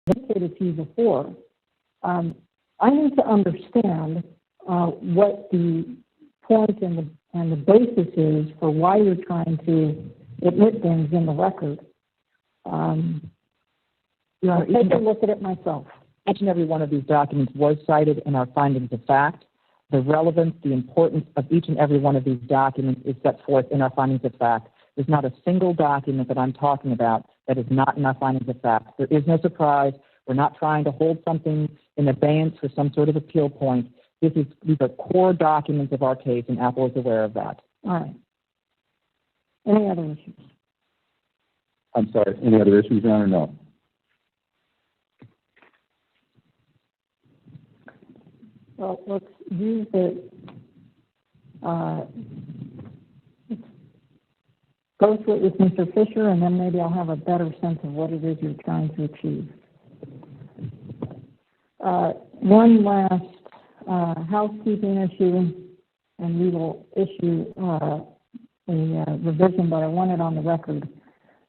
indicated to you before, I need to understand what the point and the basis is for why you're trying to admit things in the record. I'll take a look at it myself. Each and every one of these documents was cited in our findings of fact. The relevance, the importance of each and every one of these documents is set forth in our findings of fact. There's not a single document that I'm talking about that is not in our findings of fact. There is no surprise. We're not trying to hold something in abeyance for some sort of appeal point. These are core documents of our case, and Apple is aware of that. All right. Any other issues? I'm sorry, any other issues, Your Honor? No. Well, let's use it. Let's go through it with Mr. Fisher, and then maybe I'll have a better sense of what it is you're trying to achieve. One last housekeeping issue, and we will issue a revision, but I want it on the record.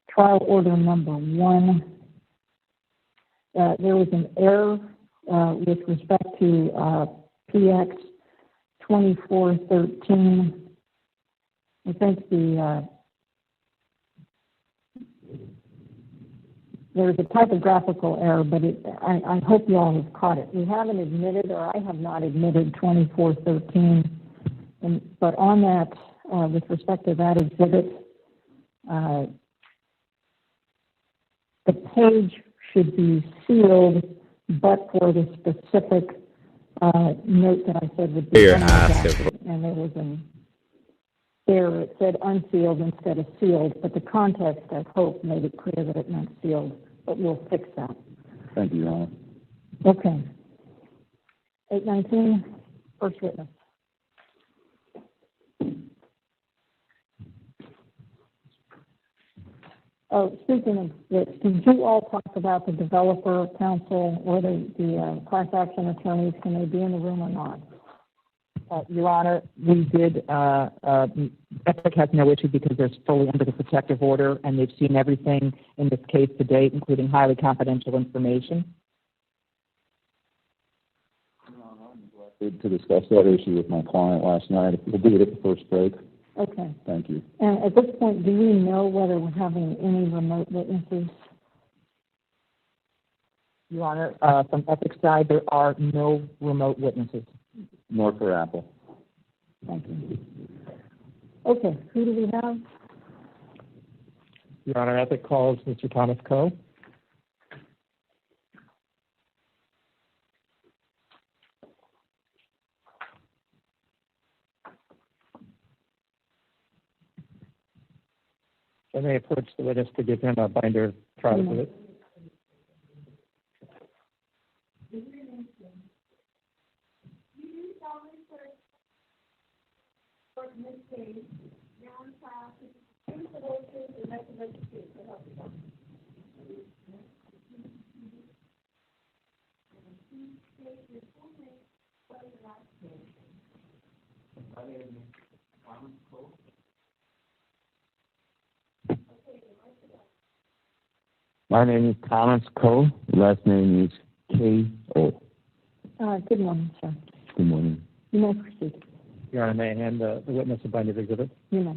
Trial order number 1. There was an error with respect to PX 2413. I think there's a typographical error, but I hope you all have caught it. We haven't admitted, or I have not admitted 2413, but on that, with respect to that exhibit, the page should be sealed, but for the specific note that I said would be unsealed. And there was an error. It said unsealed instead of sealed, but the context, I hope, made it clear that it meant sealed, but we'll fix that. Thank you, Your Honor. Okay. 819, first witness. Oh, speaking of which, did you all talk about the developer counsel or the class action attorneys? Can they be in the room or not? Your Honor, we did. Epic has no issue because they're fully under the protective order, and they've seen everything in this case to date, including highly confidential information. To discuss that issue with my client last night. We'll do it at the first break. Okay. Thank you. And at this point, do we know whether we're having any remote witnesses? Your Honor, from Epic's side, there are no remote witnesses. Nor for Apple. Thank you. Okay, who do we have? Your Honor, Epic calls Mr. Thomas Coe. I may approach the witness to give him a binder trial of it. My name is Thomas Coe. Last name is K.O. Good morning, sir. Good morning. You may proceed. Your Honor, may I hand the witness a binder of exhibit? You may.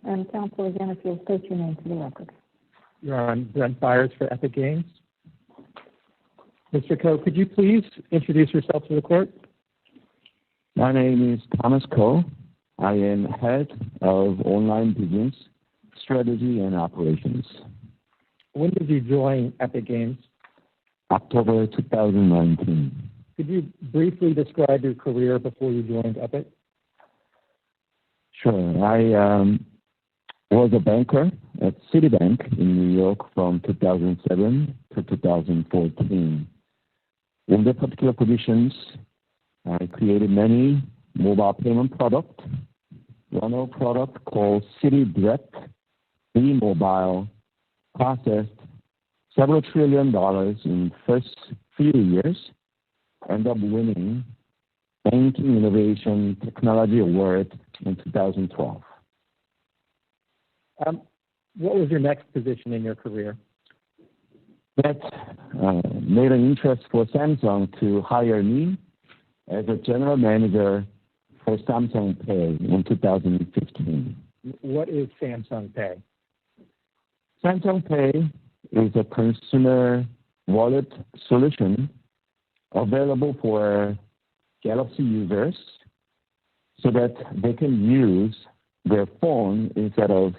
And counsel, again, if you'll state your name for the record. Your Honor, Brent Byers for Epic Games. Mr. Coe, could you please introduce yourself to the court? My name is Thomas Coe. I am head of online business, strategy, and operations. When did you join Epic Games? October 2019. Could you briefly describe your career before you joined Epic? Sure. I was a banker at Citibank in New York from 2007 to 2014. In the particular positions, I created many mobile payment products. One product called City Direct, mobile, processed several $1 trillion in first few years, ended up winning Banking Innovation Technology Award in 2012. What was your next position in your career? That made an interest for Samsung to hire me as a general manager for Samsung Pay in 2015. What is Samsung Pay? Samsung Pay is a consumer wallet solution available for Galaxy users so that they can use their phone instead of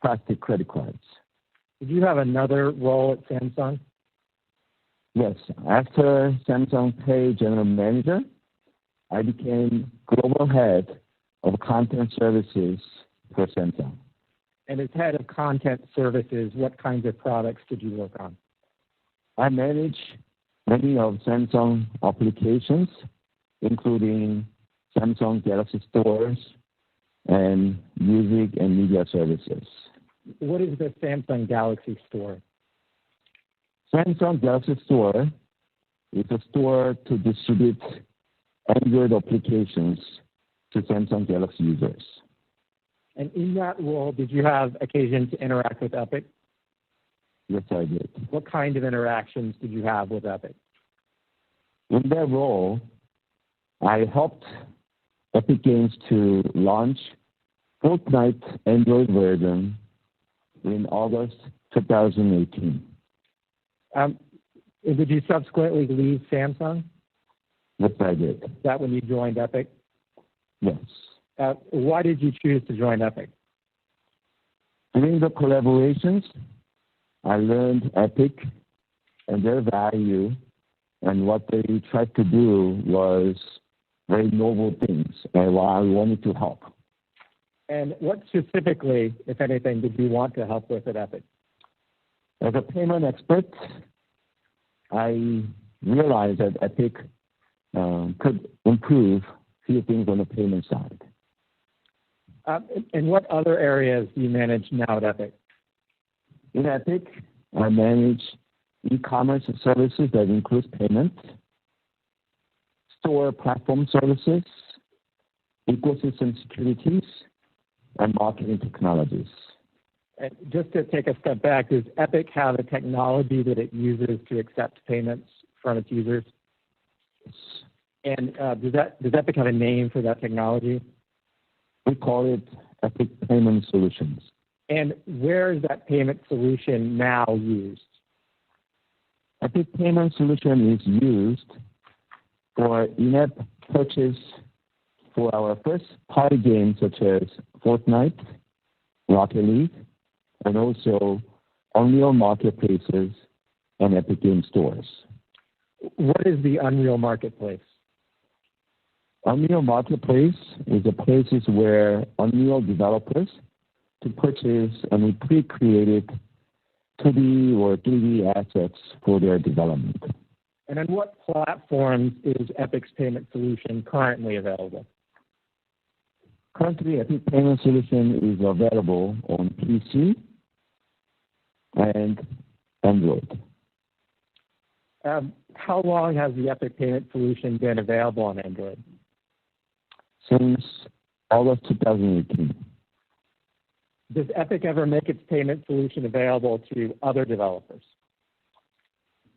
plastic credit cards. Did you have another role at Samsung? Yes. After Samsung Pay General Manager, I became Global Head of Content Services for Samsung. And as head of content services, what kinds of products did you work on? I manage many of Samsung applications, including Samsung Galaxy stores and music and media services. What is the Samsung Galaxy Store? Samsung Galaxy Store is a store to distribute Android applications to Samsung Galaxy users. And in that role, did you have occasion to interact with Epic? Yes, I did. What kind of interactions did you have with Epic? In that role, I helped Epic Games to launch Fortnite Android version in August 2018. Did you subsequently leave Samsung? Yes, I did. Is that when you joined Epic? Yes. Why did you choose to join Epic? During the collaborations, I learned Epic and their value, and what they tried to do was very noble things, and I wanted to help. And what specifically, if anything, did you want to help with at Epic? As a payment expert, I realized that Epic could improve few things on the payment side. And what other areas do you manage now at Epic? In Epic, I manage e-commerce services that includes payment, store platform services, ecosystem securities, and marketing technologies. And just to take a step back, does Epic have a technology that it uses to accept payments from its users? And does Epic have a name for that technology? We call it Epic Payment Solutions. And where is that payment solution now used? Epic Payment Solution is used for in-app purchase for our first-party games such as Fortnite, Rocket League, and also Unreal Marketplaces and Epic Game Stores. What is the Unreal Marketplace? Unreal Marketplace is a places where Unreal developers to purchase and pre-created 2D or 3D assets for their development. And on what platforms is Epic's payment solution currently available? Currently, Epic Payment Solution is available on PC and Android. How long has the Epic Payment Solution been available on Android? Since August 2018. Does Epic ever make its payment solution available to other developers?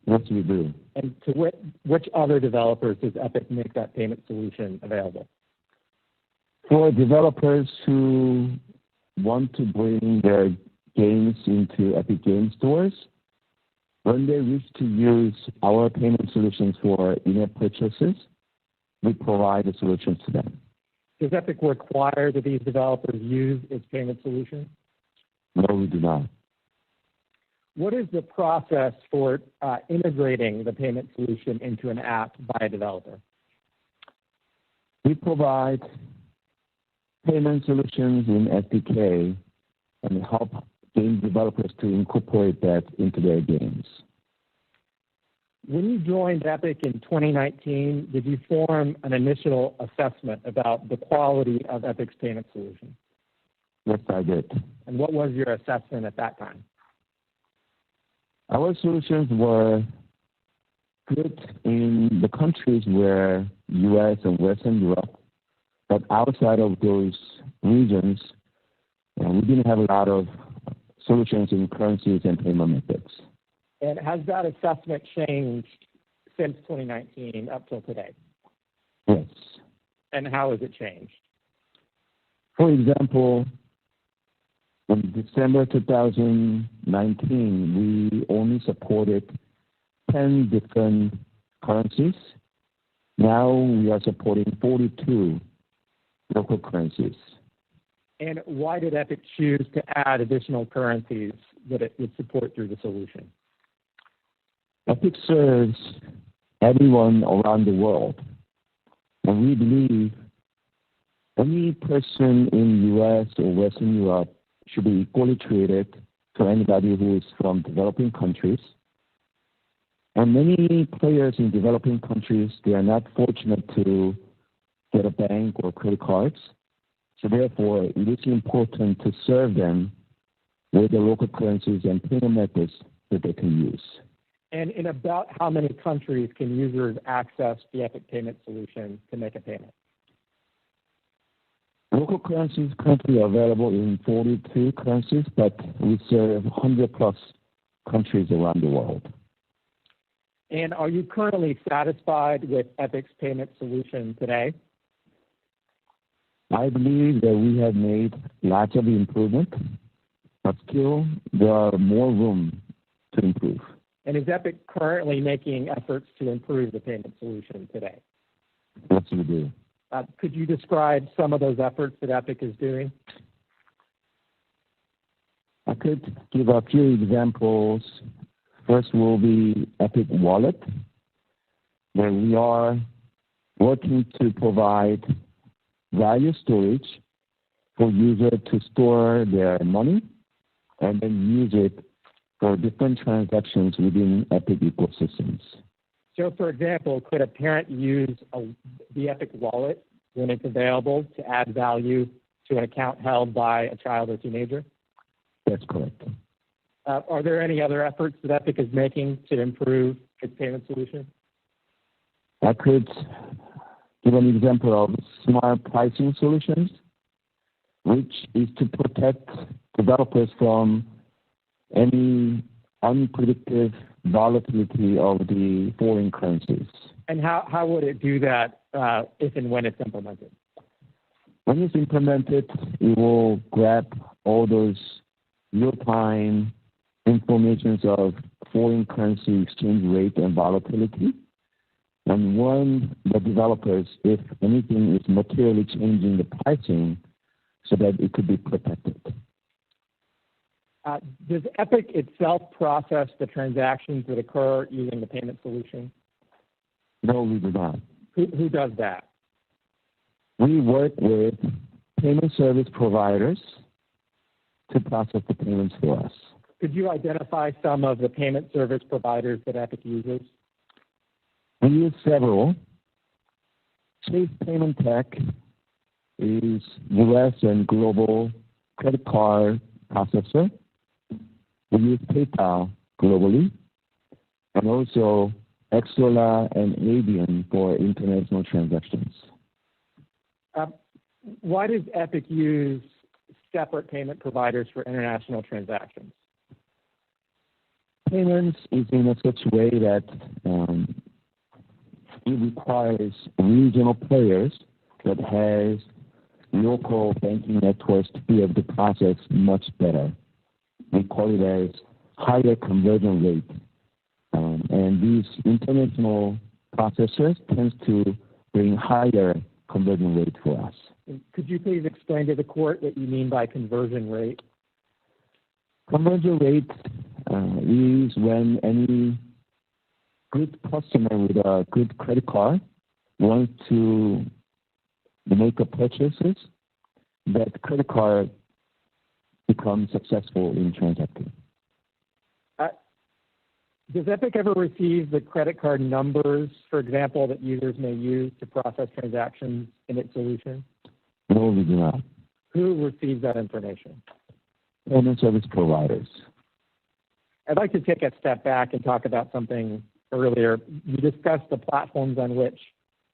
Yes, we do. And to which other developers does Epic make that payment solution available? For developers who want to bring their games into Epic Game Stores, when they wish to use our payment solutions for in-app purchases, we provide the solutions to them. Does Epic require that these developers use its payment solution? No, we do not. What is the process for integrating the payment solution into an app by a developer? We provide payment solutions in SDK and help game developers to incorporate that into their games. When you joined Epic in 2019, did you form an initial assessment about the quality of Epic's payment solution? Yes, I did. And what was your assessment at that time? Our solutions were good in the countries where U.S. and Western Europe, but outside of those regions, we didn't have a lot of solutions in currencies and payment methods. And has that assessment changed since 2019 up till today? Yes. And how has it changed? For example, in December 2019, we only supported 10 different currencies. Now we are supporting 42 local currencies. And why did Epic choose to add additional currencies that it would support through the solution? Epic serves everyone around the world. And we believe any person in the U.S. or Western Europe should be equally treated to anybody who is from developing countries. And many players in developing countries, they are not fortunate to get a bank or credit cards. So therefore, it is important to serve them with the local currencies and payment methods that they can use. And in about how many countries can users access the Epic payment solution to make a payment? Local currencies currently available in 42 currencies, but we serve 100 plus countries around the world. And are you currently satisfied with Epic's payment solution today? I believe that we have made lots of improvement, but still there are more room to improve. And is Epic currently making efforts to improve the payment solution today? Yes, we do. Could you describe some of those efforts that Epic is doing? I could give a few examples. First will be Epic Wallet, where we are working to provide value storage for users to store their money and then use it for different transactions within Epic ecosystems. So, for example, could a parent use the Epic Wallet when it's available to add value to an account held by a child or teenager? That's correct. Are there any other efforts that Epic is making to improve its payment solution? I could give an example of smart pricing solutions, which is to protect developers from any unpredictable volatility of the foreign currencies. And how would it do that if and when it's implemented? When it's implemented, it will grab all those real-time informations of foreign currency exchange rate and volatility, and warn the developers if anything is materially changing the pricing so that it could be protected. Does Epic itself process the transactions that occur using the payment solution? No, we do not. Who does that? We work with payment service providers to process the payments for us. Could you identify some of the payment service providers that Epic uses? We use several. Chase Payment Tech is U.S. and global credit card processor. We use PayPal globally, and also Xsola and Avian for international transactions. Why does Epic use separate payment providers for international transactions? Payments is in such a way that it requires regional players that has local banking networks to be able to process much better. We call it as higher conversion rate. And these international processors tend to bring higher conversion rate for us. Could you please explain to the court what you mean by conversion rate? Conversion rate is when any good customer with a good credit card wants to make a purchases, that credit card becomes successful in transacting. Does Epic ever receive the credit card numbers, for example, that users may use to process transactions in its solution? No, we do not. Who receives that information? Payment service providers. I'd like to take a step back and talk about something earlier. You discussed the platforms on which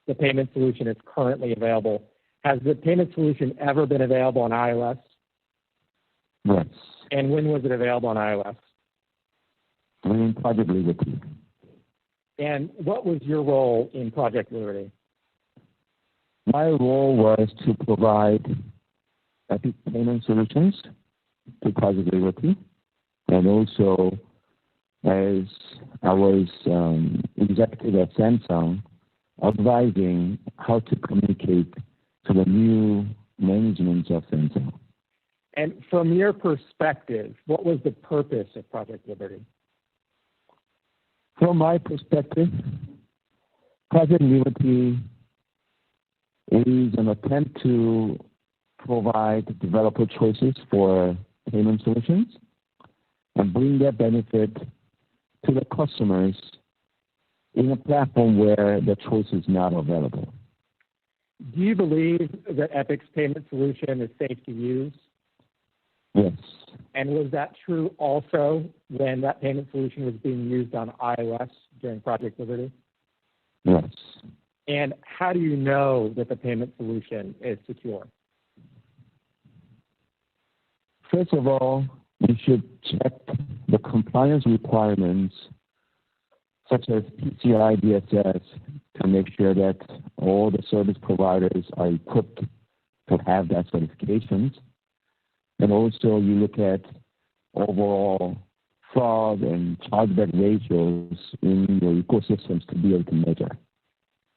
the payment solution is currently available. Has the payment solution ever been available on iOS? Yes. And when was it available on iOS? In Project Liberty. And what was your role in Project Liberty? My role was to provide epic payment solutions to Project Liberty, and also as I was executive at Samsung, advising how to communicate to the new management of Samsung. And from your perspective, what was the purpose of Project Liberty? From my perspective, Project Liberty is an attempt to provide developer choices for payment solutions and bring that benefit to the customers in a platform where the choice is not available. Do you believe that Epic's payment solution is safe to use? Yes. And was that true also when that payment solution was being used on iOS during Project Liberty? Yes. And how do you know that the payment solution is secure? First of all, you should check the compliance requirements such as PCI DSS to make sure that all the service providers are equipped to have that certifications. And also you look at overall fraud and chargeback ratios in your ecosystems to be able to measure.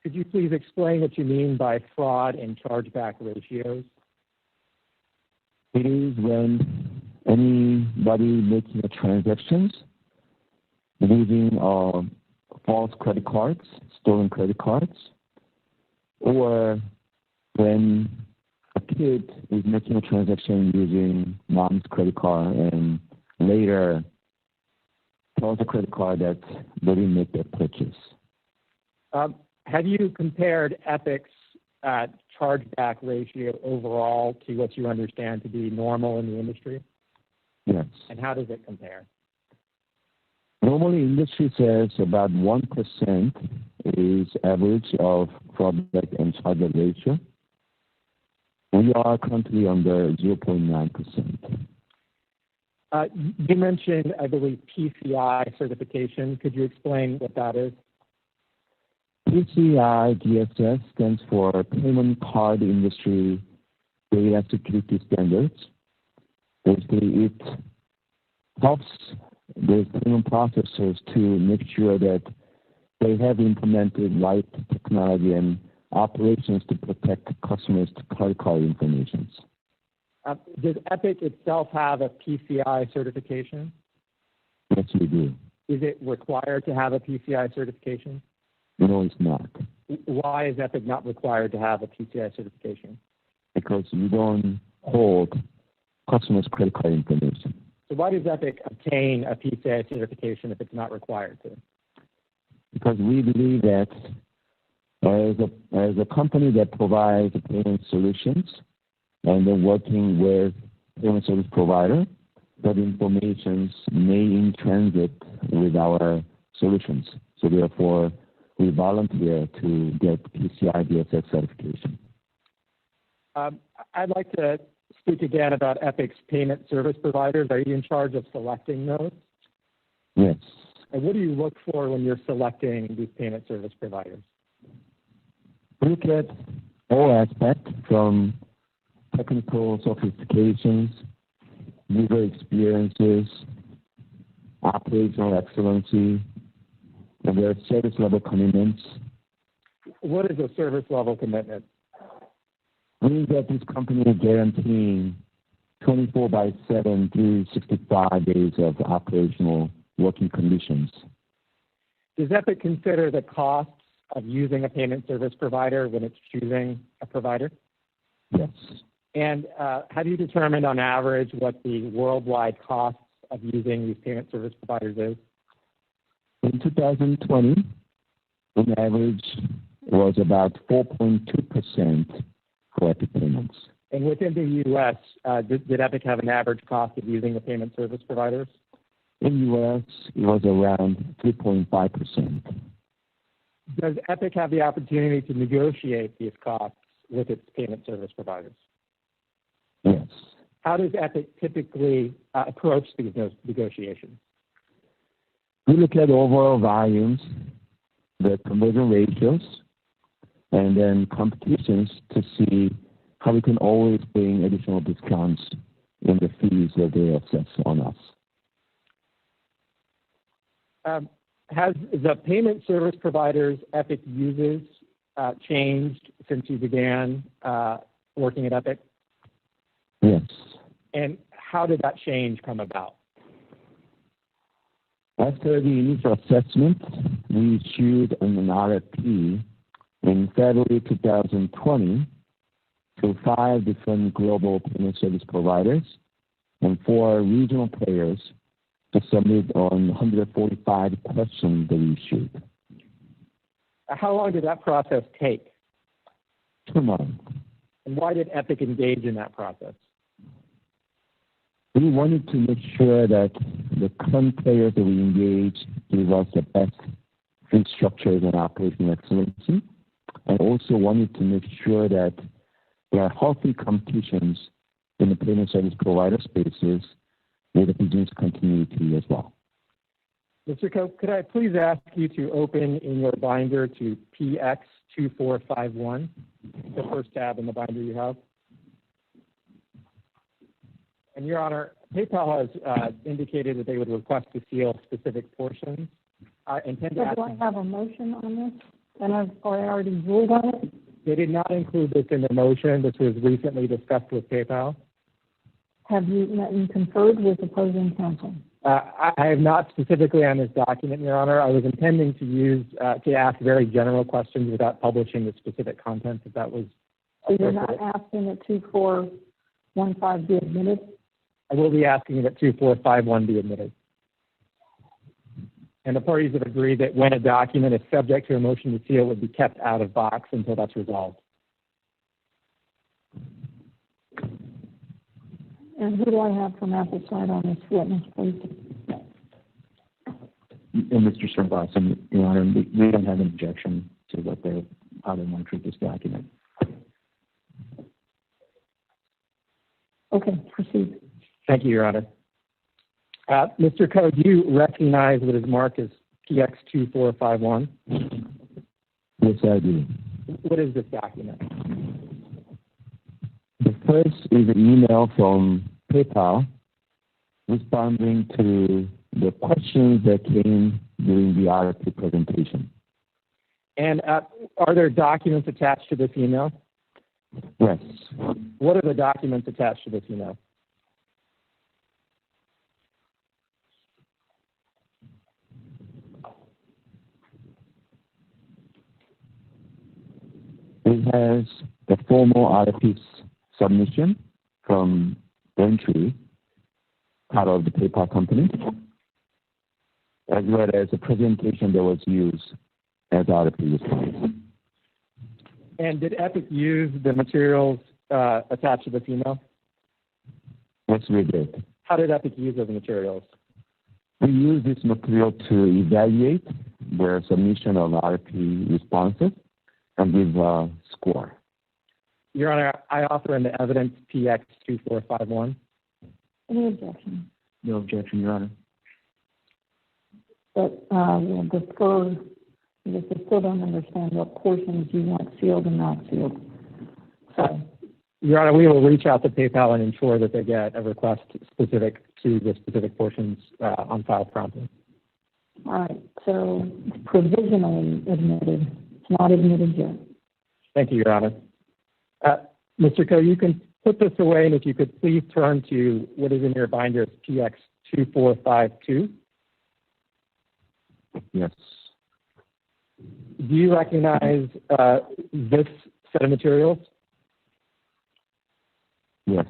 Could you please explain what you mean by fraud and chargeback ratios? It is when anybody making a transactions using false credit cards, stolen credit cards, or when a kid is making a transaction using mom's credit card and later tells the credit card that they didn't make that purchase. Have you compared Epic's chargeback ratio overall to what you understand to be normal in the industry? Yes. And how does it compare? Normally, industry says about 1% is average of fraudback and chargeback ratio. We are currently under 0.9%. You mentioned, I believe, PCI certification. Could you explain what that is? PCI DSS stands for Payment Card Industry Data Security Standards. Basically, it helps the payment processors to make sure that they have implemented right technology and operations to protect customers' credit card information. Does Epic itself have a PCI certification? Yes, we do. Is it required to have a PCI certification? No, it's not. Why is Epic not required to have a PCI certification? Because you don't hold customers' credit card information. So why does Epic obtain a PCI certification if it's not required to? Because we believe that as a company that provides payment solutions and then working with payment service provider, that information may in transit with our solutions. So therefore, we volunteer to get PCI DSS certification. I'd like to speak again about Epic's payment service providers. Are you in charge of selecting those? Yes. And what do you look for when you're selecting these payment service providers? We look at all aspects from technical sophistications, user experiences, operational excellency, and their service level commitments. What is a service level commitment? Means that this company is guaranteeing 24/7, 365 days of operational working conditions. Does Epic consider the costs of using a payment service provider when it's choosing a provider? Yes. And have you determined on average what the worldwide costs of using these payment service providers is? In 2020, on average, was about 4.2% for Epic payments. And within the U.S., did Epic have an average cost of using the payment service providers? In the U.S., it was around 3.5%. Does Epic have the opportunity to negotiate these costs with its payment service providers. Yes. How does Epic typically approach these negotiations? We look at overall volumes, the conversion ratios, and then competitions to see how we can always bring additional discounts in the fees that they assess on us. Has the payment service providers Epic uses changed since you began working at Epic? Yes. And how did that change come about? After the initial assessment, we issued an RFP in February 2020 to 5 different global payment service providers and 4 regional players to submit on 145 questions that we issued. How long did that process take? 2 months. And why did Epic engage in that process? We wanted to make sure that the current players that we engage give us the best fee structures and operational excellency, and also wanted to make sure that there are healthy competitions in the payment service provider spaces with the business continuity as well. Mr. Koch, could I please ask you to open in your binder to PX2451, the first tab in the binder you have? And Your Honor, PayPal has indicated that they would request to seal specific portions. I intend to ask. Do I have a motion on this? And I already ruled on it? They did not include this in the motion. This was recently discussed with PayPal. Have you met and conferred with opposing counsel? I have not specifically on this document, Your Honor. I was intending to use to ask very general questions without publishing the specific content, if that was. So you're not asking that 2415 be admitted? I will be asking that 2451 be admitted. And the parties have agreed that when a document is subject to a motion to seal, it would be kept out of box until that's resolved. And who do I have from Apple's side on this witness, please? Mr. Srinivasan, Your Honor, we don't have an objection to how they want to treat this document. Okay, proceed. Thank you, Your Honor. Mr. Koh, do you recognize what is marked as PX2451? Yes, I do. What is this document? The first is an email from PayPal responding to the questions that came during the RFP presentation. And are there documents attached to this email? Yes. What are the documents attached to this email? It has the formal RFP submission from Braintree, part of the PayPal company, as well as a presentation that was used as RFP response. And did Epic use the materials attached to this email? Yes, we did. How did Epic use those materials? We used this material to evaluate the submission of RFP responses and give a score. Your Honor, I offer in the evidence PX2451. Any objection? No objection, Your Honor. But we'll defer, because I still don't understand what portions you want sealed and not sealed. So, Your Honor, we will reach out to PayPal and ensure that they get a request specific to the specific portions on file promptly. all right, so it's provisionally admitted. It's not admitted yet. Thank you, Your Honor. Mr. Koh, you can put this away, and if you could please turn to what is in your binder as PX2452. Yes. Do you recognize this set of materials? Yes.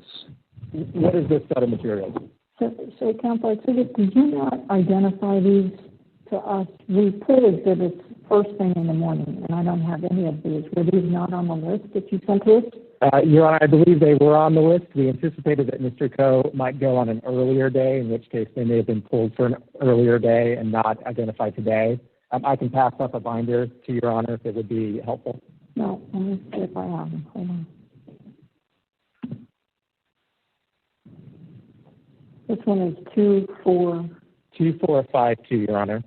What is this set of materials? So counsel, I take it, did you not identify these to us? We pull exhibits first thing in the morning, and I don't have any of these. Were these not on the list that you sent to us? Your Honor, I believe they were on the list. We anticipated that Mr. Koh might go on an earlier day, in which case they may have been pulled for an earlier day and not identified today. I can pass up a binder to Your Honor if it would be helpful. No, let me see if I have them. Hold on. This one is 2452, Your Honor.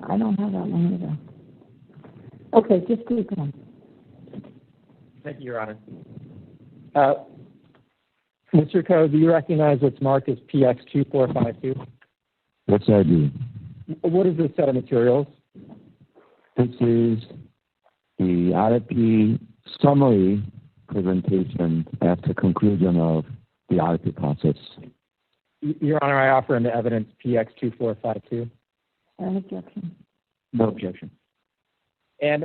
I don't have that one either. Okay, just keep going. Thank you, Your Honor. Mr. Coe, do you recognize what's marked as PX2452? Yes, I do. What is this set of materials? This is the RFP summary presentation after conclusion of the RFP process. Your Honor, I offer into evidence PX2452. An objection. No objection. And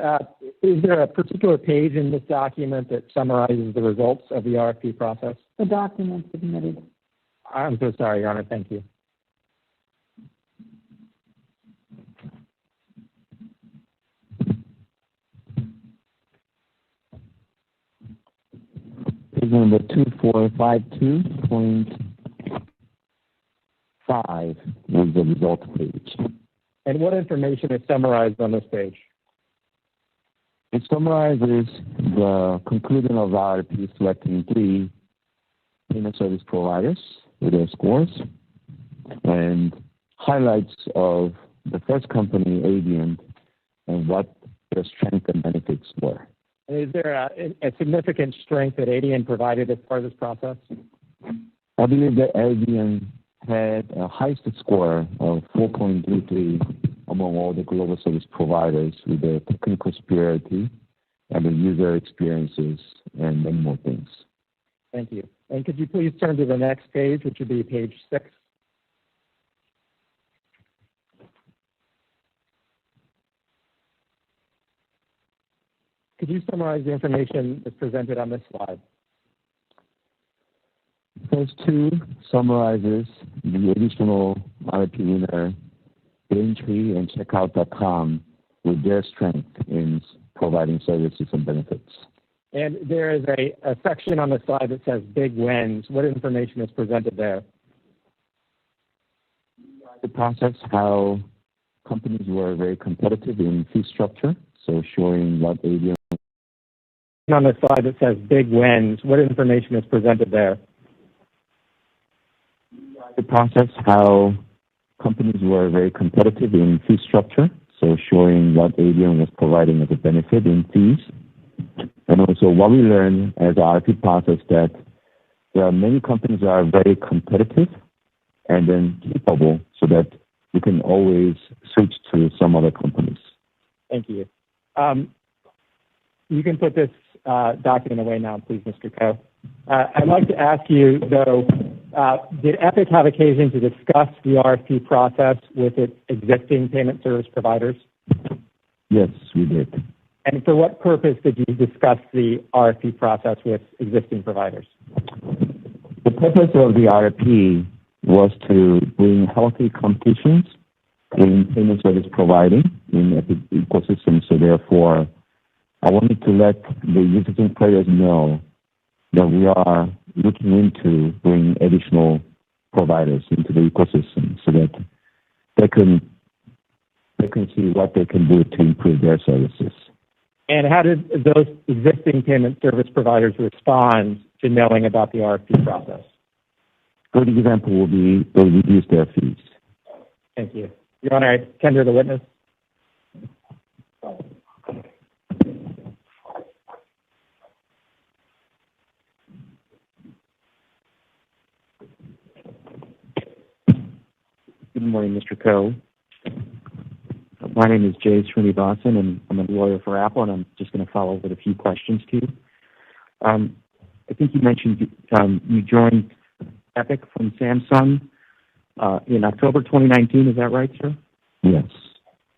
is there a particular page in this document that summarizes the results of the RFP process? The document submitted. I'm so sorry, Your Honor. Thank you. Page number 2452.5 is the result page. And what information is summarized on this page? It summarizes the conclusion of the RFP selecting 3 payment service providers with their scores and highlights of the first company, Adient, and what their strengths and benefits were. Is there a significant strength that Adient provided as part of this process? I believe that Adient had a highest score of 4.33 among all the global service providers with their technical superiority and the user experiences and many more things. Thank you. And could you please turn to the next page, which would be page 6? Could you summarize the information that's presented on this slide? Page 2 summarizes the additional RFP winner, Braintree and Checkout.com, with their strength in providing services and benefits. And there is a section on the slide that says big wins. What information is presented there? The process, how companies were very competitive in fee structure, so showing what Adient. On the slide that says big wins. What information is presented there? The process, how companies were very competitive in fee structure, so showing what Adient was providing as a benefit in fees. And also what we learned as RFP process that there are many companies that are very competitive and then capable so that you can always switch to some other companies. Thank you. You can put this document away now, please, Mr. Coe. I'd like to ask you, though, did Epic have occasion to discuss the RFP process with its existing payment service providers? Yes, we did. And for what purpose did you discuss the RFP process with existing providers? The purpose of the RFP was to bring healthy competitions in payment service providing in Epic ecosystem. So therefore, I wanted to let the existing players know that we are looking into bringing additional providers into the ecosystem so that they can see what they can do to improve their services. And how did those existing payment service providers respond to knowing about the RFP process? A good example will be they reduce their fees. Thank you. Your Honor, I tender the witness. Good morning, Mr. Coe. My name is Jay Srinivasan, and I'm a lawyer for Apple, and I'm just going to follow up with a few questions to you. I think you mentioned you joined Epic from Samsung in October 2019. Is that right, sir? Yes.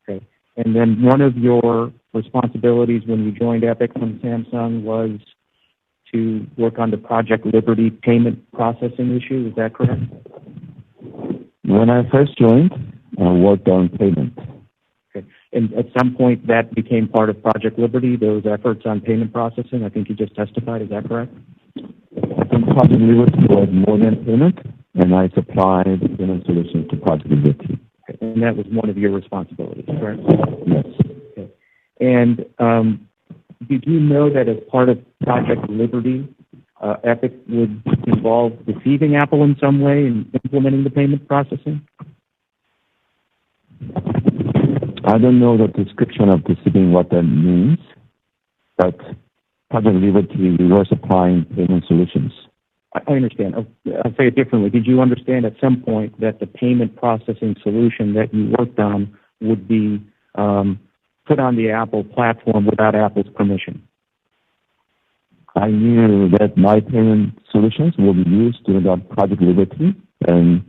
Okay. And then one of your responsibilities when you joined Epic from Samsung was to work on the Project Liberty payment processing issue. Is that correct? When I first joined, I worked on payment. Okay. And at some point that became part of Project Liberty, those efforts on payment processing, I think you just testified. Is that correct? I think Project Liberty was more than payment. and I supplied payment solutions to Project Liberty. And that was one of your responsibilities, correct? Yes. Okay. And did you know that as part of Project Liberty, Epic would involve deceiving Apple in some way in implementing the payment processing? I don't know the description of deceiving, what that means, but Project Liberty, we were supplying payment solutions. I understand. I'll say it differently. Did you understand at some point that the payment processing solution that you worked on would be put on the Apple platform without Apple's permission? I knew that my payment solutions will be used during the Project Liberty, and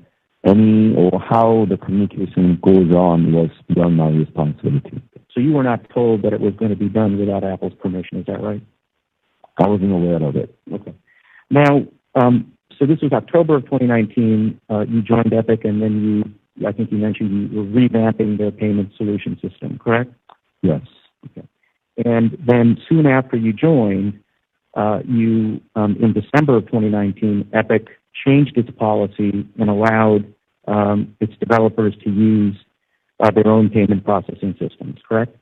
any or how the communication goes on was beyond my responsibility. So you were not told that it was going to be done without Apple's permission, is that right? I wasn't aware of it. Okay. Now, so this was October of 2019. You joined Epic, and then I think you mentioned you were revamping their payment solution system, correct? Yes. Okay. And then soon after you joined, in December of 2019, Epic changed its policy and allowed its developers to use their own payment processing systems, correct?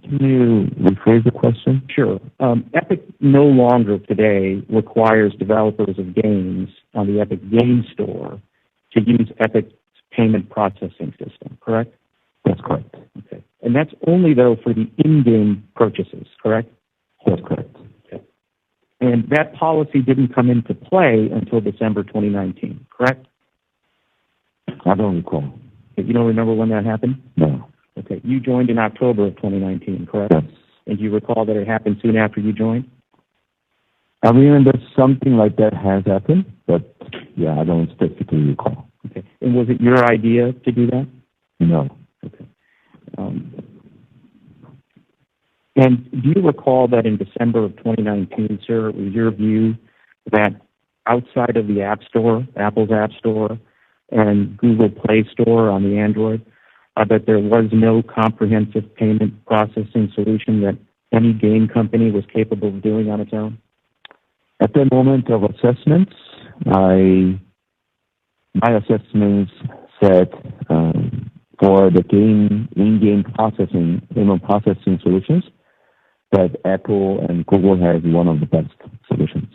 Can you rephrase the question? Sure. Epic no longer today requires developers of games on the Epic Game Store to use Epic's payment processing system, correct? That's correct. Okay. And that's only, though, for the in-game purchases, correct? That's correct. Okay. And that policy didn't come into play until December 2019, correct? I don't recall. You don't remember when that happened? No. Okay. You joined in October of 2019, correct? Yes. And do you recall that it happened soon after you joined? I remember something like that has happened, but yeah, I don't specifically recall. Okay. And was it your idea to do that? No. Okay. And do you recall that in December of 2019, sir, it was your view that outside of the App Store, Apple's App Store, and Google Play Store on the Android, that there was no comprehensive payment processing solution that any game company was capable of doing on its own? At the moment of assessments, my assessments said for the in-game processing, payment processing solutions, that Apple and Google has one of the best solutions.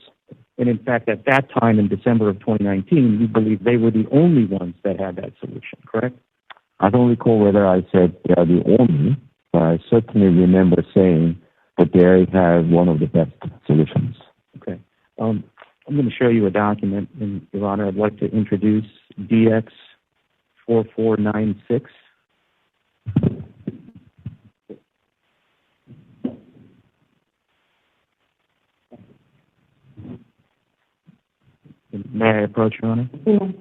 And in fact, at that time in December of 2019, you believe they were the only ones that had that solution, correct? I don't recall whether I said they are the only, but I certainly remember saying that they have one of the best solutions. Okay. I'm going to show you a document, and Your Honor, I'd like to introduce DX4496. May I approach, Your Honor? Yeah.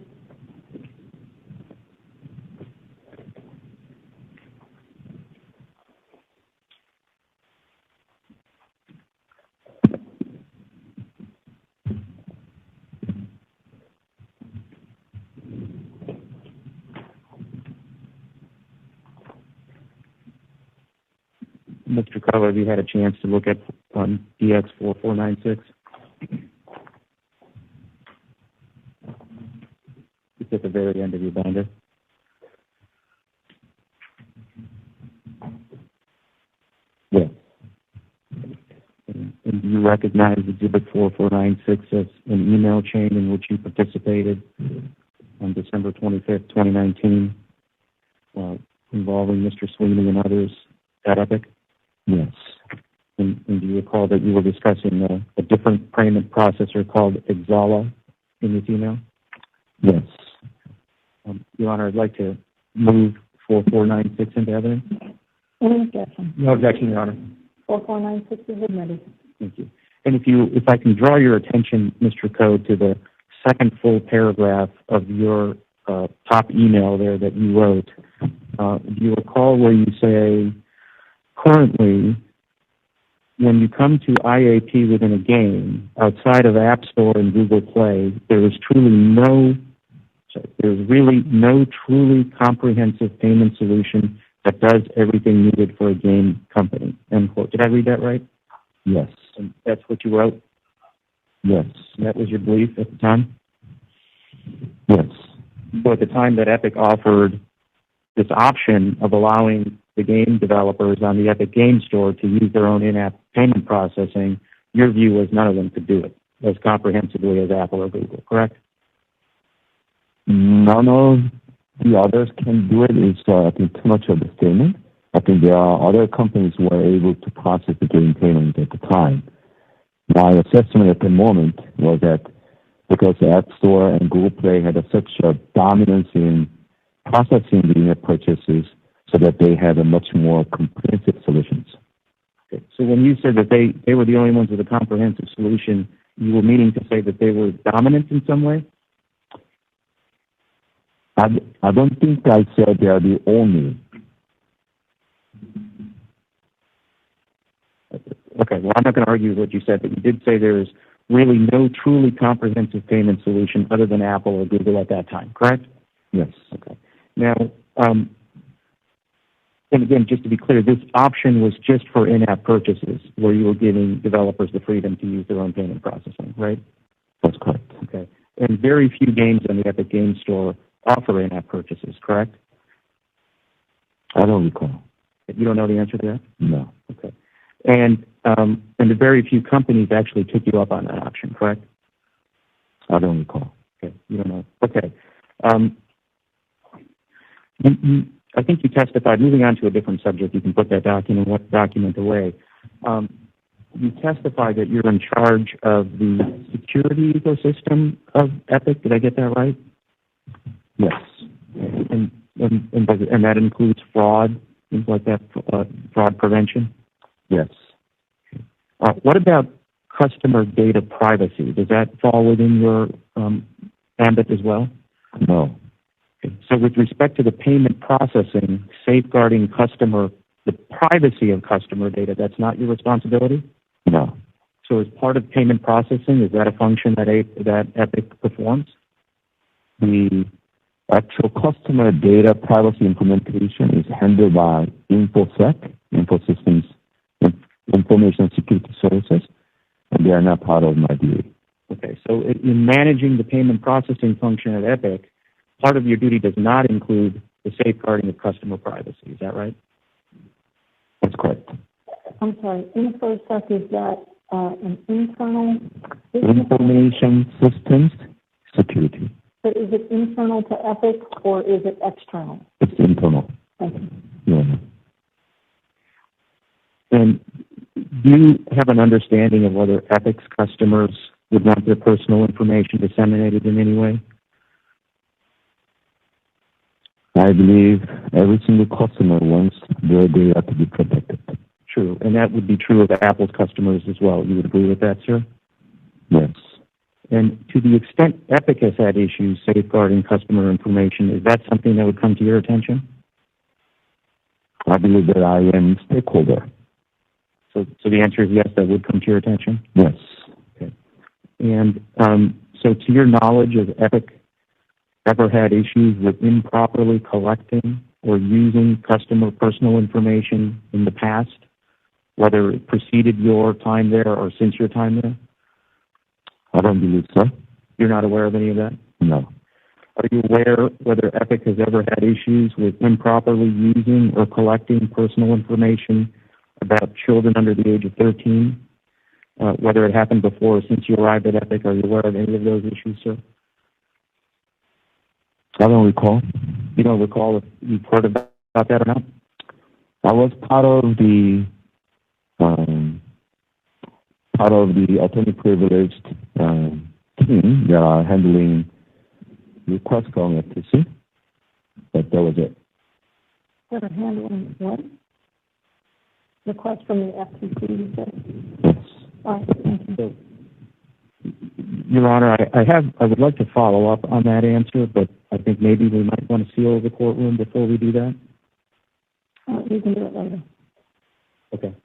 Mr. Coe, have you had a chance to look at DX4496? It's at the very end of your binder. Yes. And do you recognize Exhibit 4496 as an email chain in which you participated on December 25th, 2019, involving Mr. Sweeney and others at Epic? Yes. And do you recall that you were discussing a different payment processor called Exala in this email? Yes. Your Honor, I'd like to move 4496 into evidence. Any objection? No objection, Your Honor. 4496 is admitted. Thank you. And if I can draw your attention, Mr. Coe, to the second full paragraph of your top email there that you wrote, do you recall where you say, currently, when you come to IAP within a game, outside of App Store and Google Play, there's really no truly comprehensive payment solution that does everything needed for a game company, end quote. Did I read that right? Yes. And that's what you wrote? Yes. And that was your belief at the time? Yes. So at the time that Epic offered this option of allowing the game developers on the Epic Game Store to use their own in-app payment processing, your view was none of them could do it as comprehensively as Apple or Google, correct? None of the others can do it is, I think, too much of a statement. I think there are other companies who are able to process the game payment at the time. My assessment at the moment was that because the App Store and Google Play had such a dominance in processing the in-app purchases, so that they had a much more comprehensive solutions. Okay. So when you said that they were the only ones with a comprehensive solution, you were meaning to say that they were dominant in some way? I don't think I said they are the only. Okay, well, I'm not going to argue with what you said, but you did say there is really no truly comprehensive payment solution other than Apple or Google at that time, correct? Yes. Okay. Now, and again, just to be clear, this option was just for in-app purchases where you were giving developers the freedom to use their own payment processing, right? That's correct. Okay. And very few games on the Epic Game Store offer in-app purchases, correct? I don't recall. You don't know the answer to that? No. Okay. And the very few companies actually took you up on that option, correct? I don't recall. Okay. You don't know. Okay. I think you testified, moving on to a different subject, you can put that document away. You testified that you're in charge of the security ecosystem of Epic. Did I get that right? Yes. And that includes fraud, things like that, fraud prevention? Yes. What about customer data privacy? Does that fall within your ambit as well? No. Okay. So with respect to the payment processing, safeguarding the privacy of customer data, that's not your responsibility? No. So as part of payment processing, is that a function that Epic performs? The actual customer data privacy implementation is handled by InfoSec, InfoSystems Information Security Services, and they are not part of my duty. Okay, so in managing the payment processing function at Epic, part of your duty does not include the safeguarding of customer privacy. Is that right? That's correct. I'm sorry, InfoSec, is that an internal? Information Systems Security. So is it internal to Epic or is it external? It's internal. Thank you. Yeah. And do you have an understanding of whether Epic's customers would want their personal information disseminated in any way? I believe every single customer wants their data to be protected. True, and that would be true of Apple's customers as well. You would agree with that, sir? Yes. And to the extent Epic has had issues safeguarding customer information, is that something that would come to your attention? I believe that I am a stakeholder. So the answer is yes, that would come to your attention? Yes. Okay. And so to your knowledge, has Epic ever had issues with improperly collecting or using customer personal information in the past, whether it preceded your time there or since your time there? I don't believe so. You're not aware of any of that? No. Are you aware whether Epic has ever had issues with improperly using or collecting personal information about children under the age of 13? Whether it happened before or since you arrived at Epic, are you aware of any of those issues, sir? I don't recall. You don't recall if you've heard about that or not? I was part of the attorney privileged team that are handling requests from FTC, but that was it. That are handling what? Request from the FTC, you said? Yes. All right, thank you. So, Your Honor, I would like to follow up on that answer, but I think maybe we might want to seal the courtroom before we do that. We can do it later. Okay.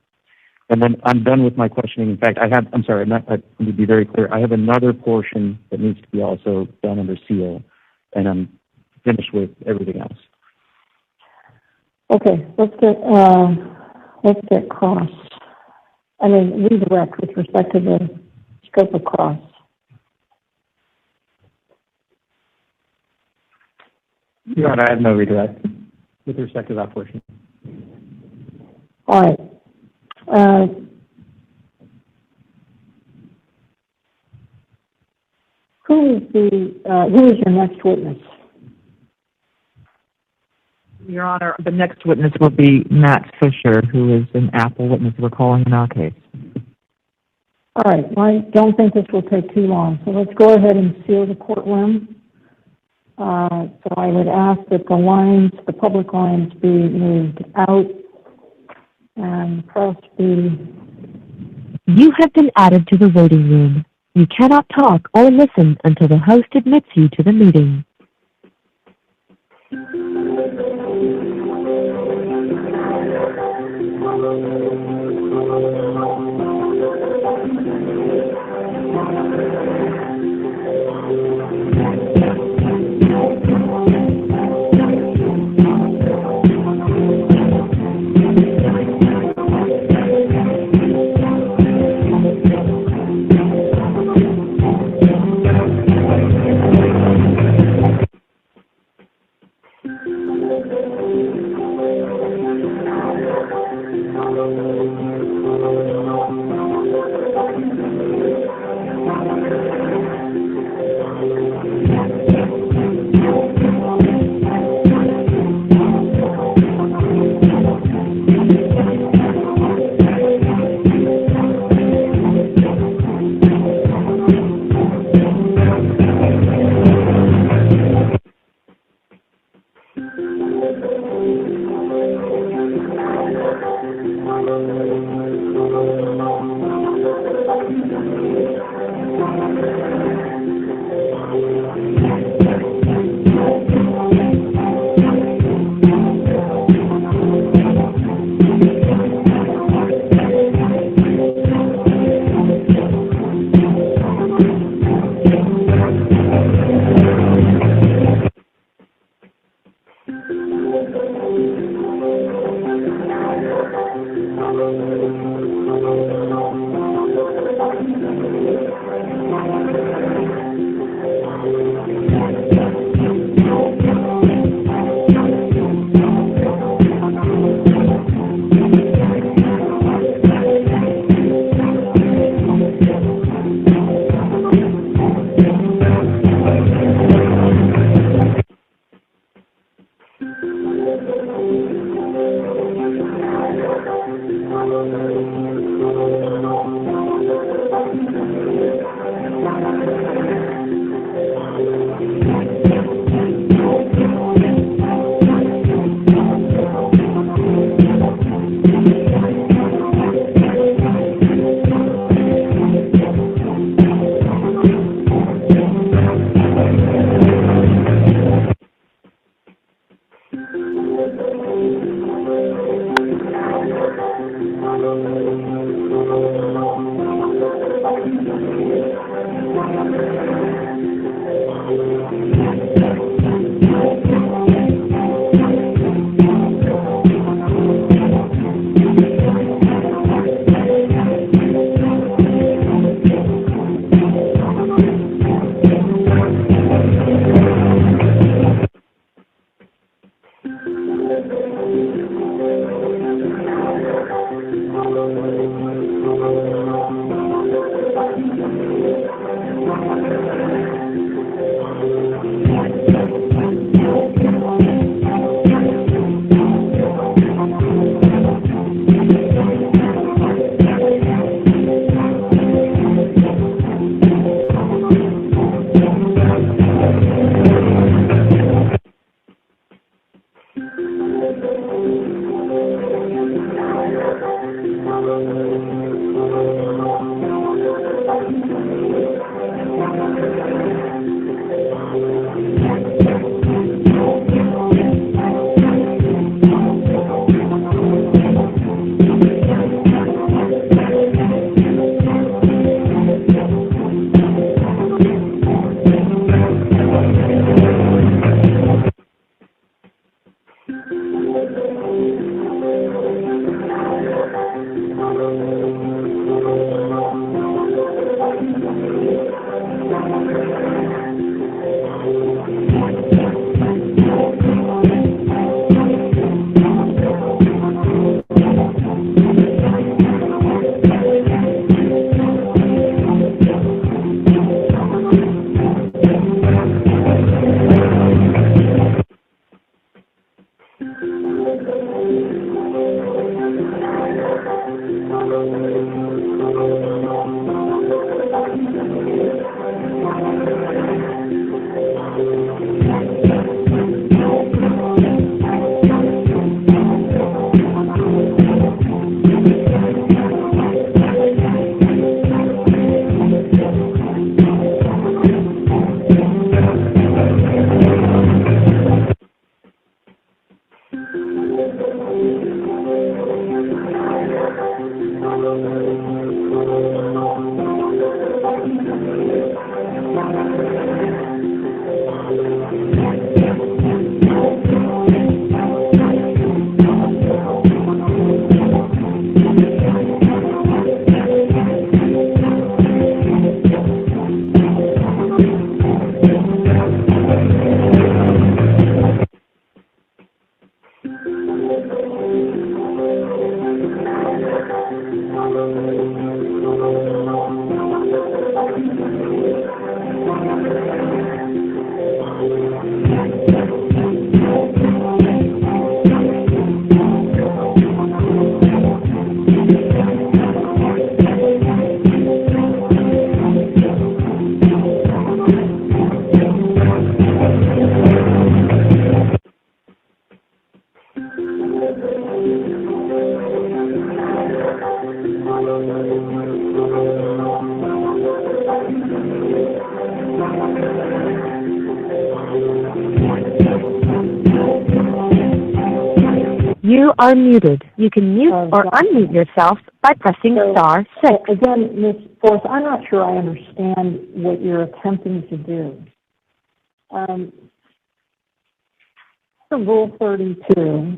And then I'm done with my questioning. In fact, let me be very clear. I have another portion that needs to be also done under seal, and I'm finished with everything else. Okay, let's get cross. Redirect with respect to the scope of cross. Your Honor, I have no redirect with respect to that portion. All right. Who is your next witness? Your Honor, the next witness will be Matt Fisher, who is an Apple witness we're calling in our case. All right. Well, I don't think this will take too long, so let's go ahead and seal the courtroom. So I would ask that the public lines be moved out and the press be... You have been added to the waiting room. You cannot talk or listen until the host admits you to the meeting. You are muted. You can mute or unmute yourself by pressing star 6. Again, Ms. Forth, I'm not sure I understand what you're attempting to do. For Rule 32,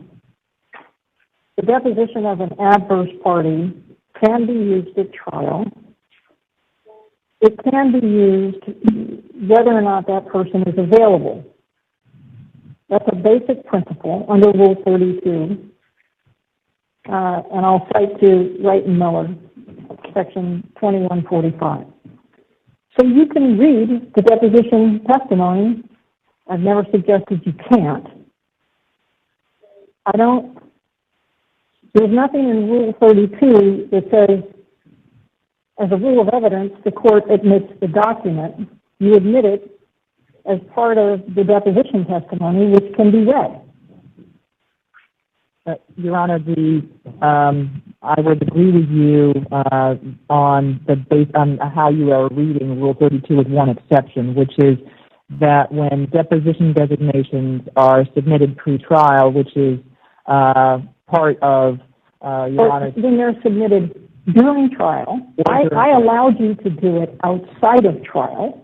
the deposition of an adverse party can be used at trial. It can be used whether or not that person is available. That's a basic principle under Rule 32. And I'll cite to Wright and Miller, Section 2145. So you can read the deposition testimony. I've never suggested you can't. There's nothing in Rule 32 that says, as a rule of evidence, the court admits the document. You admit it as part of the deposition testimony, which can be read. Your Honor, I would agree with you on how you are reading Rule 32 with one exception, which is that when deposition designations are submitted pre-trial, which is part of Your Honor. Then they're submitted during trial. I allowed you to do it outside of trial.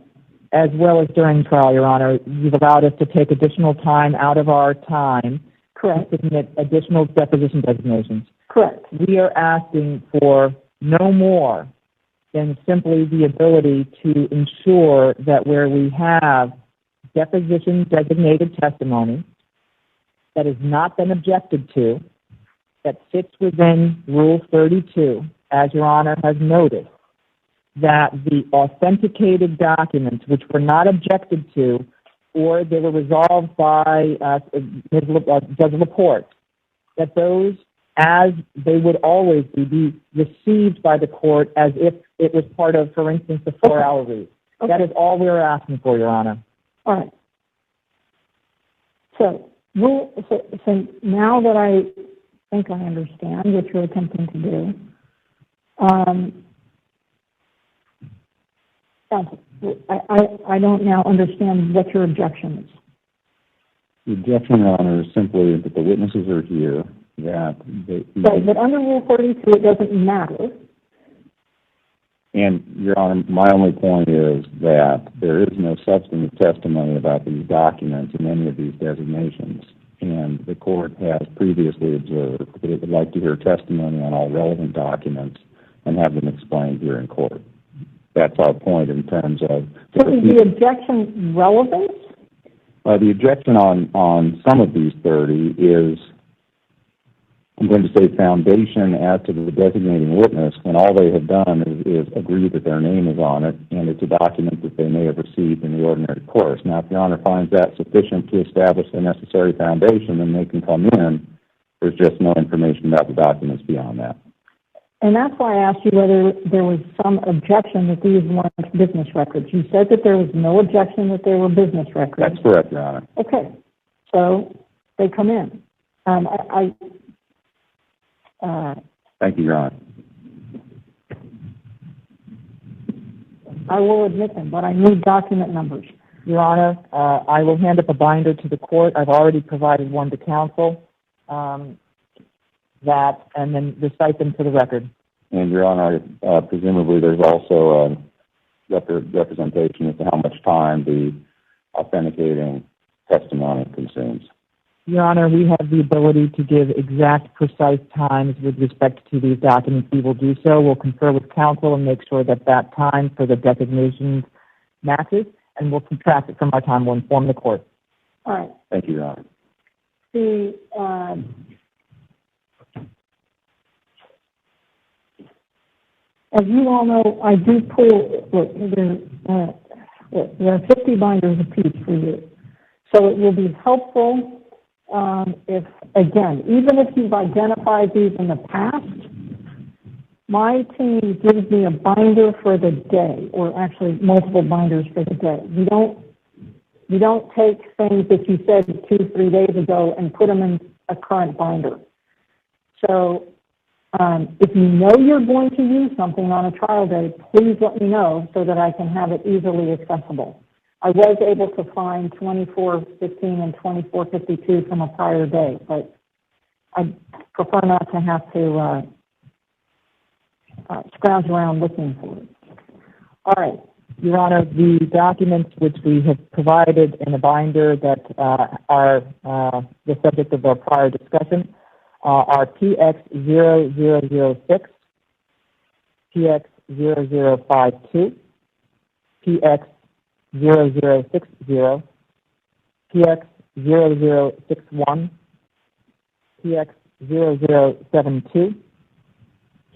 As well as during trial, Your Honor. You've allowed us to take additional time out of our time. Correct. To submit additional deposition designations. Correct. We are asking for no more than simply the ability to ensure that where we have deposition designated testimony that has not been objected to, that fits within Rule 32, as Your Honor has noted, that the authenticated documents which were not objected to or they were resolved by Judge Laporte, that those, as they would always be received by the court as if it was part of, for instance, the 4-hour read. Okay. That is all we're asking for, Your Honor. All right. So now that I think I understand what you're attempting to do, I don't now understand what your objection is. The objection, Your Honor, is simply that the witnesses are here, But under Rule 42, it doesn't matter. And, Your Honor, my only point is that there is no substantive testimony about these documents in any of these designations. And the court has previously observed that it would like to hear testimony on all relevant documents and have them explained here in court. That's our point in terms of... So is the objection relevant? The objection on some of these 30 is, I'm going to say, foundation as to the designating witness when all they have done is agree that their name is on it and it's a document that they may have received in the ordinary course. Now, if Your Honor finds that sufficient to establish the necessary foundation, then they can come in There's just no information about the documents beyond that. And that's why I asked you whether there was some objection that these weren't business records. You said that there was no objection that they were business records. That's correct, Your Honor. Okay, so they come in. Thank you, Your Honor. I will admit them, but I need document numbers. Your Honor, I will hand up a binder to the court. I've already provided one to counsel. And then recite them for the record. And Your Honor, presumably there's also a representation as to how much time the authenticating testimony consumes. Your Honor, we have the ability to give exact, precise times with respect to these documents. We will do so. We'll confer with counsel and make sure that that time for the designations matches, and we'll subtract it from our time. We'll inform the court. All right. Thank you, Your Honor. As you all know, I do pull, there are 50 binders apiece for you. So it will be helpful if, again, even if you've identified these in the past, my team gives me a binder for the day, or actually multiple binders for the day. You don't take things that you said 2-3 days ago and put them in a current binder. So if you know you're going to use something on a trial day, please let me know so that I can have it easily accessible. I was able to find 2415 and 2452 from a prior day, but I prefer not to have to scrounge around looking for it. All right. Your Honor, the documents which we have provided in a binder that are the subject of our prior discussion are PX0006, PX0052, PX0060, PX0061, PX0072,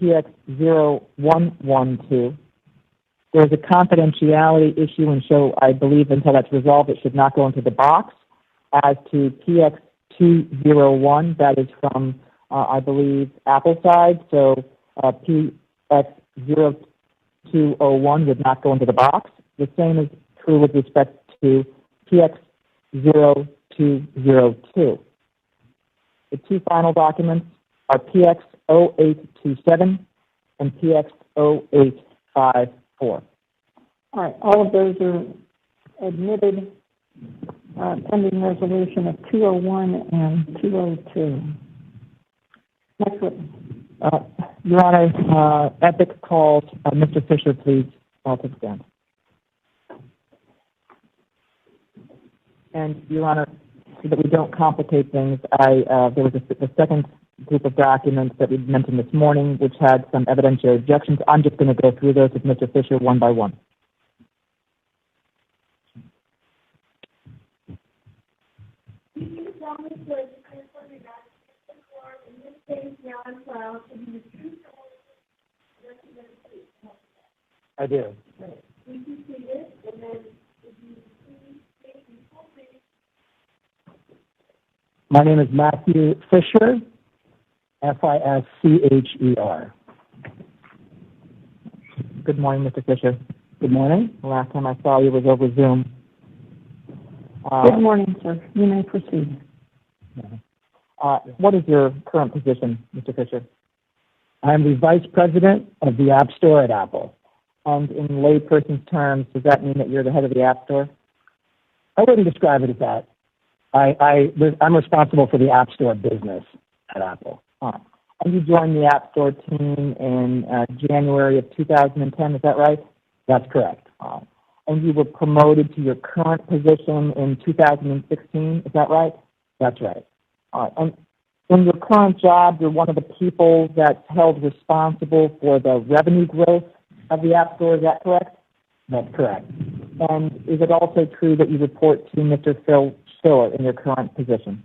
PX0112. There's a confidentiality issue, and so I believe until that's resolved, it should not go into the box. As to PX201, that is from, I believe, Apple side, so PX0201 would not go into the box. The same is true with respect to PX0202. The two final documents are PX0827 and PX0854. All right, all of those are admitted pending resolution of 201 and 202. Next witness. Your Honor, Epic calls Mr. Fisher, please, to stand. And, Your Honor, so that we don't complicate things, there was a second group of documents that we mentioned this morning, which had some evidentiary objections. I'm just going to go through those with Mr. Fisher one by one. I do. My name is Matthew Fisher, Fischer. Good morning, Mr. Fisher. Good morning. The last time I saw you was over Zoom. Good morning, sir. You may proceed. What is your current position, Mr. Fisher? I am the Vice President of the Appstore at Apple. And in layperson's terms, does that mean that you're the head of the Appstore? I wouldn't describe it as that. I'm responsible for the Appstore business at Apple. And you joined the Appstore team in January of 2010, is that right? That's correct. And you were promoted to your current position in 2016, is that right? That's right. And in your current job, you're one of the people that's held responsible for the revenue growth of the Appstore, is that correct? That's correct. And is it also true that you report to Mr. Phil Stiller in your current position?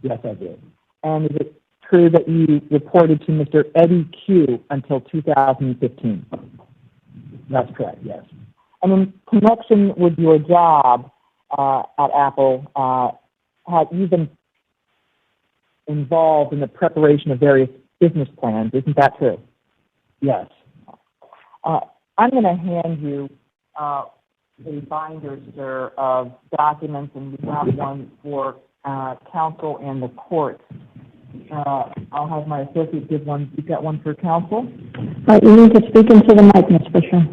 Yes, I do. And is it true that you reported to Mr. Eddie Q until 2015? That's correct, yes. And in connection with your job at Apple, involved in the preparation of various business plans. Isn't that true? Yes. I'm going to hand you a binder, sir, of documents, and we have one for counsel and the court. I'll have my associate give one. You've got one for counsel? You need to speak into the mic, Ms. Fisher.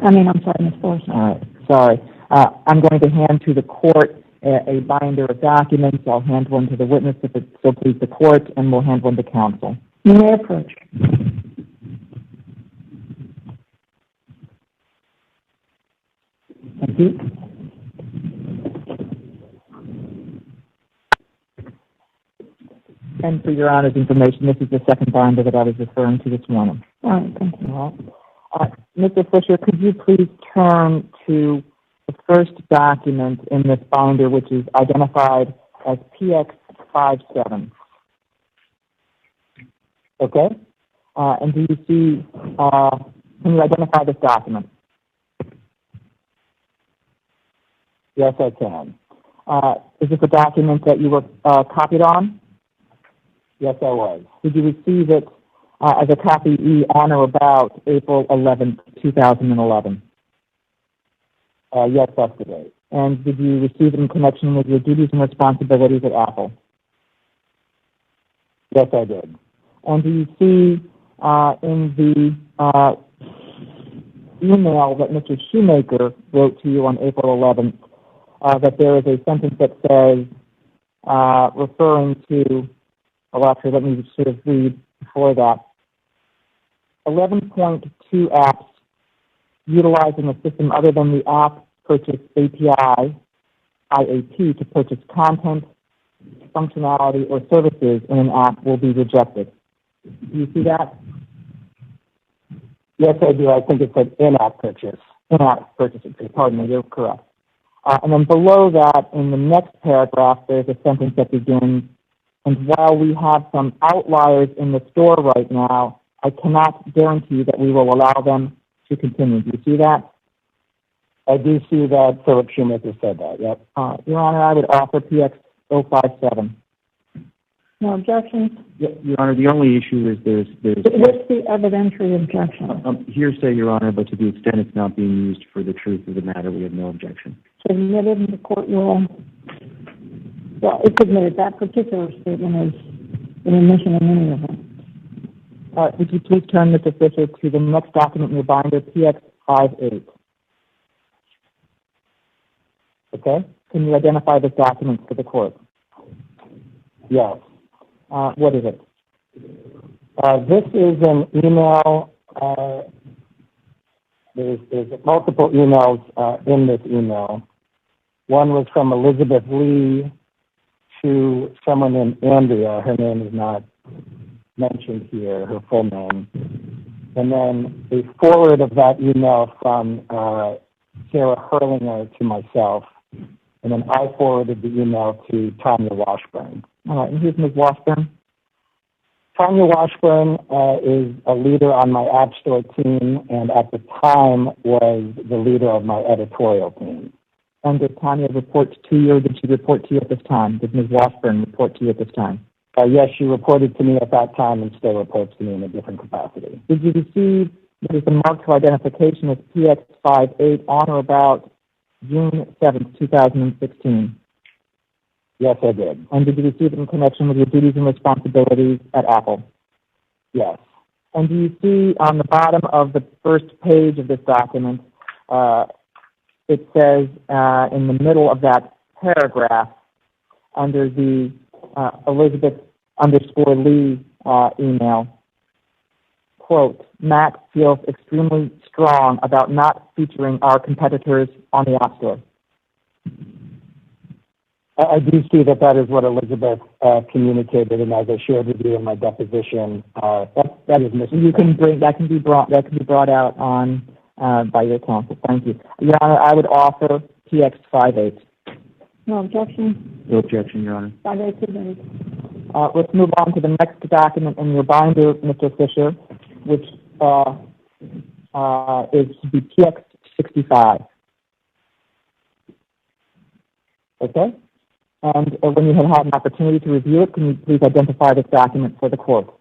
I'm sorry, Ms. Thorson. All right, sorry. I'm going to hand to the court a binder of documents. I'll hand one to the witness if it so please the court, and we'll hand one to counsel. You may approach. Thank you. And for Your Honor's information, this is the second binder that I was referring to this morning. All right, thank you. All right. Mr. Fisher, could you please turn to the first document in this binder, which is identified as PX57? Okay. And do you see, can you identify this document? Yes, I can. Is this a document that you were copied on? Yes, I was. Did you receive it as a copy on or about April 11th, 2011? Yes, that's the date. And did you receive it in connection with your duties and responsibilities at Apple? Yes, I did. And do you see in the email that Mr. Shoemaker wrote to you on April 11th that there is a sentence that says, referring to, well, actually, let me sort of read before that. 11.2 apps utilizing a system other than the App Purchase API, IAP, to purchase content, functionality, or services in an app will be rejected. Do you see that? Yes, I do. I think it's an in-app purchase. In-app purchase. Pardon me, you're correct. And then below that, in the next paragraph, there's a sentence that begins, and while we have some outliers in the store right now, I cannot guarantee that we will allow them to continue. Do you see that? I do see that Philip Shoemaker said that, yep. Your Honor, I would offer PX057. No objections? Your Honor, the only issue is there's What's the evidentiary objection? hearsay, Your Honor, but to the extent it's not being used for the truth of the matter, we have no objection. Admitted, and the court will, well, it's admitted that particular statement is an admission in any event. Would you please turn, Mr. Fisher, to the next document in your binder, PX58? Okay. Can you identify this document for the court? Yes. What is it? This is an email. There's multiple emails in this email. One was from Elizabeth Lee to someone named Andrea. Her name is not mentioned here, her full name. And then a forward of that email from Sarah Herlinger to myself. And then I forwarded the email to Tanya Washburn. All right, and who's Ms. Washburn? Tanya Washburn is a leader on my Appstore team, and at the time was the leader of my editorial team. And did Tanya report to you, or did she report to you at this time? Did Ms. Washburn report to you at this time? Yes, she reported to me at that time and still reports to me in a different capacity. Did you receive what is the mark for identification as PX58 on or about June 7th, 2016? Yes, I did. And did you receive it in connection with your duties and responsibilities at Apple? Yes. And do you see on the bottom of the first page of this document, it says in the middle of that paragraph, under the Elizabeth_Lee email, quote, Mac feels extremely strong about not featuring our competitors on the App Store. I do see that is what Elizabeth communicated, and as I shared with you in my deposition, that is missing. You can bring that can be brought out on by your counsel. Thank you, Your Honor. I would offer PX58. No objection? No objection, Your Honor. 58 admitted. Let's move on to the next document in your binder, Mr. Fisher, which is to be PX65. Okay? And when you have had an opportunity to review it, can you please identify this document for the court?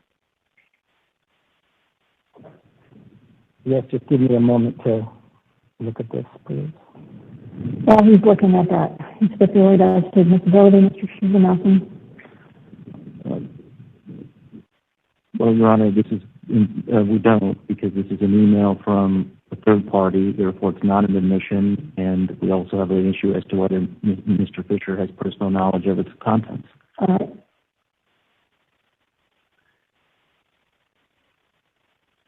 Yes, just give me a moment to look at this, please. While he's looking at that, he stipulated as to admissibility, Mr. Schumann. Well, Your Honor, this is we don't, because this is an email from a third party. Therefore, it's not an admission, and we also have an issue as to whether Mr. Fisher has personal knowledge of its contents. All right.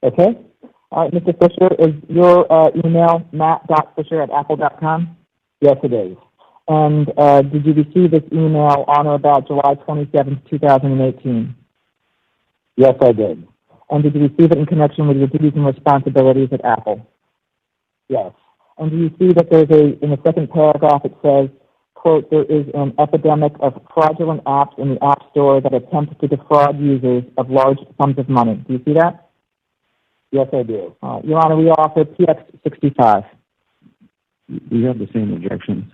Okay. All right, Mr. Fisher, is your email matt.fisher@apple.com? Yes, it is. And did you receive this email on or about July 27th, 2018? Yes, I did. And did you receive it in connection with your duties and responsibilities at Apple? Yes. And do you see that in the second paragraph it says, quote, there is an epidemic of fraudulent apps in the App Store that attempt to defraud users of large sums of money. Do you see that? Yes, I do. Your Honor, we offer PX65. We have the same objections.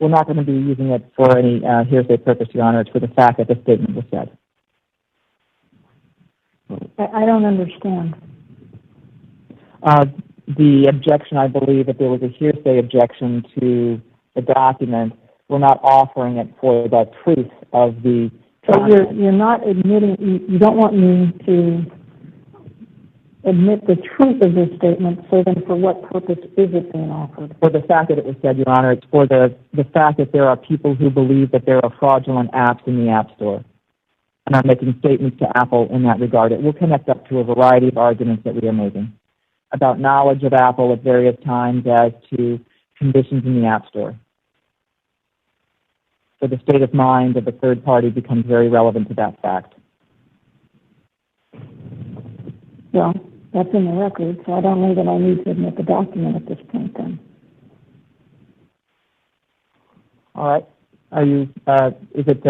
We're not going to be using it for any hearsay purpose, Your Honor. It's for the fact that the statement was said. I don't understand. The objection, I believe, that there was a hearsay objection to the document. We're not offering it for the truth of the So you're not admitting, you don't want me to admit the truth of this statement, so then for what purpose is it being offered? For the fact that it was said, Your Honor, it's for the fact that there are people who believe that there are fraudulent apps in the App Store. And I'm making statements to Apple in that regard. It will connect up to a variety of arguments that we are making about knowledge of Apple at various times as to conditions in the App Store. So the state of mind of the third party becomes very relevant to that fact. Well, that's in the record, so I don't know that I need to admit the document at this point then. All right. Are you, is it,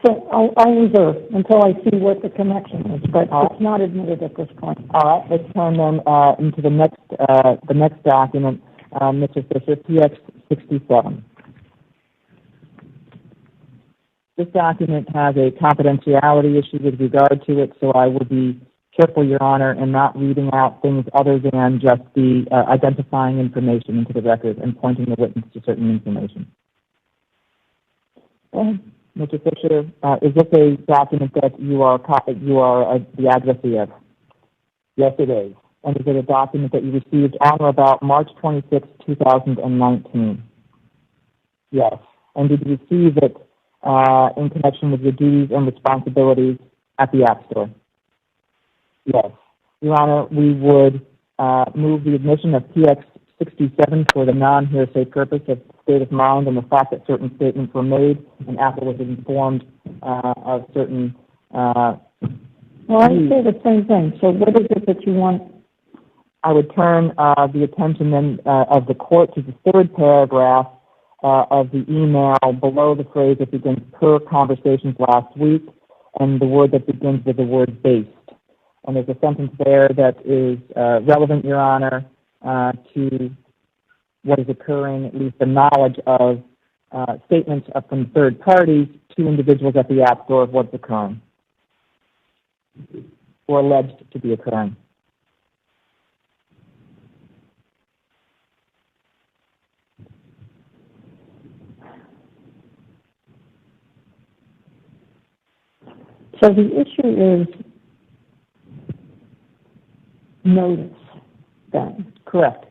So I'll reserve until I see what the connection is, but it's not admitted at this point. all right, let's turn then into the next document, Mr. Fisher, PX67. This document has a confidentiality issue with regard to it, so I will be careful, Your Honor, in not reading out things other than just the identifying information into the record and pointing the witness to certain information. Mr. Fisher, is this a document that you are the addressee of? Yes, it is. And is it a document that you received on or about March 26, 2019? Yes. And did you receive it in connection with your duties and responsibilities at the App Store? Yes. Your Honor, we would move the admission of PX67 for the non-hearsay purpose of state of mind and the fact that certain statements were made and Apple was informed of certain... Well, I say the same thing. So what is it that you want? I would turn the attention then of the court to the third paragraph of the email below the phrase that begins per conversations last week and the word that begins with the word based. And there's a sentence there that is relevant, Your Honor, to what is occurring, at least the knowledge of statements from third parties to individuals at the App Store of what's occurring or alleged to be occurring. So the issue is notice then. Correct.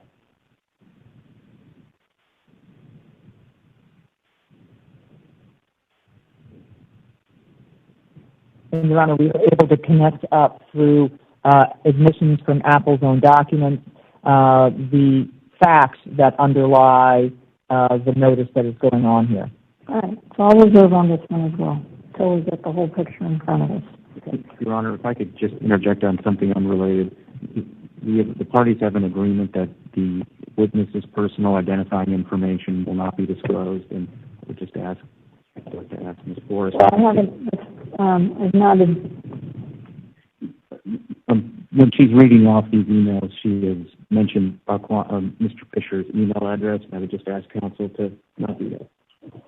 And Your Honor, we were able to connect up through admissions from Apple's own documents, the facts that underlie the notice that is going on here. All right. So I'll reserve on this one as well until we get the whole picture in front of us. Your Honor, if I could just interject on something unrelated. The parties have an agreement that the witness's personal identifying information will not be disclosed, and I would just ask, I'd like to ask Ms. Forrest. Well, I haven't, I've not, when she's reading off these emails, she has mentioned Mr. Fisher's email address, and I would just ask counsel to not do that.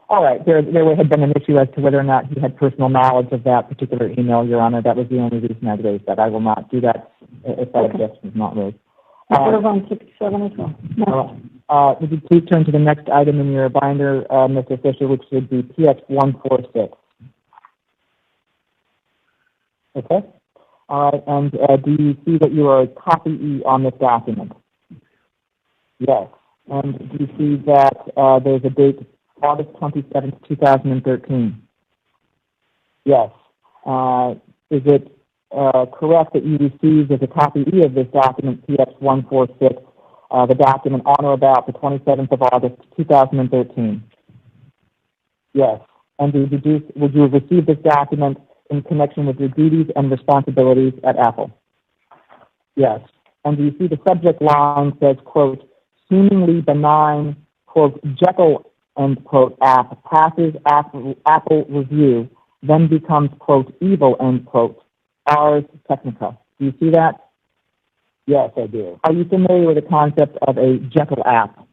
All right. There had been an issue as to whether or not he had personal knowledge of that particular email, Your Honor. That was the only reason I raised that. I will not do that if that objection is not raised. On 67 as well. No. Would you please turn to the next item in your binder, Mr. Fisher, which would be PX 146. Okay. All right. And do you see that you are a copyee on this document? Yes. And do you see that there's a date, August 27th, 2013? Yes. Is it correct that you received as a copyee of this document, PX 146, the document on or about the 27th of August, 2013? Yes. And would you have received this document in connection with your duties and responsibilities at Apple? Yes. And do you see the subject line says, quote, seemingly benign, quote, Jekyll, end quote, app passes Apple review, then becomes, quote, evil, end quote, Ars Technica. Do you see that? Yes, I do. Are you familiar with the concept of a Jekyll app?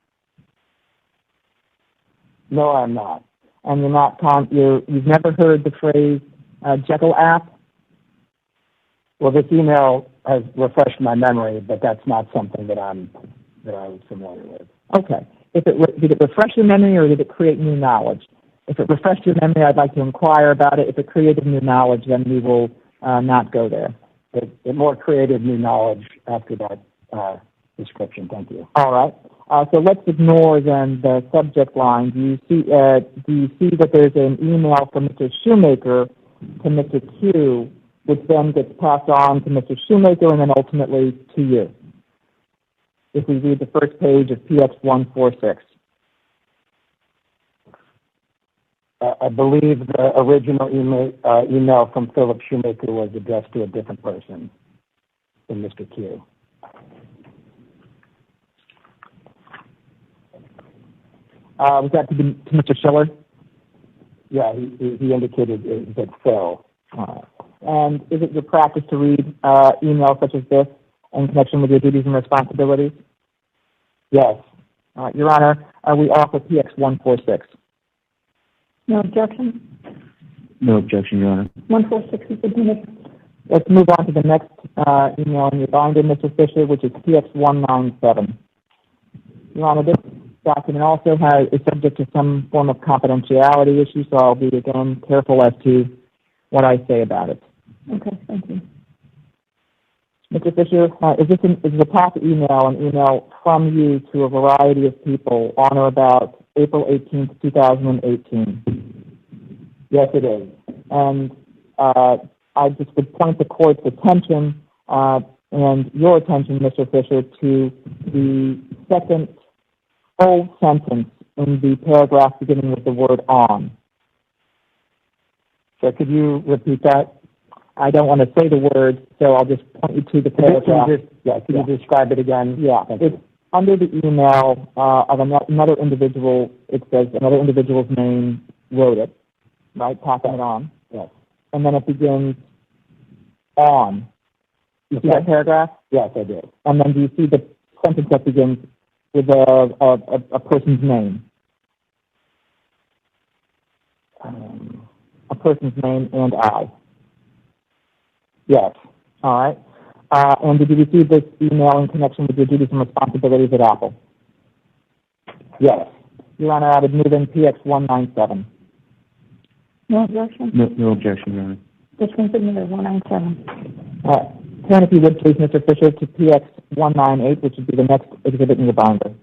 No, I'm not. And you've never heard the phrase Jekyll app? Well, this email has refreshed my memory, but that's not something that I was familiar with. Okay. Did it refresh your memory, or did it create new knowledge? If it refreshed your memory, I'd like to inquire about it. If it created new knowledge, then we will not go there. It more created new knowledge after that description. Thank you. All right. So let's ignore then the subject line. Do you see that there's an email from Mr. Shoemaker to Mr. Q, which then gets passed on to Mr. Shoemaker and then ultimately to you? If we read the first page of PX 146. I believe the original email from Philip Shoemaker was addressed to a different person than Mr. Q. Was that to Mr. Schiller? Yeah, he indicated it was Phil. And is it your practice to read emails such as this in connection with your duties and responsibilities? Yes. Your Honor, we offer PX 146. No objection? No objection, Your Honor. 146 is admitted. Let's move on to the next email in your binder, Mr. Fisher, which is PX 197. Your Honor, this document also is subject to some form of confidentiality issue, so I'll be, again, careful as to what I say about it. Okay, thank you. Mr. Fisher, is a past email an email from you to a variety of people on or about April 18th, 2018? Yes, it is. And I just would point the court's attention and your attention, Mr. Fisher, to the second full sentence in the paragraph beginning with the word on. So could you repeat that? I don't want to say the word, so I'll just point you to the paragraph. Can you describe it again? Yeah. It's under the email of another individual. It says another individual's name wrote it, right, passing it on. Yes. And then it begins on. You see that paragraph? Yes, I do. And then do you see the sentence that begins with a person's name? A person's name and I. Yes. All right. And did you receive this email in connection with your duties and responsibilities at Apple? Yes. Your Honor, I would move in PX 197. No objection? No objection, Your Honor. This one's admitted, 197. All right. Turn, if you would, please, Mr. Fisher, to PX 198, which would be the next exhibit in your binder.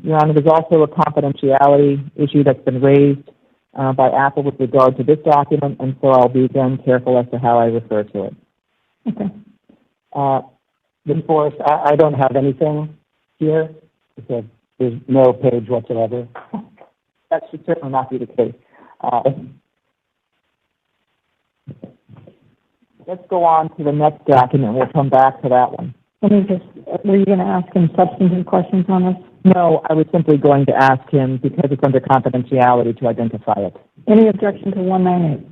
Your Honor, there's also a confidentiality issue that's been raised by Apple with regard to this document, and so I'll be again careful as to how I refer to it. Okay. Ms. Forrest, I don't have anything here. There's no page whatsoever. That should certainly not be the case. Let's go on to the next document. We'll come back to that one. Were you going to ask him substantive questions on this? No, I was simply going to ask him, because it's under confidentiality, to identify it. Any objection to 198?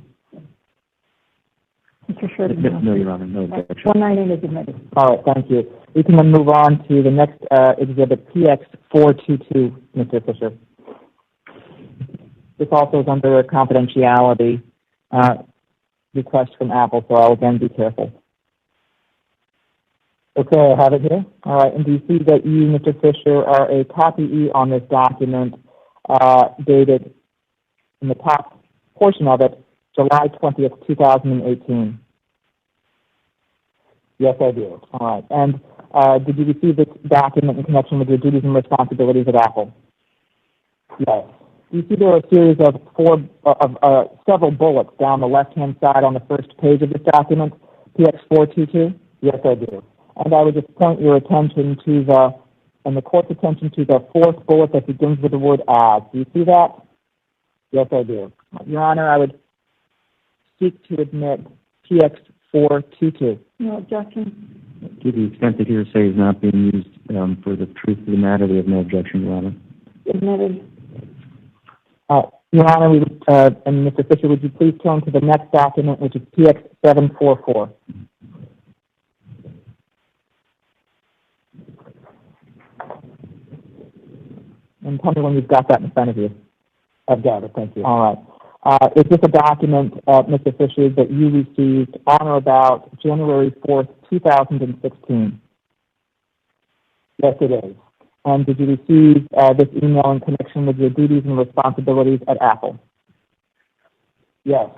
Mr. Sherman? No, Your Honor, no objection. 198 is admitted. All right, thank you. We can then move on to the next exhibit, PX422, Mr. Fisher. This also is under a confidentiality request from Apple, so I'll again be careful. Okay, I have it here. All right, and do you see that you, Mr. Fisher, are a copyee on this document dated in the top portion of it, July 20th, 2018? Yes, I do. All right, and did you receive this document in connection with your duties and responsibilities at Apple? Yes. You see there are a series of several bullets down the left-hand side on the first page of this document, PX422? Yes, I do. And I would just point your attention to the court's attention to the fourth bullet that begins with the word as. Do you see that? Yes, I do. Your Honor, I would seek to admit PX422. No objection. To the extent that hearsay is not being used for the truth of the matter, we have no objection, Your Honor. Admitted. Your Honor, and Mr. Fisher, would you please turn to the next document, which is PX744. And tell me when you've got that in front of you. I've got it, thank you. All right. Is this a document, Mr. Fisher, that you received on or about January 4th, 2016? Yes, it is. And did you receive this email in connection with your duties and responsibilities at Apple? Yes.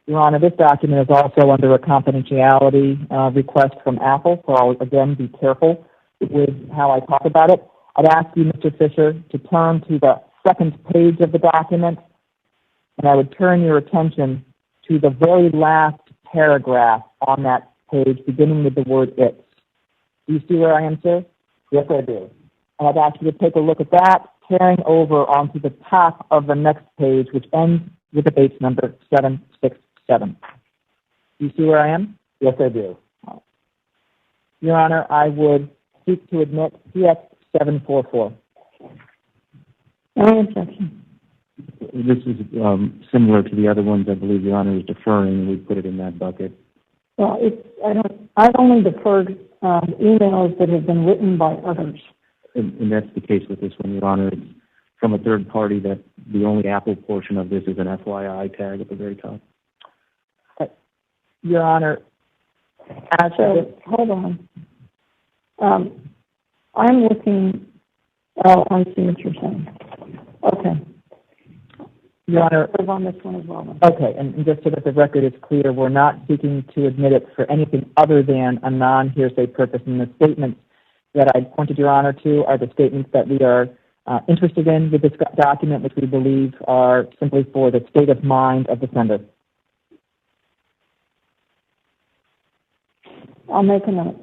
Your Honor, this document is also under a confidentiality request from Apple, so I'll again be careful with how I talk about it. I'd ask you, Mr. Fisher, to turn to the second page of the document, and I would turn your attention to the very last paragraph on that page, beginning with the word "it's." Do you see where I am, sir? Yes, I do. And I'd ask you to take a look at that, carrying over onto the top of the next page, which ends with the page number 767. Do you see where I am? Yes, I do. Your Honor, I would seek to admit PX744. No objection. This is similar to the other ones. I believe Your Honor is deferring, and we put it in that bucket. Well, I've only deferred emails that have been written by others. And that's the case with this one, Your Honor. It's from a third party that the only Apple portion of this is an FYI tag at the very top. Your Honor, hold on. I'm looking. Oh, I see what you're saying. Okay. Your Honor, on this one as well. Then. Okay, and just so that the record is clear, we're not seeking to admit it for anything other than a non-hearsay purpose. And the statements that I pointed Your Honor to are the statements that we are interested in with this document, which we believe are simply for the state of mind of the sender. I'll make a note.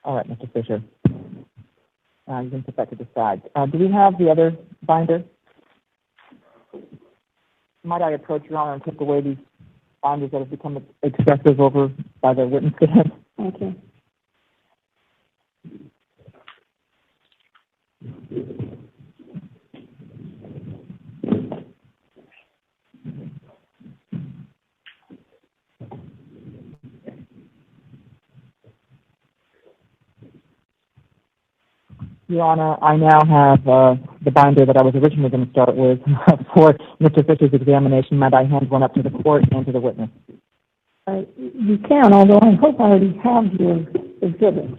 All right, Mr. Fisher. You can put that to the side. Do we have the other binder? Might I approach Your Honor and take away these binders that have become excessive over by the witness stand? Okay. Your Honor, I now have the binder that I was originally going to start with for Mr. Fisher's examination. Might I hand one up to the court and to the witness? You can, although I hope I already have your exhibits.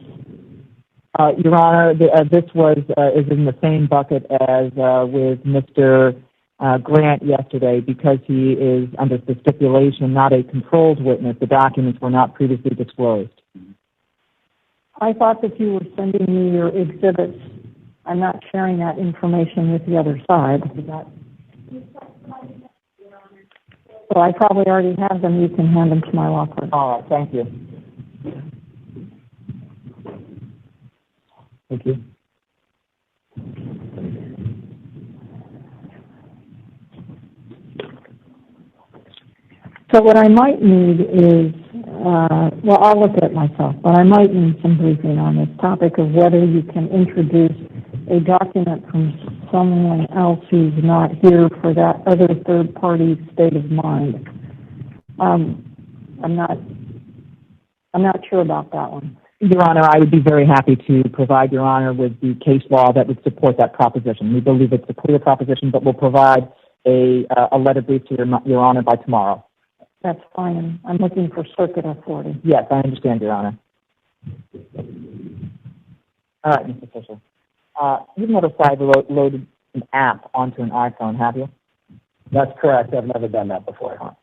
Your Honor, this is in the same bucket as with Mr. Grant yesterday. Because he is under the stipulation not a controlled witness, the documents were not previously disclosed. I thought that you were sending me your exhibits. I'm not sharing that information with the other side. So I probably already have them. You can hand them to my law clerk. All right, thank you. Thank you. So what I might need is, well, I'll look at it myself, but I might need some briefing on this topic of whether you can introduce a document from someone else who's not here for that other third party state of mind. I'm not sure about that one. Your Honor, I would be very happy to provide Your Honor with the case law that would support that proposition. We believe it's a clear proposition, but we'll provide a letter brief to Your Honor by tomorrow. That's fine. I'm looking for circuit authority. Yes, I understand, Your Honor. All right, Mr. Fisher. You've never side-loaded an app onto an iPhone, have you? That's correct. I've never done that before.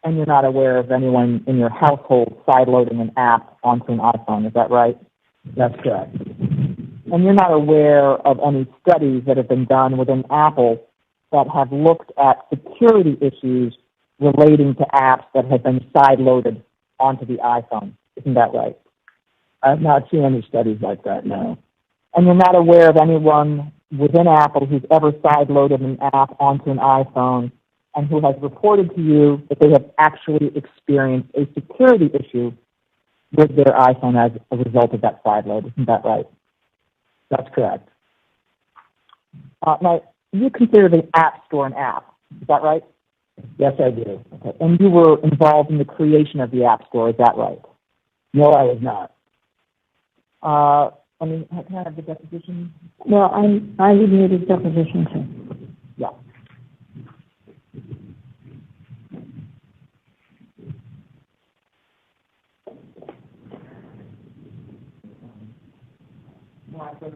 And you're not aware of anyone in your household side-loading an app onto an iPhone, is that right? That's correct. And you're not aware of any studies that have been done within Apple that have looked at security issues relating to apps that have been side-loaded onto the iPhone. Isn't that right? I've not seen any studies like that, no. And you're not aware of anyone within Apple who's ever side-loaded an app onto an iPhone and who has reported to you that they have actually experienced a security issue with their iPhone as a result of that side-load. Isn't that right? That's correct. Now, you consider the Appstore an app. Is that right? Yes, I do. Okay. And you were involved in the creation of the Appstore. Is that right? No, I was not. Can I have the deposition? Well, I would need a deposition too. Yeah.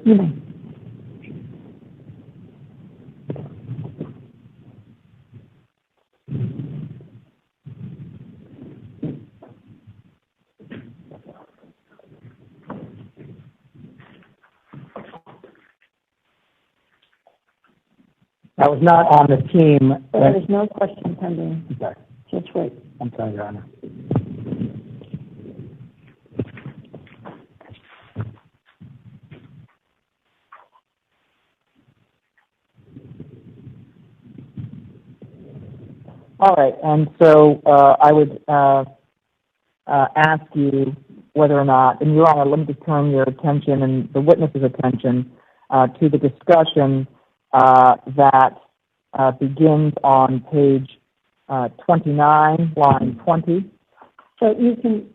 You may. I was not on the team. There is no question pending. Okay. Just wait. I'm sorry, Your Honor. All right, and so I would ask you whether or not, and Your Honor, let me just turn your attention and the witness's attention to the discussion that begins on page 29, line 20. So you can,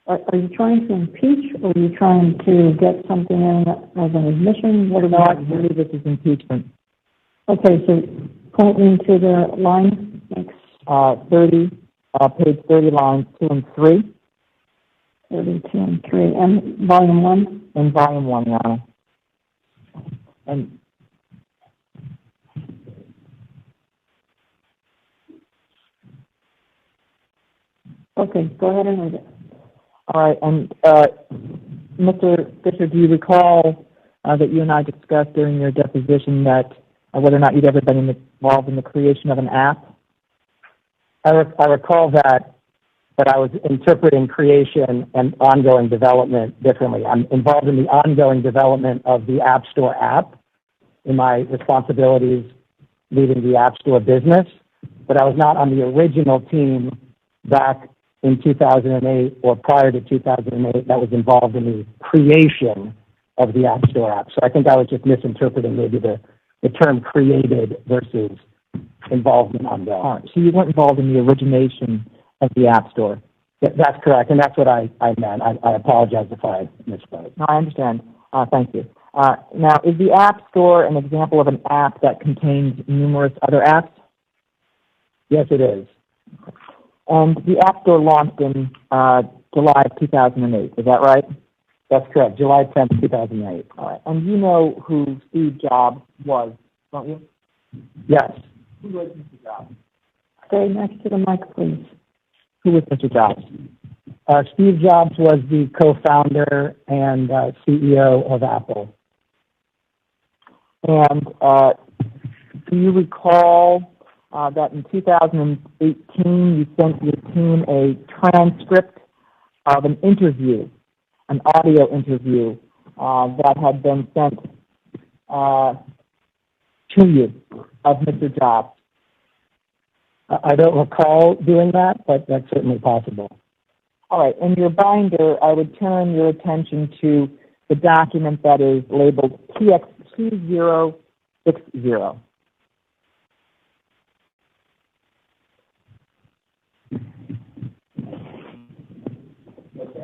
are you trying to impeach or are you trying to get something in as an admission? What No, I about believe this is impeachment. Okay, so point me to the line next. 30, page 30, lines 2 and 3. 32 and 3, and volume 1? In volume 1, Your Honor. And okay, go ahead and read it. all right, and Mr. Fisher, do you recall that you and I discussed during your deposition that whether or not you'd ever been involved in the creation of an app? I recall that I was interpreting creation and ongoing development differently. I'm involved in the ongoing development of the Appstore app in my responsibilities leading the Appstore business, but I was not on the original team back in 2008 or prior to 2008 that was involved in the creation of the Appstore app. So I think I was just misinterpreting maybe the term created versus involvement ongoing. All right, so you weren't involved in the origination of the Appstore. That's correct, and that's what I meant. I apologize if I misspoke. No, I understand. Thank you. Now, is the Appstore an example of an app that contains numerous other apps? Yes, it is. And the Appstore launched in July of 2008. Is that right? That's correct. July 10th, 2008. All right. And you know who Steve Jobs was, don't you? Yes. Who was Mr. Jobs? Stay next to the mic, please. Who was Mr. Jobs? Steve Jobs was the co-founder and CEO of Apple. And do you recall that in 2018 you sent your team a transcript of an interview, an audio interview that had been sent to you of Mr. Jobs? I don't recall doing that, but that's certainly possible. All right. In your binder, I would turn your attention to the document that is labeled PX2060.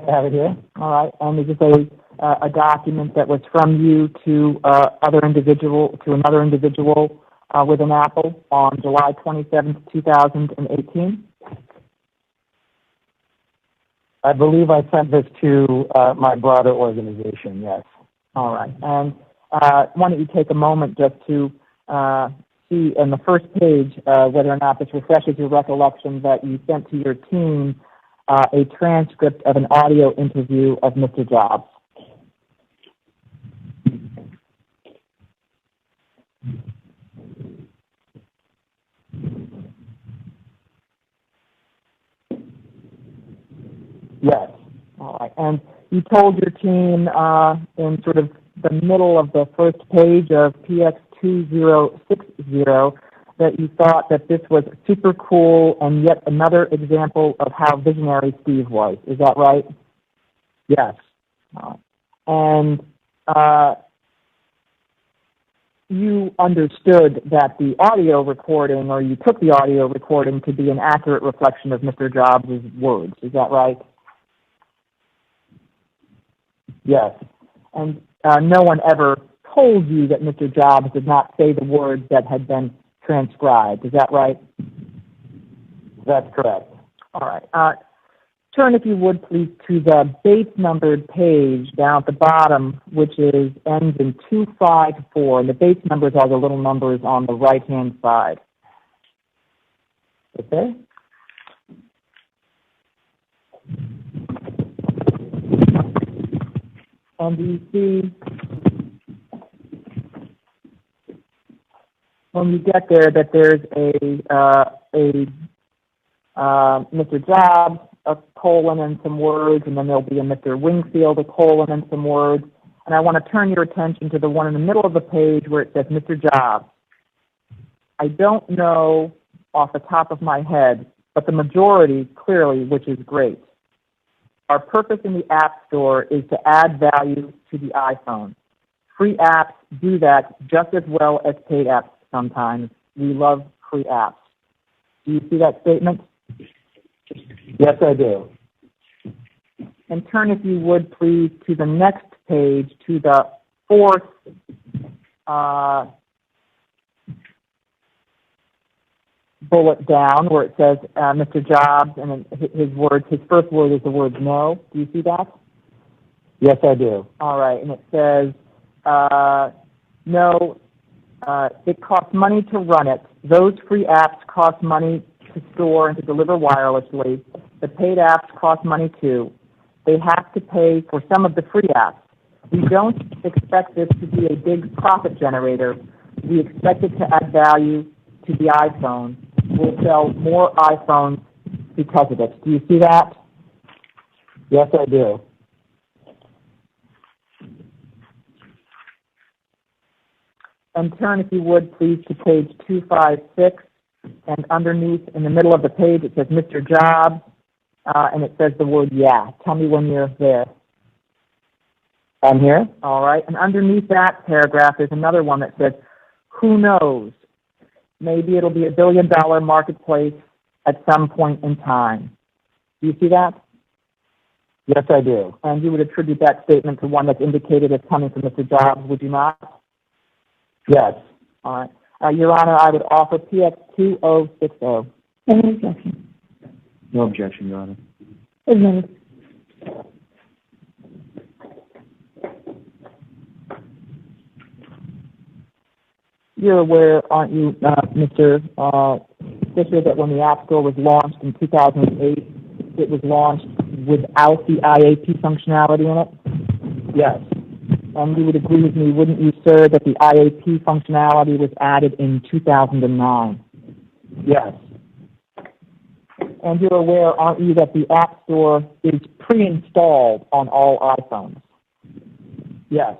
I have it here. All right, and is this a document that was from you to another individual with an Apple on July 27th, 2018? I believe I sent this to my broader organization, yes. All right. And why don't you take a moment just to see on the first page whether or not this refreshes your recollection that you sent to your team a transcript of an audio interview of Mr. Jobs. Yes. All right. And you told your team in sort of the middle of the first page of PX2060 that you thought that this was super cool and yet another example of how visionary Steve was. Is that right? Yes. And you understood that the audio recording, or you took the audio recording to be an accurate reflection of Mr. Jobs' words. Is that right? Yes. And no one ever told you that Mr. Jobs did not say the words that had been transcribed. Is that right? That's correct. All right. Turn, if you would, please, to the base-numbered page down at the bottom, which ends in 254. And the base numbers are the little numbers on the right-hand side. Okay? And you see, when you get there, that there's Mr. Jobs, a colon and some words, and then there'll be a Mr. Wingfield, a colon and some words. And I want to turn your attention to the one in the middle of the page where it says Mr. Jobs. I don't know off the top of my head, but the majority, clearly, which is great. Our purpose in the App Store is to add value to the iPhone. Free apps do that just as well as paid apps sometimes. We love free apps. Do you see that statement? Yes, I do. And turn, if you would, please, to the next page, to the fourth bullet down where it says Mr. Jobs, and his first word is the word no. Do you see that? Yes, I do. All right, and it says no, it costs money to run it. Those free apps cost money to store and to deliver wirelessly. The paid apps cost money too. They have to pay for some of the free apps. We don't expect this to be a big profit generator. We expect it to add value to the iPhone. We'll sell more iPhones because of it. Do you see that? Yes, I do. And turn, if you would, please, to page 256. And underneath, in the middle of the page, it says Mr. Jobs, and it says the word yeah. Tell me when you're there. I'm here. All right. And underneath that paragraph, there's another one that says, who knows? Maybe it'll be $1 billion marketplace at some point in time. Do you see that? Yes, I do. And you would attribute that statement to one that's indicated as coming from Mr. Jobs, would you not? Yes. All right. Your Honor, I would offer PX2060. Any objection? No objection, Your Honor. Admitted. You're aware, aren't you, Mr. Fisher, that when the App Store was launched in 2008, it was launched without the IAP functionality in it? Yes. And you would agree with me, wouldn't you, sir, that the IAP functionality was added in 2009? Yes. And you're aware, aren't you, that the App Store is pre-installed on all iPhones? Yes.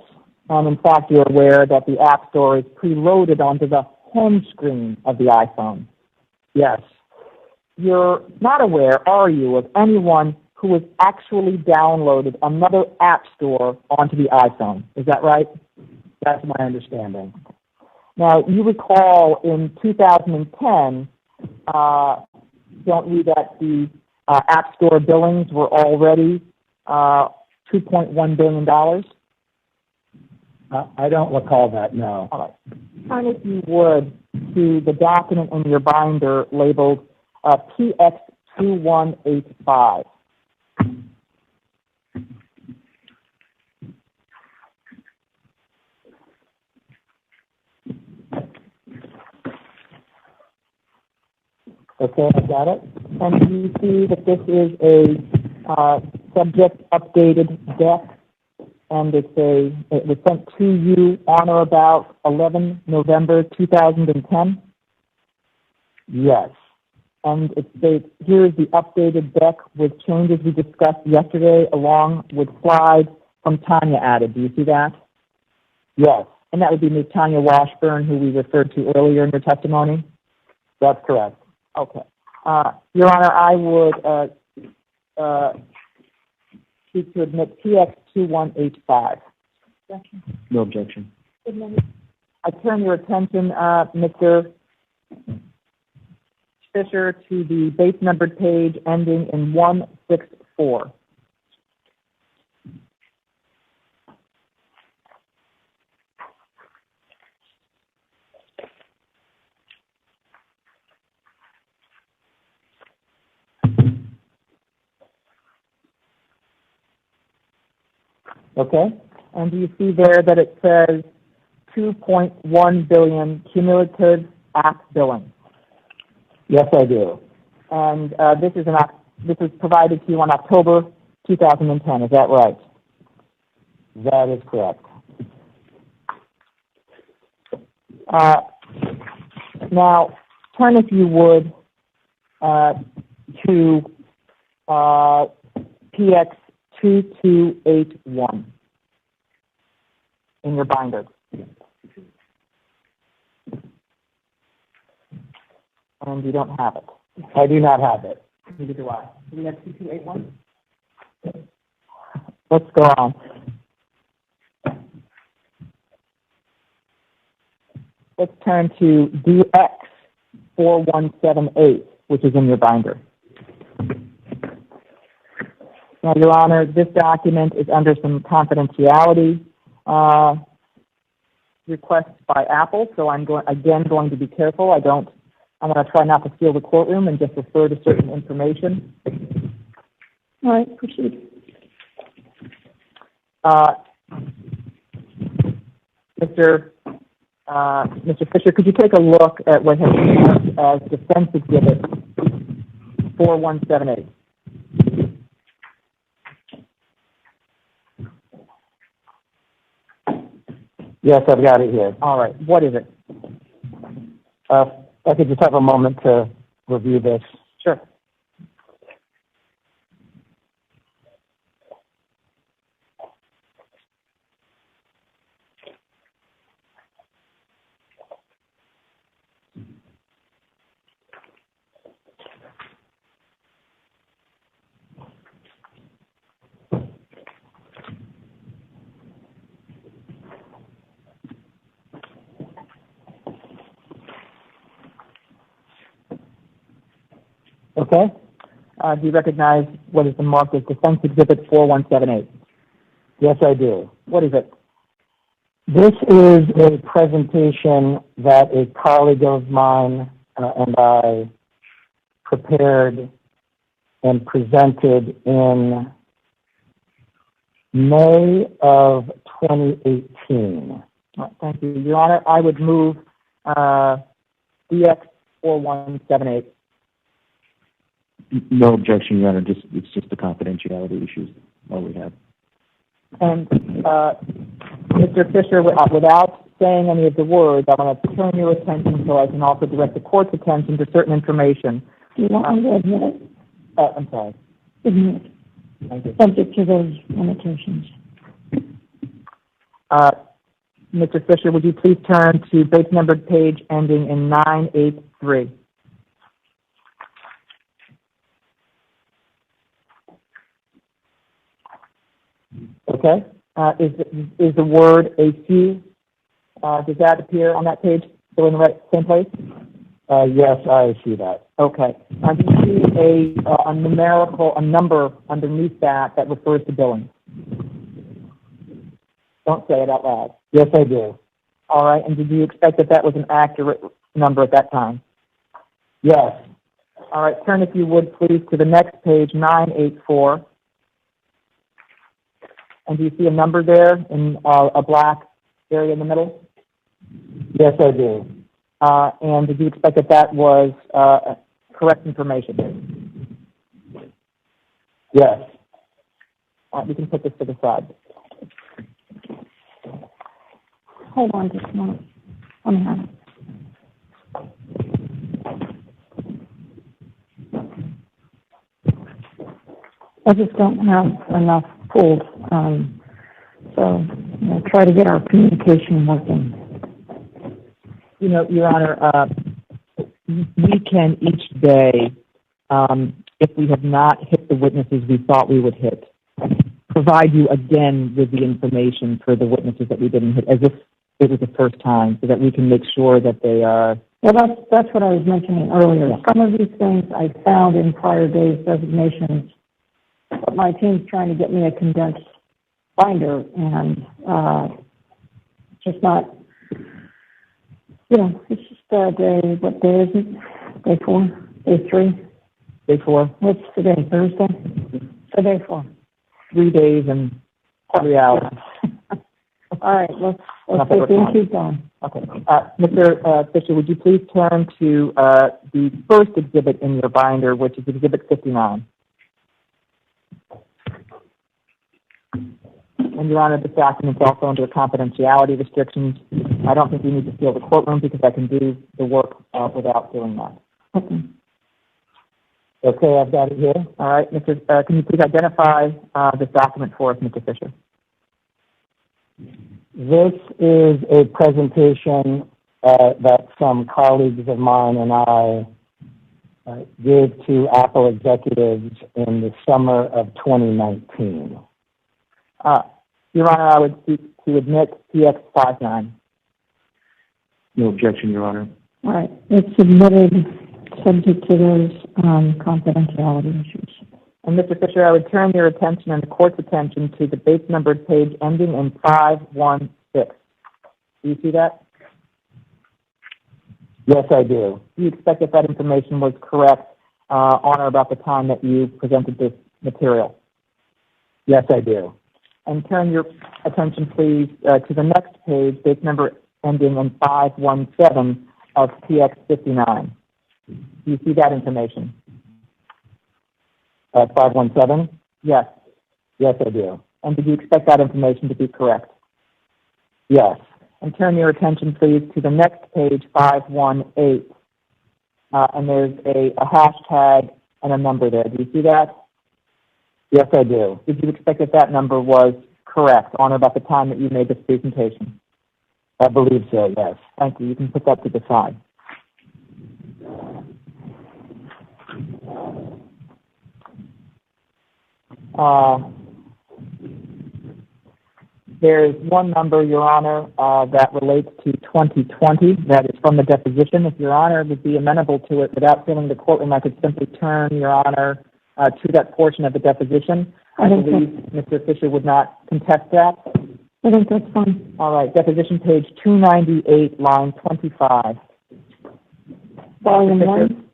And in fact, you're aware that the App Store is preloaded onto the home screen of the iPhone? Yes. You're not aware, are you, of anyone who has actually downloaded another app store onto the iPhone. Is that right? That's my understanding. Now, you recall in 2010, don't we, that the App Store billings were already $2.1 billion? I don't recall that, no. All right. Turn, if you would, to the document in your binder labeled PX2185. Okay, I got it. And you see that this is a subject updated deck, and it was sent to you on or about 11 November 2010? Yes. And it states, here is the updated deck with changes we discussed yesterday, along with slides from Tanya added. Do you see that? Yes. And that would be Ms. Tanya Washburn, who we referred to earlier in your testimony? That's correct. Okay. Your Honor, I would seek to admit PX2185. No objection. I turn your attention, Mr. Fisher, to the base numbered page ending in 164. Okay, and do you see there that it says 2.1 billion cumulative app billing? Yes, I do. And this is provided to you on October 2010. Is that right? That is correct. Now, turn, if you would, to PX2281 in your binder. And you don't have it. I do not have it. Neither do I. Do we have 2281? Let's go on. Let's turn to DX4178, which is in your binder. Now, Your Honor, this document is under some confidentiality requests by Apple, so I'm going to be careful. I'm going to try not to steal the courtroom and just refer to certain information. All right, proceed. Mr. Fisher, could you take a look at what has been marked as Defense Exhibit 4178? Yes, I've got it here. All right. What is it? I could just have a moment to review this. Sure. Okay. Do you recognize what has been marked as Defense Exhibit 4178? Yes, I do. What is it? This is a presentation that a colleague of mine and I prepared and presented in May of 2018. Thank you, Your Honor. I would move DX 4178. No objection, Your Honor. It's just the confidentiality issues all we have. And Mr. Fisher, without saying any of the words, I want to turn your attention so I can also direct the court's attention to certain information. Do you want me to admit it? I'm sorry. Admit it. Thank you. Subject to those limitations. Mr. Fisher, would you please turn to base numbered page ending in 983? Okay. Is the word a few? Does that appear on that page? So in the same place? Yes, I see that. Okay. Do you see a number underneath that refers to billing? Don't say it out loud. Yes, I do. All right. And did you expect that was an accurate number at that time? Yes. All right. Turn, if you would, please, to the next page, 984. And do you see a number there in a black area in the middle? Yes, I do. And did you expect that was correct information? Yes. We can put this to the side. Hold on just a moment. Let me have it. I just don't have enough pulled, so try to get our communication working. Your Honor, we can each day, if we have not hit the witnesses we thought we would hit, provide you again with the information for the witnesses that we didn't hit, as if it was the first time, so that we can make sure that they are... Well, that's what I was mentioning earlier. Yeah. Some of these things I found in prior days' designations, but my team's trying to get me a condensed binder, and just not, it's just day, what day is it? Day 4? Day 3? Day 4. What's today, Thursday? So day 4. 3 days and 3 hours. All right, let's see if we can keep going. Okay. Mr. Fisher, would you please turn to the first exhibit in your binder, which is Exhibit 59. And, Your Honor, this document is also under confidentiality restrictions. I don't think we need to steal the courtroom because I can do the work without doing that. Okay. Okay, I've got it here. All right, can you please identify this document for us, Mr. Fisher? This is a presentation that some colleagues of mine and I gave to Apple executives in the summer of 2019. Your Honor, I would seek to admit PX59. No objection, Your Honor. All right, it's submitted subject to those confidentiality issues. And Mr. Fisher, I would turn your attention and the court's attention to the base numbered page ending in 516. Do you see that? Yes, I do. Do you expect that information was correct on or about the time that you presented this material? Yes, I do. And turn your attention, please, to the next page, base number ending in 517 of PX59. Do you see that information? 517? Yes. Yes, I do. And did you expect that information to be correct? Yes. And turn your attention, please, to the next page, 518. And there's a hashtag and a number there. Do you see that? Yes, I do. Did you expect that number was correct on or about the time that you made this presentation? I believe so, yes. Thank you. You can put that to the side. There is one number, Your Honor, that relates to 2020. That is from the deposition. If Your Honor would be amenable to it without filling the courtroom, I could simply turn, Your Honor, to that portion of the deposition. I believe Mr. Fisher would not contest that. I think that's fine. All right. Deposition page 298, line 25. Volume 1.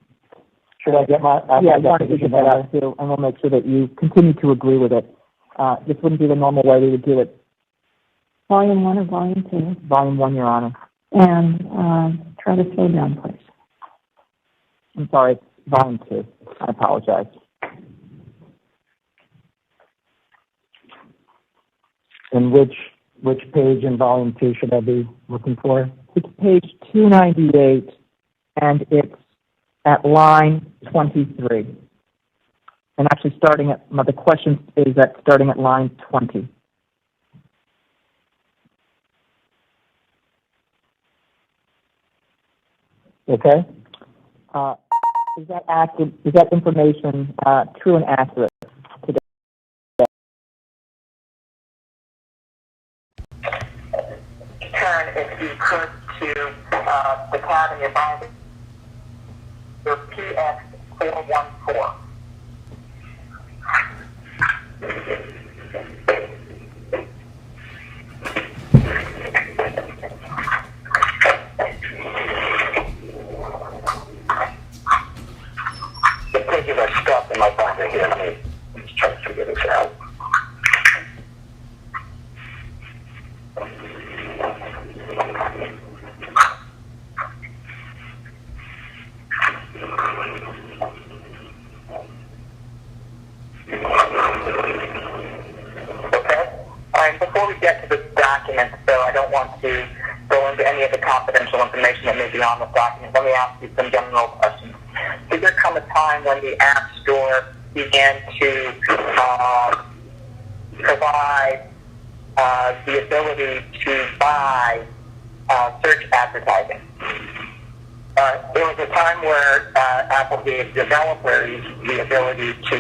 Should I get my... Yeah, I wanted to get that out too, and we'll make sure that you continue to agree with it. This wouldn't be the normal way we would do it. Volume 1 or Volume 2? Volume 1, Your Honor. And try to slow down, please. I'm sorry, Volume 2. I apologize. And which page in Volume 2 should I be looking for? It's page 298, and it's at line 23. And actually starting at, the question is that starting at line 20. Okay. Is that information true and accurate? if you could, to the tab in your binder, your PX414. The pages are stuck in my binder here. Let me just try to figure this out. Before we get to the document, so I don't want to go into any of the confidential information that may be on this document, let me ask you some general questions. Did there come a time when the App Store began to provide the ability to buy search advertising? There was a time where Apple gave developers the ability to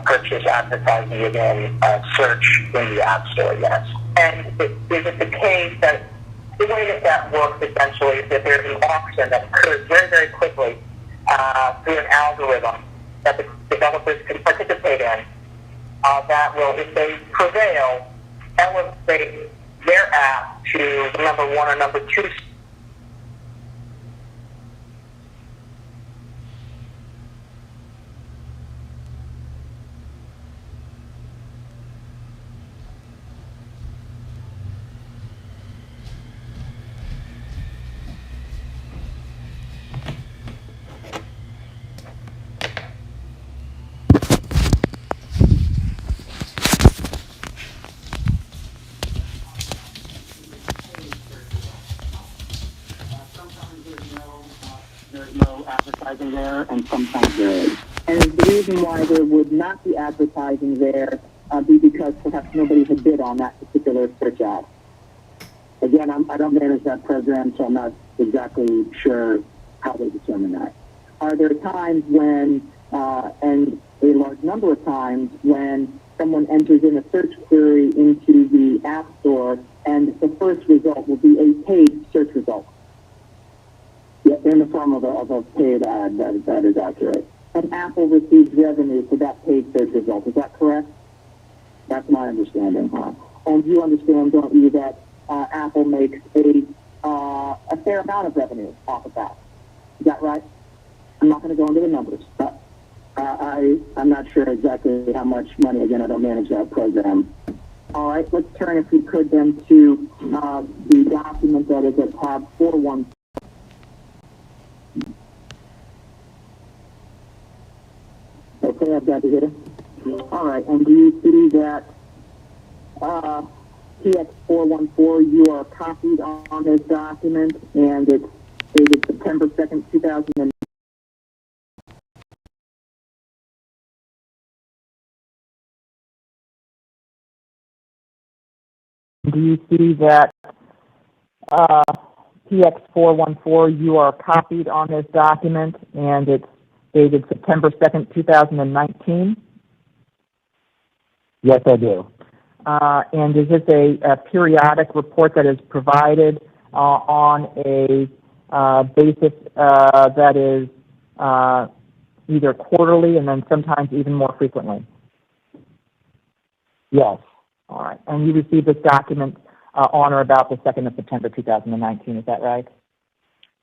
purchase advertising within search in the App Store, yes. And is it the case that the way that works essentially is that there's an auction that occurs very, very quickly through an algorithm that the developers can participate in that will, if they prevail, elevate their app to the number one or number two. There's no advertising there, and sometimes there is. And the reason why there would not be advertising there be because perhaps nobody had bid on that particular search ad. Again, I don't manage that program, so I'm not exactly sure how they determine that. Are there times when, and a large number of times, when someone enters in a search query into the App Store and the first result will be a paid search result? Yeah, in the form of a paid ad, that is accurate. And Apple receives revenue for that paid search result. Is that correct? That's my understanding, huh? And you understand, don't you, that Apple makes a fair amount of revenue off of that? Is that right? I'm not going to go into the numbers, but I'm not sure exactly how much money. Again, I don't manage that program. All right, let's turn, if we could, then to the document that is at tab 414. Okay, I've got it here. All right, and do you see that TX414, you are copied on this document, and it's dated September 2nd, 2009. Do you see that TX414, you are copied on this document, and it's dated September 2nd, 2019? Yes, I do. And is this a periodic report that is provided on a basis that is either quarterly and then sometimes even more frequently? Yes. All right. And you received this document on or about the 2nd of September 2019, is that right?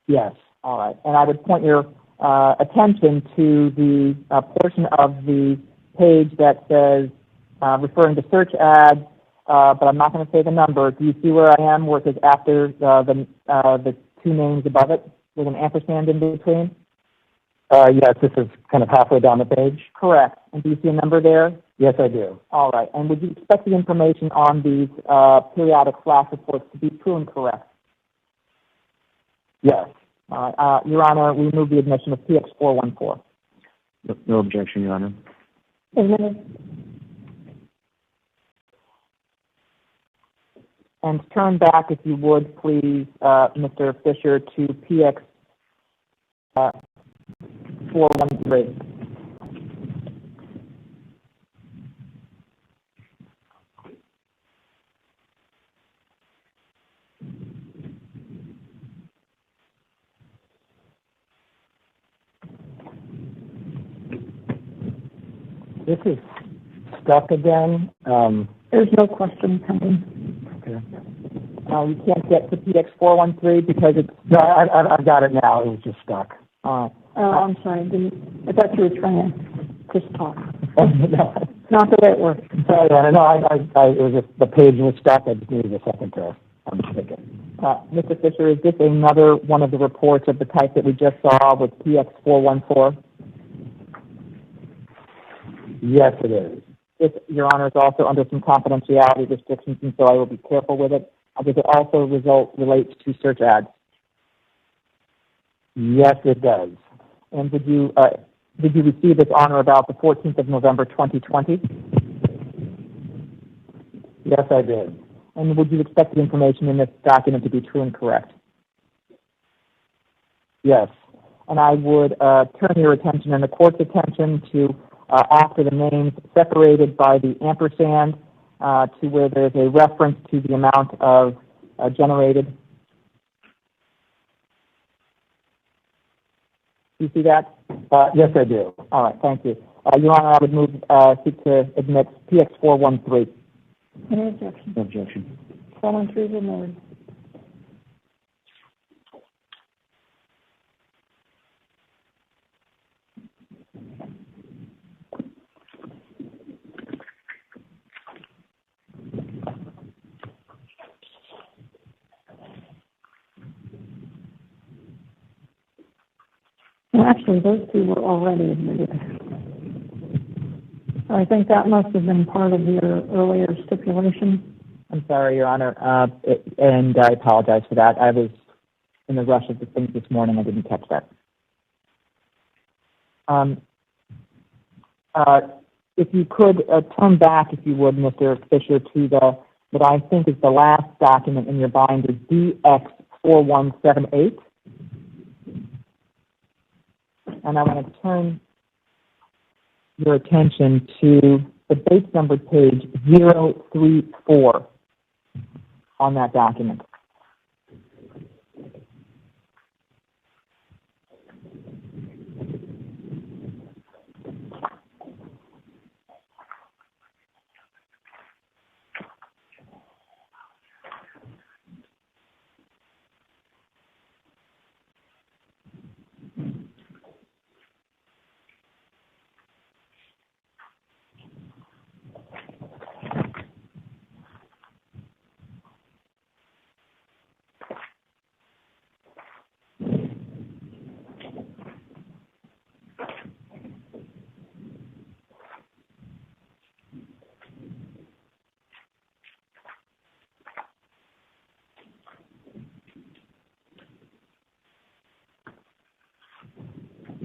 Yes. All right. And I would point your attention to the portion of the page that says, referring to search ads, but I'm not going to say the number. Do you see where I am, where it says after the two names above it with an ampersand in between? Yes, this is kind of halfway down the page. Correct. And do you see a number there? Yes, I do. All right. And would you expect the information on these periodic flash reports to be true and correct? Yes. All right. Your Honor, we move the admission of PX414. No objection, Your Honor. And turn back, if you would, please, Mr. Fisher, to PX413. This is stuck again. There's no question coming. Okay. You can't get to PX413 because it's... No, I've got it now. It was just stuck. I'm sorry. I thought you were trying to just talk. No. Not the way it works. Sorry, Anna. No, it was just, the page was stuck. I just needed a second to unstick it. Mr. Fisher, is this another one of the reports of the type that we just saw with PX414? Yes, it is. This, Your Honor, is also under some confidentiality restrictions, and so I will be careful with it. Does it also relate to search ads? Yes, it does. And did you receive this on or about the 14th of November, 2020? Yes, I did. And would you expect the information in this document to be true and correct? Yes. And I would turn your attention and the court's attention to after the names separated by the ampersand to where there's a reference to the amount of generated. Do you see that? Yes, I do. All right, thank you. Your Honor, I would seek to admit PX413. Any objection? No objection. 413 removed. Well, actually, those two were already admitted. So I think that must have been part of your earlier stipulation. I'm sorry, Your Honor, and I apologize for that. I was in the rush of the things this morning. I didn't catch that. If you could turn back, if you would, Mr. Fisher, to what I think is the last document in your binder, DX4178. And I want to turn your attention to the base number page 034 on that document.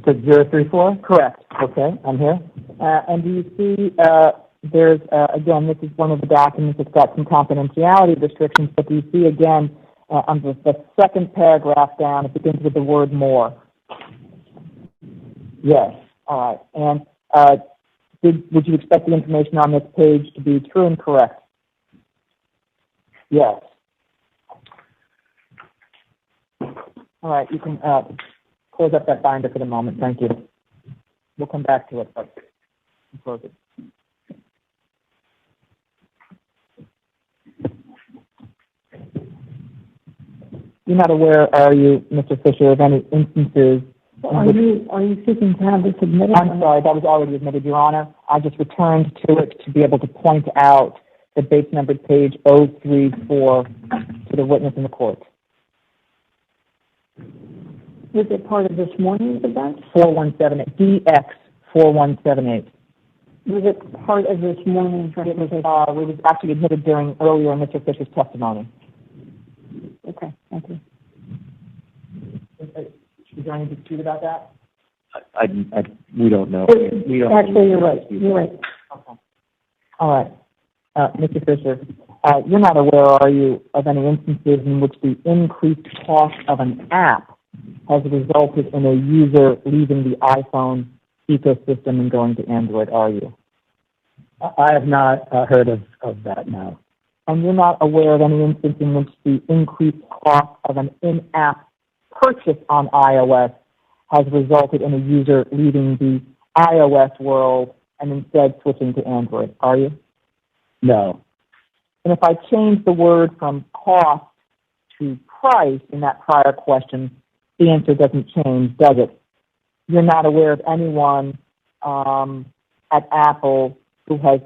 So 034? Correct. Okay, I'm here. And do you see there's, again, this is one of the documents that's got some confidentiality restrictions, but do you see, again, on the second paragraph down, it begins with the word more? Yes. All right. And would you expect the information on this page to be true and correct? Yes. All right. You can close up that binder for the moment. Thank you. We'll come back to it, but close it. You're not aware, are you, Mr. Fisher, of any instances? Are you seeking to have this admitted? I'm sorry, that was already admitted, Your Honor. I just returned to it to be able to point out the base numbered page 034 to the witness in the court. Was it part of this morning's event? 4178, DX 4178. Was it part of this morning's representation? It was actually admitted during earlier in Mr. Fisher's testimony. Okay, thank you. Is there any dispute about that? We don't know. We don't. Actually, you're right. You're right. Okay. All right. Mr. Fisher, you're not aware, are you, of any instances in which the increased cost of an app has resulted in a user leaving the iPhone ecosystem and going to Android, are you? I have not heard of that, no. And you're not aware of any instance in which the increased cost of an in-app purchase on iOS has resulted in a user leaving the iOS world and instead switching to Android, are you? No. And if I change the word from cost to price in that prior question, the answer doesn't change, does it? You're not aware of anyone at Apple who has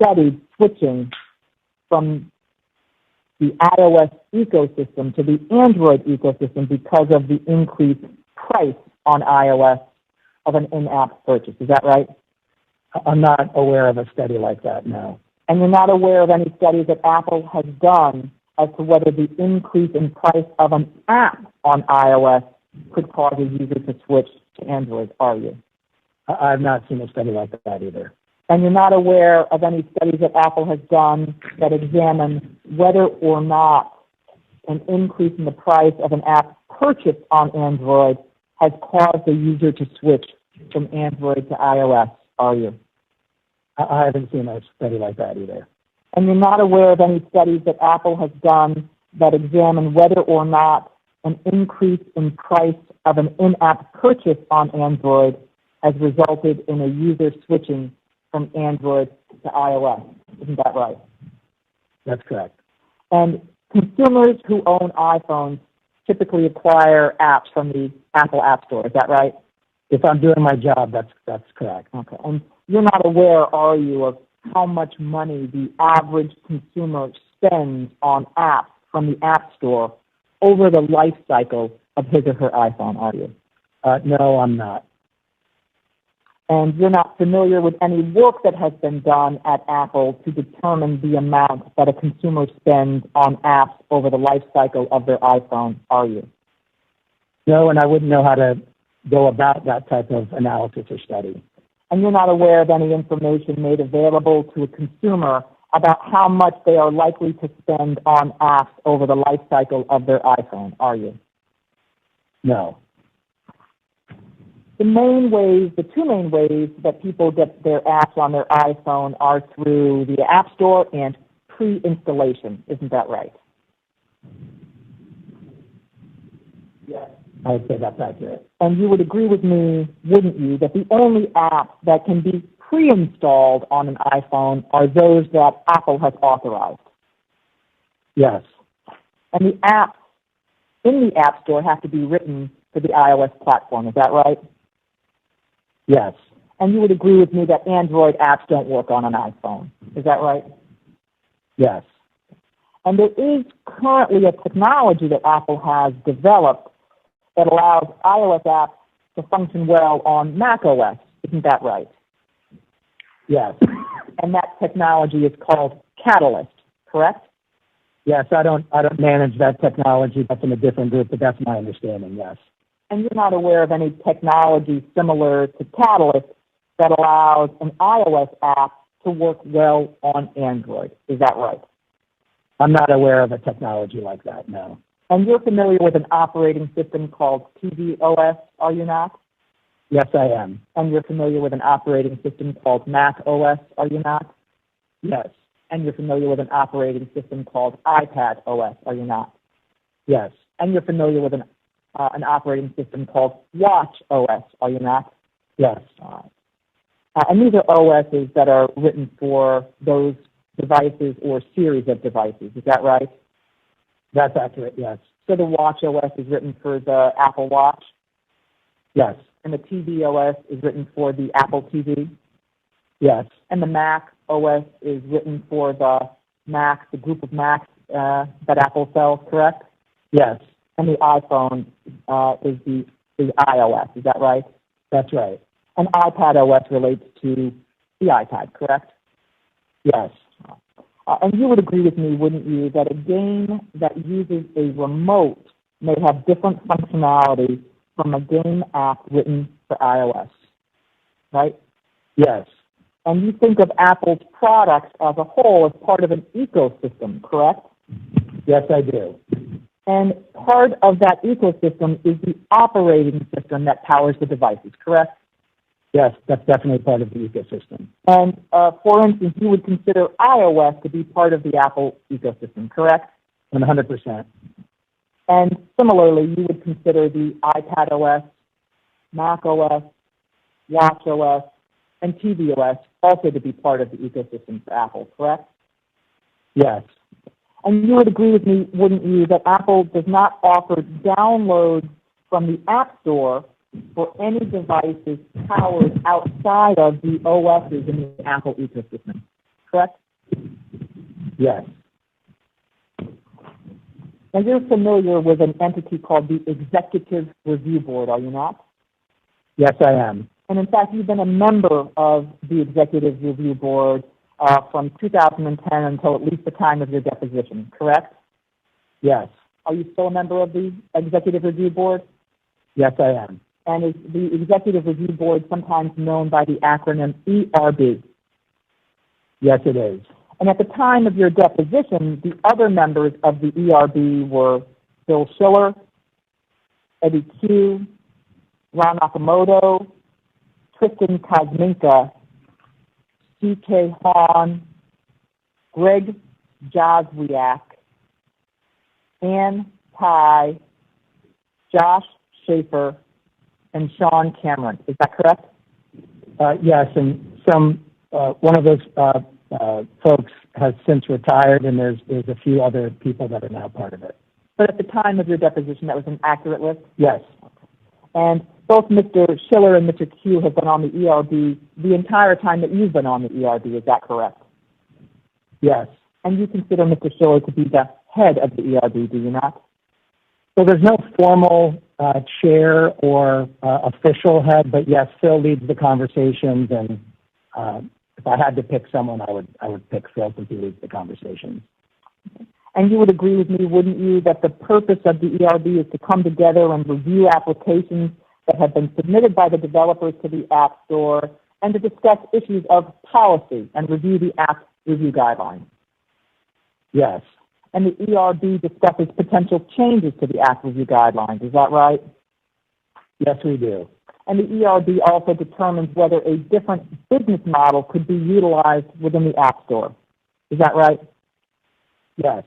studied switching from the iOS ecosystem to the Android ecosystem because of the increased price on iOS of an in-app purchase. Is that right? I'm not aware of a study like that, no. And you're not aware of any studies that Apple has done as to whether the increase in price of an app on iOS could cause a user to switch to Android, are you? I've not seen a study like that either. And you're not aware of any studies that Apple has done that examine whether or not an increase in the price of an app purchased on Android has caused a user to switch from Android to iOS, are you? I haven't seen a study like that either. And you're not aware of any studies that Apple has done that examine whether or not an increase in price of an in-app purchase on Android has resulted in a user switching from Android to iOS. Isn't that right? That's correct. And consumers who own iPhones typically acquire apps from the Apple App Store. Is that right? If I'm doing my job, that's correct. Okay. And you're not aware, are you, of how much money the average consumer spends on apps from the App Store over the life cycle of his or her iPhone, are you? No, I'm not. And you're not familiar with any work that has been done at Apple to determine the amount that a consumer spends on apps over the life cycle of their iPhone, are you? No, and I wouldn't know how to go about that type of analysis or study. And you're not aware of any information made available to a consumer about how much they are likely to spend on apps over the life cycle of their iPhone, are you? No. The two main ways that people get their apps on their iPhone are through the App Store and pre-installation. Isn't that right? Yes. I would say that's accurate. And you would agree with me, wouldn't you, that the only apps that can be pre-installed on an iPhone are those that Apple has authorized? Yes. And the apps in the App Store have to be written for the iOS platform. Is that right? Yes. And you would agree with me that Android apps don't work on an iPhone. Is that right? Yes. And there is currently a technology that Apple has developed that allows iOS apps to function well on Mac OS. Isn't that right? Yes. And that technology is called Catalyst, correct? Yes, I don't manage that technology. That's in a different group, but that's my understanding, yes. And you're not aware of any technology similar to Catalyst that allows an iOS app to work well on Android. Is that right? I'm not aware of a technology like that, no. And you're familiar with an operating system called tvOS, are you not? Yes, I am. And you're familiar with an operating system called Mac OS, are you not? Yes. And you're familiar with an operating system called iPad OS, are you not? Yes. And you're familiar with an operating system called Watch OS, are you not? Yes. And these are OSs that are written for those devices or series of devices. Is that right? That's accurate, yes. So the Watch OS is written for the Apple Watch? Yes. And the TV OS is written for the Apple TV? Yes. And the Mac OS is written for the Mac, the group of Macs that Apple sells, correct? Yes. And the iPhone is the iOS, is that right? That's right. And iPad OS relates to the iPad, correct? Yes. And you would agree with me, wouldn't you, that a game that uses a remote may have different functionality from a game app written for iOS, right? Yes. And you think of Apple's products as a whole as part of an ecosystem, correct? Yes, I do. And part of that ecosystem is the operating system that powers the devices, correct? Yes, that's definitely part of the ecosystem. And for instance, you would consider iOS to be part of the Apple ecosystem, correct? 100%. And similarly, you would consider the iPad OS, Mac OS, Watch OS, and tvOS also to be part of the ecosystem for Apple, correct? Yes. And you would agree with me, wouldn't you, that Apple does not offer downloads from the App Store for any devices powered outside of the OSs in the Apple ecosystem, correct? Yes. Now, you're familiar with an entity called the Executive Review Board, are you not? Yes, I am. And in fact, you've been a member of the Executive Review Board from 2010 until at least the time of your deposition, correct? Yes. Are you still a member of the Executive Review Board? Yes, I am. And is the Executive Review Board sometimes known by the acronym ERB? Yes, it is. And at the time of your deposition, the other members of the ERB were Phil Schiller, Eddie Q, Ron Nakamoto, Tristan Kosminka, C.K. Hahn, Greg Joswiak, Ann Ty, Josh Schaefer, and Sean Cameron. Is that correct? Yes, and one of those folks has since retired, and there's a few other people that are now part of it. But at the time of your deposition, that was an accurate list? Yes. And both Mr. Schiller and Mr. Q have been on the ERB the entire time that you've been on the ERB. Is that correct? Yes. And you consider Mr. Schiller to be the head of the ERB, do you not? So there's no formal chair or official head, but yes, Phil leads the conversations, and if I had to pick someone, I would pick Phil because he leads the conversations. And you would agree with me, wouldn't you, that the purpose of the ERB is to come together and review applications that have been submitted by the developers to the App Store and to discuss issues of policy and review the app review guidelines? Yes. And the ERB discusses potential changes to the app review guidelines. Is that right? Yes, we do. And the ERB also determines whether a different business model could be utilized within the App Store. Is that right? Yes.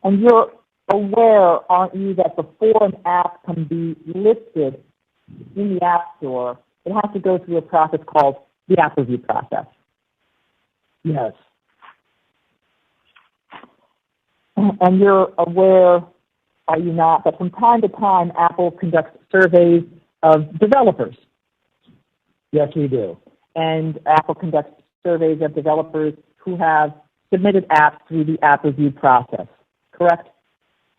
And you're aware, aren't you, that before an app can be listed in the App Store, it has to go through a process called the app review process? Yes. And you're aware, are you not, that from time to time Apple conducts surveys of developers? Yes, we do. And Apple conducts surveys of developers who have submitted apps through the app review process, correct?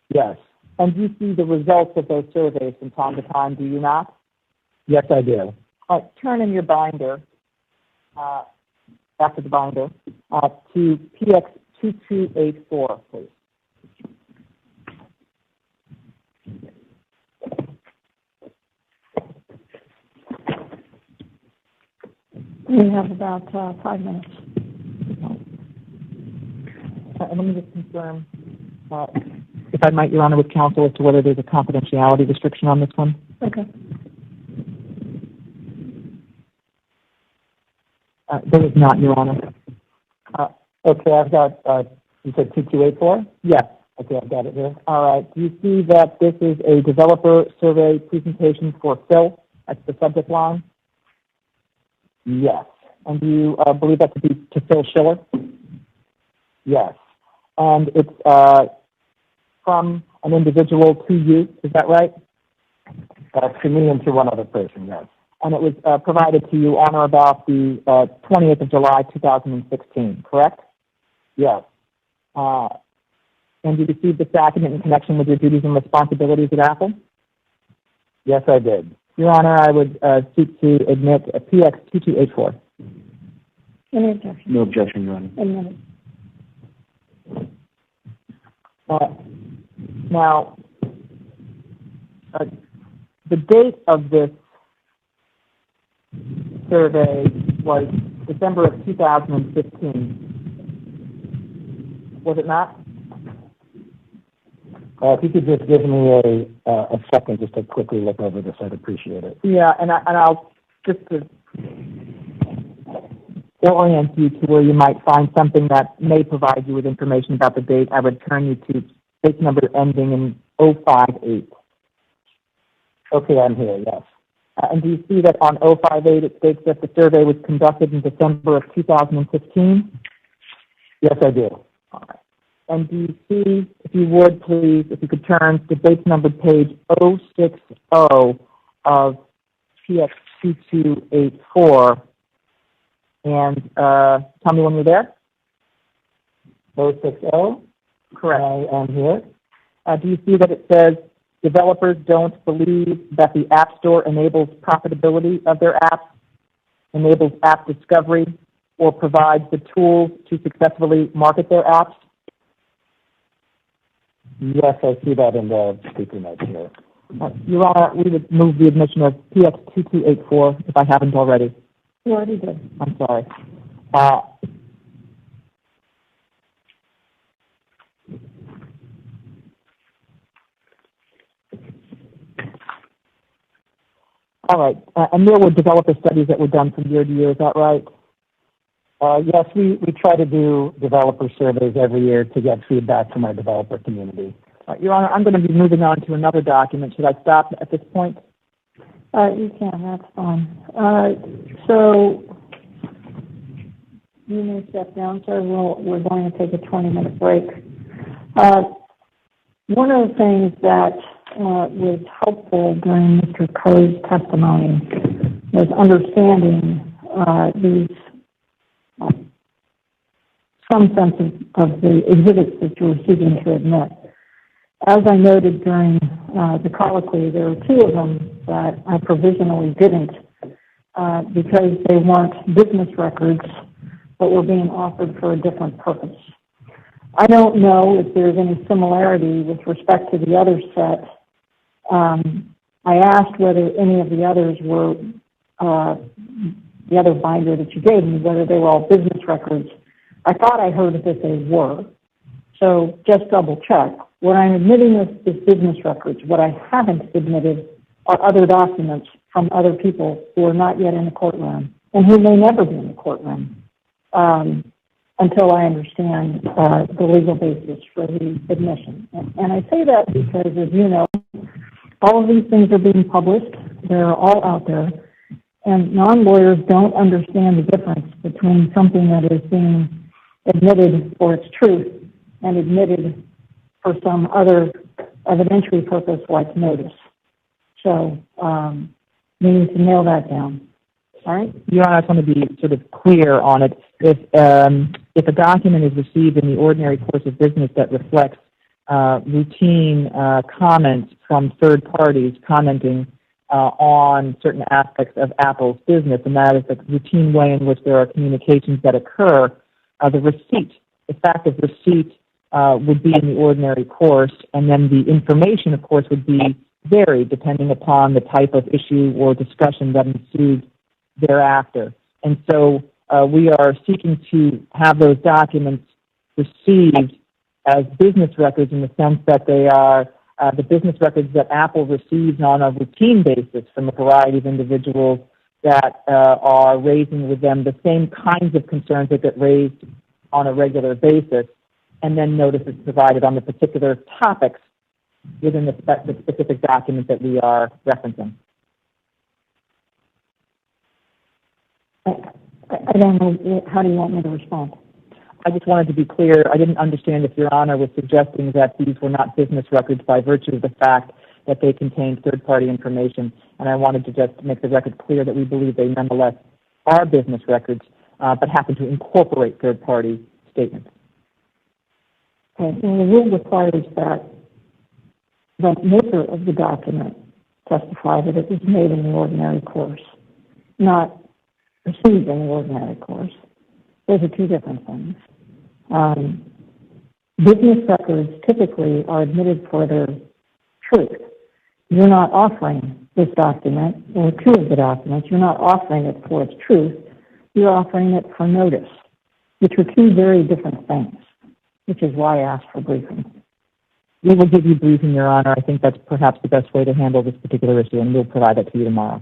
Yes. And you see the results of those surveys from time to time, do you not? Yes, I do. Turn in your binder, after the binder, to PX2284, please. We have about 5 minutes. And let me just confirm, if I might, Your Honor, with counsel as to whether there's a confidentiality restriction on this one. Okay. There is not, Your Honor. Okay, I've got, you said 2284? Yes. Okay, I've got it here. All right. Do you see that this is a developer survey presentation for Phil? That's the subject line. Yes. And do you believe that to be to Phil Schiller? Yes. And it's from an individual to you, is that right? To me and to one other person, yes. And it was provided to you on or about the 20th of July, 2016, correct? Yes. And you received this document in connection with your duties and responsibilities at Apple? Yes, I did. Your Honor, I would seek to admit a PX2284. Any objection? No objection, Your Honor. Any minute. Now, the date of this survey was December of 2015. Was it not? If you could just give me a second just to quickly look over this, I'd appreciate it. Yeah, and I'll just to orient you to where you might find something that may provide you with information about the date. I would turn you to page number ending in 058. Okay, I'm here, yes. And do you see that on 058 it states that the survey was conducted in December of 2015? Yes, I do. All right. And do you see, if you would please, if you could turn to base numbered page 060 of PX2284, and tell me when you're there? 060? Correct. I am here. Do you see that it says developers don't believe that the App Store enables profitability of their apps, enables app discovery, or provides the tools to successfully market their apps? Yes, I see that in the speaker notes here. Your Honor, we would move the admission of PX2284 if I haven't already. You already did. I'm sorry. All right. And there were developer studies that were done from year to year, is that right? Yes, we try to do developer surveys every year to get feedback from our developer community. Your Honor, I'm going to be moving on to another document. Should I stop at this point? You can, that's fine. So you may step down, sir. We're going to take a 20-minute break. One of the things that was helpful during Mr. Coe's testimony was understanding some sense of the exhibits that you were seeking to admit. As I noted during the colloquy, there were two of them that I provisionally didn't because they weren't business records but were being offered for a different purpose. I don't know if there's any similarity with respect to the other set. I asked whether any of the others were, the other binder that you gave me, whether they were all business records. I thought I heard that they were. So just double check. What I'm admitting is business records. What I haven't admitted are other documents from other people who are not yet in the courtroom and who may never be in the courtroom until I understand the legal basis for the admission. And I say that because, as you know, all of these things are being published. They're all out there. And non-lawyers don't understand the difference between something that is being admitted for its truth and admitted for some other evidentiary purpose like notice. So we need to nail that down. All right? Your Honor, I just want to be sort of clear on it. If a document is received in the ordinary course of business that reflects routine comments from third parties commenting on certain aspects of Apple's business, and that is the routine way in which there are communications that occur, the receipt, the fact of receipt would be in the ordinary course, and then the information, of course, would be varied depending upon the type of issue or discussion that ensued thereafter. And so we are seeking to have those documents received as business records in the sense that they are the business records that Apple receives on a routine basis from a variety of individuals that are raising with them the same kinds of concerns that get raised on a regular basis, and then notice is provided on the particular topics within the specific document that we are referencing. I don't know. How do you want me to respond? I just wanted to be clear. I didn't understand if Your Honor was suggesting that these were not business records by virtue of the fact that they contained third-party information, and I wanted to just make the record clear that we believe they nonetheless are business records, but happen to incorporate third-party statements. Okay. And the rule requires that the maker of the document testify that it was made in the ordinary course, not received in the ordinary course. Those are two different things. Business records typically are admitted for their truth. You're not offering this document, or two of the documents, you're not offering it for its truth, you're offering it for notice, which are two very different things, which is why I asked for briefing. We will give you briefing, Your Honor. I think that's perhaps the best way to handle this particular issue, and we'll provide that to you tomorrow.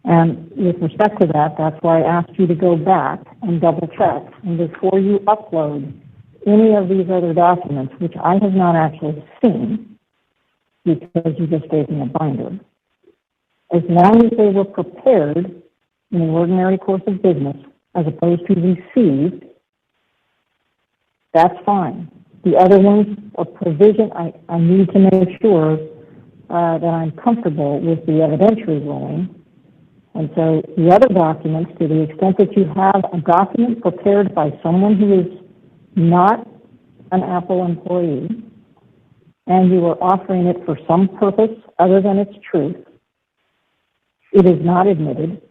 And with respect to that, that's why I asked you to go back and double check. And before you upload any of these other documents, which I have not actually seen, because you just gave me a binder, As long as they were prepared in the ordinary course of business, as opposed to received, that's fine. The other ones are provision. I need to make sure that I'm comfortable with the evidentiary ruling. And so the other documents, to the extent that you have a document prepared by someone who is not an Apple employee, and you are offering it for some purpose other than its truth, it is not admitted.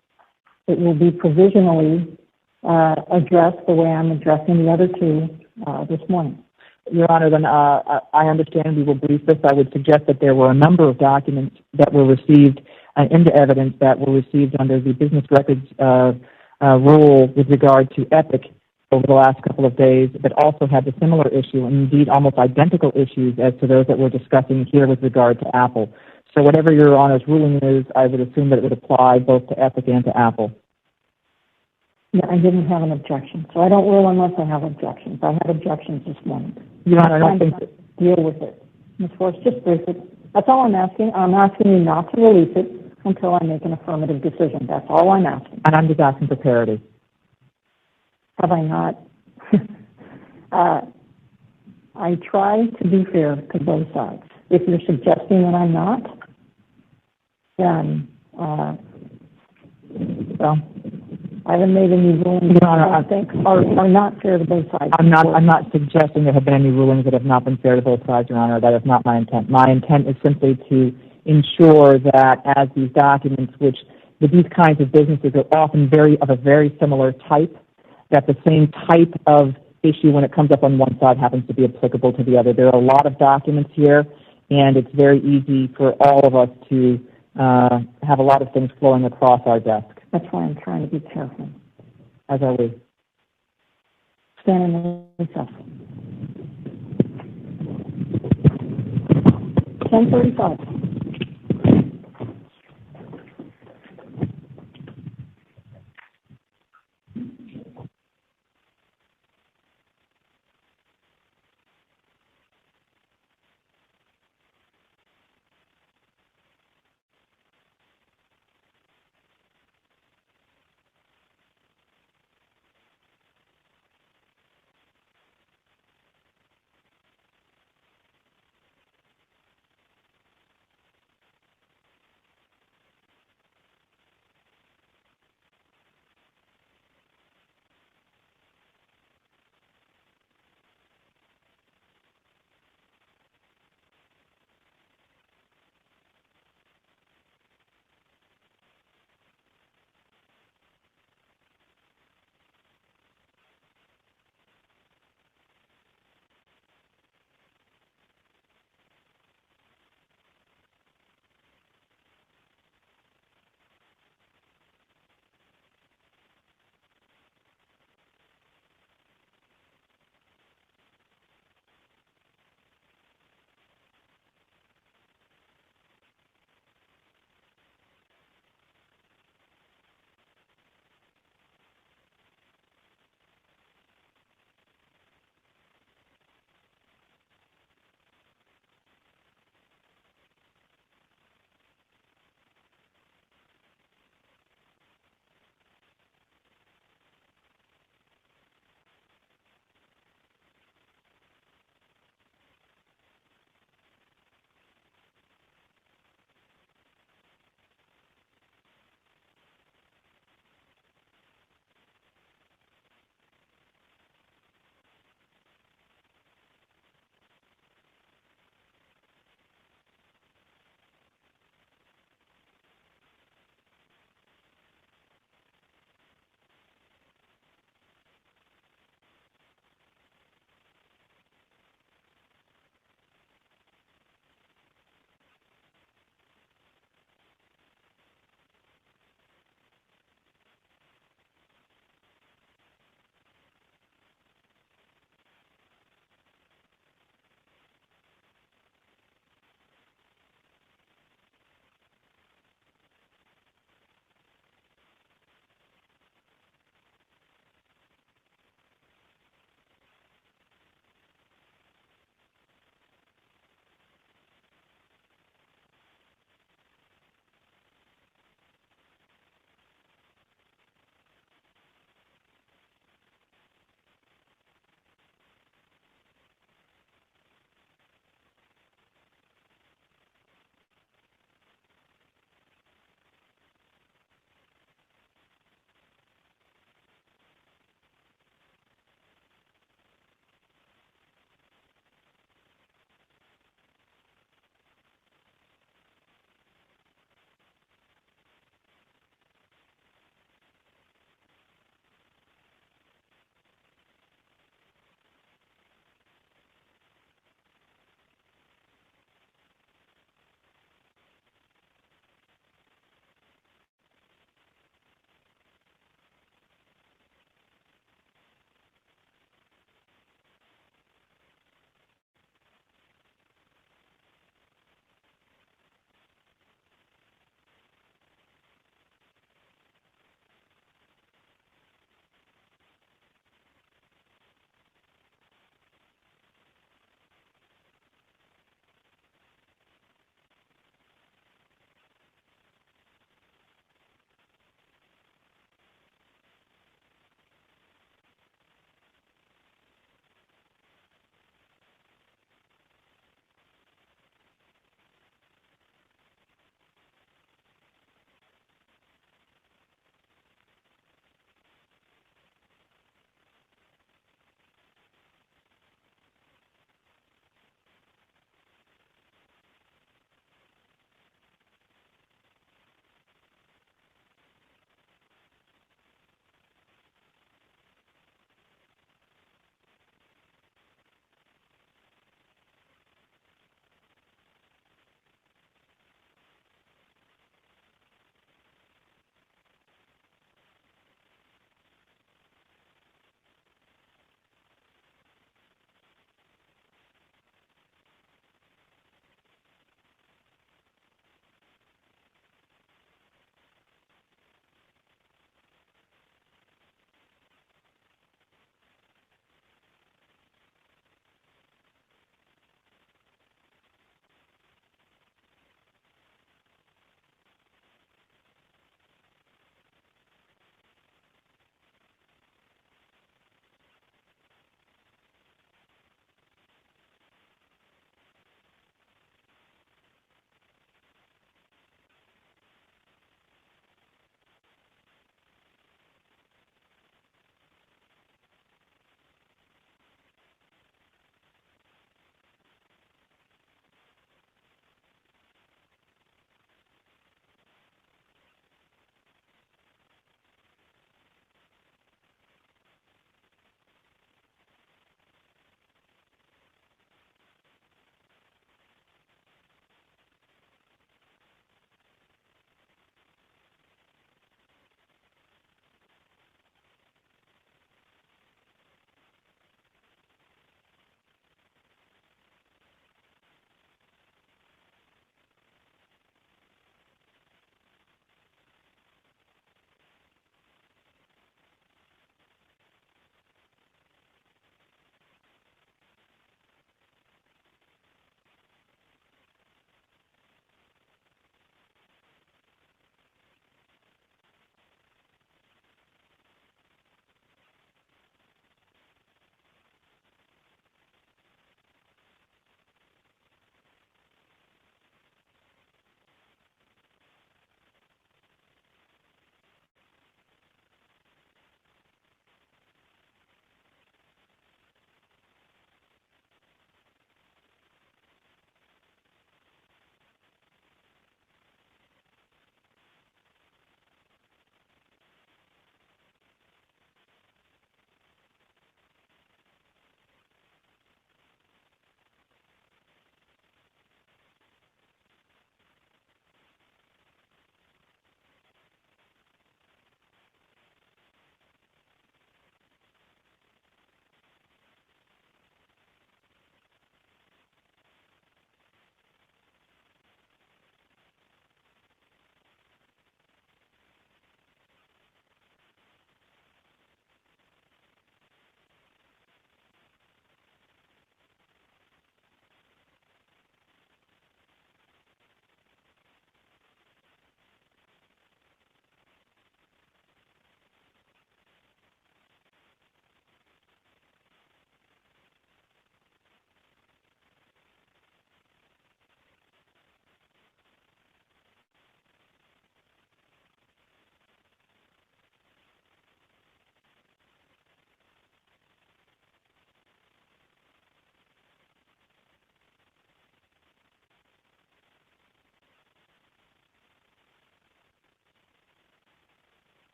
It will be provisionally addressed the way I'm addressing the other two this morning. Your Honor, then I understand we will brief this. I would suggest that there were a number of documents that were received into evidence that were received under the business records rule with regard to Epic over the last couple of days that also had a similar issue, and indeed almost identical issues as to those that we're discussing here with regard to Apple. So whatever Your Honor's ruling is, I would assume that it would apply both to Epic and to Apple. Yeah, I didn't have an objection, so I don't rule unless I have objections. I had objections this morning. Your Honor, I don't think that... Deal with it. Ms. Forrest, just brief it. That's all I'm asking. I'm asking you not to release it until I make an affirmative decision. That's all I'm asking. And I'm just asking for parity. Have I not? I try to be fair to both sides. If you're suggesting that I'm not, then, well, I haven't made any rulings that I think are not fair to both sides. I'm not suggesting there have been any rulings that have not been fair to both sides, Your Honor. That is not my intent. My intent is simply to ensure that as these documents, which with these kinds of businesses are often of a very similar type, that the same type of issue when it comes up on one side happens to be applicable to the other. There are a lot of documents here, and it's very easy for all of us to have a lot of things flowing across our desk. That's why I'm trying to be careful. As are we. Stand in recess. 10:35.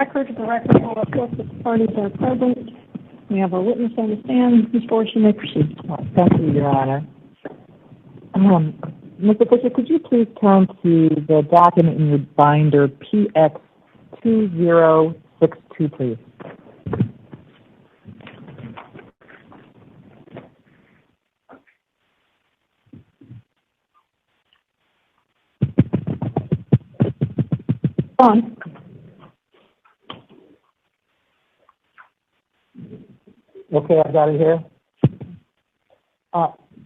record, the record will reflect that the parties are present. We have a witness on the stand. Ms. Forrest, you may proceed. Thank you, Your Honor. Mr. Fisher, could you please turn to the document in your binder, PX 2062, please? On. Okay, I've got it here.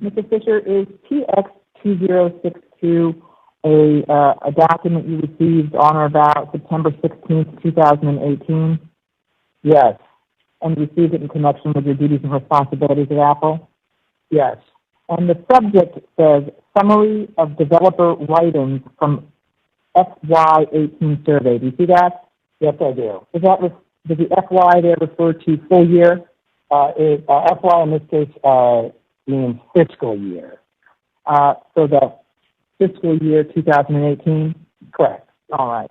Mr. Fisher, is PX 2062 a document you received on or about September 16th, 2018? Yes. And received it in connection with your duties and responsibilities at Apple? Yes. And the subject says, Summary of Developer Writings from FY18 Survey. Do you see that? Yes, I do. Does the FY there refer to full year? FY in this case means fiscal year. So the fiscal year 2018? Correct. All right.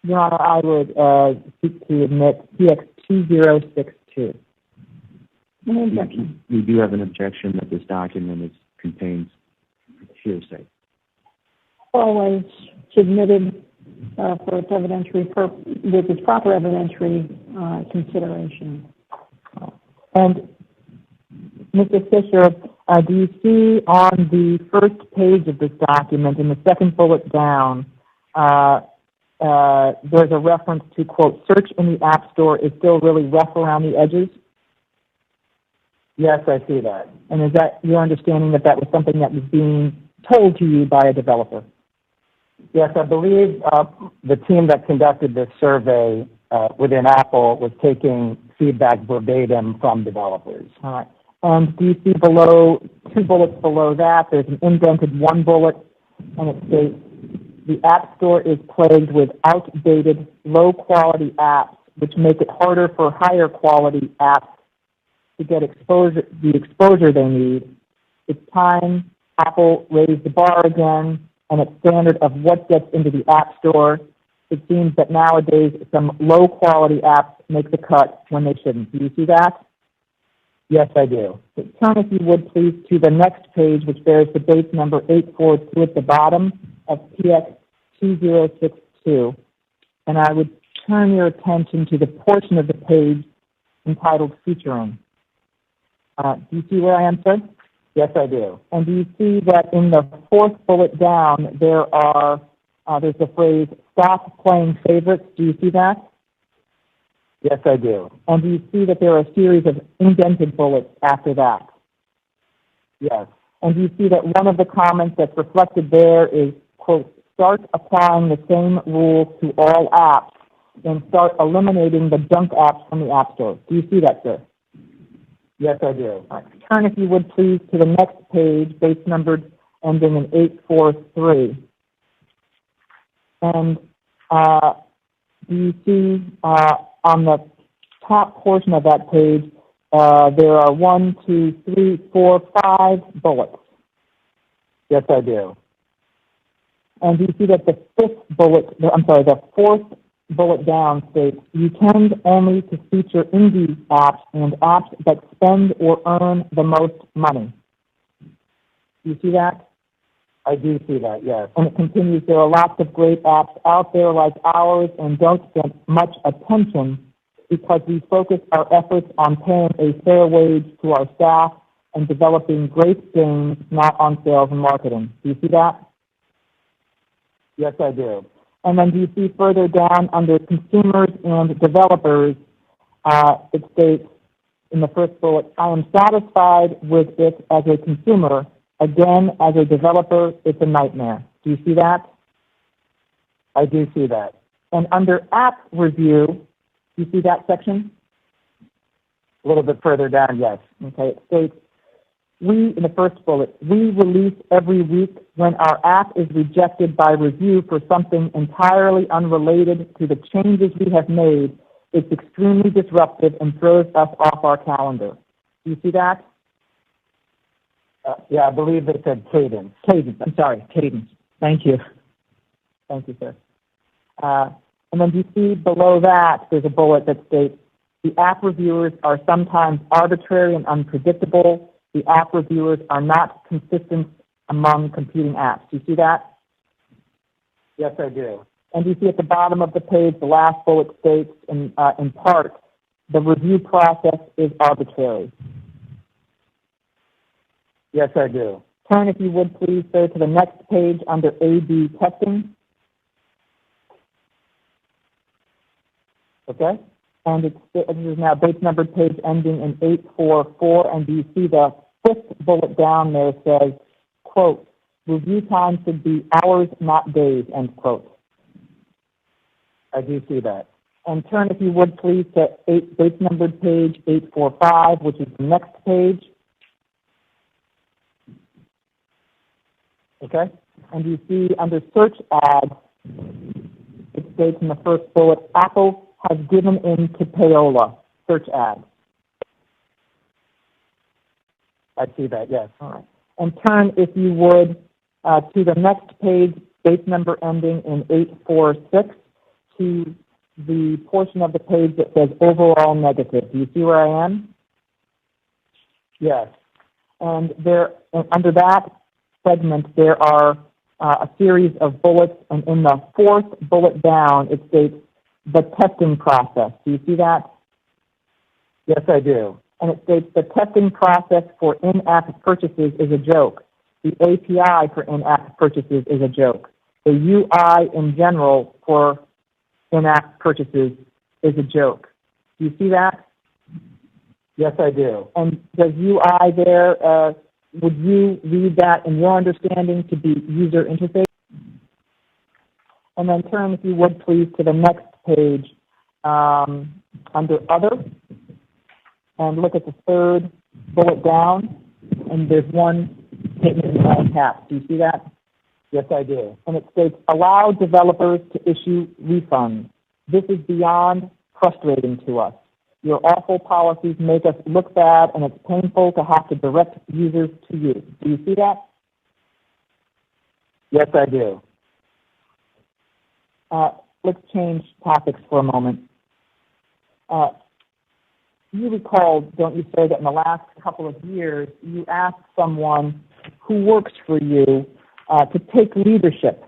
Your Honor, I would seek to admit PX 2062. No objection. We do have an objection that this document contains hearsay. Always submitted for its evidentiary with its proper evidentiary consideration. And Mr. Fisher, do you see on the first page of this document, in the second bullet down, there's a reference to, quote, search in the App Store is still really rough around the edges? Yes, I see that. And is that your understanding that that was something that was being told to you by a developer? Yes, I believe the team that conducted this survey within Apple was taking feedback verbatim from developers. All right. And do you see below, 2 bullets below that, there's an indented 1 bullet, and it states, the App Store is plagued with outdated, low-quality apps, which make it harder for higher-quality apps to get the exposure they need. It's time Apple raised the bar again, and its standard of what gets into the App Store. It seems that nowadays some low-quality apps make the cut when they shouldn't. Do you see that? Yes, I do. Turn, if you would, please, to the next page, which bears the base number 842 at the bottom of PX 2062. And I would turn your attention to the portion of the page entitled Featuring. Do you see where I am, sir? Yes, I do. And do you see that in the 4th bullet down, there's the phrase, stop playing favorites? Do you see that? Yes, I do. And do you see that there are a series of indented bullets after that? Yes. And do you see that one of the comments that's reflected there is, quote, start applying the same rules to all apps and start eliminating the junk apps from the App Store? Do you see that, sir? Yes, I do. All right. Turn, if you would, please, to the next page, base numbered ending in 843. And do you see on the top portion of that page, there are 1, 2, 3, 4, 5 bullets? Yes, I do. And do you see that the 4th bullet down states, you tend only to feature indie apps and apps that spend or earn the most money? Do you see that? I do see that, yes. And it continues, there are lots of great apps out there like ours and don't spend much attention because we focus our efforts on paying a fair wage to our staff and developing great games, not on sales and marketing. Do you see that? Yes, I do. And then do you see further down under consumers and developers, it states in the first bullet, I am satisfied with it as a consumer. Again, as a developer, it's a nightmare. Do you see that? I do see that. And under app review, do you see that section? A little bit further down, yes. Okay, it states, in the first bullet, we release every week when our app is rejected by review for something entirely unrelated to the changes we have made. It's extremely disruptive and throws us off our calendar. Do you see that? Yeah, I believe it said cadence. Cadence. Thank you. Thank you, sir. And then do you see below that, there's a bullet that states, the app reviewers are sometimes arbitrary and unpredictable. The app reviewers are not consistent among competing apps. Do you see that? Yes, I do. And you see at the bottom of the page, the last bullet states, in part, the review process is arbitrary. Yes, I do. Turn, if you would, please, sir, to the next page under A/B testing. Okay? And this is now base numbered page ending in 844, and do you see the fifth bullet down there says, quote, review time should be hours, not days, end quote. I do see that. And turn, if you would, please, to base numbered page 845, which is the next page. Okay? And you see under search ads, it states in the first bullet, Apple has given in to payola, search ads. I see that, yes. All right. And turn, if you would, to the next page, base number ending in 846, to the portion of the page that says overall negative. Do you see where I am? Yes. And there, under that segment, there are a series of bullets, and in the fourth bullet down, it states the testing process. Do you see that? Yes, I do. And it states the testing process for in-app purchases is a joke. The API for in-app purchases is a joke. The UI in general for in-app purchases is a joke. Do you see that? Yes, I do. And does UI there, would you read that in your understanding to be user interface? And then turn, if you would, please, to the next page under Other, and look at the third bullet down, and there's one statement in all caps. Do you see that? Yes, I do. And it states, allow developers to issue refunds. This is beyond frustrating to us. Your awful policies make us look bad, and it's painful to have to direct users to you. Do you see that? Yes, I do. Let's change topics for a moment. You recall, don't you, sir, that in the last couple of years, you asked someone who works for you to take leadership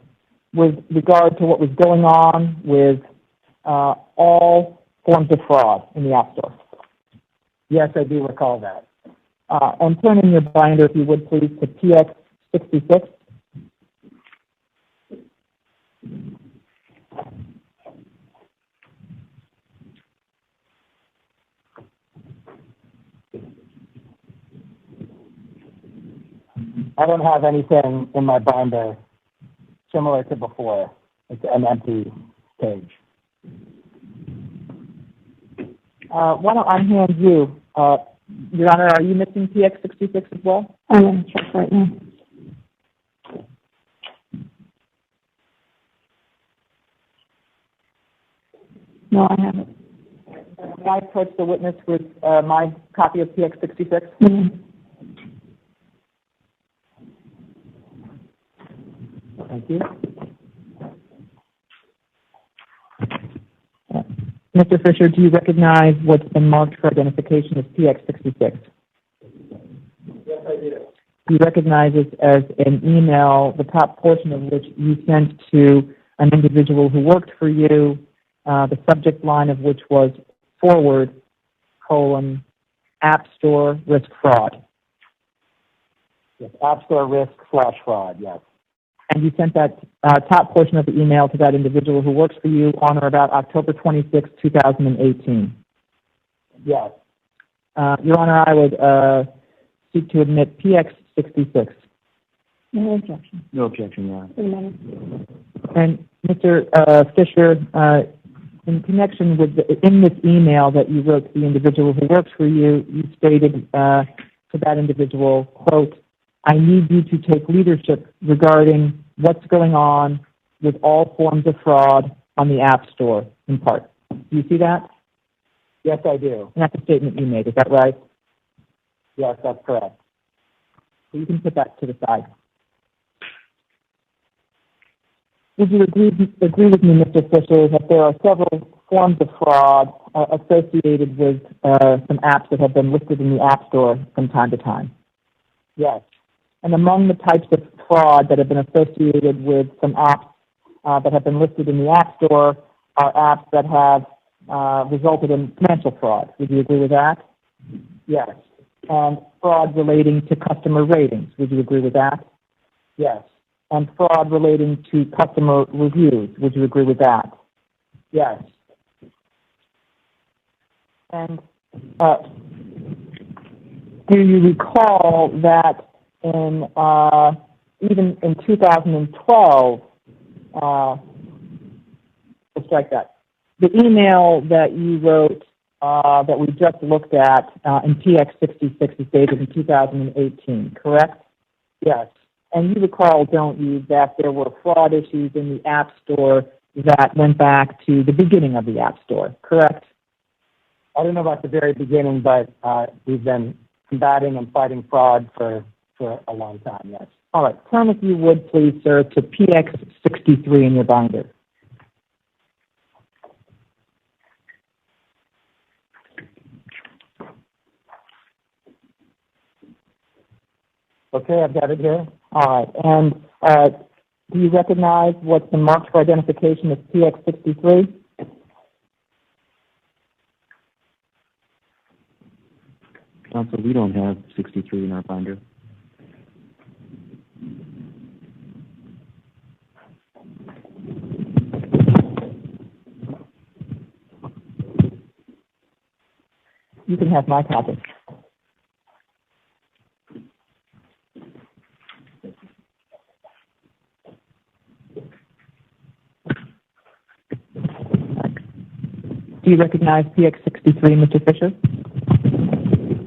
with regard to what was going on with all forms of fraud in the App Store. Yes, I do recall that. And turn in your binder, if you would, please, to PX66. I don't have anything in my binder similar to before. It's an empty page. Why don't I hand you, Your Honor, are you missing PX66 as well? I'm going to check right now. No, I haven't. Can I approach the witness with my copy of PX66? Mm-hmm. Thank you. Mr. Fisher, do you recognize what's been marked for identification as PX66? Yes, I do. You recognize it as an email, the top portion of which you sent to an individual who worked for you, the subject line of which was forward, Appstore risk fraud. Yes, Appstore risk/fraud, yes. And you sent that top portion of the email to that individual who works for you on or about October 26, 2018. Yes. Your Honor, I would seek to admit PX66. No objection. No objection, Your Honor. 3 minutes. And Mr. Fisher, in connection with in this email that you wrote to the individual who works for you, you stated to that individual, quote, I need you to take leadership regarding what's going on with all forms of fraud on the App Store, in part. Do you see that? Yes, I do. And that's a statement you made, is that right? Yes, that's correct. So you can put that to the side. Would you agree with me, Mr. Fisher, that there are several forms of fraud associated with some apps that have been listed in the App Store from time to time? Yes. And among the types of fraud that have been associated with some apps that have been listed in the App Store are apps that have resulted in financial fraud. Would you agree with that? Yes. And fraud relating to customer ratings. Would you agree with that? Yes. And fraud relating to customer reviews. Would you agree with that? Yes. And do you recall that in even in 2012, let's strike that, the email that you wrote that we just looked at in PX66 is dated in 2018, correct? Yes. And you recall, don't you, that there were fraud issues in the App Store that went back to the beginning of the App Store, correct? I don't know about the very beginning, but we've been combating and fighting fraud for a long time, yes. All right. Turn, if you would, please, sir, to PX63 in your binder. Okay, I've got it here. All right. And do you recognize what's the marked for identification as PX63? Counsel, we don't have 63 in our binder. You can have my copy. Do you recognize PX63, Mr. Fisher?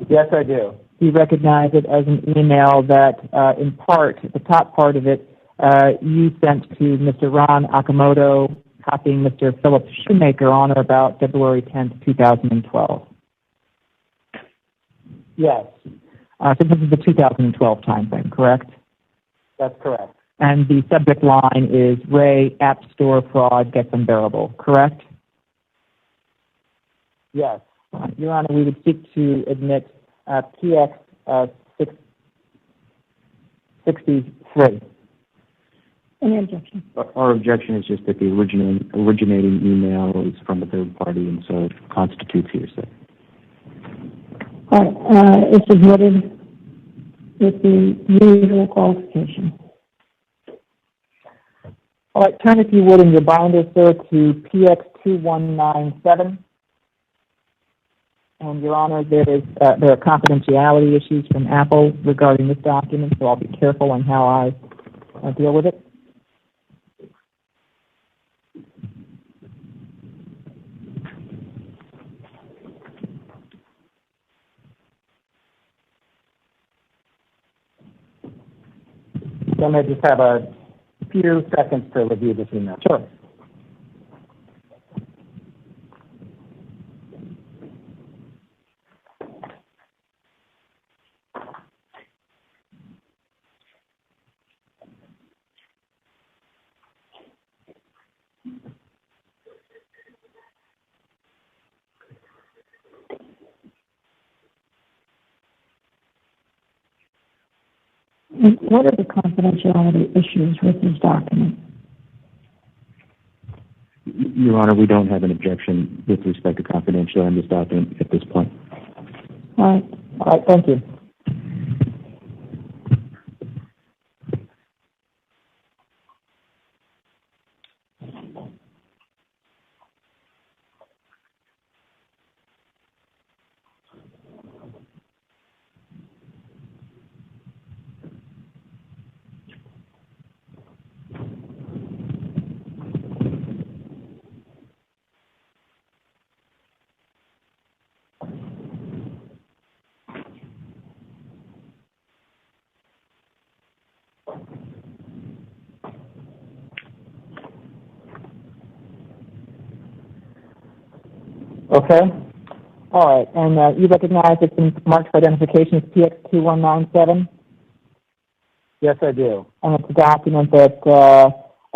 Yes, I do. Do you recognize it as an email that, in part, the top part of it, you sent to Mr. Ron Akamoto, copying Mr. Philip Shoemaker on or about February 10th, 2012? Yes. So this is the 2012 time frame, correct? That's correct. And the subject line is Ray, App Store fraud gets unbearable, correct? Yes. Your Honor, we would seek to admit PX63. Any objection? Our objection is just that the originating email is from a third party, and so it constitutes hearsay. All right, it's submitted with the usual qualification. All right, turn, if you would, in your binder, sir, to PX2197. And, Your Honor, there are confidentiality issues from Apple regarding this document, so I'll be careful on how I deal with it. So I may just have a few seconds to review this email. Sure. What are the confidentiality issues with this document? Your Honor, we don't have an objection with respect to confidentiality in this document at this point. All right, thank you. Okay. All right, and you recognize it's been marked for identification as PX2197? Yes, I do. And it's a document that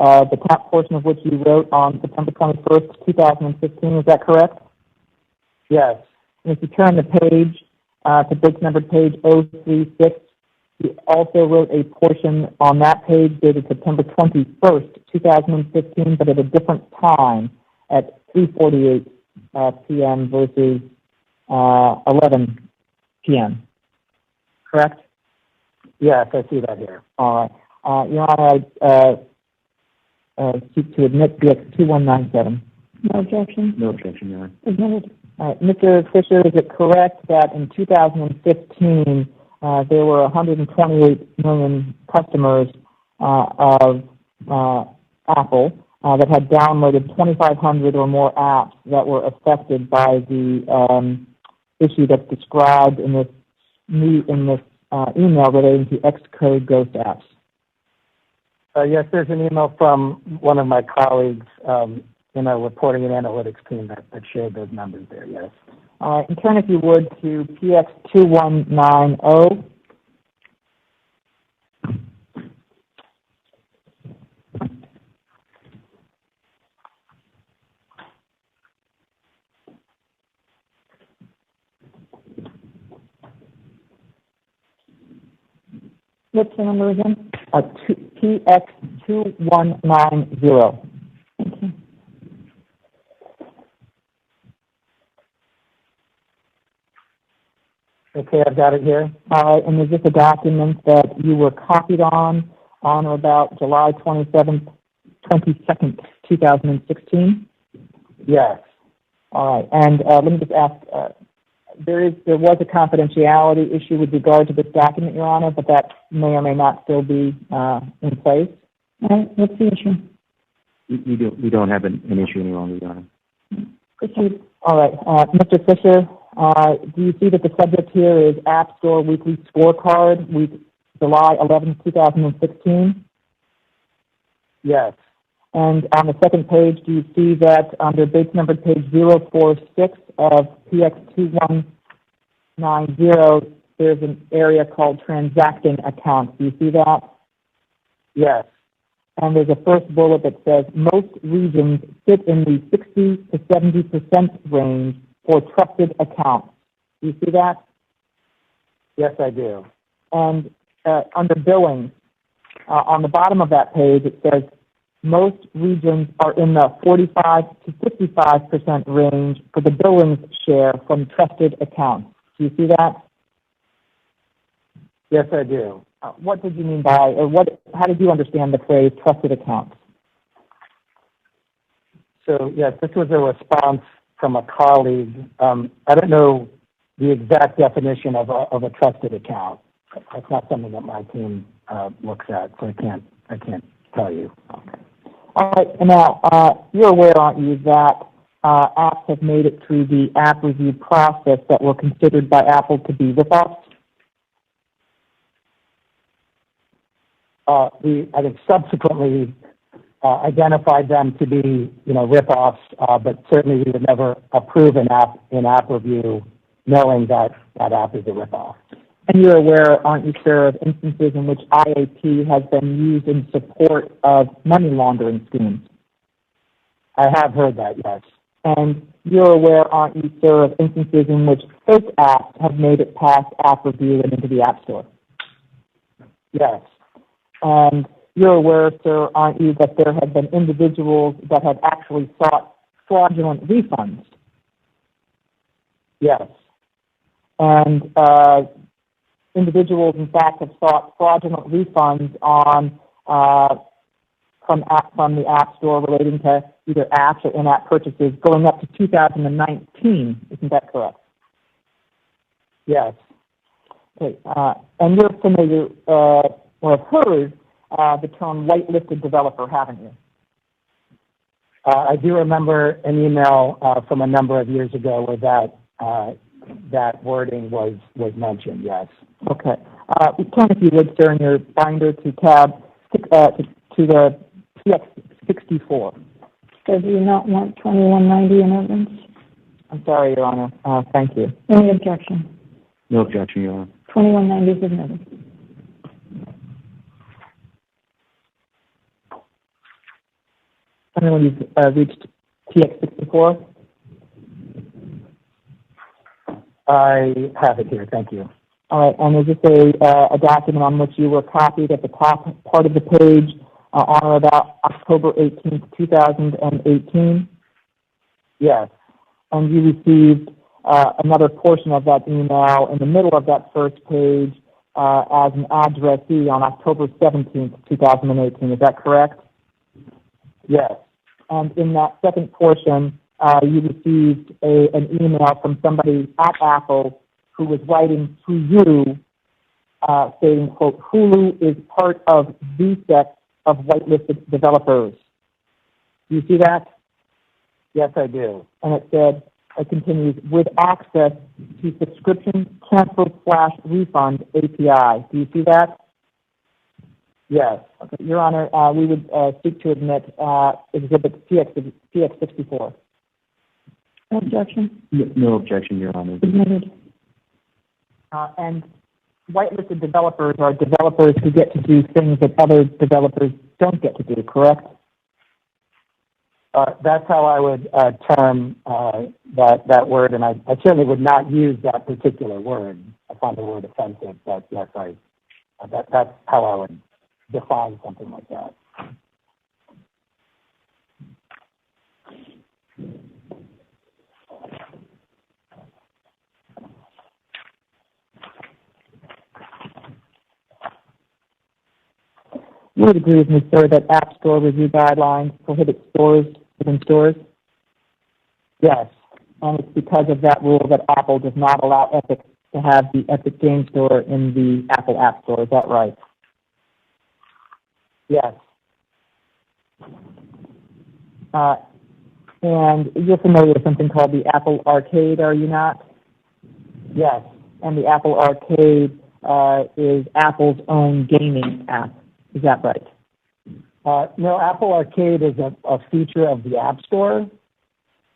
the top portion of which you wrote on September 21st, 2015. Is that correct? Yes. And if you turn the page to base number page 036, you also wrote a portion on that page dated September 21st, 2015, but at a different time at 3:48 p.m. versus 11 p.m. Correct? Yes, I see that here. All right. Your Honor, I seek to admit BX 2197. No objection. No objection, Your Honor. Admitted. All right. Mr. Fisher, is it correct that in 2015 there were 128 million customers of Apple that had downloaded 2,500 or more apps that were affected by the issue that's described in this email relating to Xcode Ghost apps? Yes, there's an email from one of my colleagues in our reporting and analytics team that shared those numbers there, yes. All right, and turn, if you would, to PX 2190. What's the number again? PX 2190. Thank you. Okay, I've got it here. All right, and is this a document that you were copied on or about July 22nd, 2016? Yes. All right, and let me just ask, there was a confidentiality issue with regard to this document, Your Honor, but that may or may not still be in place. All right, what's the issue? We don't have an issue any longer, Your Honor. Proceed. All right, Mr. Fisher, do you see that the subject here is Appstore Weekly Scorecard, week July 11, 2016? Yes. And on the second page, do you see that under base number page 046 of PX 2190, there's an area called transacting accounts? Do you see that? Yes. And there's a first bullet that says most regions sit in the 60 to 70% range for trusted accounts. Do you see that? Yes, I do. And under billing, on the bottom of that page, it says most regions are in the 45 to 55% range for the billings share from trusted accounts. Do you see that? Yes, I do. What did you mean by, or how did you understand the phrase trusted accounts? So, yes, this was a response from a colleague. I don't know the exact definition of a trusted account. That's not something that my team looks at, so I can't tell you. Okay. All right. Now, you're aware, aren't you, that apps have made it through the app review process that were considered by Apple to be ripoffs? We, I think, subsequently identified them to be, ripoffs, but certainly we would never approve an app in app review knowing that that app is a ripoff. And you're aware, aren't you, sir, of instances in which IAP has been used in support of money laundering schemes? I have heard that, yes. And you're aware, aren't you, sir, of instances in which fake apps have made it past app review and into the App Store? Yes. And you're aware, sir, aren't you, that there have been individuals that have actually sought fraudulent refunds? Yes. And individuals, in fact, have sought fraudulent refunds on from the App Store relating to either apps or in-app purchases going up to 2019. Isn't that correct? Yes. Okay. And you're familiar or have heard the term whitelisted developer, haven't you? I do remember an email from a number of years ago where that wording was mentioned, yes. Okay. Turn, if you would, sir, in your binder to tab to the PX64. So do you not want 2190 in evidence? I'm sorry, Your Honor. Thank you. Any objection? No objection, Your Honor. 2190 is admitted. Tell me when you've reached TX64. I have it here. Thank you. All right, and is this a document on which you were copied at the top part of the page on or about October 18th, 2018? Yes. And you received another portion of that email in the middle of that first page as an addressee on October 17th, 2018. Is that correct? Yes. And in that second portion, you received an email from somebody at Apple who was writing to you stating, quote, Hulu is part of the set of whitelisted developers. Do you see that? Yes, I do. And it said, it continues, with access to subscription cancel/refund API. Do you see that? Yes. Okay, Your Honor, we would seek to admit Exhibit PX64. No objection. No objection, Your Honor. Admitted. And whitelisted developers are developers who get to do things that other developers don't get to do, correct? That's how I would term that word, and I certainly would not use that particular word. I find the word offensive, but yes, that's how I would define something like that. You would agree with me, sir, that Appstore review guidelines prohibit stores within stores? Yes. And it's because of that rule that Apple does not allow Epic to have the Epic Game Store in the Apple App Store. Is that right? Yes. And you're familiar with something called the Apple Arcade, are you not? Yes. And the Apple Arcade is Apple's own gaming app. Is that right? No, Apple Arcade is a feature of the App Store,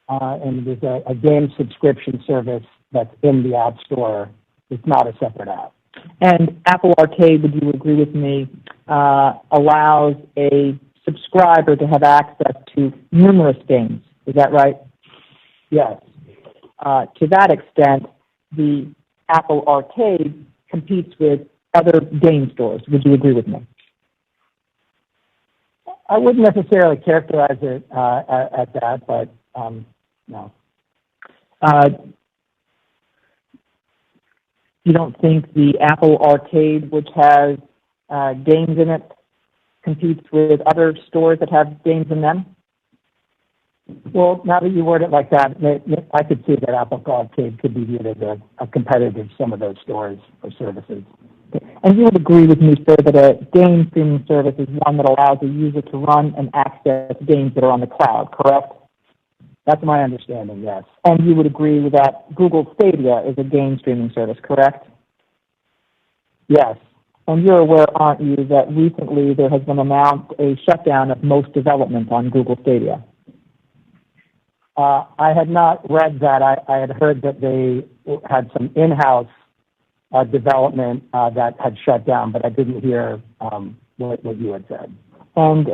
and it is a game subscription service that's in the App Store. It's not a separate app. And Apple Arcade, would you agree with me, allows a subscriber to have access to numerous games. Is that right? Yes. To that extent, the Apple Arcade competes with other game stores. Would you agree with me? I wouldn't necessarily characterize it at that, but no. You don't think the Apple Arcade, which has games in it, competes with other stores that have games in them? Well, now that you word it like that, I could see that Apple Arcade could be viewed as a competitor to some of those stores or services. And you would agree with me, sir, that a game streaming service is one that allows a user to run and access games that are on the cloud, correct? That's my understanding, yes. And you would agree with that Google Stadia is a game streaming service, correct? Yes. And you're aware, aren't you, that recently there has been announced a shutdown of most development on Google Stadia? I had not read that. I had heard that they had some in-house development that had shut down, but I didn't hear what you had said. And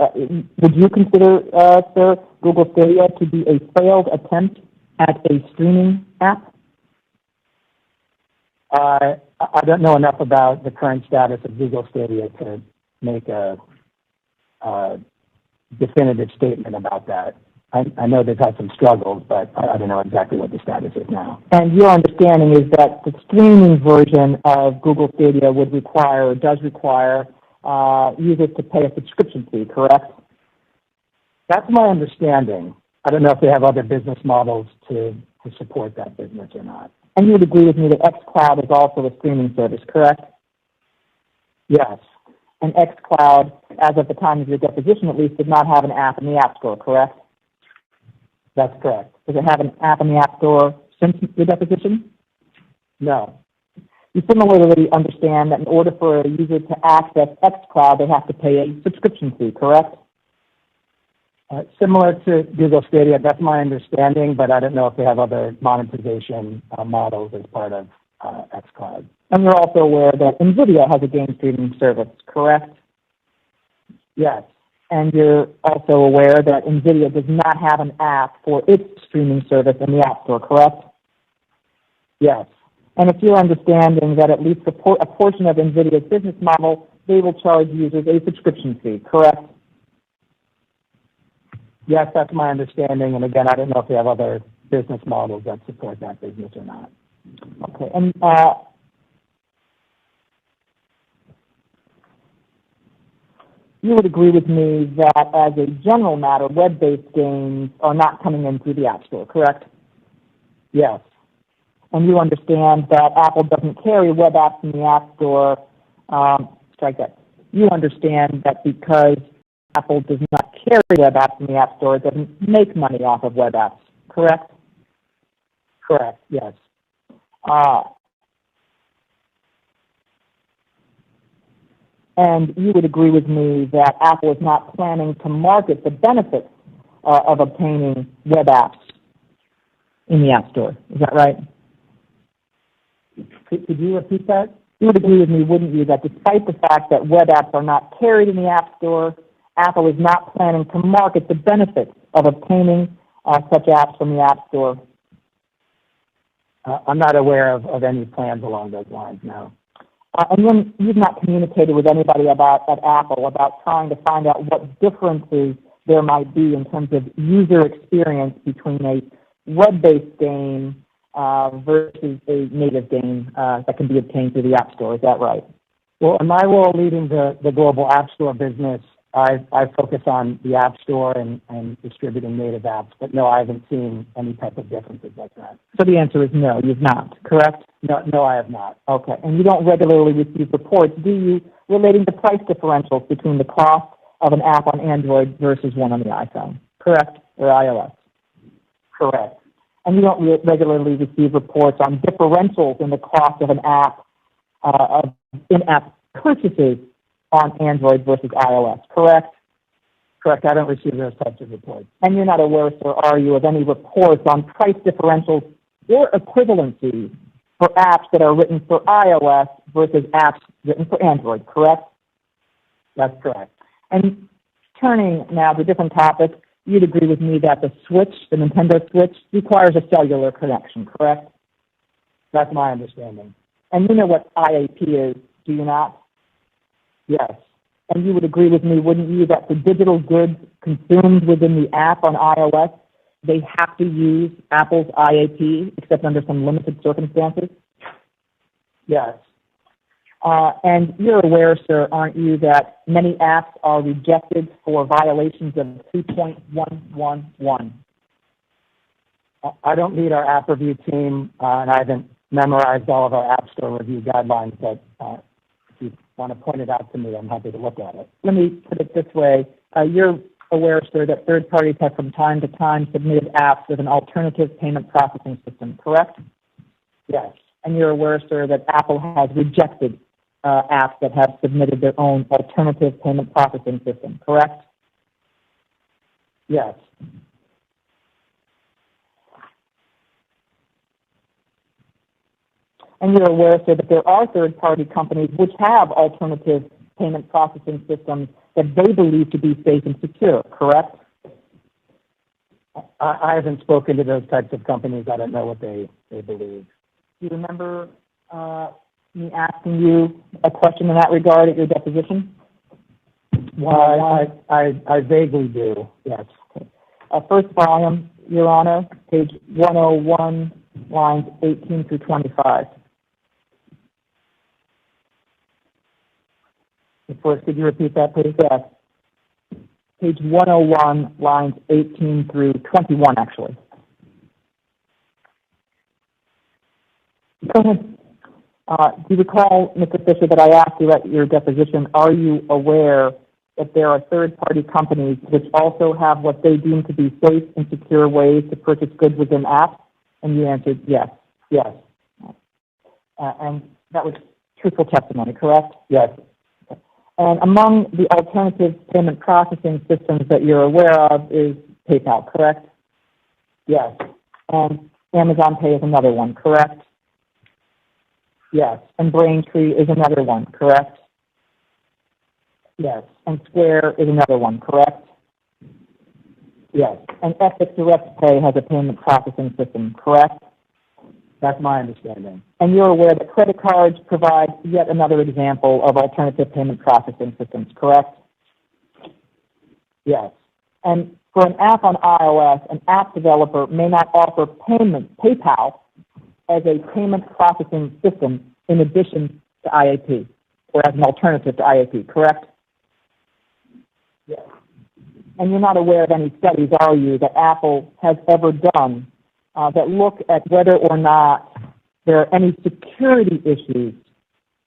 would you consider, sir, Google Stadia to be a failed attempt at a streaming app? I don't know enough about the current status of Google Stadia to make a definitive statement about that. I know they've had some struggles, but I don't know exactly what the status is now. And your understanding is that the streaming version of Google Stadia would require, or does require, users to pay a subscription fee, correct? That's my understanding. I don't know if they have other business models to support that business or not. And you would agree with me that xCloud is also a streaming service, correct? Yes. And xCloud, as of the time of your deposition at least, did not have an app in the App Store, correct? That's correct. Does it have an app in the App Store since your deposition? No. You similarly understand that in order for a user to access xCloud, they have to pay a subscription fee, correct? Similar to Google Stadia, that's my understanding, but I don't know if they have other monetization models as part of xCloud. And you're also aware that NVIDIA has a game streaming service, correct? Yes. And you're also aware that NVIDIA does not have an app for its streaming service in the App Store, correct? Yes. And it's your understanding that at least a portion of NVIDIA's business model, they will charge users a subscription fee, correct? Yes, that's my understanding. And again, I don't know if they have other business models that support that business or not. Okay. And you would agree with me that as a general matter, web-based games are not coming in through the App Store, correct? Yes. And you understand that Apple doesn't carry web apps in the App Store. Strike that. You understand that because Apple does not carry web apps in the App Store, it doesn't make money off of web apps, correct? Correct, yes. And you would agree with me that Apple is not planning to market the benefits of obtaining web apps in the App Store. Is that right? Could you repeat that? You would agree with me, wouldn't you, that despite the fact that web apps are not carried in the App Store, Apple is not planning to market the benefits of obtaining such apps from the App Store? I'm not aware of any plans along those lines, no. And then you've not communicated with anybody at Apple about trying to find out what differences there might be in terms of user experience between a web-based game versus a native game that can be obtained through the App Store. Is that right? Well, in my role leading the global App Store business, I focus on the App Store and distributing native apps, but no, I haven't seen any type of differences like that. So the answer is no, you've not, correct? No, I have not. Okay, and you don't regularly receive reports, do you, relating to price differentials between the cost of an app on Android versus one on the iPhone, correct, or iOS? Correct. And you don't regularly receive reports on differentials in the cost of an app, of in-app purchases on Android versus iOS, correct? Correct. I don't receive those types of reports. And you're not aware, sir, are you, of any reports on price differentials or equivalency for apps that are written for iOS versus apps written for Android, correct? That's correct. And turning now to a different topic, you'd agree with me that the Switch, the Nintendo Switch, requires a cellular connection, correct? That's my understanding. And you know what IAP is, do you not? Yes. And you would agree with me, wouldn't you, that for digital goods consumed within the app on iOS, they have to use Apple's IAP, except under some limited circumstances? Yes. And you're aware, sir, aren't you, that many apps are rejected for violations of 2.111? I don't lead our app review team, and I haven't memorized all of our App Store review guidelines, but if you want to point it out to me, I'm happy to look at it. Let me put it this way. You're aware, sir, that third parties have from time to time submitted apps with an alternative payment processing system, correct? Yes. And you're aware, sir, that Apple has rejected apps that have submitted their own alternative payment processing system, correct? Yes. And you're aware, sir, that there are third-party companies which have alternative payment processing systems that they believe to be safe and secure, correct? I haven't spoken to those types of companies. I don't know what they believe. Do you remember me asking you a question in that regard at your deposition? I vaguely do, yes. First volume, Your Honor, page 101, lines 18 through 25. First, could you repeat that, please? Yes. Page 101, lines 18 through 21, actually. Go ahead. Do you recall, Mr. Fisher, that I asked you at your deposition, are you aware that there are third-party companies which also have what they deem to be safe and secure ways to purchase goods within apps? And you answered yes. Yes. And that was truthful testimony, correct? Yes. And among the alternative payment processing systems that you're aware of is PayPal, correct? Yes. And Amazon Pay is another one, correct? Yes. And Braintree is another one, correct? Yes. And Square is another one, correct? Yes, And Epic Direct Pay has a payment processing system, correct? that's my understanding. And you're aware that credit cards provide yet another example of alternative payment processing systems, correct? Yes, And for an app on iOS, an app developer may not offer PayPal as a payment processing system in addition to IAP, or as an alternative to IAP, correct? yes, And you're not aware of any studies, are you, that Apple has ever done that look at whether or not there are any security issues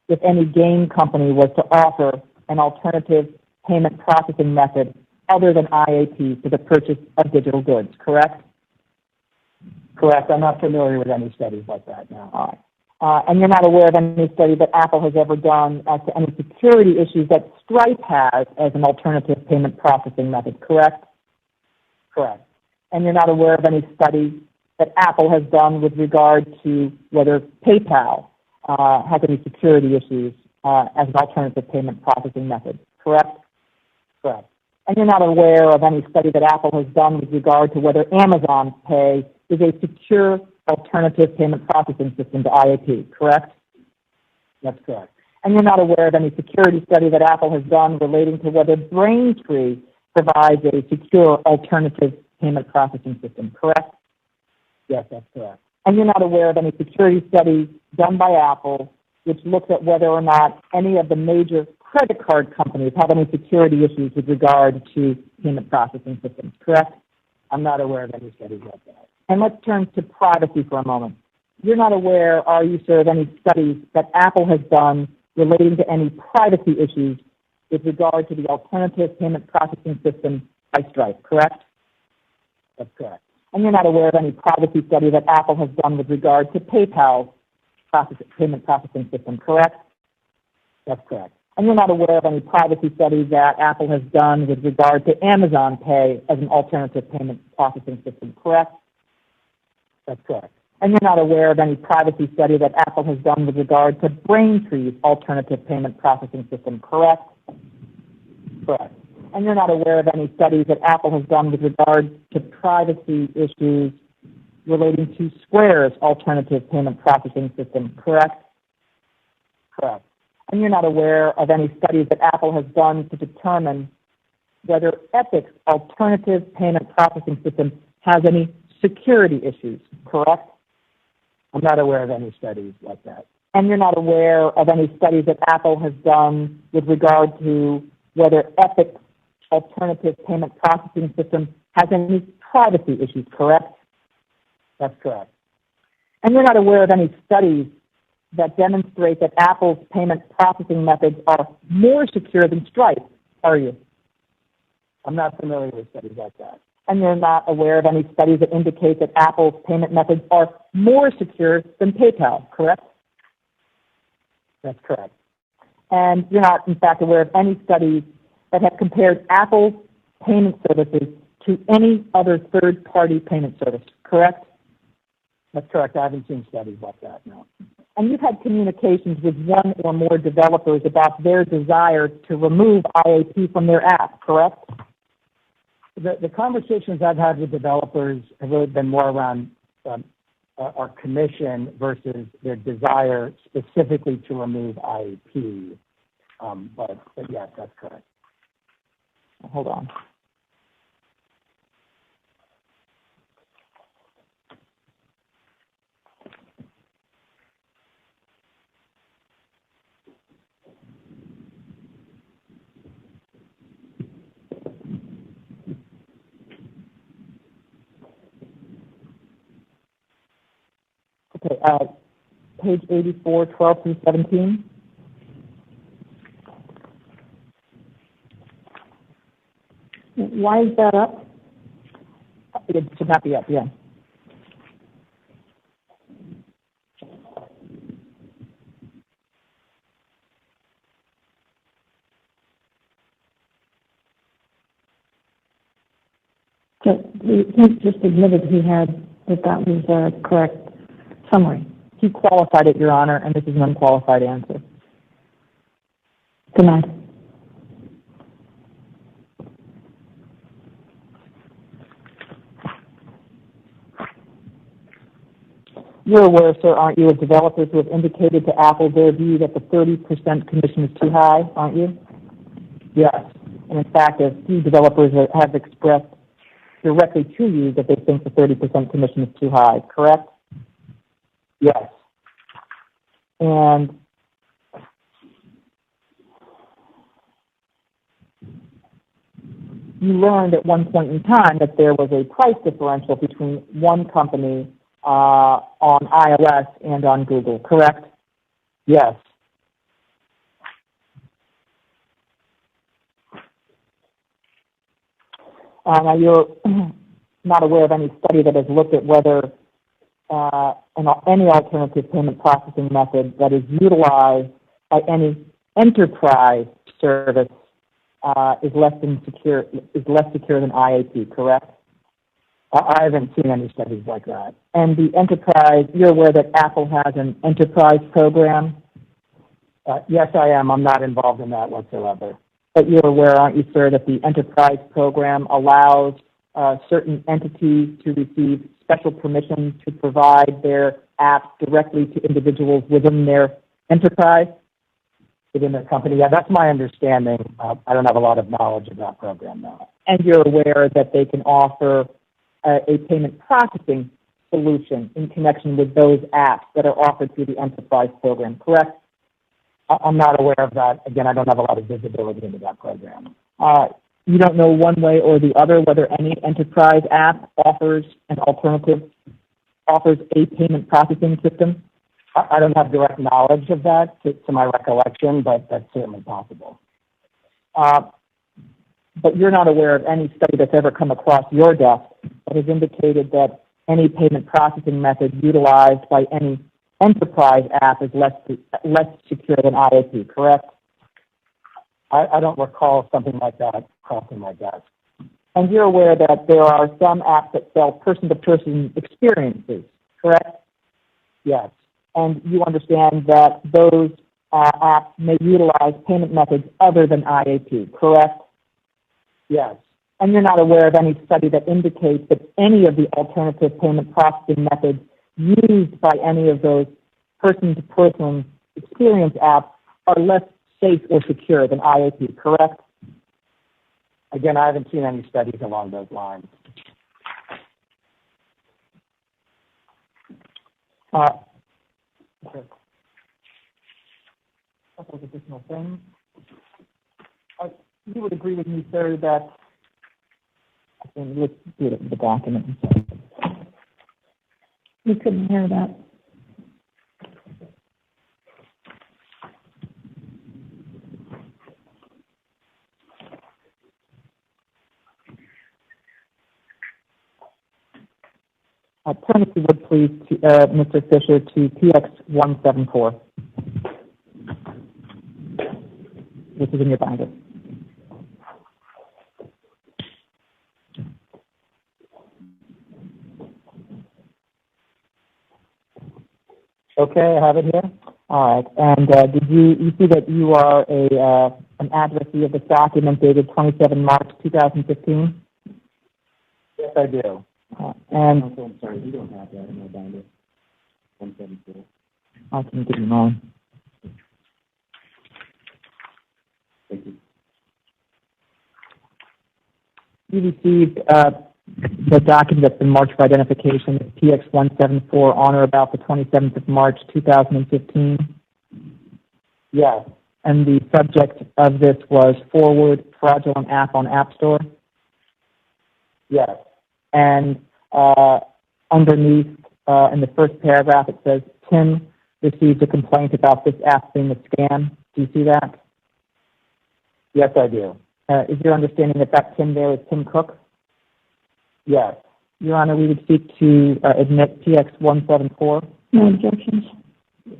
if any game company was to offer an alternative payment processing method other than IAP for the purchase of digital goods, correct? correct. I'm not familiar with any studies like that now. All right. And you're not aware of any study that Apple has ever done as to any security issues that Stripe has as an alternative payment processing method, correct? Correct. And you're not aware of any study that Apple has done with regard to whether PayPal has any security issues as an alternative payment processing method, correct? Correct. And you're not aware of any study that Apple has done with regard to whether Amazon Pay is a secure alternative payment processing system to IAP, correct? That's correct. And you're not aware of any security study that Apple has done relating to whether Braintree provides a secure alternative payment processing system, correct? Yes, that's correct. And you're not aware of any security study done by Apple which looks at whether or not any of the major credit card companies have any security issues with regard to payment processing systems, correct? I'm not aware of any studies like that. And let's turn to privacy for a moment. You're not aware, are you, sir, of any studies that Apple has done relating to any privacy issues with regard to the alternative payment processing system by Stripe, correct? That's correct. And you're not aware of any privacy study that Apple has done with regard to PayPal's payment processing system, correct? That's correct. And you're not aware of any privacy studies that Apple has done with regard to Amazon Pay as an alternative payment processing system, correct? That's correct. And you're not aware of any privacy study that Apple has done with regard to Braintree's alternative payment processing system, correct? Correct. And you're not aware of any studies that Apple has done with regard to privacy issues relating to Square's alternative payment processing system, correct? Correct. And you're not aware of any studies that Apple has done to determine whether Epic's alternative payment processing system has any security issues, correct? I'm not aware of any studies like that. And you're not aware of any studies that Apple has done with regard to whether Epic's alternative payment processing system has any privacy issues, correct? That's correct. And you're not aware of any studies that demonstrate that Apple's payment processing methods are more secure than Stripe, are you? I'm not familiar with studies like that. And you're not aware of any studies that indicate that Apple's payment methods are more secure than PayPal, correct? That's correct. And you're not, in fact, aware of any studies that have compared Apple's payment services to any other third-party payment service, correct? That's correct. I haven't seen studies like that, no. And you've had communications with one or more developers about their desire to remove IAP from their app, correct? The conversations I've had with developers have really been more around our commission versus their desire specifically to remove IAP. But yes, that's correct. Hold on. Okay, page 84, 12 through 17. Why is that up? It should not be up, yeah. So he just admitted he had that was a correct summary. He qualified it, Your Honor, and this is an unqualified answer. Denied. You're aware, sir, aren't you, of developers who have indicated to Apple their view that the 30% commission is too high, aren't you? Yes. And in fact, a few developers have expressed directly to you that they think the 30% commission is too high, correct? Yes. And you learned at one point in time that there was a price differential between one company on iOS and on Google, correct? Yes. Now, you're not aware of any study that has looked at whether any alternative payment processing method that is utilized by any enterprise service is less secure than IAP, correct? I haven't seen any studies like that. And the enterprise, you're aware that Apple has an enterprise program? Yes, I am. I'm not involved in that whatsoever. But you're aware, aren't you, sir, that the enterprise program allows certain entities to receive special permission to provide their apps directly to individuals within their enterprise? Within their company? Yeah, that's my understanding. I don't have a lot of knowledge of that program now. And you're aware that they can offer a payment processing solution in connection with those apps that are offered through the enterprise program, correct? I'm not aware of that. Again, I don't have a lot of visibility into that program. You don't know one way or the other whether any enterprise app offers an alternative, offers a payment processing system? I don't have direct knowledge of that to my recollection, but that's certainly possible. But you're not aware of any study that's ever come across your desk that has indicated that any payment processing method utilized by any enterprise app is less secure than IAP, correct? I don't recall something like that crossing my desk. And you're aware that there are some apps that sell person-to-person experiences, correct? Yes. And you understand that those apps may utilize payment methods other than IAP, correct? Yes. And you're not aware of any study that indicates that any of the alternative payment processing methods used by any of those person-to-person experience apps are less safe or secure than IAP, correct? Again, I haven't seen any studies along those lines. Okay. A couple of additional things. You would agree with me, sir, that I think let's do it in the document. We couldn't hear that. Turn, if you would, please, to, Mr. Fisher, to PX174, which is in your binder. Okay, I have it here. All right. And did you see that you are an addressee of this document dated 27 March 2015? Yes, I do. And I'm sorry, you don't have that in my binder. 174. I can give you mine. Thank you. You received the document that's been marked for identification, PX174, on or about the 27th of March 2015. Yes. And the subject of this was forward fraudulent app on Appstore. Yes. And underneath, in the first paragraph, it says, Tim received a complaint about this app being a scam. Do you see that? Yes, I do. Is your understanding that that Tim there is Tim Cook? Yes. Your Honor, we would seek to admit PX174. No objections.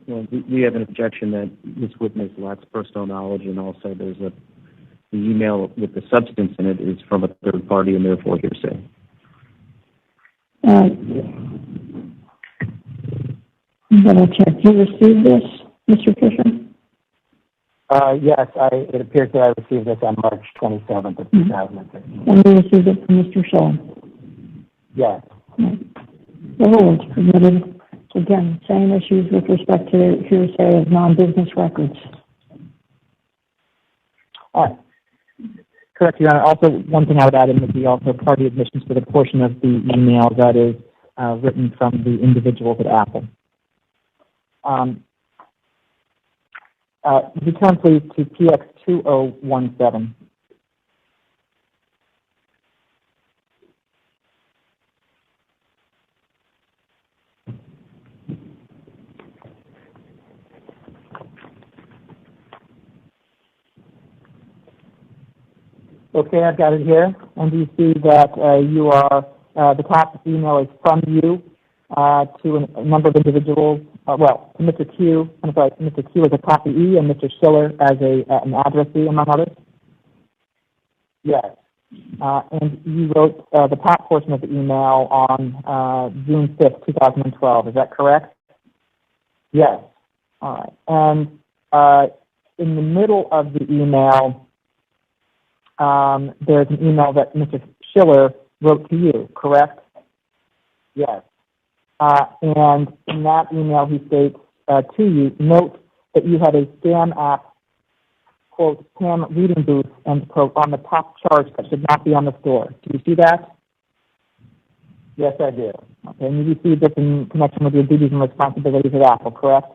Well, we have an objection that this witness lacks personal knowledge, and also there's the email with the substance in it is from a third party and therefore hearsay. Double check. You received this, Mr. Fisher? Yes, it appears that I received this on March 27th of 2015. And you received it from Mr. Shaw? Yes. Right. The rule is permitted Again, same issues with respect to hearsay of non-business records. All right. Correct, Your Honor. Also, one thing I would add in would be also party admissions for the portion of the email that is written from the individuals at Apple. Would you turn, please, to PX 2017. Okay, I've got it here, and you see that you are, the top email is from you to a number of individuals, well, to Mr. Q, I'm sorry, Mr. Q as a copyee and Mr. Schiller as an addressee, among others? Yes. And you wrote the top portion of the email on June 5th, 2012, is that correct? Yes. All right. And in the middle of the email, there's an email that Mr. Schiller wrote to you, correct? Yes. And in that email, he states to you, note that you had a scam app, quote, scam reading booth, end quote, on the top charts that should not be on the store. Do you see that? Yes, I do. Okay, and you received this in connection with your duties and responsibilities at Apple, correct?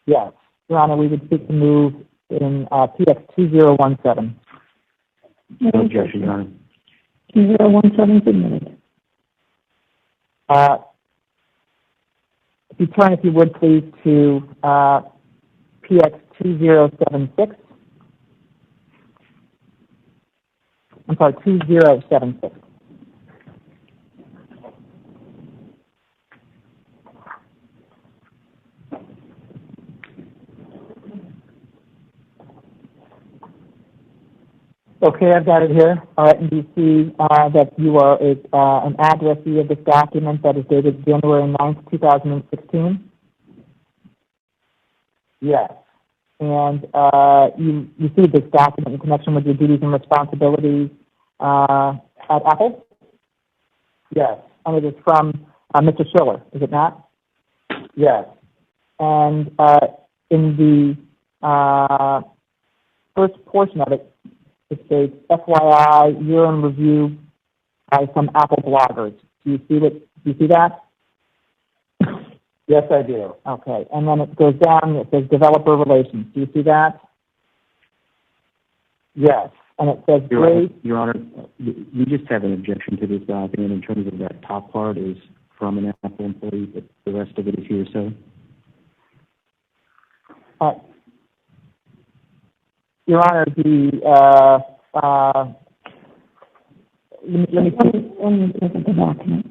Yes. Your Honor, we would seek to move in PX 2017. No objection, Your Honor. 2017 submitted. If you turn, if you would, please, to PX 2076. I'm sorry, 2076. Okay, I've got it here. All right, and you see that you are an addressee of this document that is dated January 9th, 2016? Yes. And you received this document in connection with your duties and responsibilities at Apple? Yes. And it is from Mr. Schiller, is it not? Yes. And in the first portion of it, it states, FYI, year-end review by some Apple bloggers. Do you see that? Yes, I do. Okay, and then it goes down and it says developer relations. Do you see that? Yes. And it says Your Honor, we just have an objection to this document in terms of that top part is from an Apple employee, but the rest of it is hearsay. Your Honor, let me look at the document.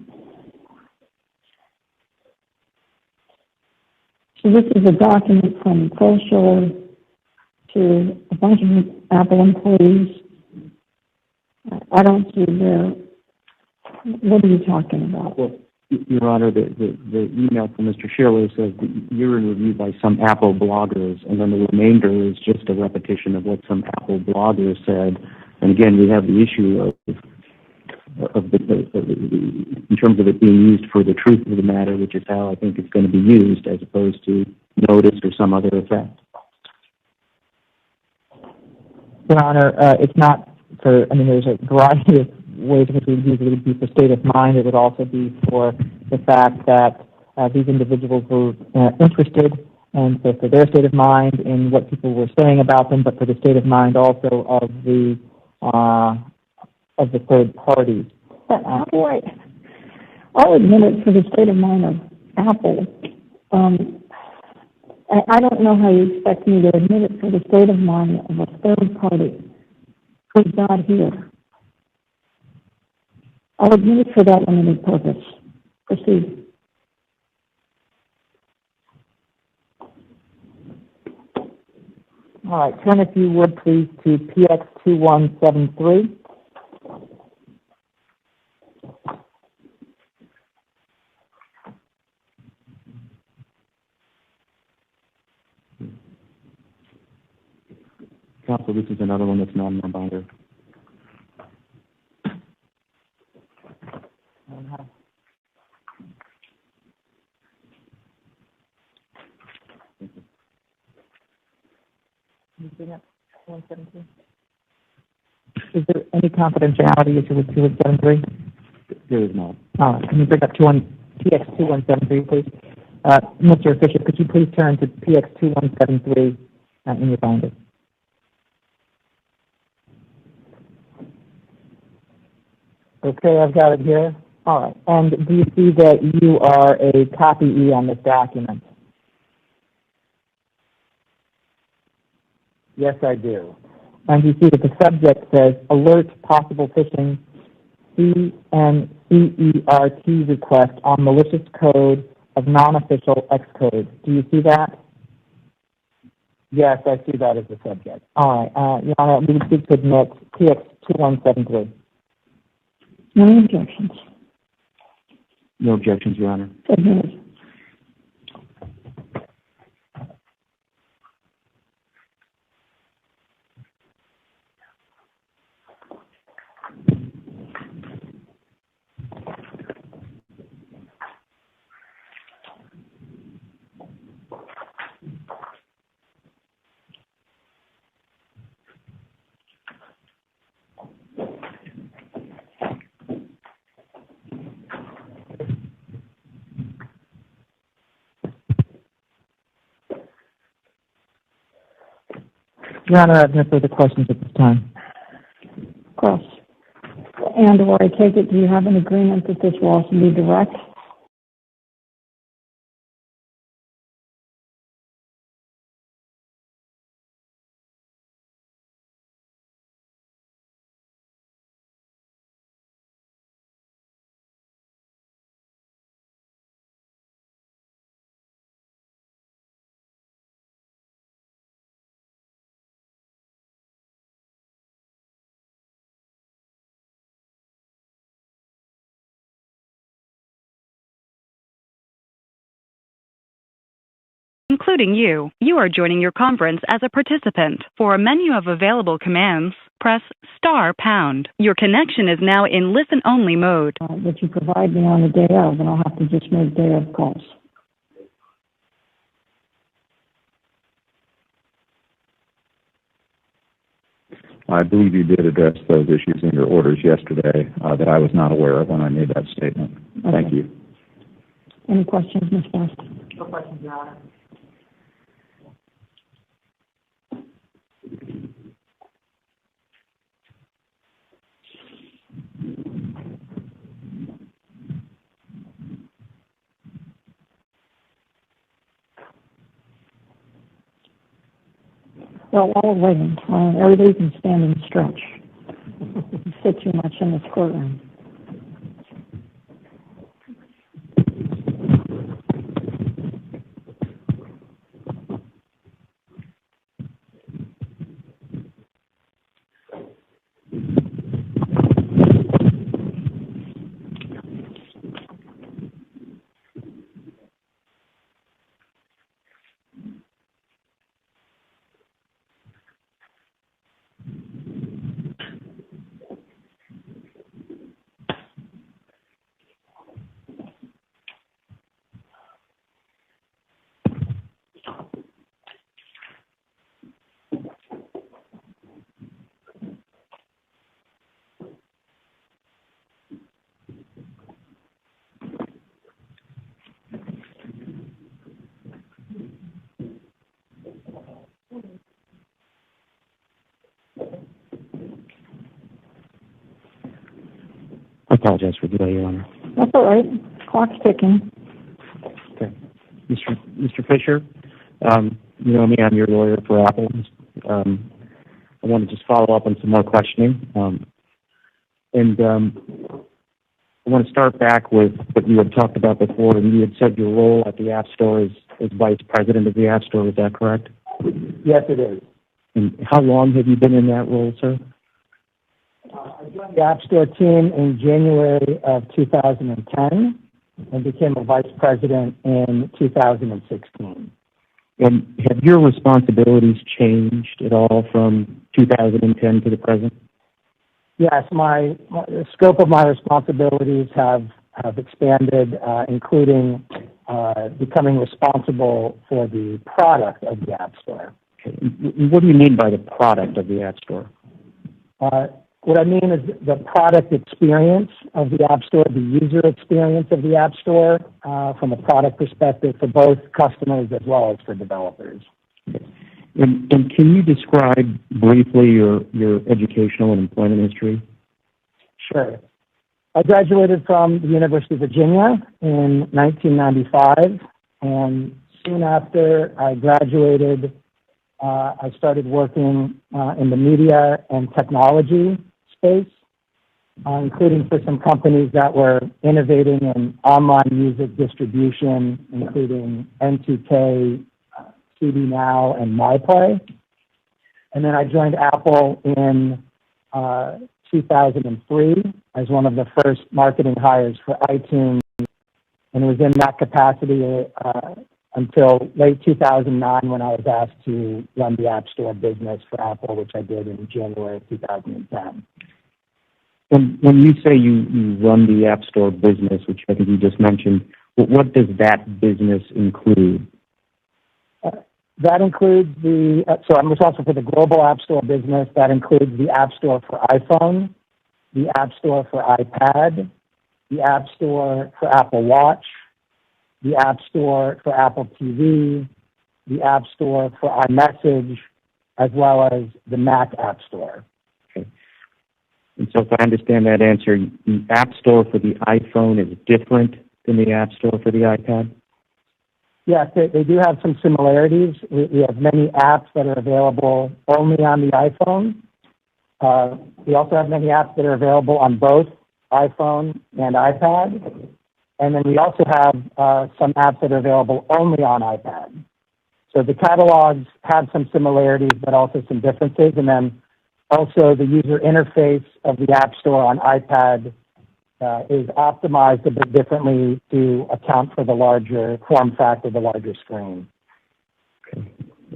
So this is a document from Phil Schiller to a bunch of Apple employees. I don't see there. What are you talking about? Well, Your Honor, the email from Mr. Schiller says you're in review by some Apple bloggers, and then the remainder is just a repetition of what some Apple bloggers said. And again, we have the issue in terms of it being used for the truth of the matter, which is how I think it's going to be used, as opposed to notice or some other effect. Your Honor, it's not for, I mean, there's a variety of ways in which we would use it. It would be for state of mind. It would also be for the fact that these individuals were interested, and so for their state of mind in what people were saying about them, but for the state of mind also of the third parties. I'll admit it for the state of mind of Apple. I don't know how you expect me to admit it for the state of mind of a third party who's not here. I'll admit it for that limited purpose. Proceed. All right, turn, if you would, please, to PX 2173. Counsel, this is another one that's non-binary. you bring up 2173? Is there any confidentiality issue with 2173? There is not. All right. Can you bring up PX2173, please? Mr. Fisher, could you please turn to PX2173 in your binder? Okay, I've got it here. All right. And do you see that you are a copyee on this document? Yes, I do. And you see that the subject says alert possible phishing CNCERT request on malicious code of non-official Xcode. Do you see that? Yes, I see that as the subject. All right. Your Honor, we would seek to admit PX2173. Any objections? No objections, Your Honor. Admitted. Your Honor, I have no further questions at this time. Cross. And or I take it, do you have an agreement that this will also be direct? Including you. You are joining your conference as a participant. For a menu of available commands, press *#. Your connection is now in listen-only mode. That you provide me on the day of, and I'll have to just make day of calls. I believe you did address those issues in your orders yesterday that I was not aware of when I made that statement. Okay. Thank you. Any questions, Ms. Best? No questions, Your Honor. Well, while we're waiting, everybody can stand and stretch. You sit too much in this courtroom. I apologize for the delay, Your Honor. That's all right. Clock's ticking. Okay. Mr. Fisher, you know me, I'm your lawyer for Apple. I want to just follow up on some more questioning. I want to start back with what you had talked about before, and you had said your role at the App Store is Vice President of the App Store. Is that correct? Yes, it is. And how long have you been in that role, sir? I joined the App Store team in January of 2010 and became a vice president in 2016. And have your responsibilities changed at all from 2010 to the present? Yes, the scope of my responsibilities have expanded, including becoming responsible for the product of the App Store. Okay. What do you mean by the product of the App Store? What I mean is the product experience of the App Store, the user experience of the App Store, from a product perspective for both customers as well as for developers. And can you describe briefly your educational and employment history? Sure. I graduated from the University of Virginia in 1995, and soon after I graduated, I started working in the media and technology space, including for some companies that were innovating in online music distribution, including N2K, CD Now, and MyPlay. And then I joined Apple in 2003 as one of the first marketing hires for iTunes, and it was in that capacity until late 2009 when I was asked to run the App Store business for Apple, which I did in January of 2010. When you say you run the App Store business, which I think you just mentioned, what does that business include? That includes so I'm responsible for the global App Store business. That includes the App Store for iPhone, the App Store for iPad, the App Store for Apple Watch, the App Store for Apple TV, the App Store for iMessage, as well as the Mac App Store. Okay. And so if I understand that answer, the App Store for the iPhone is different than the App Store for the iPad? Yes, they do have some similarities. We have many apps that are available only on the iPhone. We also have many apps that are available on both iPhone and iPad. And then we also have some apps that are available only on iPad. So the catalogs have some similarities, but also some differences. And then also the user interface of the App Store on iPad is optimized a bit differently to account for the larger form factor, the larger screen. Okay.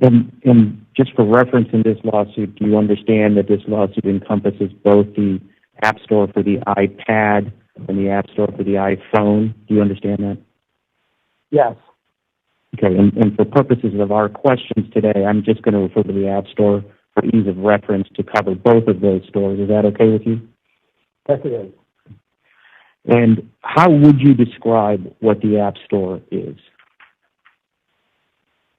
And just for reference in this lawsuit, do you understand that this lawsuit encompasses both the App Store for the iPad and the App Store for the iPhone? Do you understand that? Yes. Okay, and for purposes of our questions today, I'm just going to refer to the App Store for ease of reference to cover both of those stores. Is that okay with you? Yes, it is. And how would you describe what the App Store is?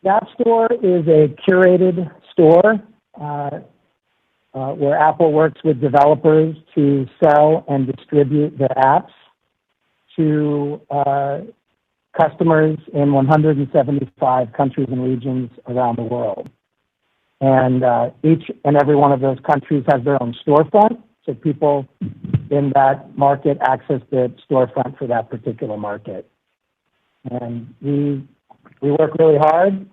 The App Store is a curated store where Apple works with developers to sell and distribute their apps to customers in 175 countries and regions around the world. And each and every one of those countries has their own storefront, so people in that market access the storefront for that particular market. And we work really hard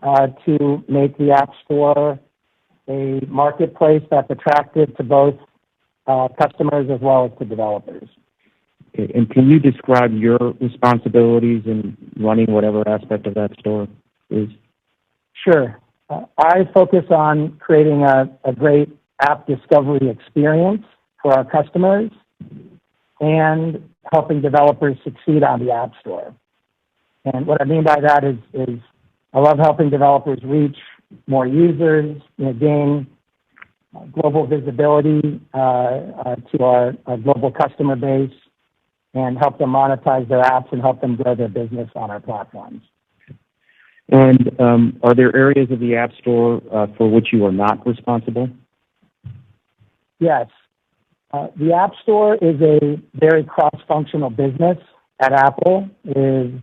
to make the App Store a marketplace that's attractive to both customers as well as to developers. Okay. And can you describe your responsibilities in running whatever aspect of that store is? Sure. I focus on creating a great app discovery experience for our customers and helping developers succeed on the App Store. And what I mean by that is I love helping developers reach more users, gain global visibility to our global customer base, and help them monetize their apps and help them grow their business on our platforms. And are there areas of the App Store for which you are not responsible? Yes. The App Store is a very cross-functional business at Apple with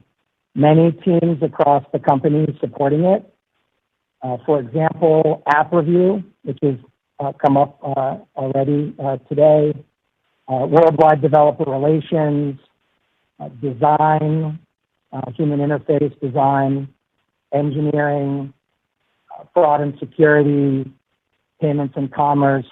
many teams across the company supporting it. For example, App Review, which has come up already today, Worldwide Developer Relations, Design, Human Interface Design, Engineering, Fraud and Security, Payments and Commerce,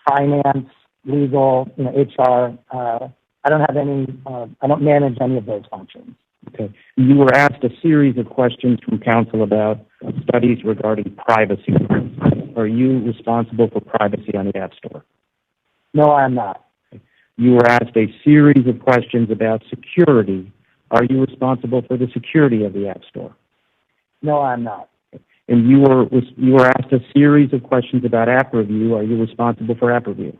Finance, Legal, HR. I don't manage any of those functions. Okay. You were asked a series of questions from counsel about studies regarding privacy. Are you responsible for privacy on the App Store? No, I am not. Okay. You were asked a series of questions about security. Are you responsible for the security of the App Store? No, I am not. Okay. And you were asked a series of questions about app review. Are you responsible for app review?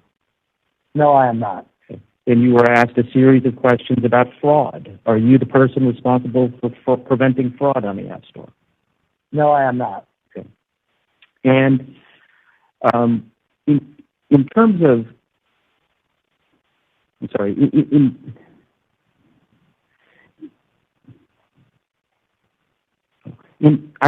No, I am not. Okay. And you were asked a series of questions about fraud. Are you the person responsible for preventing fraud on the App Store? No, I am not. Okay. And in terms of, I'm sorry, in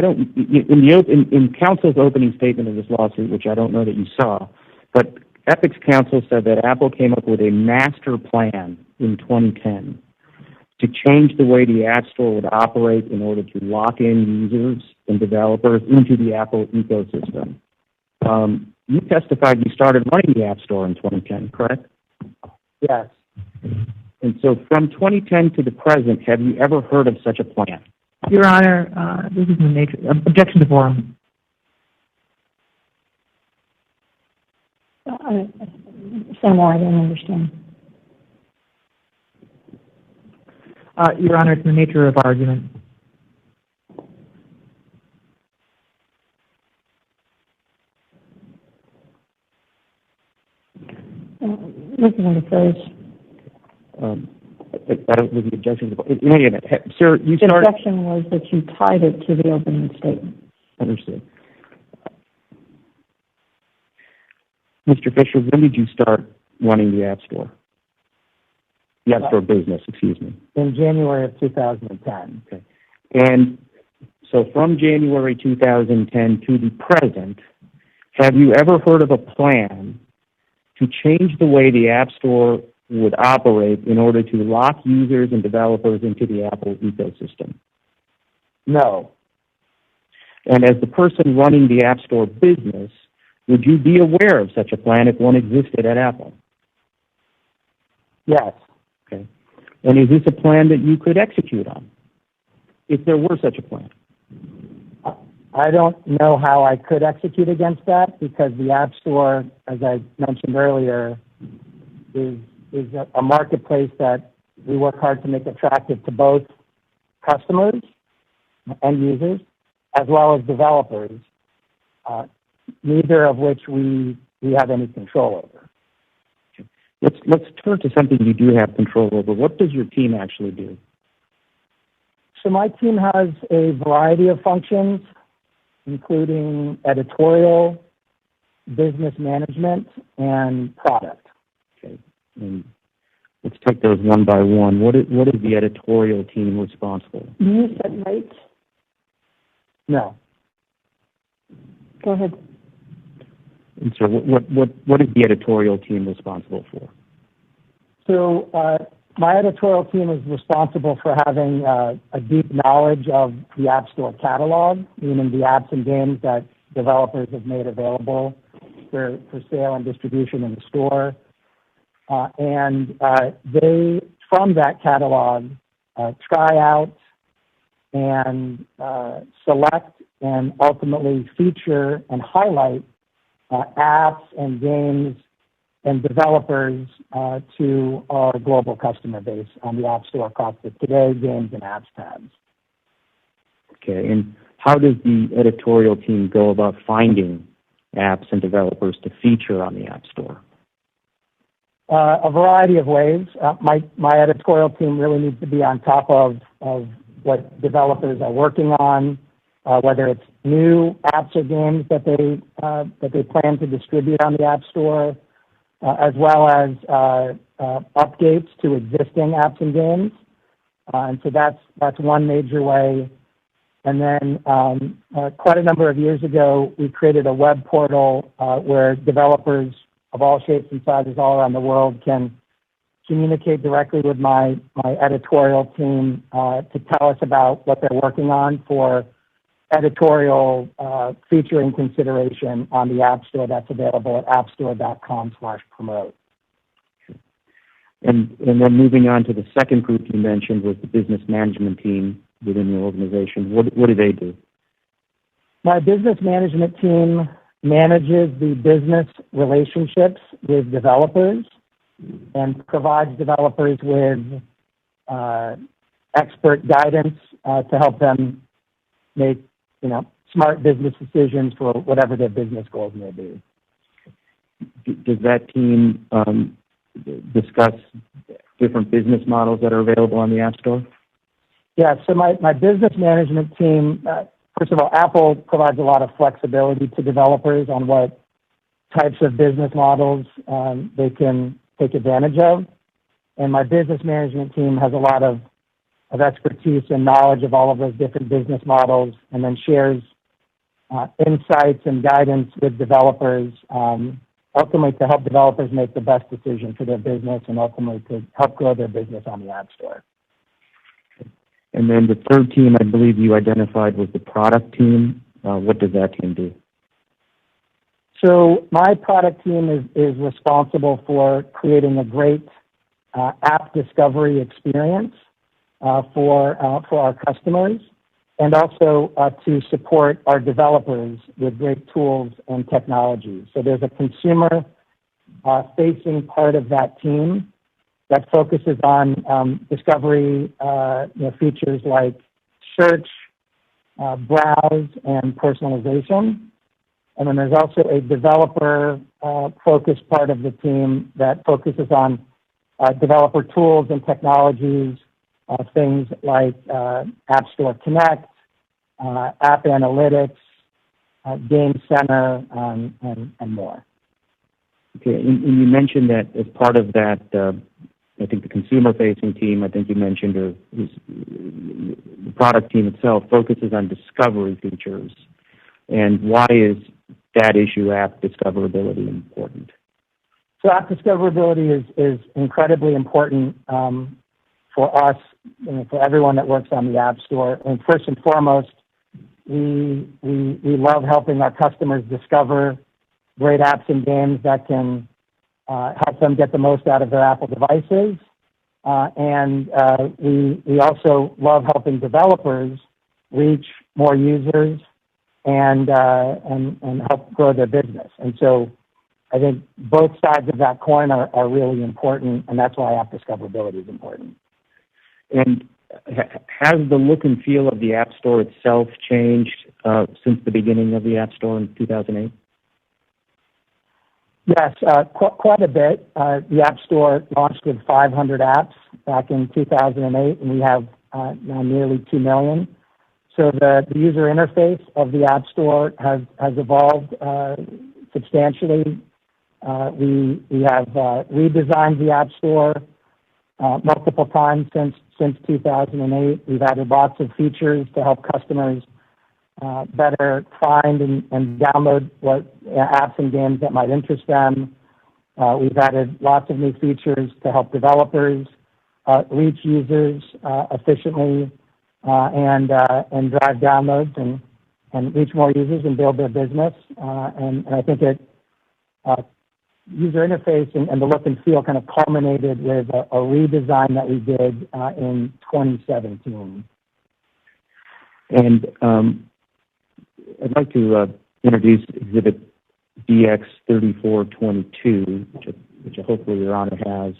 counsel's opening statement of this lawsuit, which I don't know that you saw, but Epic's counsel said that Apple came up with a master plan in 2010 to change the way the App Store would operate in order to lock in users and developers into the Apple ecosystem. You testified you started running the App Store in 2010, correct? Yes. And so from 2010 to the present, have you ever heard of such a plan? Your Honor, this is the nature. Objection to forum. Say more, I don't understand. Your Honor, it's the nature of argument. Looking at the phrase. I don't believe the objection. In any event, sir, you the started. The objection was that you tied it to the opening statement. Understood. Mr. Fisher, when did you start running the App Store? The App Store business, excuse me. In January of 2010. Okay. And so from January 2010 to the present, have you ever heard of a plan to change the way the App Store would operate in order to lock users and developers into the Apple ecosystem? No. And as the person running the App Store business, would you be aware of such a plan if one existed at Apple? Yes. Okay. And is this a plan that you could execute on, if there were such a plan? I don't know how I could execute against that, because the App Store, as I mentioned earlier, is a marketplace that we work hard to make attractive to both customers and users, as well as developers, neither of which we have any control over. Let's turn to something you do have control over. What does your team actually do? So my team has a variety of functions, including editorial, business management, and product. Okay. And let's take those one by one. What is the editorial team responsible? Do you set rates? No. Go ahead. And so what is the editorial team responsible for? So my editorial team is responsible for having a deep knowledge of the App Store catalog, meaning the apps and games that developers have made available for sale and distribution in the store. And they, from that catalog, try out and select and ultimately feature and highlight apps and games and developers to our global customer base on the App Store across the Today, Games, and Apps tabs. Okay, and how does the editorial team go about finding apps and developers to feature on the App Store? A variety of ways. My editorial team really needs to be on top of what developers are working on, whether it's new apps or games that they plan to distribute on the App Store, as well as updates to existing apps and games. And so that's one major way. And then quite a number of years ago, we created a web portal where developers of all shapes and sizes all around the world can communicate directly with my editorial team to tell us about what they're working on for editorial featuring consideration on the App Store. That's available at appstore.com/promote. And then moving on to the second group you mentioned was the business management team within your organization. What do they do? My business management team manages the business relationships with developers and provides developers with expert guidance to help them make smart business decisions for whatever their business goals may be. Does that team discuss different business models that are available on the App Store? Yeah, so my business management team, first of all, Apple provides a lot of flexibility to developers on what types of business models they can take advantage of. And my business management team has a lot of expertise and knowledge of all of those different business models, and then shares insights and guidance with developers, ultimately to help developers make the best decision for their business and ultimately to help grow their business on the App Store. And then the third team, I believe you identified, was the product team. What does that team do? So my product team is responsible for creating a great app discovery experience for our customers, and also to support our developers with great tools and technologies. So there's a consumer-facing part of that team that focuses on discovery features like search, browse, and personalization. And then there's also a developer-focused part of the team that focuses on developer tools and technologies, things like Appstore Connect, App Analytics, Game Center, and more. Okay, and you mentioned that as part of that, I think the consumer-facing team, I think you mentioned, or the product team itself focuses on discovery features. And why is that issue, app discoverability, important? So app discoverability is incredibly important for us, for everyone that works on the App Store. And first and foremost, we love helping our customers discover great apps and games that can help them get the most out of their Apple devices. And we also love helping developers reach more users and help grow their business. And so I think both sides of that coin are really important, and that's why app discoverability is important. And has the look and feel of the App Store itself changed since the beginning of the App Store in 2008? Yes, quite a bit. The App Store launched with 500 apps back in 2008, and we have now nearly 2 million. So the user interface of the App Store has evolved substantially. We have redesigned the App Store multiple times since 2008. We've added lots of features to help customers better find and download what apps and games that might interest them. We've added lots of new features to help developers reach users efficiently and drive downloads and reach more users and build their business. And I think user interface and the look and feel kind of culminated with a redesign that we did in 2017. And I'd like to introduce Exhibit DX3422, which hopefully Your Honor has.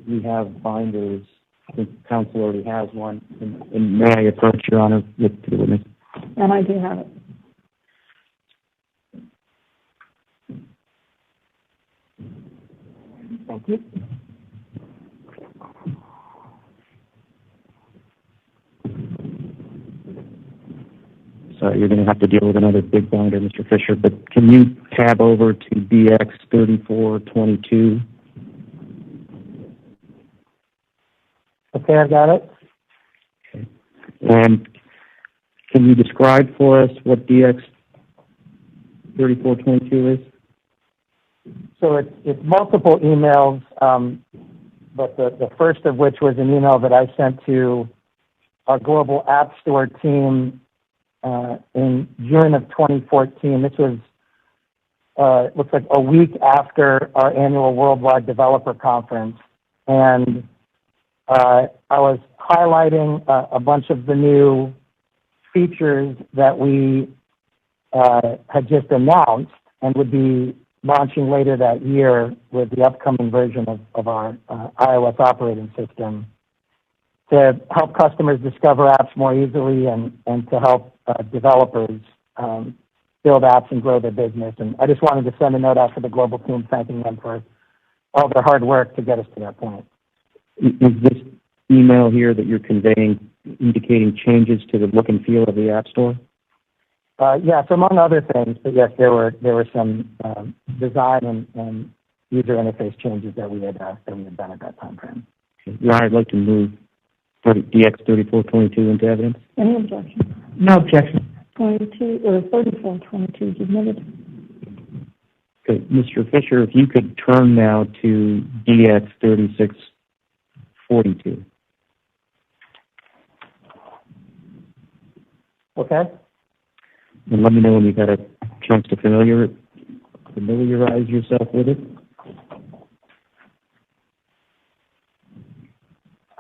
We have binders. I think the counsel already has one. And may I approach, Your Honor, to the witness? And I do have it. Thank you. So you're going to have to deal with another big binder, Mr. Fisher, but can you tab over to DX3422? Okay, I've got it. Okay. And can you describe for us what DX3422 is? So it's multiple emails, but the first of which was an email that I sent to our global App Store team in June of 2014. This was, looks like a week after our annual Worldwide Developer Conference. And I was highlighting a bunch of the new features that we had just announced and would be launching later that year with the upcoming version of our iOS operating system to help customers discover apps more easily and to help developers build apps and grow their business. And I just wanted to send a note out to the global team thanking them for all their hard work to get us to that point. Is this email here that you're conveying indicating changes to the look and feel of the App Store? Yes, among other things, but yes, there were some design and user interface changes that we had done at that time frame. Your Honor, I'd like to move DX 3422 into evidence. Any objection? No objection. 3422 is admitted. Okay, Mr. Fisher, if you could turn now to DX 3642. Okay. And let me know when you've had a chance to familiarize yourself with it.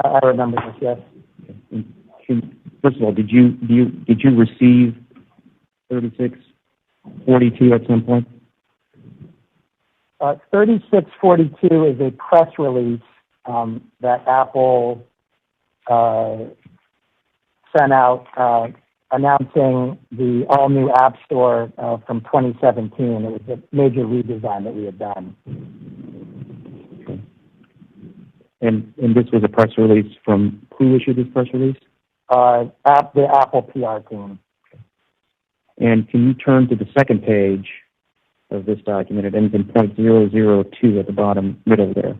I remember this, yes. First of all, did you receive 3642 at some point? 3642 is a press release that Apple sent out announcing the all-new App Store from 2017. It was a major redesign that we had done. Okay. And this was a press release from who issued this press release? The Apple PR team. And can you turn to the second page of this document? It ends in .002 at the bottom middle there.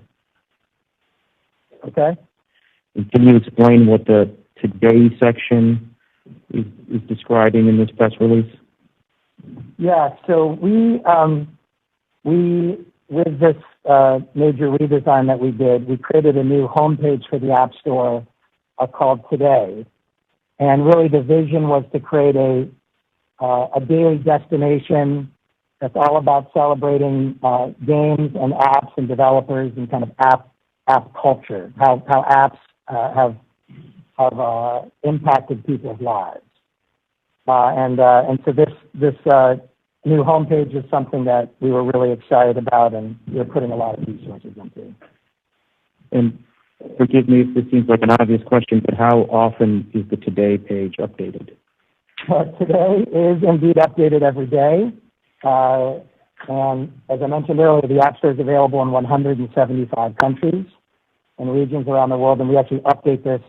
Okay. And can you explain what the Today section is describing in this press release? Yeah, so we with this major redesign that we did, we created a new homepage for the App Store called Today. And really the vision was to create a daily destination that's all about celebrating games and apps and developers and kind of app culture, how apps have impacted people's lives. And so this new homepage is something that we were really excited about and we're putting a lot of resources into. And forgive me if this seems like an obvious question, but how often is the Today page updated? Today is indeed updated every day. And as I mentioned earlier, the App Store is available in 175 countries and regions around the world, and we actually update this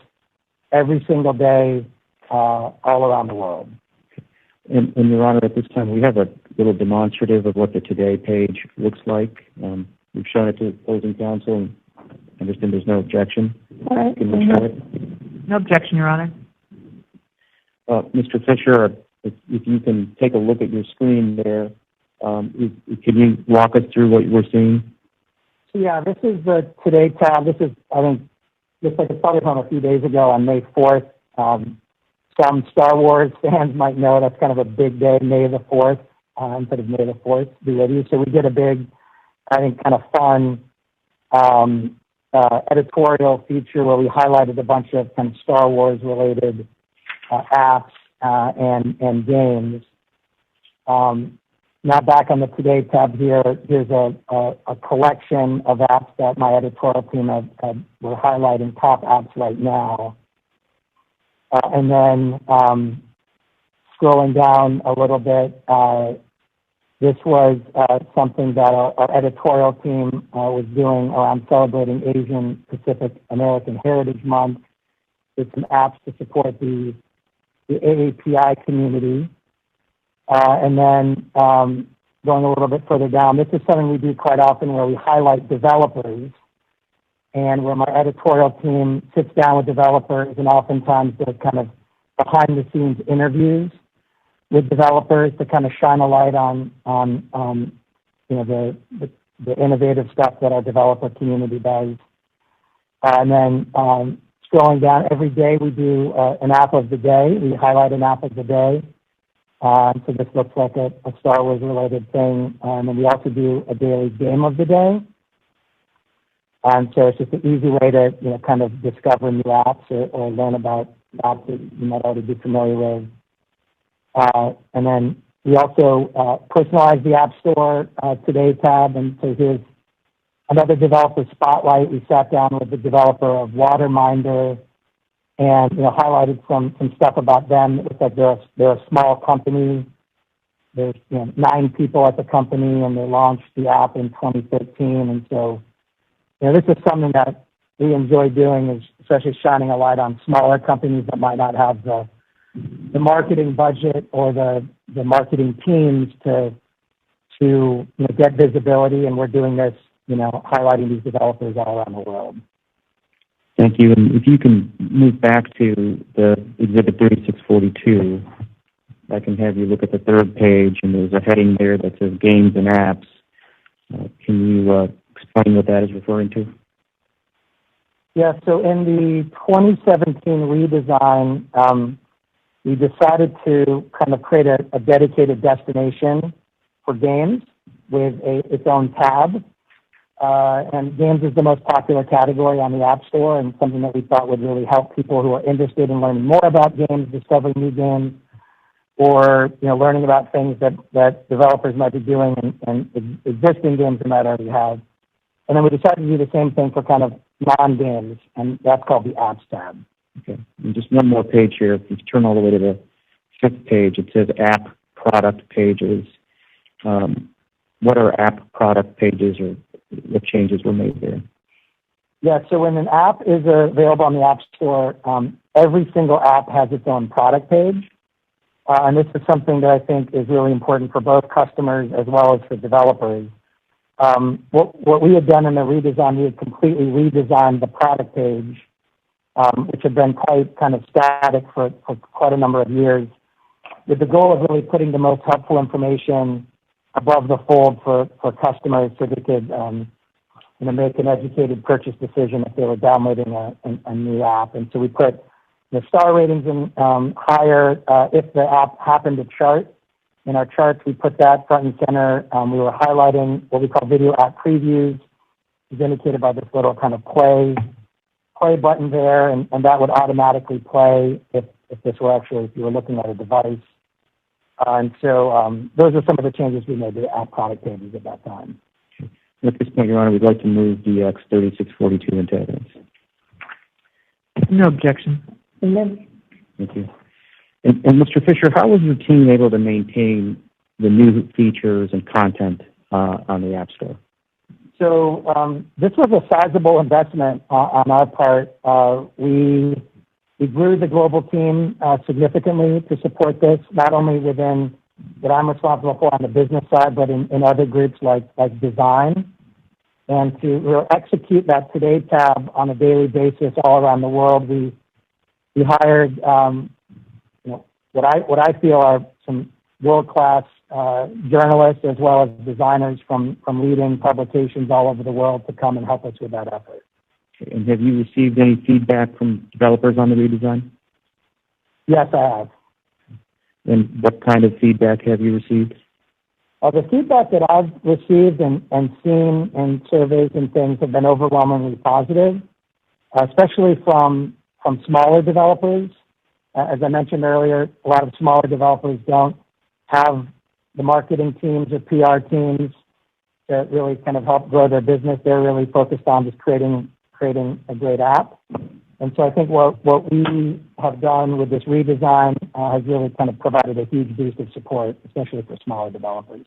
every single day all around the world. And Your Honor, at this time, we have a little demonstrative of what the Today page looks like. We've shown it to the opposing counsel, and I understand there's no objection. All right. Can we show it? No objection, Your Honor. Mr. Fisher, if you can take a look at your screen there, can you walk us through what we're seeing? So yeah, this is the Today tab. This is, I think, looks like it's probably from a few days ago on May 4th. Some Star Wars fans might know that's kind of a big day, May the 4th, instead of May the 4th, be with you. So we did a big, I think, kind of fun editorial feature where we highlighted a bunch of kind of Star Wars related apps and games. Now back on the Today tab here, here's a collection of apps that my editorial team we're highlighting top apps right now. And then scrolling down a little bit, this was something that our editorial team was doing around celebrating Asian Pacific American Heritage Month. With some apps to support the AAPI community. And then going a little bit further down, this is something we do quite often where we highlight developers and where my editorial team sits down with developers and oftentimes does kind of behind-the-scenes interviews with developers to kind of shine a light on you know, the innovative stuff that our developer community does. And then scrolling down, every day we do an app of the day. We highlight an app of the day. So this looks like a Star Wars related thing. And we also do a daily game of the day. So it's just an easy way to, you know, kind of discover new apps or learn about apps that you might already be familiar with. And then we also personalize the App Store Today tab. And so here's another developer spotlight. We sat down with the developer of Waterminder and highlighted some stuff about them. It looks like they're a small company. There's 9 people at the company, and they launched the app in 2013. And so, this is something that we enjoy doing, is especially shining a light on smaller companies that might not have the marketing budget or the marketing teams to get visibility. And we're doing this, highlighting these developers all around the world. Thank you. And if you can move back to the Exhibit 3642, I can have you look at the third page, and there's a heading there that says Games and Apps. Can you explain what that is referring to? Yeah, so in the 2017 redesign, we decided to kind of create a dedicated destination for games with its own tab. And games is the most popular category on the App Store, and something that we thought would really help people who are interested in learning more about games, discovering new games, or learning about things that developers might be doing and existing games they might already have. And then we decided to do the same thing for kind of non-games, and that's called the Apps tab. Okay. And just one more page here. If you turn all the way to the 5th page, it says App Product Pages. What are App Product Pages, or what changes were made there? Yeah, so when an app is available on the App Store, every single app has its own product page. And this is something that I think is really important for both customers as well as for developers. What we had done in the redesign, we had completely redesigned the product page, which had been quite kind of static for quite a number of years, with the goal of really putting the most helpful information above the fold for customers so they could make an educated purchase decision if they were downloading a new app. And so we put the star ratings in higher if the app happened to chart. In our charts, we put that front and center. We were highlighting what we call video app previews, is indicated by this little kind of play button there, and that would automatically play if you were looking at a device. And so those are some of the changes we made to the app product pages at that time. At this point, Your Honor, we'd like to move the X3642 into evidence. No objection. Thank you. And Mr. Fisher, how was your team able to maintain the new features and content on the App Store? So this was a sizable investment on our part. We grew the global team significantly to support this, not only within what I'm responsible for on the business side, but in other groups like design. And to execute that Today tab on a daily basis all around the world, we hired what I feel are some world-class journalists as well as designers from leading publications all over the world to come and help us with that effort. Okay. And have you received any feedback from developers on the redesign? Yes, I have. And what kind of feedback have you received? The feedback that I've received and seen in surveys and things have been overwhelmingly positive, especially from smaller developers. As I mentioned earlier, a lot of smaller developers don't have the marketing teams or PR teams that really kind of help grow their business. They're really focused on just creating a great app. And so I think what we have done with this redesign has really kind of provided a huge boost of support, especially for smaller developers.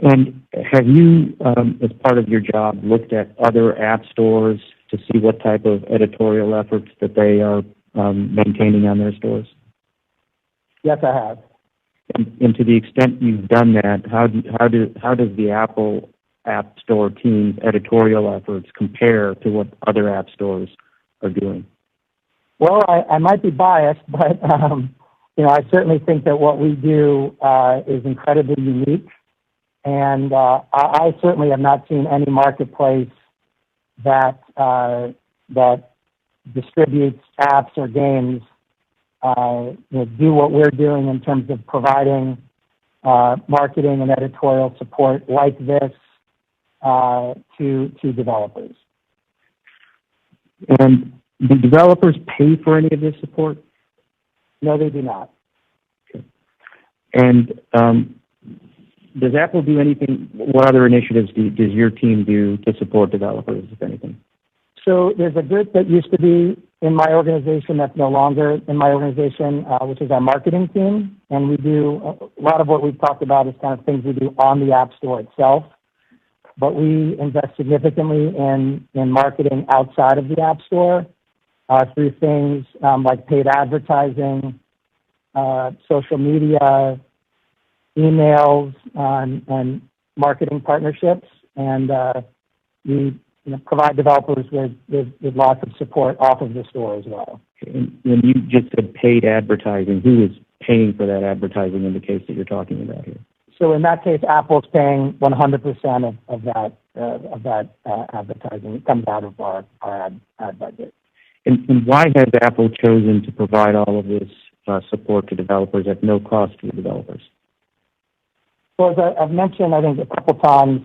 And have you, as part of your job, looked at other app stores to see what type of editorial efforts that they are maintaining on their stores? Yes, I have. And to the extent you've done that, how does the Apple App Store team's editorial efforts compare to what other app stores are doing? Well, I might be biased, but I certainly think that what we do is incredibly unique, and I certainly have not seen any marketplace that distributes apps or games do what we're doing in terms of providing marketing and editorial support like this to developers. And do developers pay for any of this support? No, they do not. Okay. And does Apple do anything? What other initiatives does your team do to support developers, if anything? So there's a group that used to be in my organization that's no longer in my organization, which is our marketing team. And we do a lot of what we've talked about is kind of things we do on the App Store itself. But we invest significantly in marketing outside of the App Store through things like paid advertising, social media, emails, and marketing partnerships. And we provide developers with lots of support off of the store as well. And when you just said paid advertising, who is paying for that advertising in the case that you're talking about here? So in that case, Apple's paying 100% of that advertising. It comes out of our ad budget. And why has Apple chosen to provide all of this support to developers at no cost to the developers? Well, as I've mentioned, I think a couple times,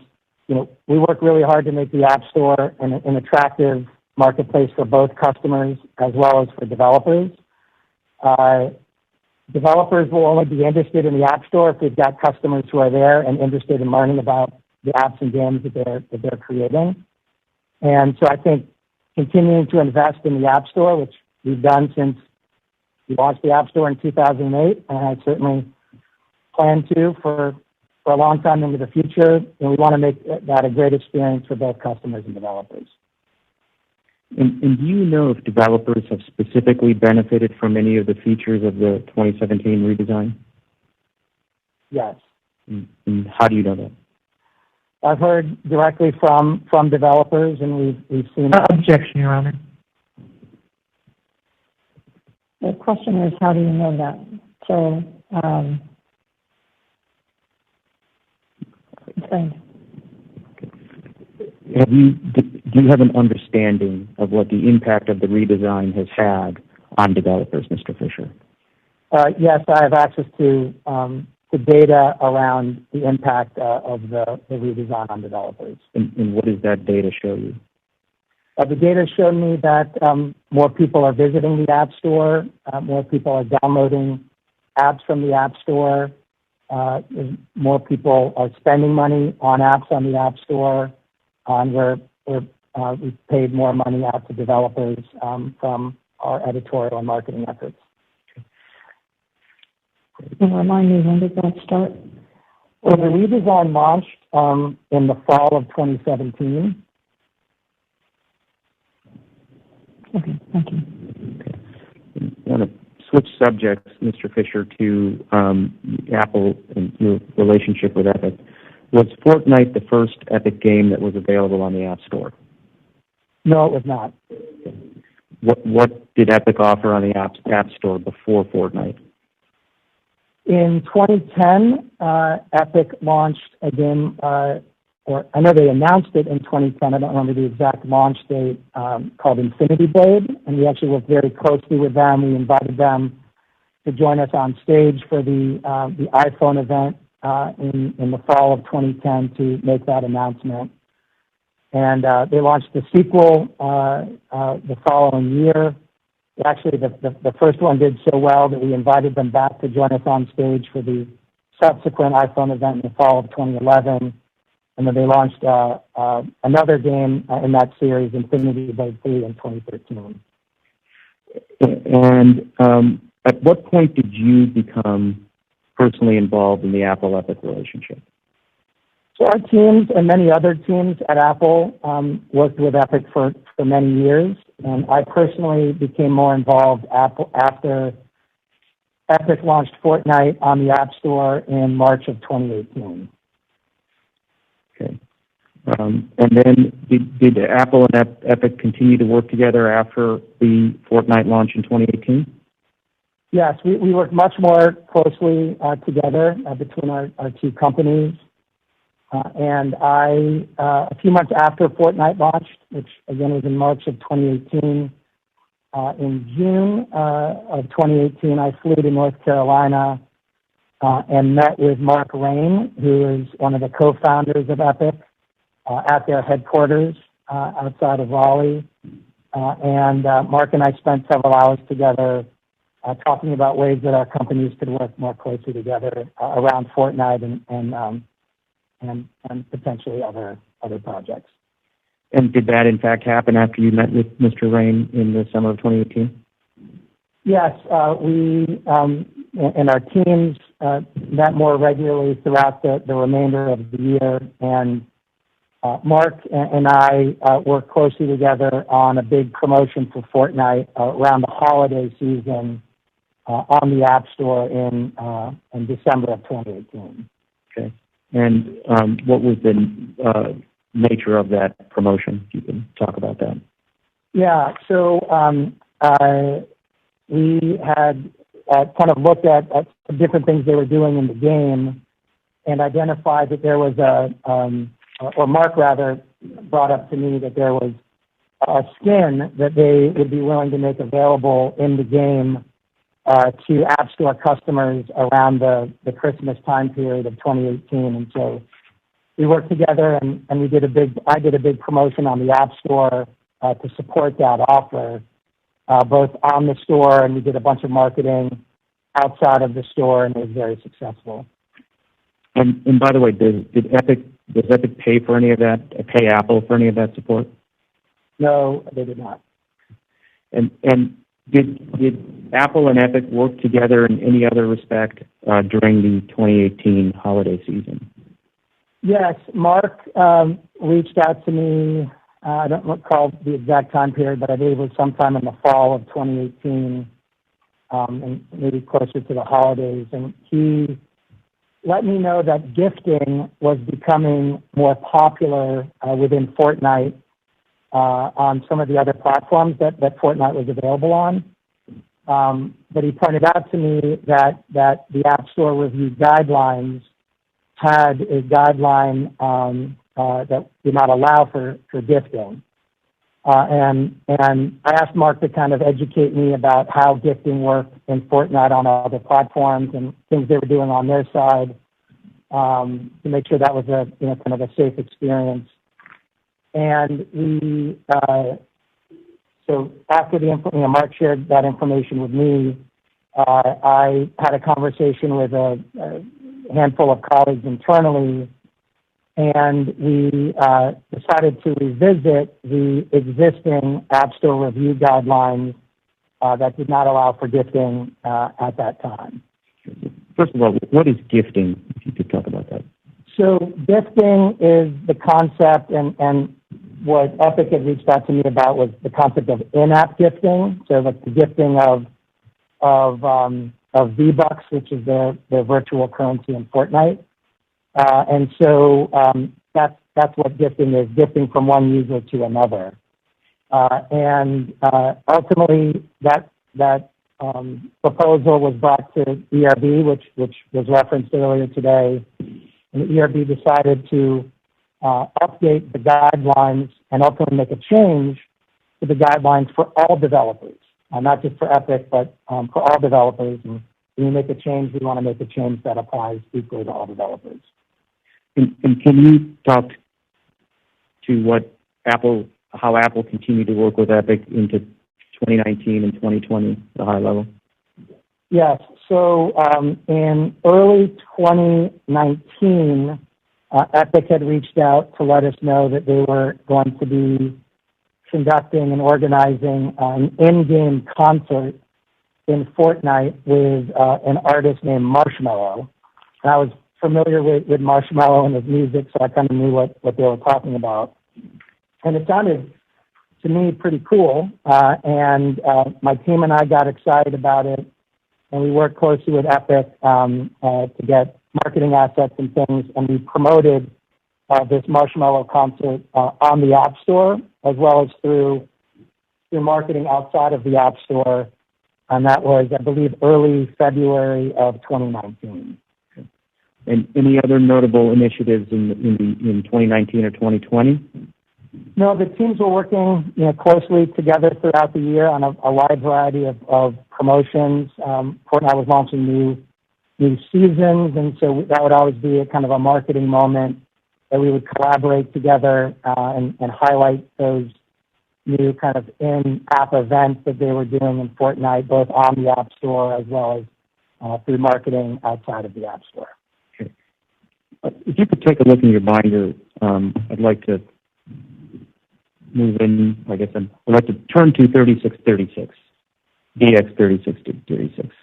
we work really hard to make the App Store an attractive marketplace for both customers as well as for developers. Developers will only be interested in the App Store if we've got customers who are there and interested in learning about the apps and games that they're creating. And so I think continuing to invest in the App Store, which we've done since we launched the App Store in 2008, and I certainly plan to for a long time into the future, and we want to make that a great experience for both customers and developers. And do you know if developers have specifically benefited from any of the features of the 2017 redesign? Yes. And how do you know that? I've heard directly from developers, and we've seen... Objection, Your Honor. The question is, how do you know that? So, explain. Do you have an understanding of what the impact of the redesign has had on developers, Mr. Fisher? Yes, I have access to the data around the impact of the redesign on developers. And what does that data show you? The data showed me that more people are visiting the App Store, more people are downloading apps from the App Store, more people are spending money on apps on the App Store, we've paid more money out to developers from our editorial and marketing efforts. Can you remind me, when did that start? Well, the redesign launched in the fall of 2017. Okay, thank you. Okay. I want to switch subjects, Mr. Fisher, to Apple and your relationship with Epic. Was Fortnite the first Epic game that was available on the App Store? No, it was not. What did Epic offer on the App Store before Fortnite? In 2010, Epic launched a game, or I know they announced it in 2010. I don't remember the exact launch date, called Infinity Blade, and we actually worked very closely with them. We invited them to join us on stage for the iPhone event in the fall of 2010 to make that announcement. And they launched the sequel the following year. Actually, the first one did so well that we invited them back to join us on stage for the subsequent iPhone event in the fall of 2011. And then they launched another game in that series, Infinity Blade 3, in 2013. And at what point did you become personally involved in the Apple-Epic relationship? So our teams and many other teams at Apple worked with Epic for many years, and I personally became more involved after Epic launched Fortnite on the App Store in March of 2018. Okay. And then did Apple and Epic continue to work together after the Fortnite launch in 2018? Yes, we work much more closely together between our two companies. And a few months after Fortnite launched, which again was in March of 2018, in June of 2018, I flew to North Carolina and met with Mark Rain, who is one of the co-founders of Epic, at their headquarters outside of Raleigh. And Mark and I spent several hours together talking about ways that our companies could work more closely together around Fortnite and potentially other projects. And did that, in fact, happen after you met with Mr. Rain in the summer of 2018? Yes, we and our teams met more regularly throughout the remainder of the year, and Mark and I worked closely together on a big promotion for Fortnite around the holiday season on the App Store in December of 2018. Okay. And what was the nature of that promotion? If you can talk about that. Yeah, so we had kind of looked at some different things they were doing in the game and identified that there was or Mark rather brought up to me that there was a skin that they would be willing to make available in the game to App Store customers around the Christmas time period of 2018. And so we worked together and I did a big promotion on the App Store to support that offer, both on the store, and we did a bunch of marketing outside of the store, and it was very successful. And by the way, does Epic pay for any of that? Pay Apple for any of that support? No, they did not. And did Apple and Epic work together in any other respect during the 2018 holiday season? Yes, Mark reached out to me. I don't recall the exact time period, but I believe it was sometime in the fall of 2018, and maybe closer to the holidays. And he let me know that gifting was becoming more popular within Fortnite on some of the other platforms that Fortnite was available on. But he pointed out to me that the App Store review guidelines had a guideline that did not allow for gifting. And I asked Mark to kind of educate me about how gifting worked in Fortnite on other platforms and things they were doing on their side to make sure that was a kind of a safe experience. And we so after Mark shared that information with me, I had a conversation with a handful of colleagues internally, and we decided to revisit the existing App Store review guidelines that did not allow for gifting at that time. First of all, what is gifting, if you could talk about that? So gifting is the concept, and what Epic had reached out to me about was the concept of in-app gifting. So like the gifting of V-Bucks, which is their virtual currency in Fortnite. And so that's what gifting is, gifting from one user to another. And ultimately, that proposal was brought to ERB, which was referenced earlier today. And the ERB decided to update the guidelines and ultimately make a change to the guidelines for all developers, not just for Epic, but for all developers. And when we make a change, we want to make a change that applies equally to all developers. And can you talk to how Apple continued to work with Epic into 2019 and 2020 at a high level? Yes. So in early 2019, Epic had reached out to let us know that they were going to be conducting and organizing an in-game concert in Fortnite with an artist named Marshmello. And I was familiar with Marshmello and his music, so I kind of knew what they were talking about. And it sounded, to me, pretty cool. And my team and I got excited about it, and we worked closely with Epic to get marketing assets and things, and we promoted this Marshmello concert on the App Store, as well as through marketing outside of the App Store, and that was, I believe, early February of 2019. And any other notable initiatives in 2019 or 2020? No, the teams were working closely together throughout the year on a wide variety of promotions. Fortnite was launching new seasons, and so that would always be a kind of a marketing moment that we would collaborate together and highlight those new kind of in-app events that they were doing in Fortnite, both on the App Store as well as through marketing outside of the App Store. Okay. If you could take a look in your binder, I'd like to move in, I guess I'd like to turn to 3636, DX 3636.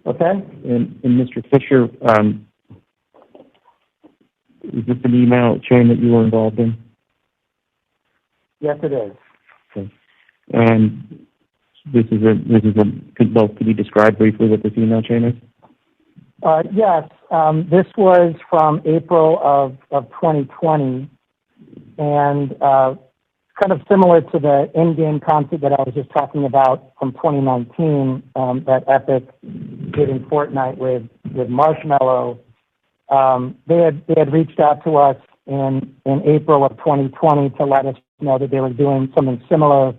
Okay. And Mr. Fisher, is this an email chain that you were involved in? Yes, it is. Okay. And could you describe briefly what this email chain is? Yes, this was from April of 2020, and kind of similar to the in-game concept that I was just talking about from 2019 that Epic did in Fortnite with Marshmallow. They had reached out to us in April of 2020 to let us know that they were doing something similar,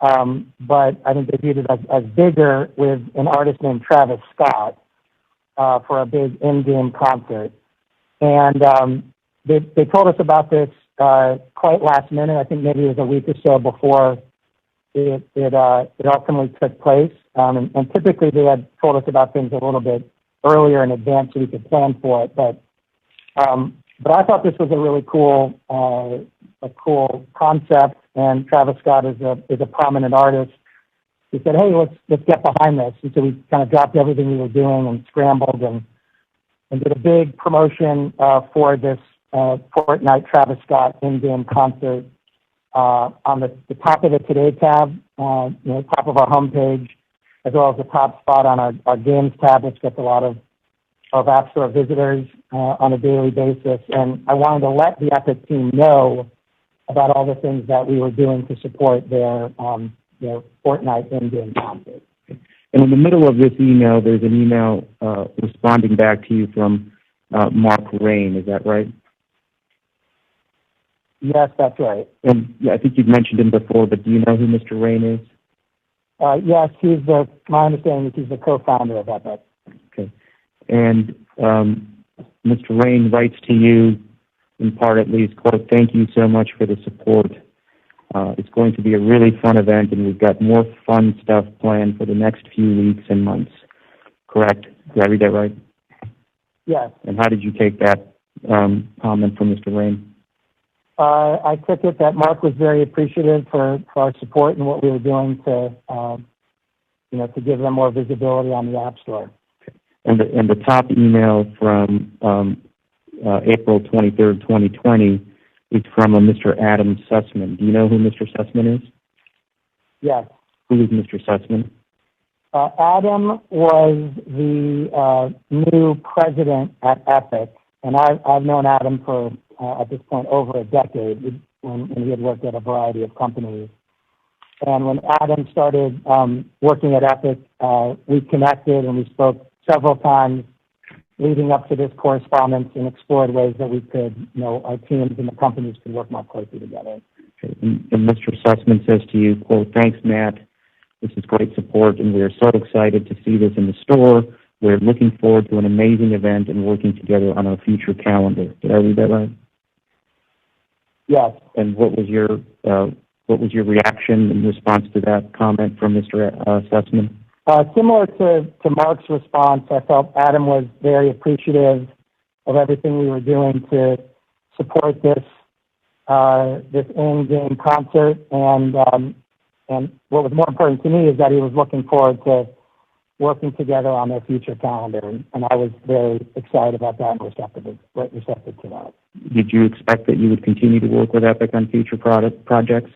but I think they viewed it as bigger with an artist named Travis Scott for a big in-game concert. And they told us about this quite last minute. I think maybe it was a week or so before it ultimately took place. And typically they had told us about things a little bit earlier in advance so we could plan for it. But I thought this was a really cool concept. And Travis Scott is a prominent artist. He said, "Hey, let's get behind this." And so we kind of dropped everything we were doing and scrambled and did a big promotion for this Fortnite Travis Scott in-game concert on the top of the Today tab, top of our homepage, as well as the top spot on our Games tab, which gets a lot of Appstore visitors on a daily basis. And I wanted to let the Epic team know about all the things that we were doing to support their Fortnite in-game concert. And in the middle of this email, there's an email responding back to you from Mark Rain. Is that right? Yes, that's right. And yeah, I think you've mentioned him before, but do you know who Mr. Rain is? Yes, my understanding is he's the co-founder of Epic. Okay. And Mr. Rain writes to you, in part at least, quote, "Thank you so much for the support. It's going to be a really fun event, and we've got more fun stuff planned for the next few weeks and months." Correct? Did I read that right? Yes. And how did you take that comment from Mr. Rain? I took it that Mark was very appreciative for our support and what we were doing to give them more visibility on the App Store. And the top email from April 23rd, 2020 is from a Mr. Adam Sussman. Do you know who Mr. Sussman is? Yes. Who is Mr. Sussman? Adam was the new president at Epic, and I've known Adam for at this point over a decade when he had worked at a variety of companies. And when Adam started working at Epic, we connected and we spoke several times leading up to this correspondence and explored ways that we could, our teams and the companies could work more closely together. Okay. And Mr. Sussman says to you, quote, "Thanks, Matt. This is great support, and we are so excited to see this in the store. We're looking forward to an amazing event and working together on our future calendar." Did I read that right? Yes. And what was your reaction in response to that comment from Mr. Sussman? Similar to Mark's response, I felt Adam was very appreciative of everything we were doing to support this in-game concert, and what was more important to me is that he was looking forward to working together on their future calendar, and I was very excited about that and receptive to that. Did you expect that you would continue to work with Epic on future projects?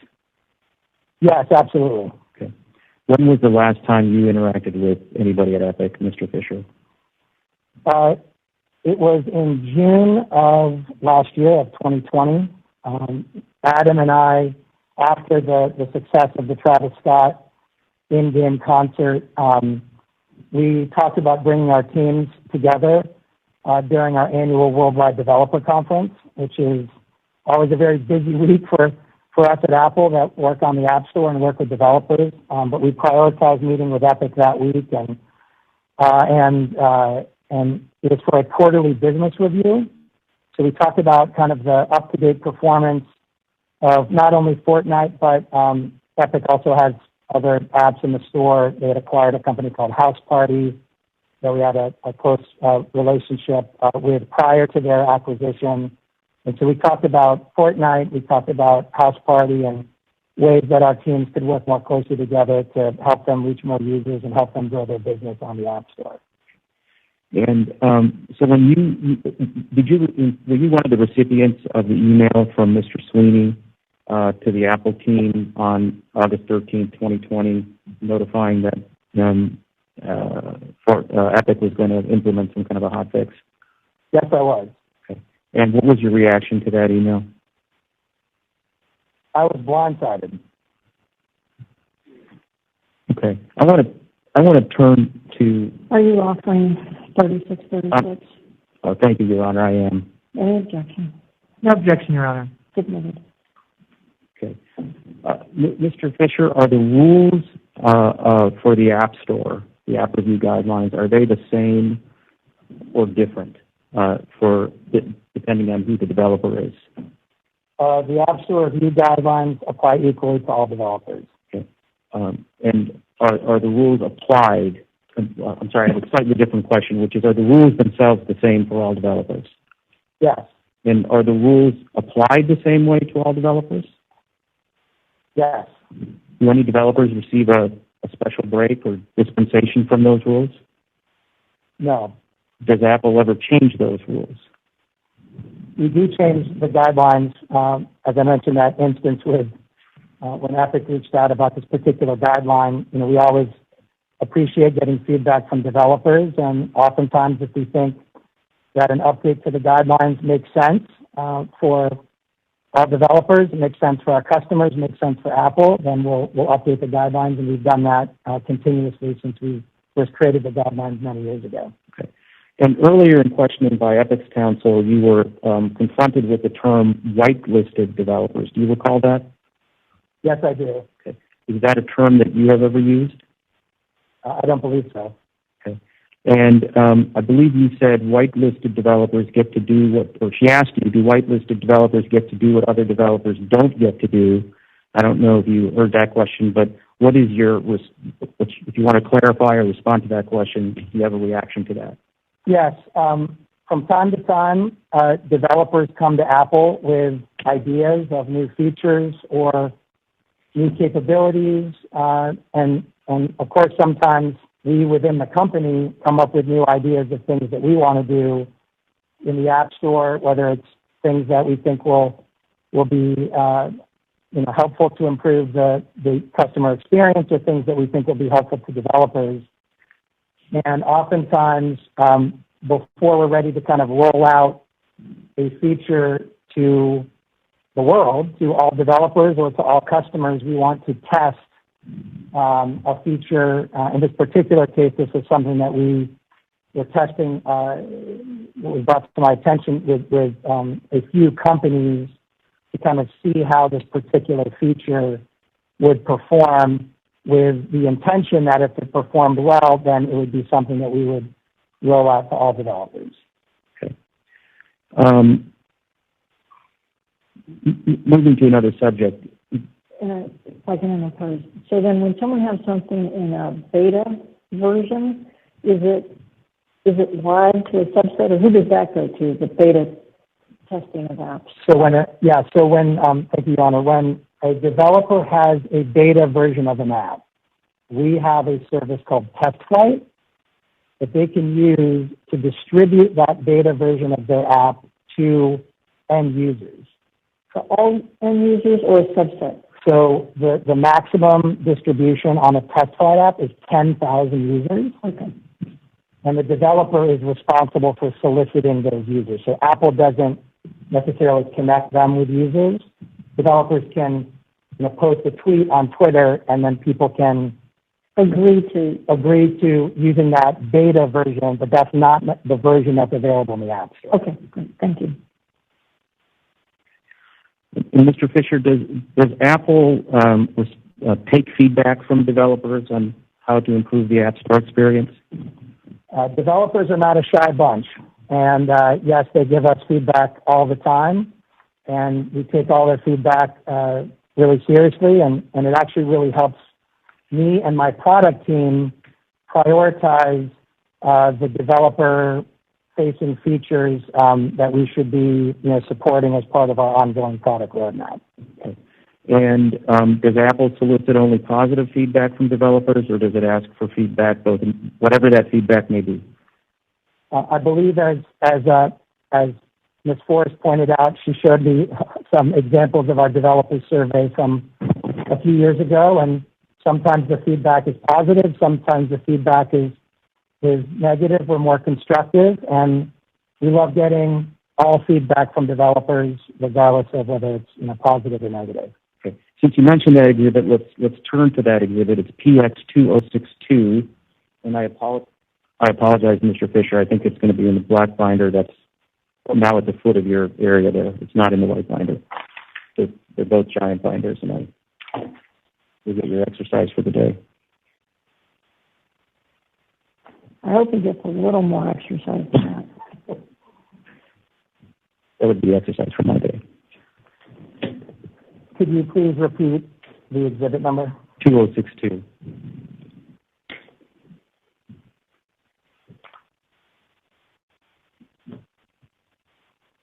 Yes, absolutely. Okay. When was the last time you interacted with anybody at Epic, Mr. Fisher? It was in June of last year, of 2020. Adam and I, after the success of the Travis Scott in-game concert, we talked about bringing our teams together during our annual Worldwide Developer Conference, which is always a very busy week for us at Apple that work on the App Store and work with developers. But we prioritized meeting with Epic that week, and it was for a quarterly business review. So we talked about kind of the up-to-date performance of not only Fortnite, but Epic also has other apps in the store. They had acquired a company called House Party, that we had a close relationship with prior to their acquisition. And so we talked about Fortnite, we talked about House Party, and ways that our teams could work more closely together to help them reach more users and help them grow their business on the App Store. And so when were you one of the recipients of the email from Mr. Sweeney to the Apple team on August 13th, 2020, notifying that Epic was going to implement some kind of a hot fix? Yes, I was. Okay. And what was your reaction to that email? I was blindsided. Okay. I want to turn to... Are you offering 3636? Thank you, Your Honor, I am. Any objection? No objection, Your Honor. Submitted. Okay. Mr. Fisher, are the rules for the App Store, the app review guidelines, are they the same or different depending on who the developer is? The App Store review guidelines apply equally to all developers. Okay. And are the rules applied? I'm sorry, I have a slightly different question, which is, are the rules themselves the same for all developers? Yes. And are the rules applied the same way to all developers? Yes. Do any developers receive a special break or dispensation from those rules? No. Does Apple ever change those rules? We do change the guidelines. As I mentioned, that instance with when Epic reached out about this particular guideline, we always appreciate getting feedback from developers, and oftentimes if we think that an update to the guidelines makes sense for our developers, it makes sense for our customers, it makes sense for Apple, then we'll update the guidelines, and we've done that continuously since we first created the guidelines many years ago. Okay. And earlier in questioning by Epic's counsel, you were confronted with the term whitelisted developers. Do you recall that? Yes, I do. Okay. Is that a term that you have ever used? I don't believe so. Okay. And I believe you said whitelisted developers get to do what, or she asked you, do whitelisted developers get to do what other developers don't get to do? I don't know if you heard that question, but what is your, if you want to clarify or respond to that question, do you have a reaction to that? Yes. From time to time, developers come to Apple with ideas of new features or new capabilities, and of course, sometimes we within the company come up with new ideas of things that we want to do in the App Store, whether it's things that we think will be helpful to improve the customer experience, or things that we think will be helpful to developers. And oftentimes, before we're ready to kind of roll out a feature to the world, to all developers or to all customers, we want to test a feature. In this particular case, this is something that we were testing, was brought to my attention with a few companies to kind of see how this particular feature would perform, with the intention that if it performed well, then it would be something that we would roll out to all developers. Okay. Moving to another subject. If I can interpose. So then when someone has something in a beta version, is it live to a subset, or who does that go to, the beta testing of apps? Thank you, Honor. When a developer has a beta version of an app, we have a service called Test Flight that they can use to distribute that beta version of their app to end users. For all end users or a subset? So the maximum distribution on a Test Flight app is 10,000 users. Okay. And the developer is responsible for soliciting those users. So Apple doesn't necessarily connect them with users. Developers can post a tweet on Twitter, and then people can agree to using that beta version, but that's not the version that's available in the App Store. Okay, great. Thank you. And Mr. Fisher, does Apple take feedback from developers on how to improve the App Store experience? Developers are not a shy bunch, and yes, they give us feedback all the time, and we take all their feedback really seriously, and it actually really helps me and my product team prioritize the developer-facing features that we should be, supporting as part of our ongoing product roadmap. Okay. And does Apple solicit only positive feedback from developers, or does it ask for feedback, both whatever that feedback may be? I believe, as Ms. Forrest pointed out, she showed me some examples of our developer survey from a few years ago, and sometimes the feedback is positive, sometimes the feedback is negative or more constructive, and we love getting all feedback from developers, regardless of whether it's positive or negative. Okay. Since you mentioned that exhibit, let's turn to that exhibit. It's PX2062, and I apologize, Mr. Fisher. I think it's going to be in the black binder that's now at the foot of your area there. It's not in the white binder. They're both giant binders, and you'll get your exercise for the day. I hope he gets a little more exercise than that. That would be exercise for my day. Could you please repeat the exhibit number? 2062.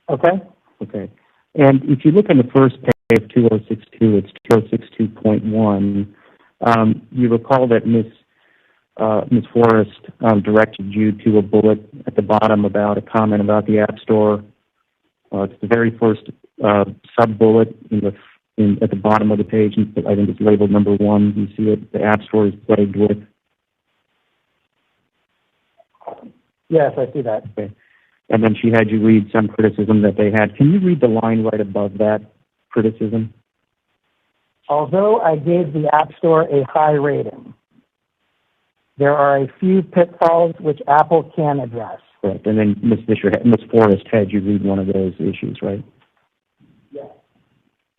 Okay. Okay. And if you look on the first page of 2062, it's 2062.1. You recall that Ms. Forrest directed you to a bullet at the bottom about a comment about the App Store. It's the very first sub-bullet at the bottom of the page. I think it's labeled number 1. You see it. The App Store is plagued with. Yes, I see that. Okay. And then she had you read some criticism that they had. Can you read the line right above that criticism? Although I gave the App Store a high rating, there are a few pitfalls which Apple can address. Correct. And then Ms. Forrest had you read one of those issues, right? Yes.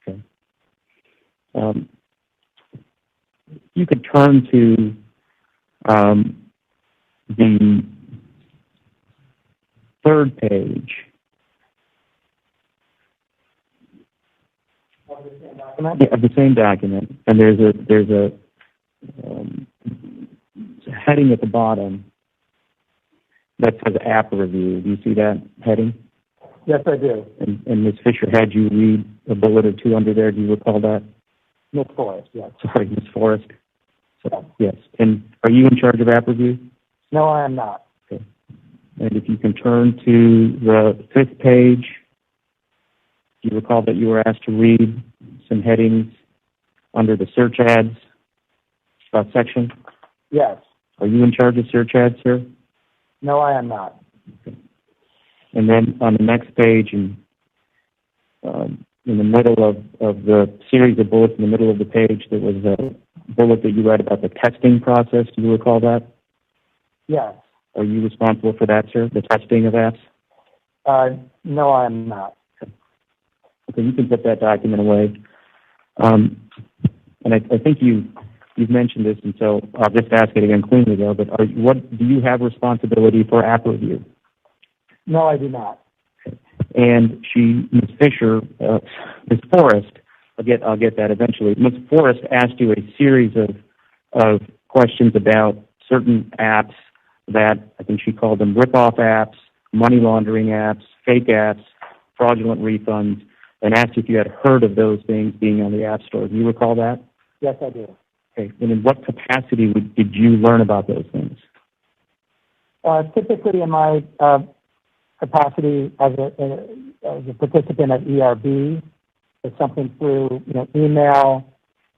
Okay. You could turn to the third page. Of the same document, and there's a heading at the bottom that says App Review. Do you see that heading? Yes, I do. And Ms. Fisher had you read a bullet or two under there. Do you recall that? Ms. Forrest, yes. Sorry, Ms. Forrest. So, yes. And are you in charge of App Review? No, I am not. Okay. And if you can turn to the fifth page, do you recall that you were asked to read some headings under the search ads section? Yes. Are you in charge of search ads, sir? No, I am not. Okay. And then on the next page, in the middle of the series of bullets in the middle of the page, there was a bullet that you read about the testing process. Do you recall that? Yes. Are you responsible for that, sir, the testing of apps? No, I am not. Okay, you can put that document away. And I think you've mentioned this, and so I'll just ask it again cleanly, though, but do you have responsibility for App Review? No, I do not. Okay. And Ms. Fisher, Ms. Forrest, I'll get that eventually. Ms. Forrest asked you a series of questions about certain apps that I think she called them rip-off apps, money laundering apps, fake apps, fraudulent refunds, and asked if you had heard of those things being on the App Store. Do you recall that? Yes, I do. Okay. And in what capacity did you learn about those things? Typically in my capacity as a participant at ERB, it's something through email.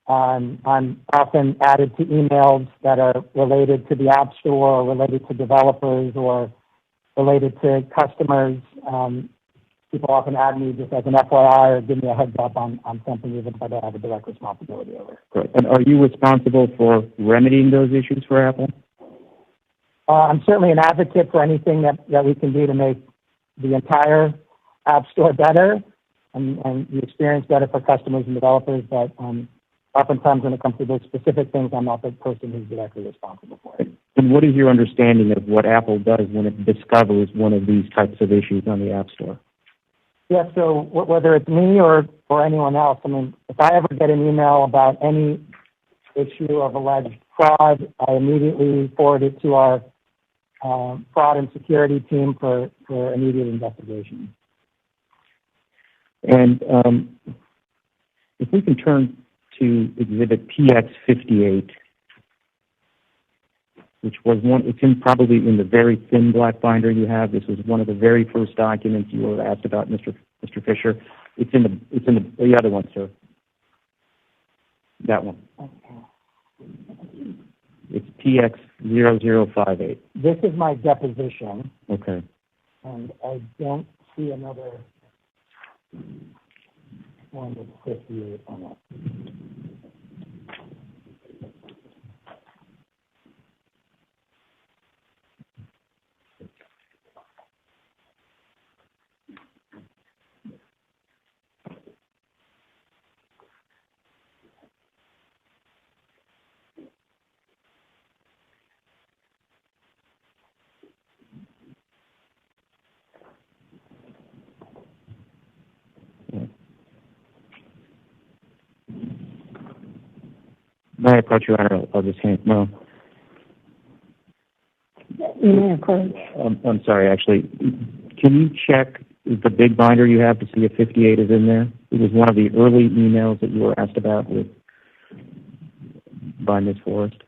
I'm often added to emails that are related to the App Store, or related to developers, or related to customers. People often add me just as an FYI or give me a heads up on something, even if I don't have a direct responsibility over it. Great. And are you responsible for remedying those issues for Apple? I'm certainly an advocate for anything that we can do to make the entire App Store better and the experience better for customers and developers, but oftentimes when it comes to those specific things, I'm not the person who's directly responsible for it. And what is your understanding of what Apple does when it discovers one of these types of issues on the App Store? Yeah, so whether it's me or anyone else, I mean, if I ever get an email about any issue of alleged fraud, I immediately forward it to our fraud and security team for immediate investigation. And if we can turn to Exhibit PX58, which was one, it's probably in the very thin black binder you have. This was one of the very first documents you were asked about, Mr. Fisher. It's in the other one, sir. That one. It's PX0058. This is my deposition. Okay. And I don't see another one with 58 on it. May I approach you, Honor? I'll just hand. No. You may approach. I'm sorry, actually. Can you check the big binder you have to see if 58 is in there? It was one of the early emails that you were asked about by Ms. Forrest.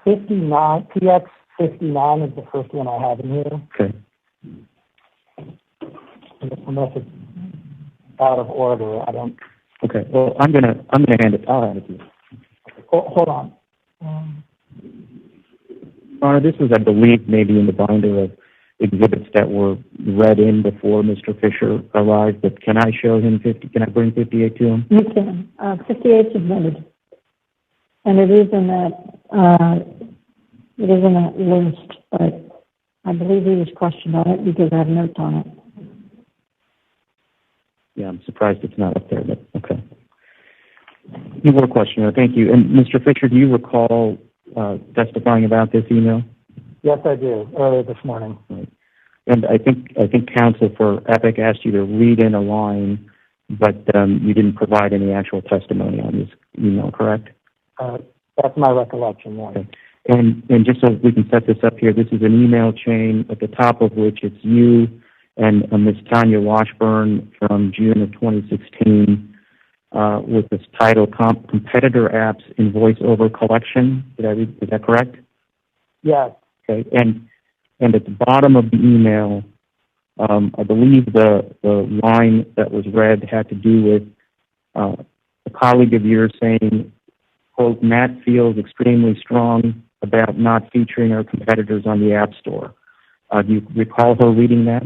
59, PX 59 is the first one I have in here. Okay. Unless it's out of order, I don't. Okay. Well, I'm gonna hand it. I'll hand it to you. Hold on. Honor, this was, I believe, maybe in the binder of exhibits that were read in before Mr. Fisher arrived. But can I show him 50? Can I bring 58 to him? You can. 58 is admitted, and it is in that list. But I believe he was questioned on it because I have notes on it. Yeah, I'm surprised it's not up there, but okay. You were a questioner. Thank you. And Mr. Fisher, do you recall testifying about this email? Yes, I do. Earlier this morning. Right. And I think counsel for Epic asked you to read in a line, but you didn't provide any actual testimony on this email, correct? That's my recollection, yes. Okay. And just so we can set this up here, this is an email chain at the top of which it's you and Ms. Tanya Washburn from June of 2016 with this title, Competitor Apps in Voice Over Collection. Is that correct? Yes. Okay. And at the bottom of the email, I believe the line that was read had to do with a colleague of yours saying, quote, Matt feels extremely strong about not featuring our competitors on the Appstore. Do you recall her reading that?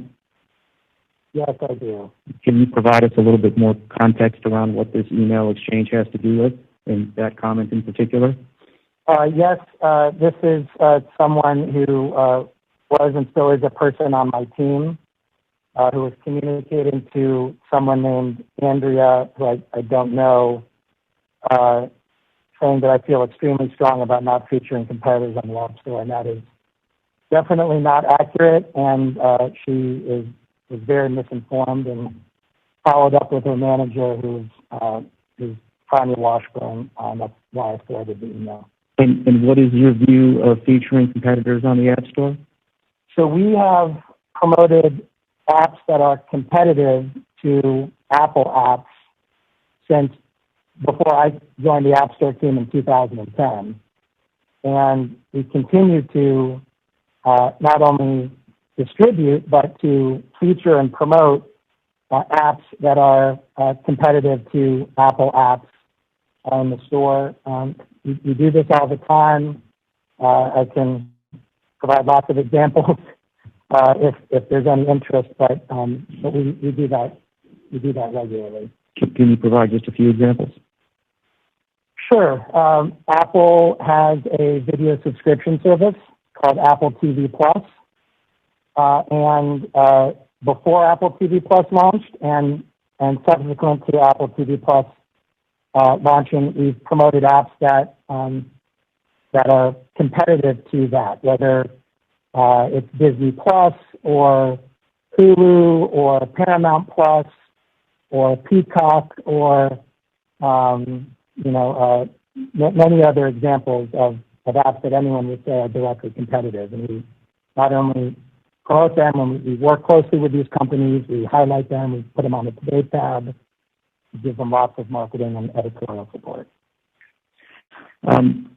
Yes, I do. Can you provide us a little bit more context around what this email exchange has to do with, and that comment in particular? Yes, this is someone who was and still is a person on my team who was communicating to someone named Andrea, who I don't know, saying that I feel extremely strong about not featuring competitors on the Appstore, and that is definitely not accurate, and she was very misinformed and followed up with her manager, who's Tanya Washburn. That's why I forwarded the email. And what is your view of featuring competitors on the App Store? So we have promoted apps that are competitive to Apple apps since before I joined the App Store team in 2010. And we continue to not only distribute, but to feature and promote apps that are competitive to Apple apps in the store. We do this all the time. I can provide lots of examples if there's any interest, but we do that. We do that regularly. Can you provide just a few examples? Sure. Apple has a video subscription service called Apple TV Plus. And before Apple TV Plus launched and subsequent to Apple TV Plus launching, we've promoted apps that are competitive to that, whether it's Disney Plus or Hulu or Paramount Plus or Peacock or many other examples of apps that anyone would say are directly competitive. And we not only promote them, and we work closely with these companies, we highlight them, we put them on the Today tab, we give them lots of marketing and editorial support. And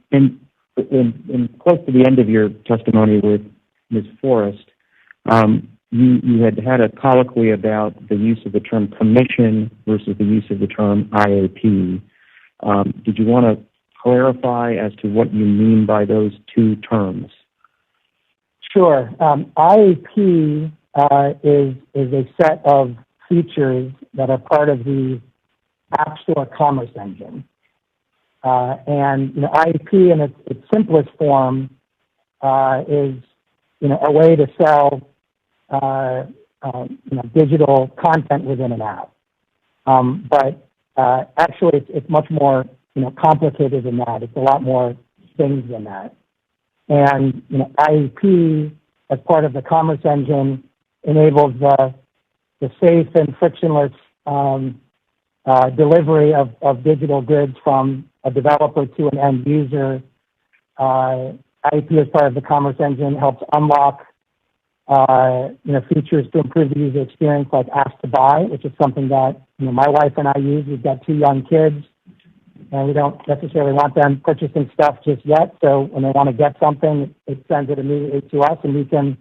close to the end of your testimony with Ms. Forrest, you had a colloquy about the use of the term commission versus the use of the term IAP. Did you want to clarify as to what you mean by those two terms? Sure. IAP is a set of features that are part of the Appstore commerce engine. And IAP in its simplest form is a way to sell digital content within an app. But actually, it's much more complicated than that. It's a lot more things than that. And IAP, as part of the commerce engine, enables the safe and frictionless delivery of digital goods from a developer to an end user. IAP, as part of the commerce engine, helps unlock features to improve the user experience, like Ask to Buy, which is something that my wife and I use. We've got 2 young kids, and we don't necessarily want them purchasing stuff just yet. So when they want to get something, it sends it immediately to us, and we can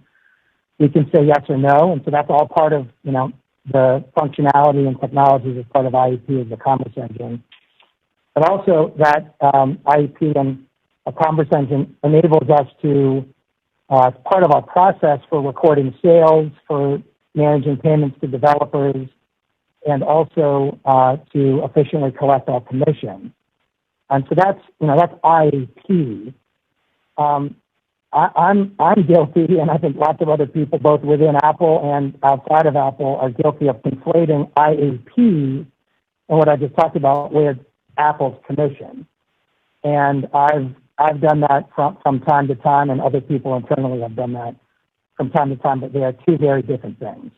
say yes or no. And so that's all part of the functionality and technologies as part of IAP as the commerce engine. But also that IAP and a commerce engine enables us to, as part of our process for recording sales, for managing payments to developers, and also to efficiently collect our commission. And so that's IAP. I'm guilty, and I think lots of other people, both within Apple and outside of Apple, are guilty of conflating IAP and what I just talked about with Apple's commission. And I've done that from time to time, and other people internally have done that from time to time, but they are two very different things.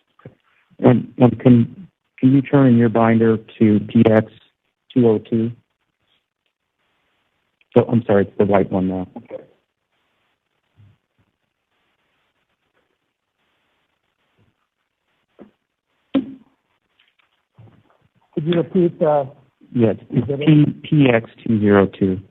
And can you turn in your binder to PX202? So I'm sorry, it's the white one now. Okay. Could you repeat the... Yes, it's PX202.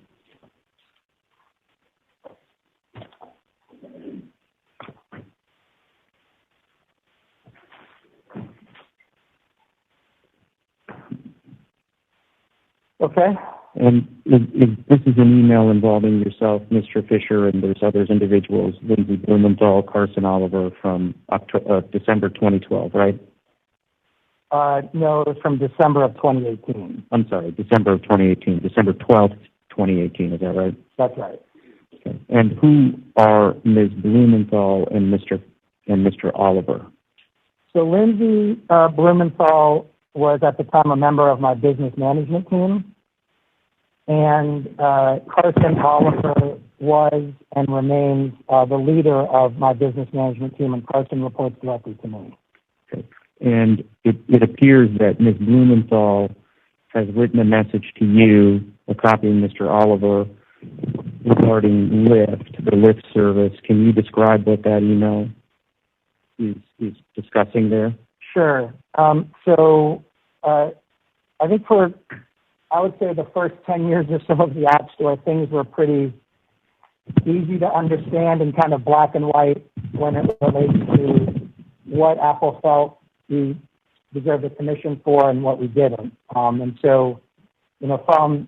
Okay. And this is an email involving yourself, Mr. Fisher, and there's others individuals, Lindsay Blumenthal, Carson Oliver, from December 2012, right? No, it was from December of 2018. I'm sorry, December of 2018, December 12th, 2018, is that right? That's right. Okay. And who are Ms. Blumenthal and Mr. Oliver? So Lindsay Blumenthal was at the time a member of my business management team, and Carson Oliver was and remains the leader of my business management team, and Carson reports directly to me. Okay. And it appears that Ms. Blumenthal has written a message to you, a copy of Mr. Oliver, regarding Lyft, the Lyft service. Can you describe what that email is discussing there? Sure. So I think I would say the first 10 years or so of the App Store, things were pretty easy to understand and kind of black and white when it relates to what Apple felt we deserved a commission for and what we didn't. And so, from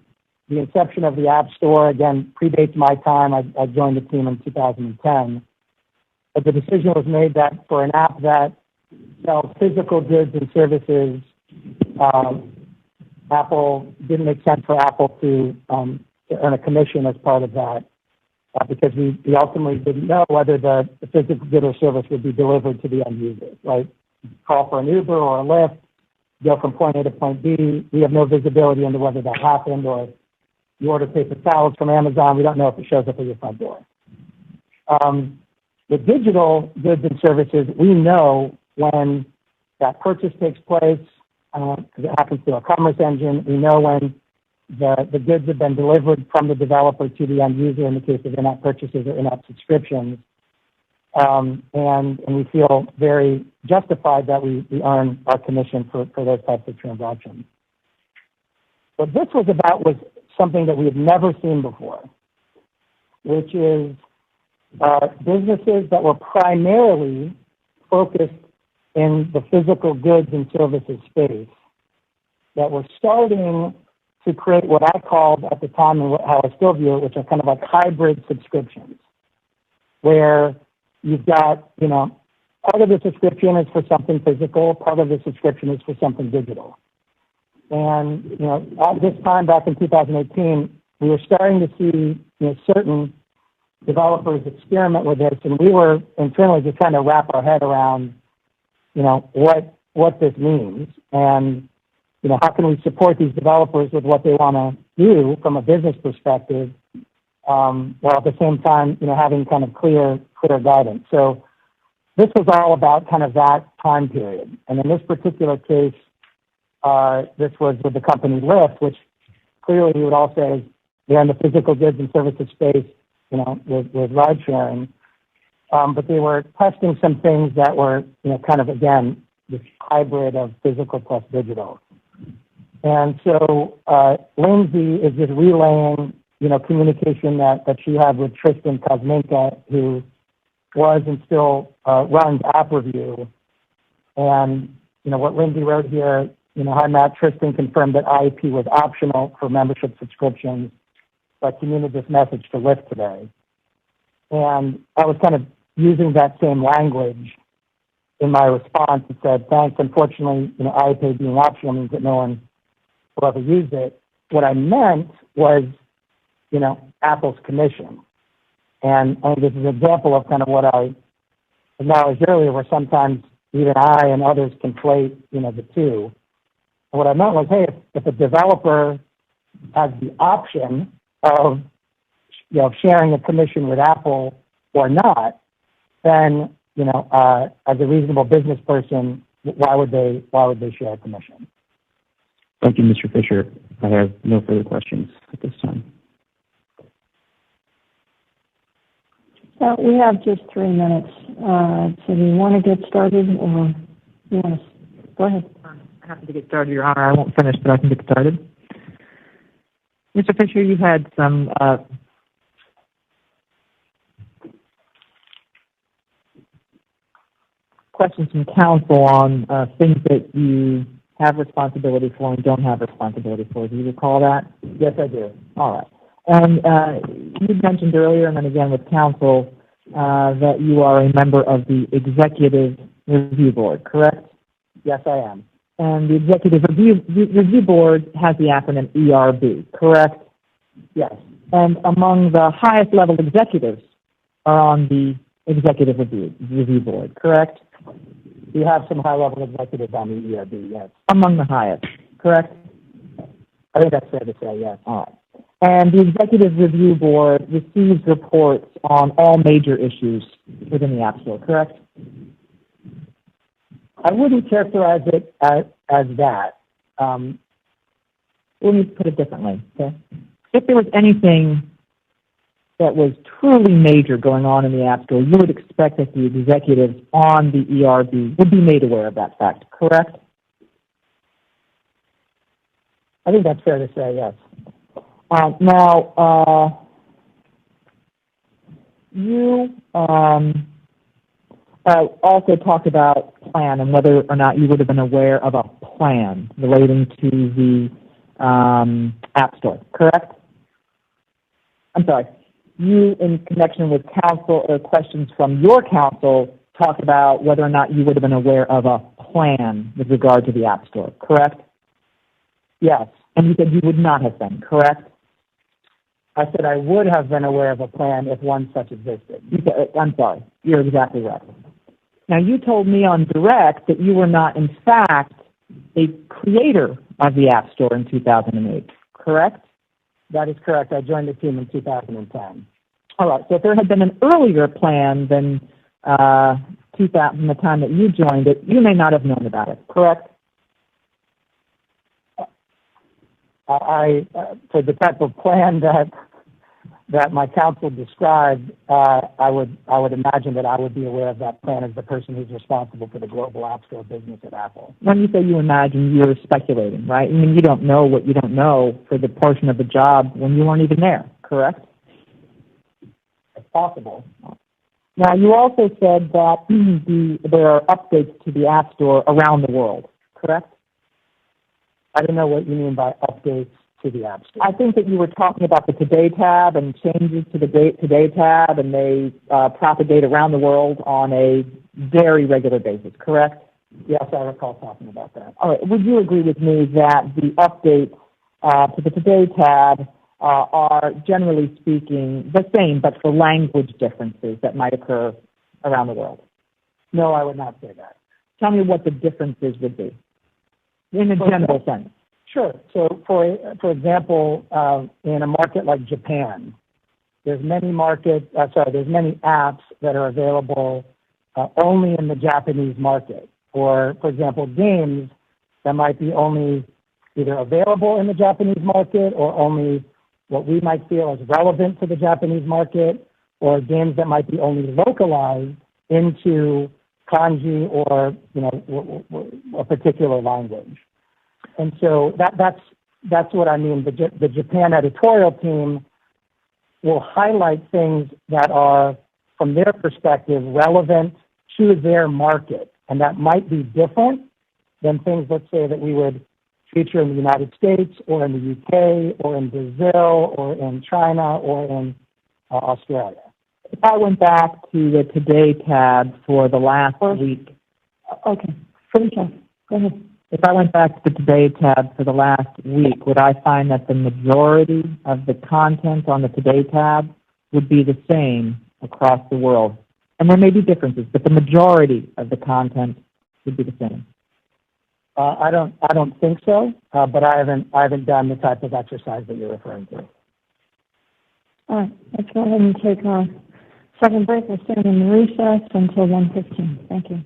the inception of the App Store, again, predates my time. I joined the team in 2010. But the decision was made that for an app that sells physical goods and services, Apple didn't make sense for Apple to earn a commission as part of that, because we ultimately didn't know whether the physical good or service would be delivered to the end user, right? Call for an Uber or a Lyft, go from point A to point B. We have no visibility into whether that happened, or you order paper towels from Amazon. We don't know if it shows up at your front door. With digital goods and services, we know when that purchase takes place, because it happens through a commerce engine. We know when the goods have been delivered from the developer to the end user in the case of in-app purchases or in-app subscriptions. And we feel very justified that we earn our commission for those types of transactions. What this was about was something that we had never seen before, which is businesses that were primarily focused in the physical goods and services space that were starting to create what I called at the time and how I still view it, which are kind of like hybrid subscriptions, where you've got, part of the subscription is for something physical, part of the subscription is for something digital. And, at this time back in 2018, we were starting to see, certain developers experiment with this, and we were internally just trying to wrap our head around, what this means, and, how can we support these developers with what they want to do from a business perspective, while at the same time, having kind of clear guidance. So this was all about kind of that time period. And in this particular case, this was with the company Lyft, which clearly you would all say they're in the physical goods and services space, with ride sharing. But they were testing some things that were, kind of, again, this hybrid of physical plus digital. And so Lindsay is just relaying, communication that she had with Tristan Kosminka, who was and still runs App Review. And, what Lindsay wrote here, hi, Matt, Tristan confirmed that IEP was optional for membership subscriptions, but communicated this message to Lyft today. And I was kind of using that same language in my response and said, thanks, unfortunately, IEP being optional means that no one will ever use it. What I meant was, Apple's commission. And I think this is an example of kind of what I acknowledged earlier, where sometimes even I and others conflate, the two. And what I meant was, hey, if a developer has the option of, sharing a commission with Apple or not, then, as a reasonable business person, why would they share a commission? Thank you, Mr. Fisher. I have no further questions at this time. We have just 3 minutes. So do you want to get started, or you want to go ahead? I have to get started, Your Honor. I won't finish, but I can get started. Mr. Fisher, you had some questions from counsel on things that you have responsibility for and don't have responsibility for. Do you recall that? Yes, I do. All right. And you mentioned earlier, and then again with counsel, that you are a member of the Executive Review Board, correct? Yes, I am. And the Executive Review Board has the acronym ERB, correct? Yes. And among the highest level executives are on the Executive Review Board, correct? We have some high-level executives on the ERB, yes. Among the highest, correct? I think that's fair to say, yes. All right. And the Executive Review Board receives reports on all major issues within the App Store, correct? I wouldn't characterize it as that. Let me put it differently, okay? If there was anything that was truly major going on in the App Store, you would expect that the executives on the ERB would be made aware of that fact, correct? I think that's fair to say, yes. Now, you also talked about plan and whether or not you would have been aware of a plan relating to the App Store, correct? I'm sorry. You, in connection with counsel or questions from your counsel, talked about whether or not you would have been aware of a plan with regard to the App Store, correct? Yes. And you said you would not have been, correct? I said I would have been aware of a plan if one such existed. I'm sorry. You're exactly right. Now, you told me on direct that you were not, in fact, a creator of the App Store in 2008, correct? That is correct. I joined the team in 2010. All right. So if there had been an earlier plan than 2000, the time that you joined it, you may not have known about it, correct? For the type of plan that my counsel described, I would imagine that I would be aware of that plan as the person who's responsible for the global App Store business at Apple. When you say you imagine, you're speculating, right? I mean, you don't know what you don't know for the portion of the job when you weren't even there, correct? It's possible. Now, you also said that there are updates to the App Store around the world, correct? I don't know what you mean by updates to the App Store. I think that you were talking about the Today tab and changes to the Today tab, and they propagate around the world on a very regular basis, correct? Yes, I recall talking about that. All right. Would you agree with me that the updates to the Today tab are, generally speaking, the same, but for language differences that might occur around the world? No, I would not say that. Tell me what the differences would be, in a general sense. Sure. So, for example, in a market like Japan, there's many apps that are available only in the Japanese market. Or, for example, games that might be only either available in the Japanese market or only what we might feel is relevant to the Japanese market, or games that might be only localized into kanji or a particular language. And so that's what I mean. The Japan editorial team will highlight things that are, from their perspective, relevant to their market, and that might be different than things, let's say, that we would feature in the United States or in the UK or in Brazil or in China or in Australia. If I went back to the Today tab for the last week. Okay, finish up. Go ahead. If I went back to the Today tab for the last week, would I find that the majority of the content on the Today tab would be the same across the world? And there may be differences, but the majority of the content would be the same. I don't think so, but I haven't done the type of exercise that you're referring to. All right, let's go ahead and take our second break. We'll stand in recess until 1:15. Thank you.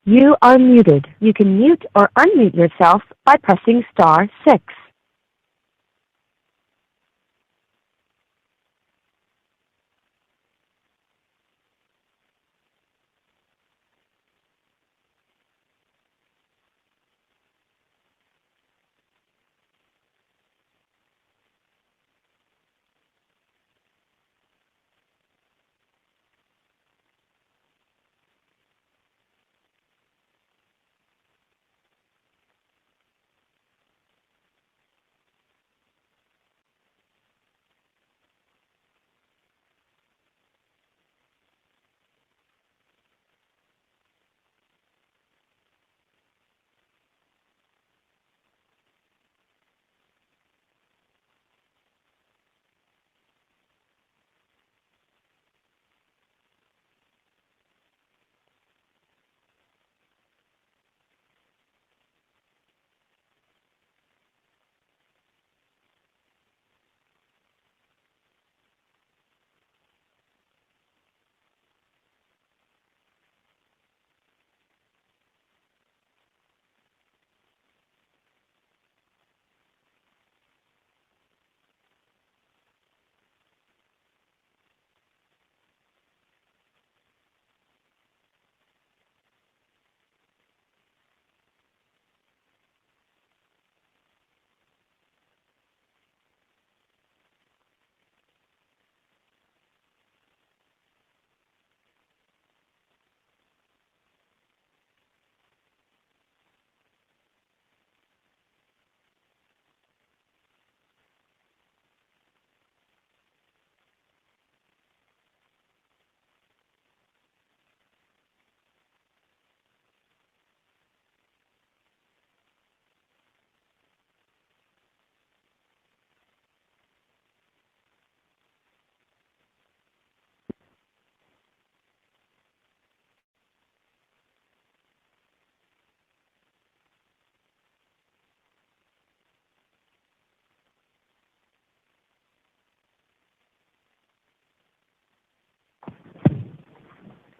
You are muted. You can mute or unmute yourself by pressing *6.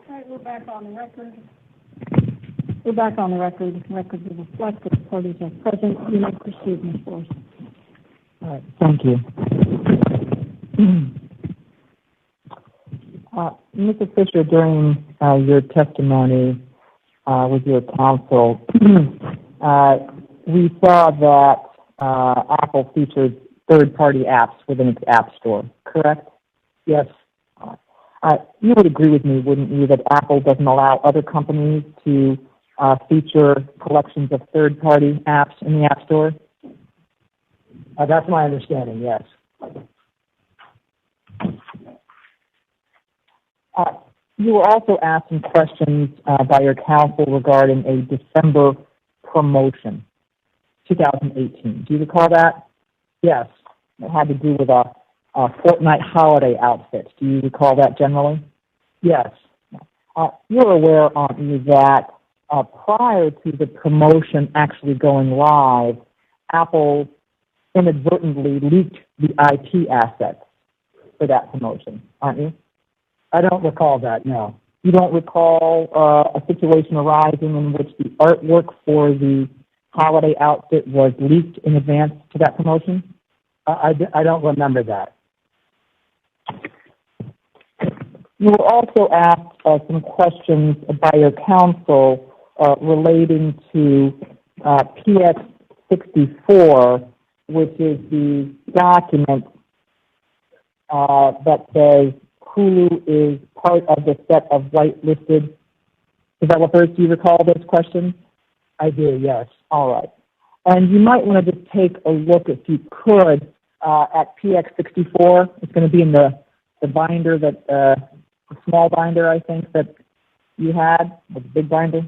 All right, we're back on the record. We're back on the record. Records will reflect that the parties are present. You may proceed, Ms. Force. All right, thank you. Mrs. Fisher, during your testimony with your counsel, we saw that Apple featured third-party apps within its App Store, correct? Yes. You would agree with me, wouldn't you, that Apple doesn't allow other companies to feature collections of third-party apps in the App Store? That's my understanding, yes. You were also asked some questions by your counsel regarding a December promotion, 2018. Do you recall that? Yes. It had to do with a Fortnite holiday outfit. Do you recall that generally? Yes. You're aware, aren't you, that prior to the promotion actually going live, Apple inadvertently leaked the IT assets for that promotion, aren't you? I don't recall that, no. You don't recall a situation arising in which the artwork for the holiday outfit was leaked in advance to that promotion? I don't remember that. You were also asked some questions by your counsel relating to PX64, which is the document that says Hulu is part of the set of whitelisted developers. Do you recall those questions? I do, yes. All right. And you might want to just take a look, if you could, at PX64. It's going to be in the binder that, the small binder, I think, that you had, the big binder.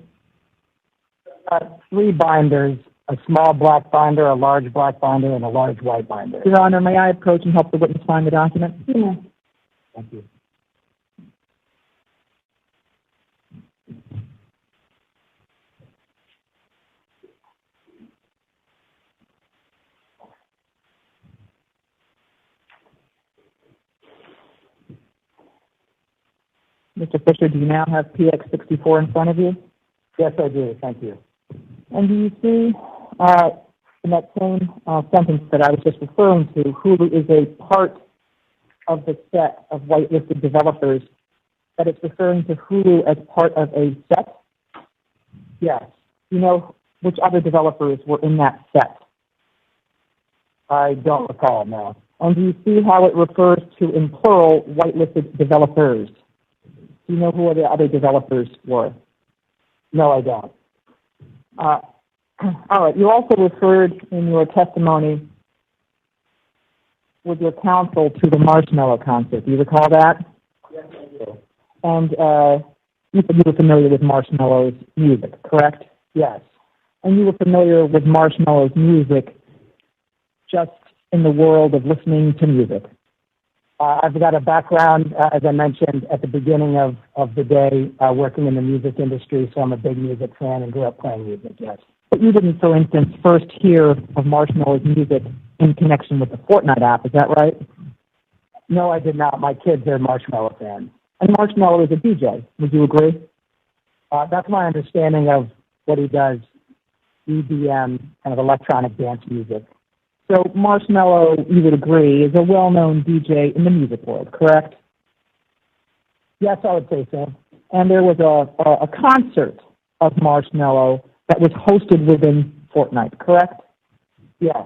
3 binders, a small black binder, a large black binder, and a large white binder. Your Honor, may I approach and help the witness find the document? Yeah. Thank you. Mr. Fisher, do you now have PX64 in front of you? Yes, I do. Thank you. And do you see in that same sentence that I was just referring to, Hulu is a part of the set of whitelisted developers, that it's referring to Hulu as part of a set? Yes. Do you know which other developers were in that set? I don't recall, no. And do you see how it refers to, in plural, whitelisted developers? Do you know who the other developers were? No, I don't. All right. You also referred in your testimony with your counsel to the Marshmallow concert. Do you recall that? Yes, I do. And you said you were familiar with Marshmallow's music, correct? Yes. And you were familiar with Marshmallow's music just in the world of listening to music. I've got a background, as I mentioned at the beginning of the day, working in the music industry, so I'm a big music fan and grew up playing music, yes. But you didn't, for instance, first hear of Marshmallow's music in connection with the Fortnite app, is that right? No, I did not. My kids are Marshmallow fans. And Marshmallow is a DJ, would you agree? That's my understanding of what he does, EDM, kind of electronic dance music. So Marshmallow, you would agree, is a well-known DJ in the music world, correct? Yes, I would say so. And there was a concert of Marshmallow that was hosted within Fortnite, correct? Yes.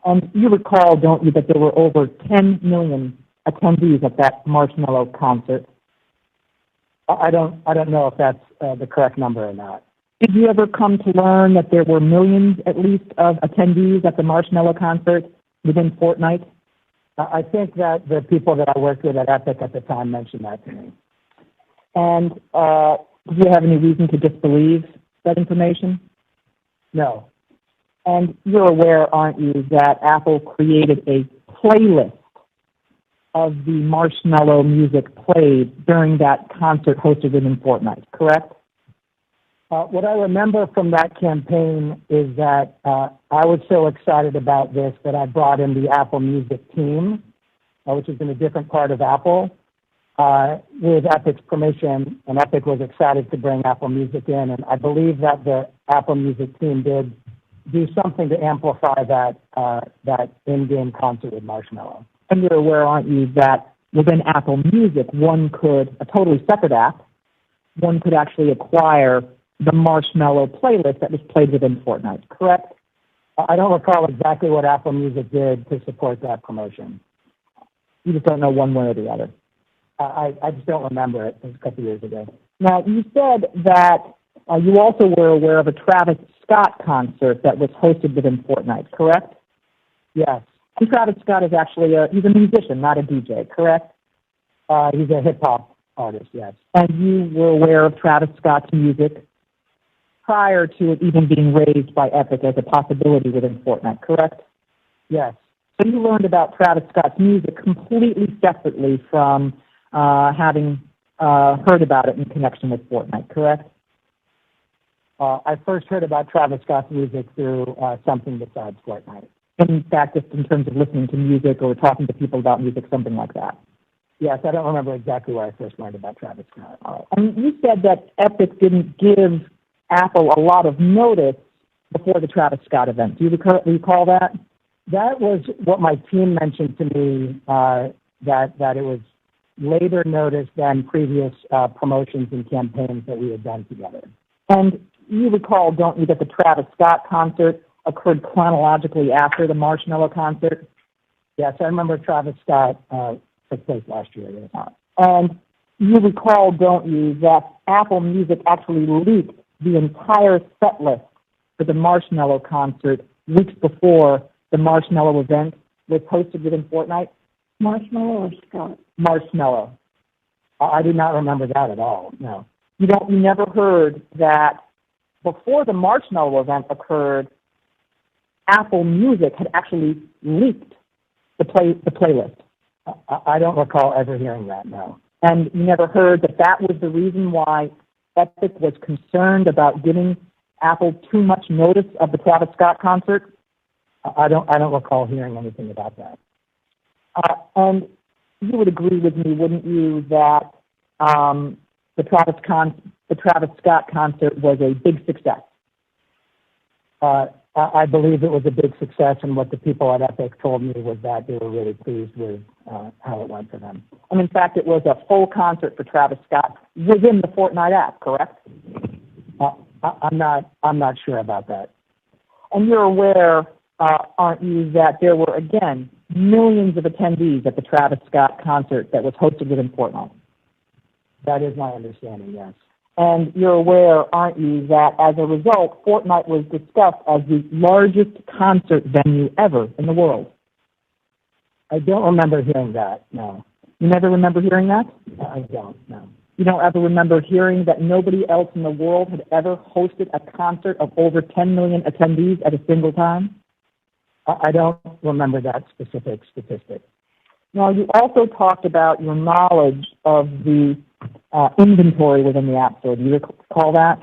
And you recall, don't you, that there were over 10 million attendees at that Marshmallow concert? I don't know if that's the correct number or not. Did you ever come to learn that there were millions, at least, of attendees at the Marshmallow concert within Fortnite? I think that the people that I worked with at Epic at the time mentioned that to me. And do you have any reason to disbelieve that information? No. And you're aware, aren't you, that Apple created a playlist of the Marshmallow music played during that concert hosted within Fortnite, correct? What I remember from that campaign is that I was so excited about this that I brought in the Apple Music team, which is in a different part of Apple, with Epic's permission, and Epic was excited to bring Apple Music in, and I believe that the Apple Music team did do something to amplify that in-game concert with Marshmallow. And you're aware, aren't you, that within Apple Music, a totally separate app, one could actually acquire the Marshmallow playlist that was played within Fortnite, correct? I don't recall exactly what Apple Music did to support that promotion. You just don't know one way or the other. I just don't remember it. It was a couple years ago. Now, you said that you also were aware of a Travis Scott concert that was hosted within Fortnite, correct? Yes. And Travis Scott is actually he's a musician, not a DJ, correct? He's a hip-hop artist, yes. And you were aware of Travis Scott's music prior to it even being raised by Epic as a possibility within Fortnite, correct? Yes. So you learned about Travis Scott's music completely separately from having heard about it in connection with Fortnite, correct? I first heard about Travis Scott's music through something besides Fortnite. In fact, just in terms of listening to music or talking to people about music, something like that. Yes, I don't remember exactly where I first learned about Travis Scott. And you said that Epic didn't give Apple a lot of notice before the Travis Scott event. Do you recall that? That was what my team mentioned to me, that it was later noticed than previous promotions and campaigns that we had done together. And you recall, don't you, that the Travis Scott concert occurred chronologically after the Marshmallow concert? Yes, I remember Travis Scott took place last year. Yes. And you recall, don't you, that Apple Music actually leaked the entire set list for the Marshmallow concert weeks before the Marshmallow event was hosted within Fortnite? Marshmallow or Scott? Marshmallow. I did not remember that at all, no. You never heard that before the Marshmallow event occurred, Apple Music had actually leaked the playlist? I don't recall ever hearing that, no. And you never heard that was the reason why Epic was concerned about giving Apple too much notice of the Travis Scott concert? I don't recall hearing anything about that. And you would agree with me, wouldn't you, that the the Travis Scott concert was a big success? I believe it was a big success, and what the people at Epic told me was that they were really pleased with how it went for them. And in fact, it was a full concert for Travis Scott within the Fortnite app, correct? I'm not sure about that. And you're aware, aren't you, that there were, again, millions of attendees at the Travis Scott concert that was hosted within Fortnite? That is my understanding, yes. And you're aware, aren't you, that as a result, Fortnite was discussed as the largest concert venue ever in the world? I don't remember hearing that, no. You never remember hearing that? I don't, no. You don't ever remember hearing that nobody else in the world had ever hosted a concert of over 10 million attendees at a single time? I don't remember that specific statistic. Now, you also talked about your knowledge of the inventory within the App Store. Do you recall that?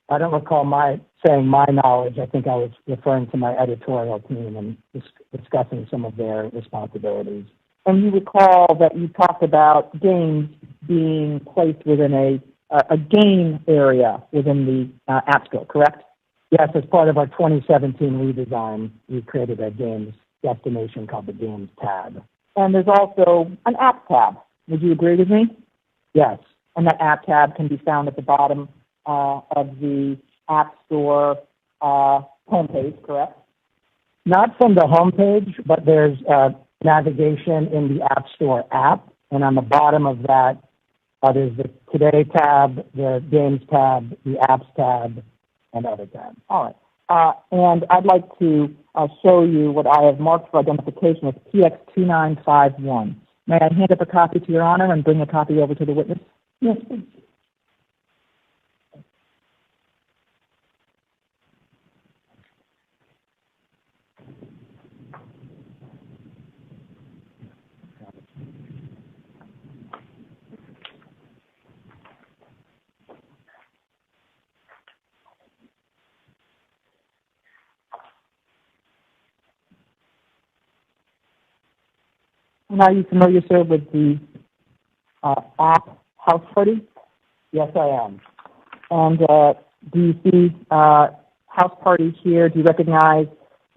I don't recall saying my knowledge. I think I was referring to my editorial team and discussing some of their responsibilities. And you recall that you talked about games being placed within a game area within the App Store, correct? Yes, as part of our 2017 redesign, we created a games destination called the Games tab. And there's also an App tab. Would you agree with me? Yes. And that App tab can be found at the bottom of the App Store homepage, correct? Not from the homepage, but there's navigation in the App Store app, and on the bottom of that, there's the Today tab, the Games tab, the Apps tab, and other tabs. All right. And I'd like to show you what I have marked for identification as PX2951. May I hand up a copy to Your Honor and bring a copy over to the witness? Yes, please. And are you familiar, sir, with the app House Party? Yes, I am. And do you see House Party here? Do you recognize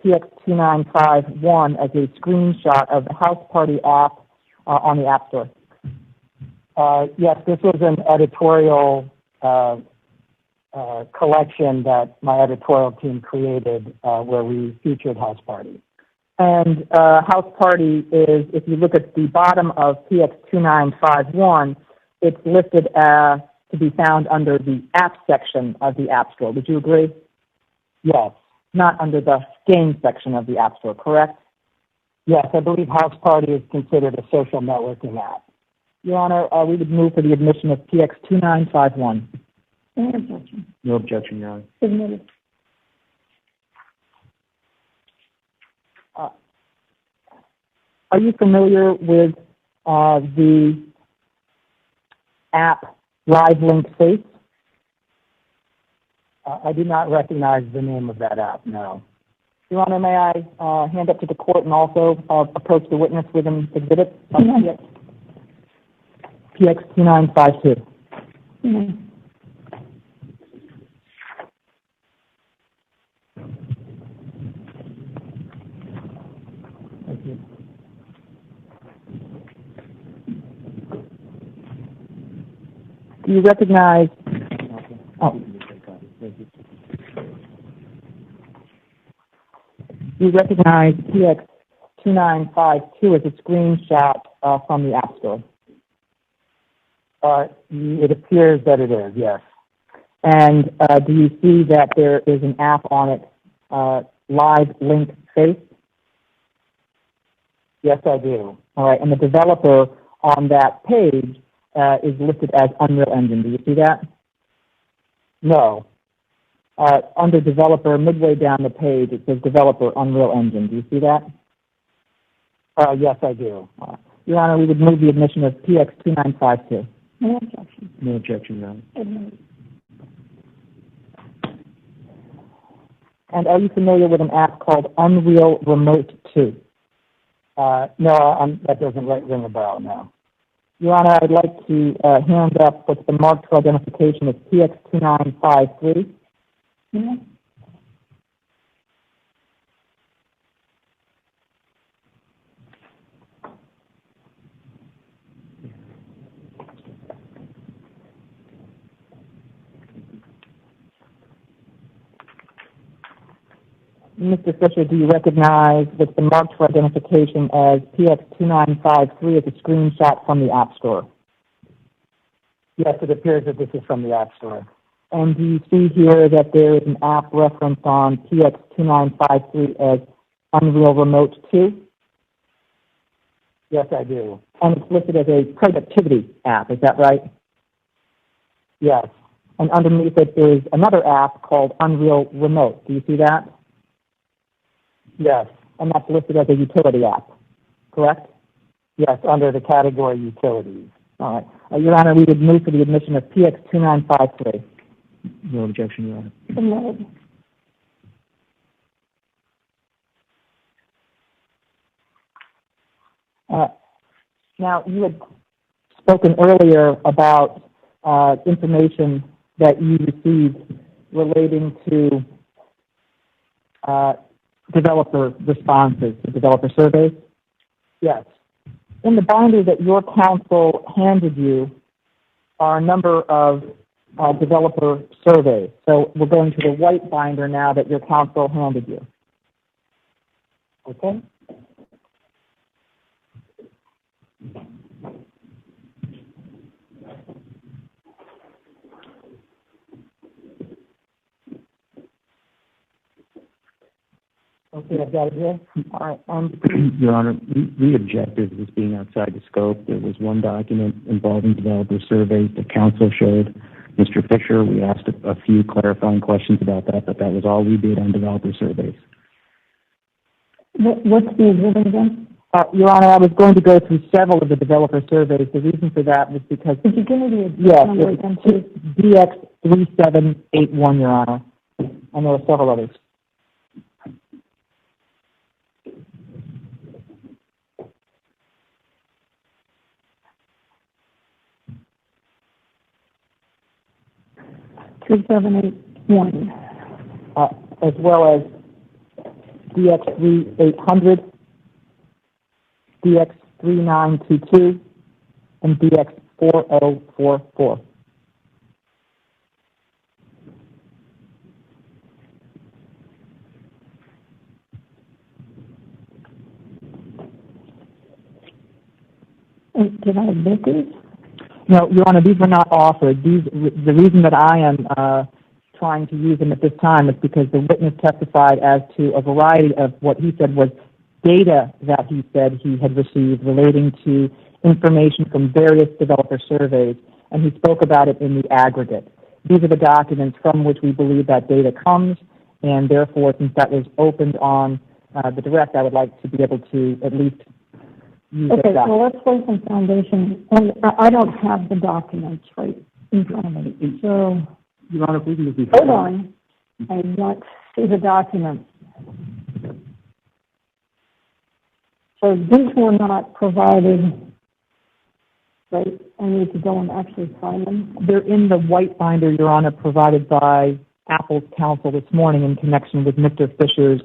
PX2951 as a screenshot of the House Party app on the App Store? Yes, this was an editorial collection that my editorial team created where we featured House Party. And House Party is, if you look at the bottom of PX2951, it's listed to be found under the App section of the App Store. Would you agree? Yes. Not under the Game section of the App Store, correct? Yes, I believe House Party is considered a social networking app. Your Honor, we would move for the admission of PX2951. No objection. No objection, Your Honor. Submitted. Are you familiar with the app Live Link Face? I do not recognize the name of that app, no. Your Honor, may I hand up to the court and also approach the witness with an exhibit? PX2952. Mm-hmm. Thank you. Do you recognize? Oh. Do you recognize PX2952 as a screenshot from the App Store? It appears that it is, yes. And do you see that there is an app on it, Live Link Face? Yes, I do. All right, and the developer on that page is listed as Unreal Engine. Do you see that? No. Under developer, midway down the page, it says developer Unreal Engine. Do you see that? Yes, I do. Your Honor, we would move the admission of PX2952. No objection. No objection, Your Honor. Admitted. And are you familiar with an app called Unreal Remote 2? No, that doesn't ring a bell, no. Your Honor, I'd like to hand up what's been marked for identification as PX2953. Mm-hmm. Mr. Fisher, do you recognize what's been marked for identification as PX2953 as a screenshot from the Appstore? Yes, it appears that this is from the Appstore. And do you see here that there is an app reference on PX2953 as Unreal Remote 2? Yes, I do. And it's listed as a productivity app, is that right? Yes. And underneath it is another app called Unreal Remote. Do you see that? Yes. And that's listed as a utility app, correct? Yes, under the category utilities. All right. Your Honor, we would move for the admission of PX2953. No objection, Your Honor. Submitted. Now, you had spoken earlier about information that you received relating to developer responses, developer surveys. Yes. In the binder that your counsel handed you are a number of developer surveys. So we're going to the white binder now that your counsel handed you. Okay? Okay, I've got it here. All right. Your Honor, we objected to this being outside the scope. There was one document involving developer surveys that counsel showed Mr. Fisher. We asked a few clarifying questions about that, but that was all we did on developer surveys. What's the exhibit again? Your Honor, I was going to go through several of the developer surveys. The reason for that was because... Could you give me the number again, please? DX3781, Your Honor. And there are several others. As well as DX3800, DX3922, and DX4044. Did I miss these? No, Your Honor, these were not offered. The reason that I am trying to use them at this time is because the witness testified as to a variety of what he said was data that he said he had received relating to information from various developer surveys, and he spoke about it in the aggregate. These are the documents from which we believe that data comes, and therefore, since that was opened on the direct, I would like to be able to at least use Okay, that. well, let's lay some foundation. And I don't have the documents right in front of me. So, Your Honor, please move hold on. I want to see the documents. So these were not provided, right? I need to go and actually find them. They're in the white binder, Your Honor, provided by Apple's counsel this morning in connection with Mr. Fisher's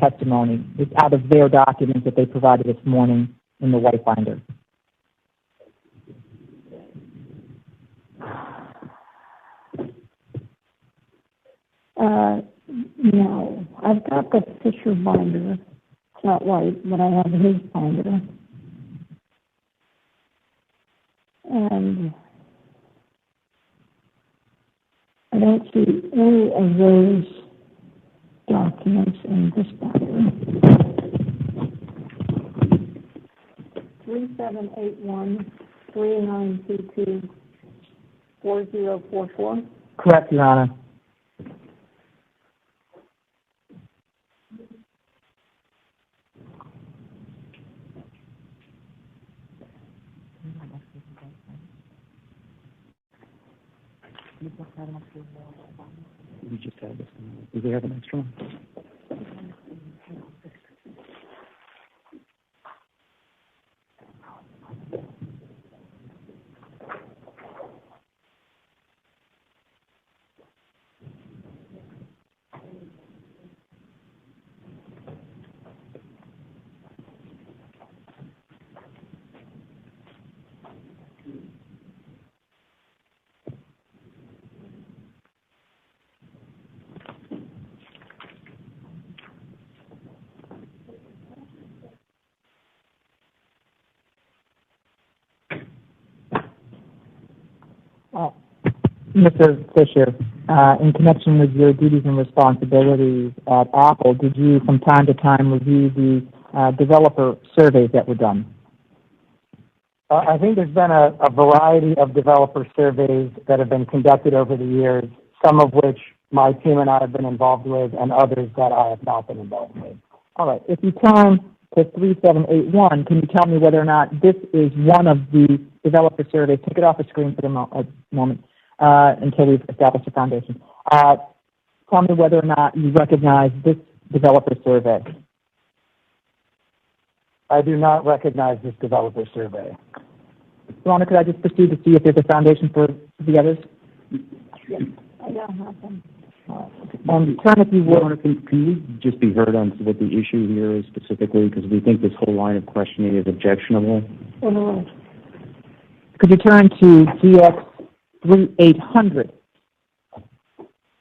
testimony. It's out of their documents that they provided this morning in the white binder. No, I've got the Fisher binder. It's not white, but I have his binder. And I don't see any of those documents in this binder. 3781-3922-4044. Correct, Your Honor. We just had this. Do they have an extra one? Mr. Fisher, in connection with your duties and responsibilities at Apple, did you from time to time review the developer surveys that were done? I think there's been a variety of developer surveys that have been conducted over the years, some of which my team and I have been involved with, and others that I have not been involved with. All right. If you turn to 3781, can you tell me whether or not this is one of the developer surveys? Take it off the screen for the moment until we've established a foundation. Tell me whether or not you recognize this developer survey. I do not recognize this developer survey. Rhonda, could I just proceed to see if there's a foundation for the others? Yes, I don't have them. Turn, if you would. Can you just be heard on what the issue here is specifically? Because we think this whole line of questioning is objectionable. Could you turn to GX3800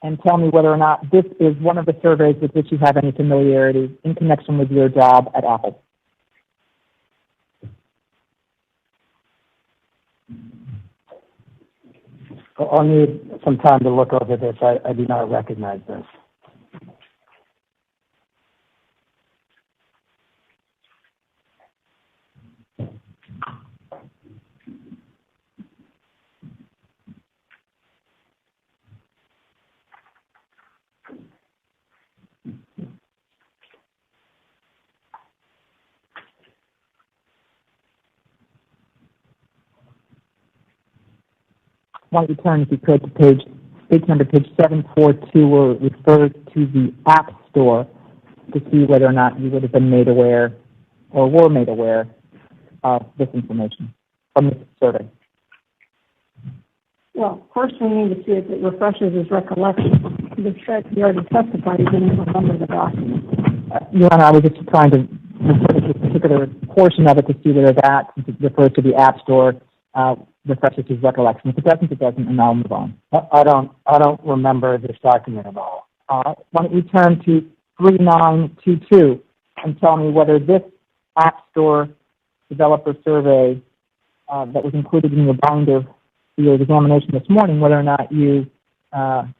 and tell me whether or not this is one of the surveys with which you have any familiarity in connection with your job at Apple? I'll need some time to look over this. I do not recognize this. Why don't you turn, if you could, to page 742, where it refers to the App Store, to see whether or not you would have been made aware or were made aware of this information from this survey. Well, first we need to see if it refreshes his recollection. The fact he already testified he didn't remember the document. Your Honor, I was just trying to refer to this particular portion of it to see whether that, since it refers to the App Store, refreshes his recollection. If it doesn't, and I'll move on. I don't remember this document at all. All right. Why don't you turn to 3922 and tell me whether this App Store developer survey that was included in your binder for your examination this morning, whether or not you have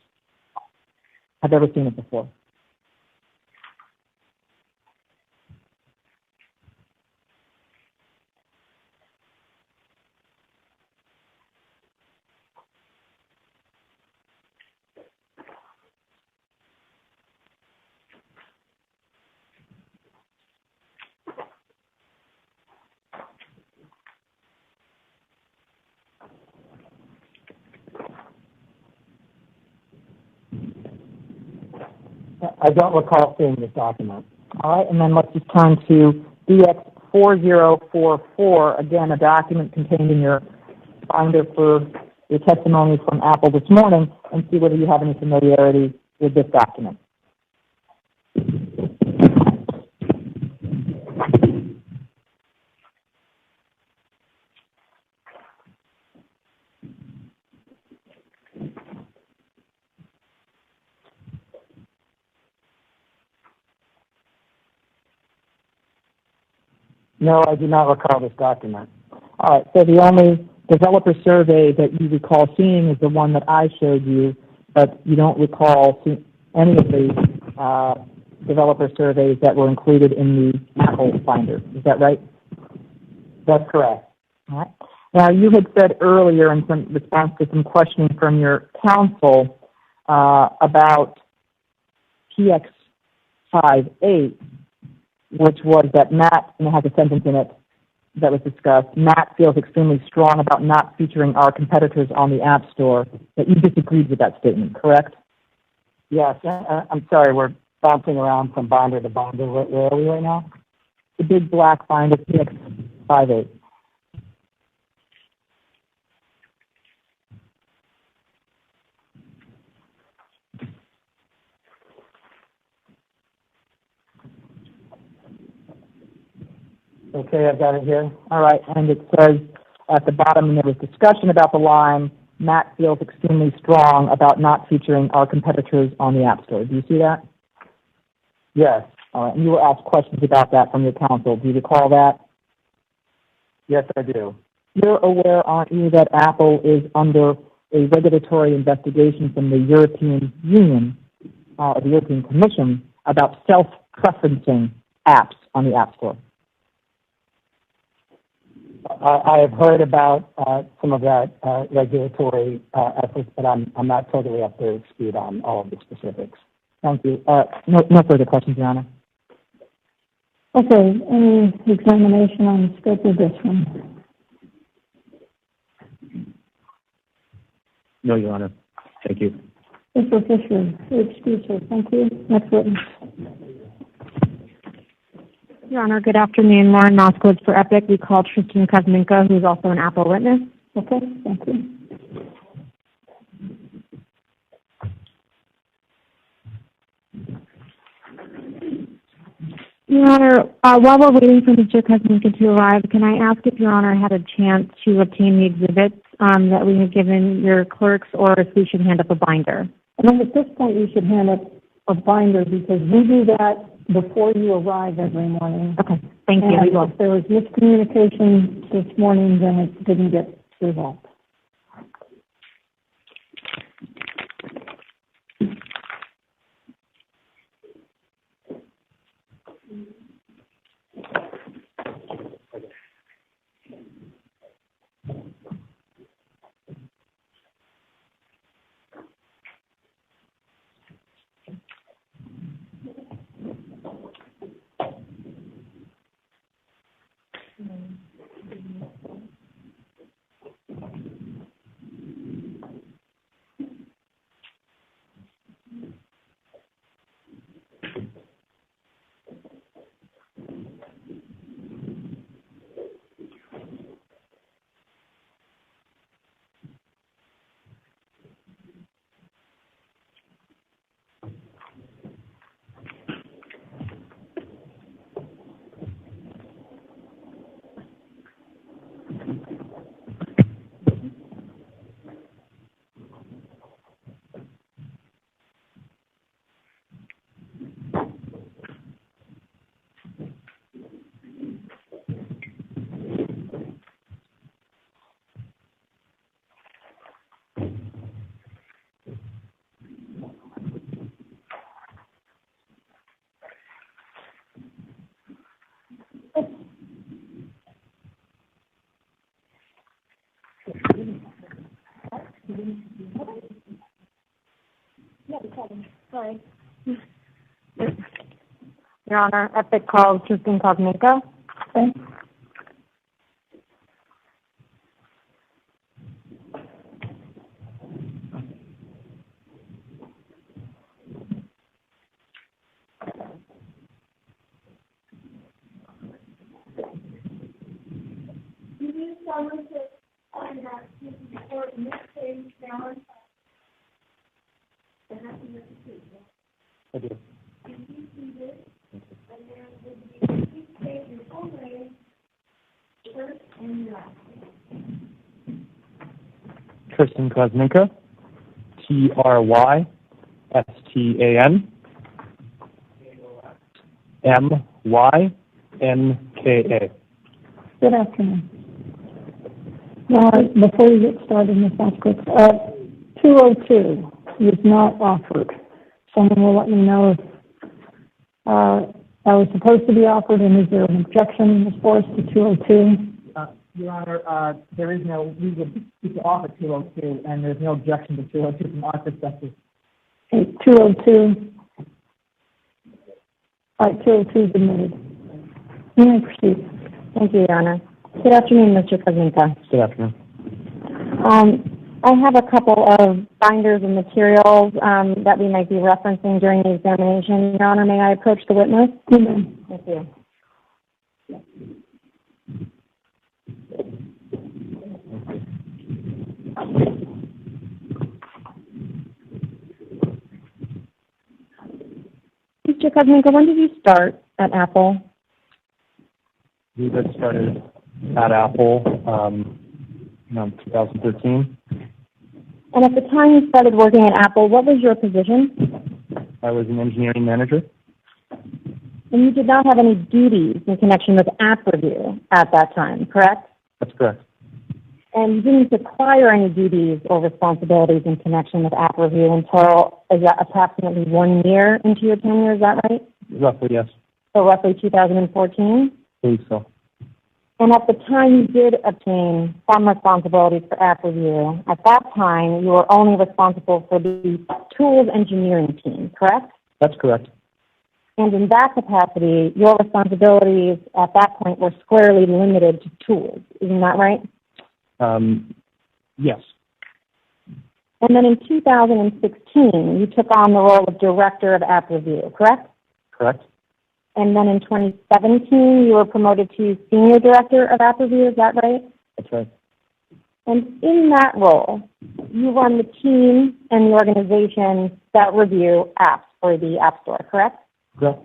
ever seen it before. I don't recall seeing this document. All right, and then let's just turn to DX4044, again, a document contained in your binder for your testimony from Apple this morning, and see whether you have any familiarity with this document. No, I do not recall this document. All right, so the only developer survey that you recall seeing is the one that I showed you, but you don't recall any of the developer surveys that were included in the Apple binder. Is that right? That's correct. All right. Now, you had said earlier in some response to some questioning from your counsel about TX58, which was that Matt, and it has a sentence in it that was discussed, Matt feels extremely strong about not featuring our competitors on the App Store, that you disagreed with that statement, correct? Yes. I'm sorry, we're bouncing around from binder to binder. Where are we right now? The big black binder, TX58. Okay, I've got it here. All right, and it says at the bottom, and there was discussion about the line, Matt feels extremely strong about not featuring our competitors on the App Store. Do you see that? Yes. All right, and you were asked questions about that from your counsel. Do you recall that? Yes, I do. You're aware, aren't you, that Apple is under a regulatory investigation from the European Union, or the European Commission, about self-preferencing apps on the App Store? I have heard about some of that regulatory efforts, but I'm not totally up to speed on all of the specifics. Thank you. No further questions, Your Honor. Okay, any examination on the scope of this one? No, Your Honor. Thank you. Mr. Fisher, your excuse, sir. Thank you. Next witness. Your Honor, good afternoon. Lauren Moskowitz for Epic. We called Tristan Kuzminka, who's also an Apple witness. Okay, thank you. Your Honor, while we're waiting for Mr. Kuzminka to arrive, can I ask if Your Honor had a chance to obtain the exhibits that we have given your clerks, or if we should hand up a binder? I think at this point you should hand up a binder, because we do that before you arrive every morning. Okay, thank you. And if there was miscommunication this morning, then it didn't get resolved. Sorry. Your Honor, Epic calls Tristan Kuzminka. Okay. I do. Tristan Kuzminka, TRYSTAN MYNKA. Good afternoon. Before you get started, Ms. Moskowitz, 202 was not offered. Someone will let me know if that was supposed to be offered, and is there an objection, Ms. Forrest, to 202? Your Honor, there is no, we would offer 202, and there's no objection to 202 from our perspective. Okay, 202. All right, 202 is admitted. You may proceed. Thank you, Your Honor. Good afternoon, Mr. Kuzminka. Good afternoon. I have a couple of binders and materials that we might be referencing during the examination. Your Honor, may I approach the witness? Mm-hmm. Thank you. Mr. Kuzminka, when did you start at Apple? We had started at Apple in 2013. And at the time you started working at Apple, what was your position? I was an engineering manager. And you did not have any duties in connection with app review at that time, correct? That's correct. And you didn't acquire any duties or responsibilities in connection with app review until approximately 1 year into your tenure, is that right? Roughly, yes. So roughly 2014? I believe so. And at the time you did obtain some responsibilities for app review, at that time you were only responsible for the tools engineering team, correct? That's correct. And in that capacity, your responsibilities at that point were squarely limited to tools. Isn't that right? Yes. And then in 2016, you took on the role of Director of App Review, correct? Correct. And then in 2017, you were promoted to Senior Director of App Review, is that right? That's right. And in that role, you run the team and the organization that review apps for the App Store, correct? Correct.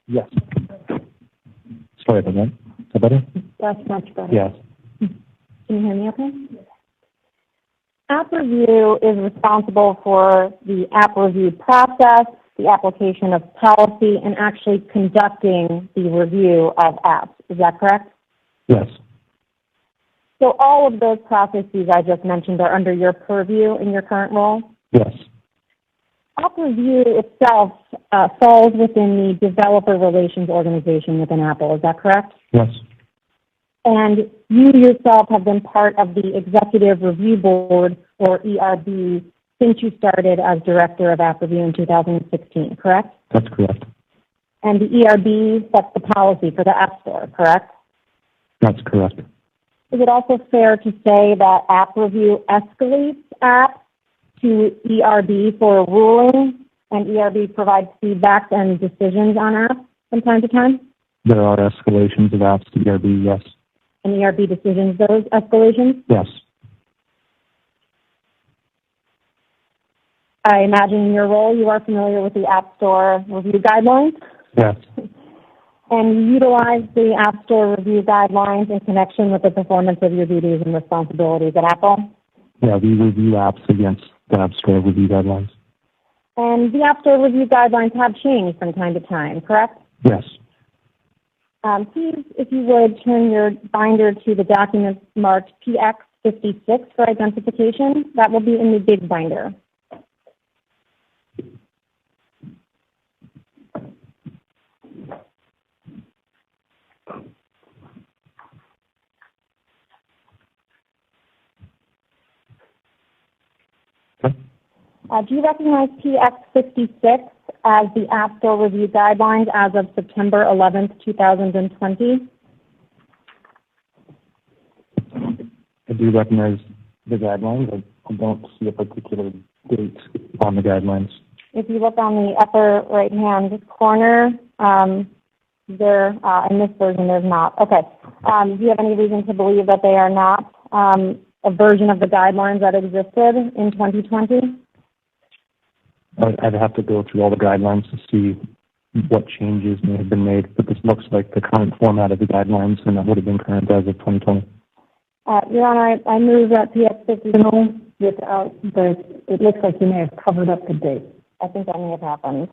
Yes. Sorry about that. Is that better? That's much better. Yes. Can you hear me okay? App Review is responsible for the app review process, the application of policy, and actually conducting the review of apps. Is that correct? Yes. So all of those processes I just mentioned are under your purview in your current role? Yes. App Review itself falls within the Developer Relations Organization within Apple. Is that correct? Yes. And you yourself have been part of the Executive Review Board, or ERB, since you started as Director of App Review in 2016, correct? That's correct. And the ERB sets the policy for the App Store, correct? That's correct. Is it also fair to say that App Review escalates apps to ERB for a ruling, and ERB provides feedback and decisions on apps from time to time? There are escalations of apps to ERB, yes. And ERB decisions those escalations? Yes. I imagine in your role you are familiar with the App Store review guidelines? Yes. And you utilize the App Store review guidelines in connection with the performance of your duties and responsibilities at Apple? Yeah, we review apps against the App Store review guidelines. And the App Store review guidelines have changed from time to time, correct? Yes. Please, if you would, turn your binder to the document marked PX56 for identification. That will be in the big binder. Do you recognize PX56 as the App Store review guidelines as of September 11th, 2020? I do recognize the guidelines. I don't see a particular date on the guidelines. If you look on the upper right-hand corner, there, in this version, there's not. Okay. Do you have any reason to believe that they are not a version of the guidelines that existed in 2020? I'd have to go through all the guidelines to see what changes may have been made, but this looks like the current format of the guidelines, and that would have been current as of 2020. Your Honor, I move that PX50 without it looks like you may have covered up the date. I think that may have happened.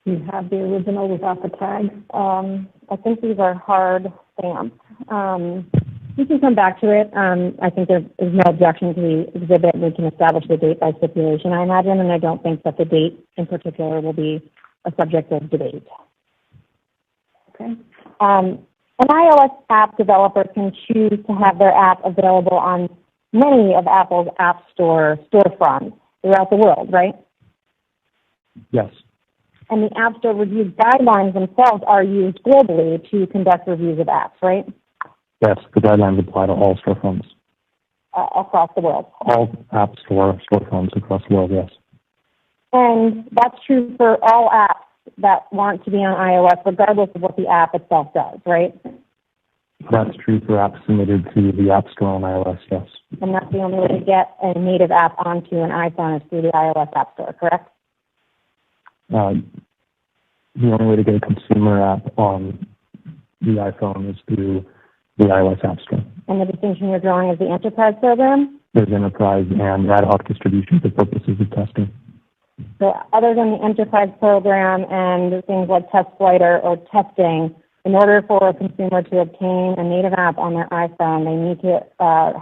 You have the original without the tag? I think these are hard stamped. We can come back to it. I think there is no objection to the exhibit. We can establish the date by stipulation, I imagine, and I don't think that the date in particular will be a subject of debate. Okay. An iOS app developer can choose to have their app available on many of Apple's App Store storefronts throughout the world, right? Yes. And the App Store review guidelines themselves are used globally to conduct reviews of apps, right? Yes, the guidelines apply to all storefronts. Across the world. All App Store storefronts across the world, yes. And that's true for all apps that want to be on iOS, regardless of what the app itself does, right? That's true for apps submitted to the App Store on iOS, yes. And that's the only way to get a native app onto an iPhone is through the iOS App Store, correct? The only way to get a consumer app on the iPhone is through the iOS App Store. And the distinction you're drawing is the enterprise program? There's enterprise and ad hoc distribution for purposes of testing. So other than the enterprise program and things like Test Flight or testing, In order for a consumer to obtain a native app on their iPhone, they need to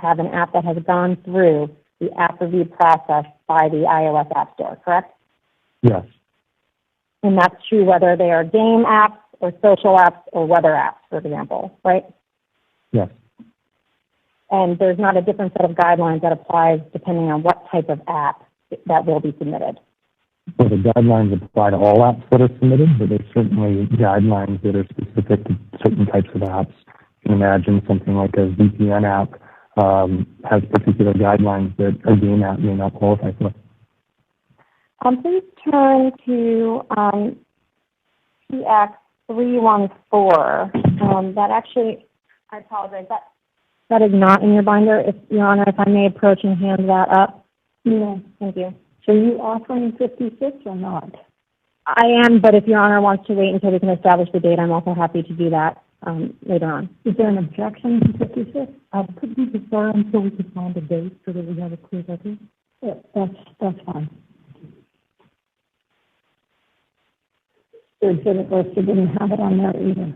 have an app that has gone through the app review process by the iOS App Store, correct? Yes. And that's true whether they are game apps or social apps or weather apps, for example, right? Yes. And there's not a different set of guidelines that applies depending on what type of app that will be submitted. Well, the guidelines apply to all apps that are submitted, but there's certainly guidelines that are specific to certain types of apps. You can imagine something like a VPN app has particular guidelines that a game app may not qualify for. Please turn to PX314. That actually, I apologize, that is not in your binder. If, Your Honor, if I may approach and hand that up. No. Thank you. So are you offering 56 or not? I am, but if Your Honor wants to wait until we can establish the date, I'm also happy to do that later on. Is there an objection to 56? Could we defer until we can find a date so that we have a clear record? Yeah, that's fine. The exhibit list, you didn't have it on there either.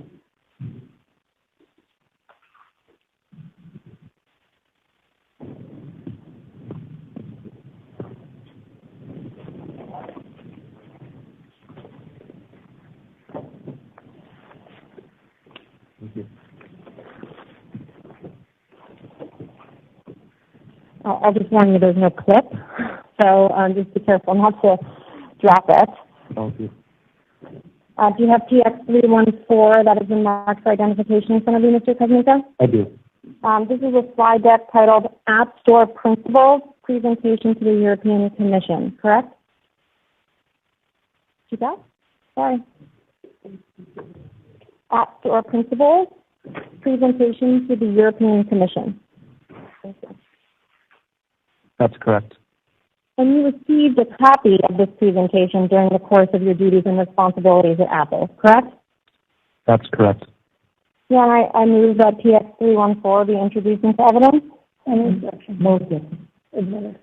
Thank you. I'll just warn you there's no clip, so just be careful not to drop it. Thank you. Do you have PX314 that has been marked for identification in front of you, Mr. Kuzmika? I do. This is a slide deck titled Appstore Principles, Presentation to the European Commission, correct? See that? Sorry. Appstore Principles, Presentation to the European Commission. Thank you. That's correct. And you received a copy of this presentation during the course of your duties and responsibilities at Apple, correct? That's correct. Yeah, I move that PX314 be introduced into evidence. Any objection? No objection. Admitted.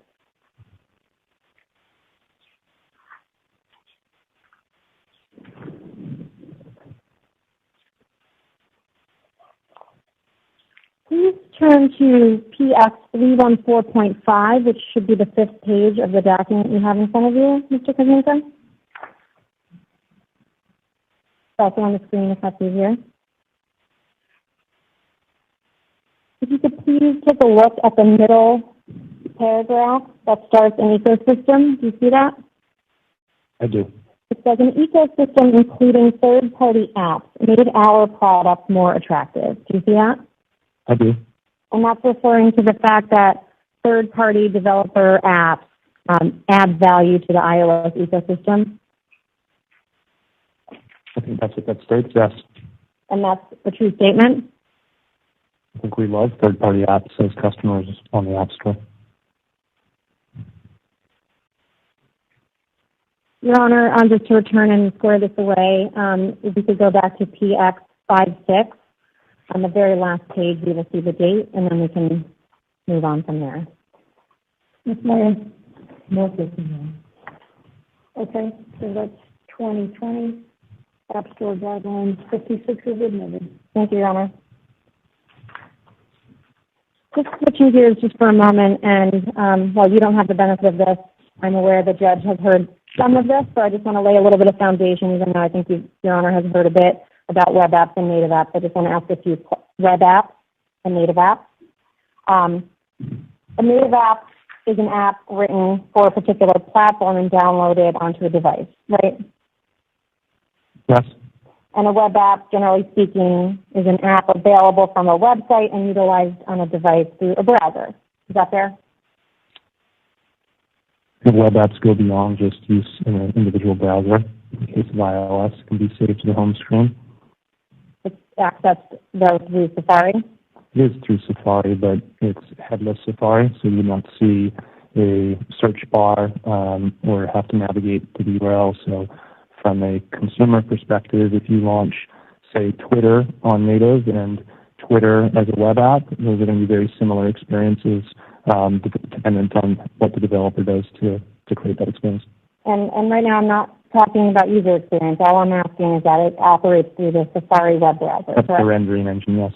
Please turn to PX314.5, which should be the 5th page of the document you have in front of you, Mr. Kazinka. It's also on the screen if that's easier. If you could please take a look at the middle paragraph that starts an ecosystem. Do you see that? I do. It says an ecosystem including third-party apps made our products more attractive. Do you see that? I do. And that's referring to the fact that third-party developer apps add value to the iOS ecosystem. I think that's what that states, yes. And that's a true statement? I think we love third-party apps as customers on the App Store. Your Honor, just to return and square this away, if we could go back to PX56. On the very last page, we will see the date, and then we can move on from there. Ms. Moyer? No objection. Okay, so that's 2020. App Store guidelines, 56 is admitted. Thank you, Your Honor. Just switching gears just for a moment, and while you don't have the benefit of this, I'm aware the judge has heard some of this, so I just want to lay a little bit of foundation, even though I think Your Honor has heard a bit about web apps and native apps. I just want to ask a few web apps and native apps. A native app is an app written for a particular platform and downloaded onto a device, right? Yes. And a web app, generally speaking, is an app available from a website and utilized on a device through a browser. Is that fair? The web apps go beyond just use in an individual browser. In the case of iOS, it can be saved to the home screen. It's accessed through Safari? It is through Safari, but it's headless Safari, so you do not see a search bar or have to navigate to the URL. So from a consumer perspective, if you launch, say, Twitter on native and Twitter as a web app, those are going to be very similar experiences dependent on what the developer does to create that experience. And right now I'm not talking about user experience. All I'm asking is that it operates through the Safari web browser. That's correct? the rendering engine, yes.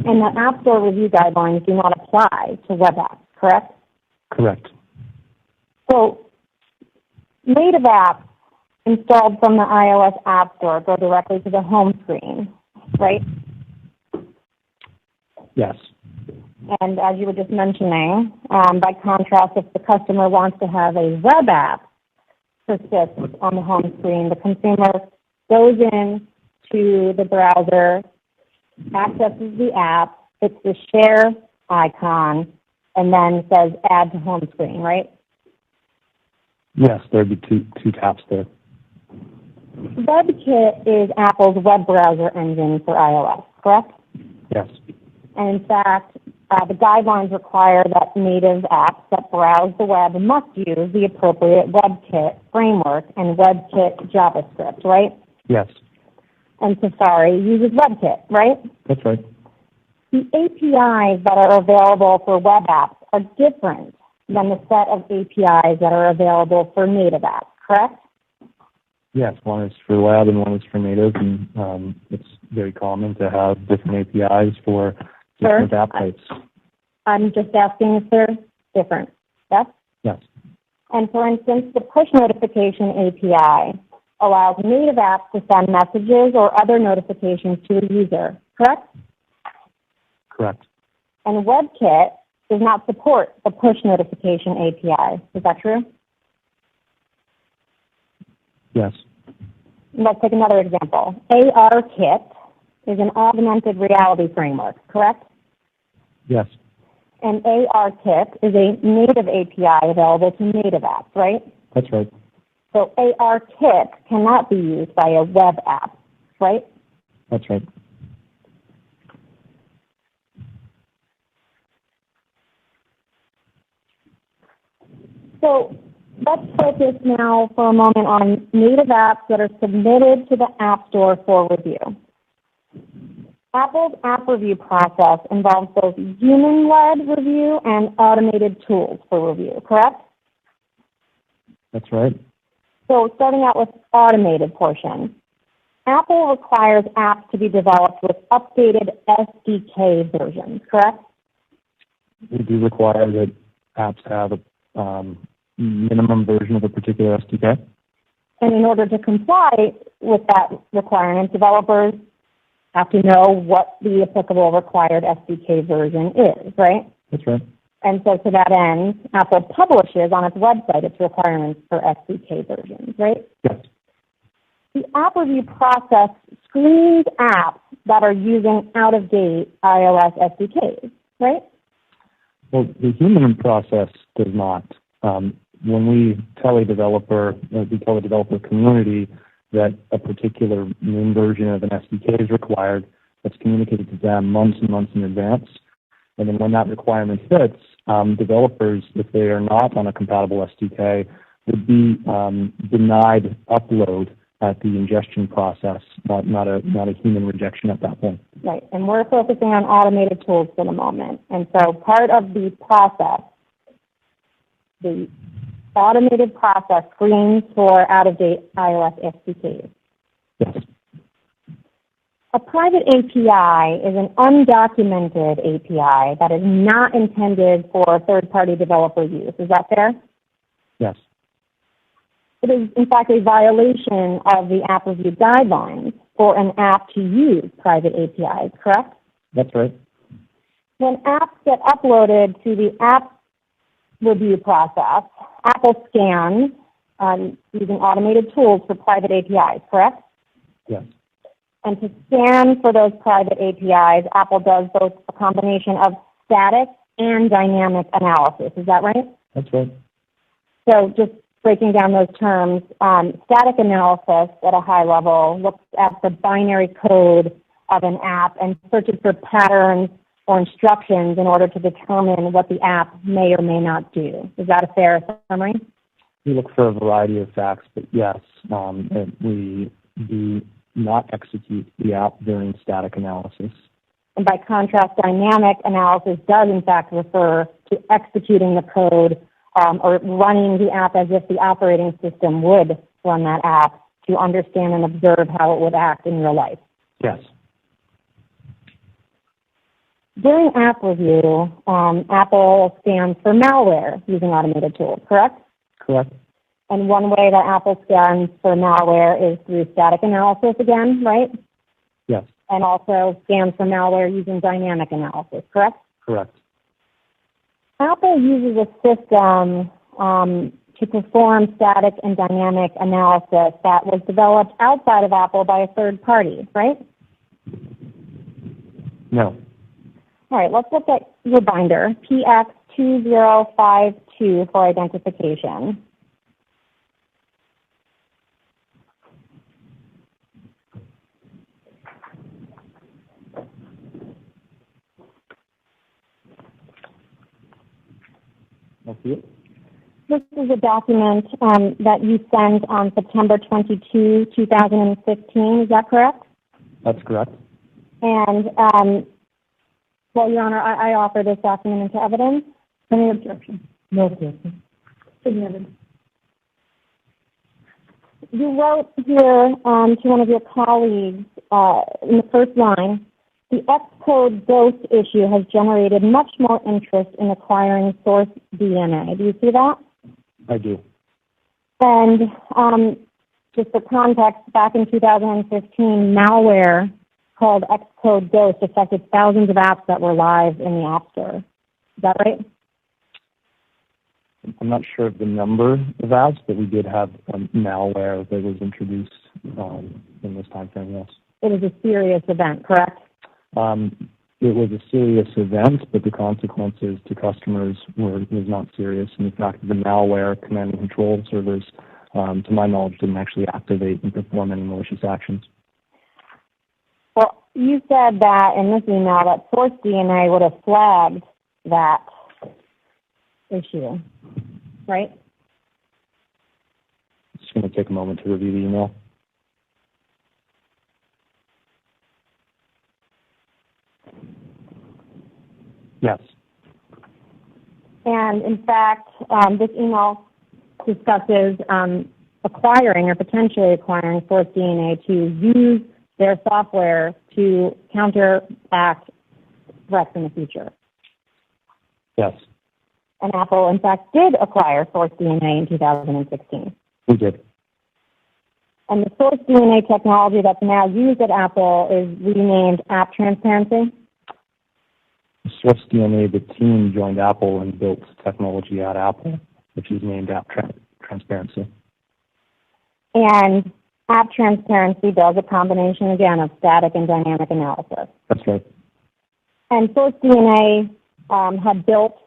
And the App Store review guidelines do not apply to web apps, correct? Correct. So native apps installed from the iOS App Store go directly to the home screen, right? Yes. And as you were just mentioning, by contrast, if the customer wants to have a web app persist on the home screen, the consumer goes in to the browser, accesses the app, hits the share icon, and then says add to home screen, right? Yes, there'd be two taps there. WebKit is Apple's web browser engine for iOS, correct? Yes. And in fact, the guidelines require that native apps that browse the web must use the appropriate WebKit framework and WebKit JavaScript, right? Yes. And Safari uses WebKit, right? That's right. The APIs that are available for web apps are different than the set of APIs that are available for native apps, correct? Yes, one is for web and one is for native, and it's very common to have different APIs for different app types. I'm just asking if they're different, yes? Yes. And for instance, the push notification API allows native apps to send messages or other notifications to a user, correct? Correct. And WebKit does not support the push notification API. Is that true? Yes. Let's take another example. ARKit is an augmented reality framework, correct? Yes. And ARKit is a native API available to native apps, right? That's right. So ARKit cannot be used by a web app, right? That's right. So let's focus now for a moment on native apps that are submitted to the App Store for review. Apple's app review process involves both human-led review and automated tools for review, correct? That's right. So starting out with automated portion, Apple requires apps to be developed with updated SDK versions, correct? We do require that apps have a minimum version of a particular SDK. And in order to comply with that requirement, developers have to know what the applicable required SDK version is, right? That's right. And so to that end, Apple publishes on its website its requirements for SDK versions, right? Yes. The app review process screens apps that are using out-of-date iOS SDKs, right? Well, the human process does not. When we tell a developer, we tell the developer community that a particular new version of an SDK is required, that's communicated to them months and months in advance. And then when that requirement fits, developers, if they are not on a compatible SDK, would be denied upload at the ingestion process, not a human rejection at that point. Right, and we're focusing on automated tools for the moment. And so part of the process, the automated process screens for out-of-date iOS SDKs. Yes. A private API is an undocumented API that is not intended for third-party developer use. Is that fair? Yes. It is, in fact, a violation of the app review guidelines for an app to use private APIs, correct? That's right. When apps get uploaded to the app review process, Apple scans using automated tools for private APIs, correct? Yes. And to scan for those private APIs, Apple does both a combination of static and dynamic analysis. Is that right? That's right. So just breaking down those terms, static analysis at a high level looks at the binary code of an app and searches for patterns or instructions in order to determine what the app may or may not do. Is that a fair summary? We look for a variety of facts, but yes, we do not execute the app during static analysis. And by contrast, dynamic analysis does in fact refer to executing the code or running the app as if the operating system would run that app to understand and observe how it would act in real life? Yes. During app review, Apple scans for malware using automated tools, correct? Correct. And one way that Apple scans for malware is through static analysis again, right? Yes. And also scans for malware using dynamic analysis, correct? Correct. Apple uses a system to perform static and dynamic analysis that was developed outside of Apple by a third party, right? No. All right, let's look at your binder, PX2052 for identification. I see it. This is a document that you sent on September 22, 2015. Is that correct? That's correct. And, well, Your Honor, I offer this document into evidence. Any objection? No objection. Submitted. You wrote here to one of your colleagues in the first line, the Xcode ghost issue has generated much more interest in acquiring source DNA. Do you see that? I do. And just for context, back in 2015, malware called Xcode Ghost affected thousands of apps that were live in the Appstore. Is that right? I'm not sure of the number of apps, but we did have malware that was introduced in this time frame, yes. It was a serious event, correct? It was a serious event, but the consequences to customers was not serious. And in fact, the malware command and control servers, to my knowledge, didn't actually activate and perform any malicious actions. Well, you said that in this email that source DNA would have flagged that issue, right? It's going to take a moment to review the email. Yes. And in fact, this email discusses acquiring or potentially acquiring source DNA to use their software to counteract threats in the future. Yes. And Apple, in fact, did acquire source DNA in 2016. We did. And the source DNA technology that's now used at Apple is renamed App Transparency. Source DNA, the team joined Apple and built technology at Apple, which is named App Transparency. And App Transparency does a combination, again, of static and dynamic analysis. That's right. And Source DNA had built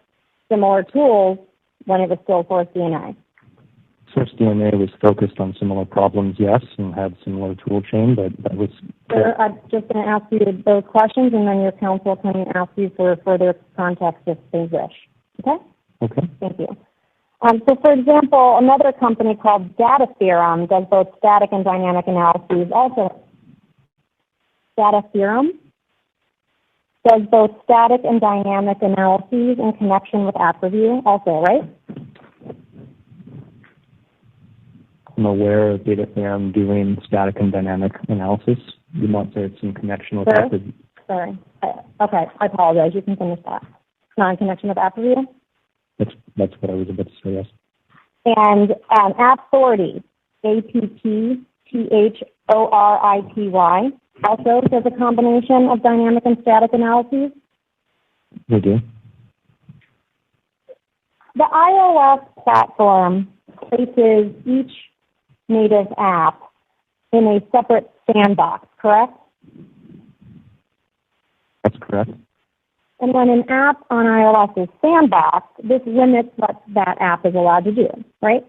similar tools when it was still Source DNA. Source DNA was focused on similar problems, yes, and had similar tool chain, but that was... Sir, I'm just going to ask you those questions, and then your counsel can ask you for further context if they wish. Okay? Okay. Thank you. So, for example, another company called Data Theorem does both static and dynamic analyses. Also, Data Theorem does both static and dynamic analyses in connection with app review also, right? I'm aware of Data Theorem doing static and dynamic analysis. You might say it's in connection with app review. Sorry. Okay, I apologize. You can finish that. It's not in connection with app review? That's what I was about to say, yes. And Appsorty, AppThority, also does a combination of dynamic and static analyses. We do. The iOS platform places each native app in a separate sandbox, correct? That's correct. And when an app on iOS is sandboxed, this limits what that app is allowed to do, right?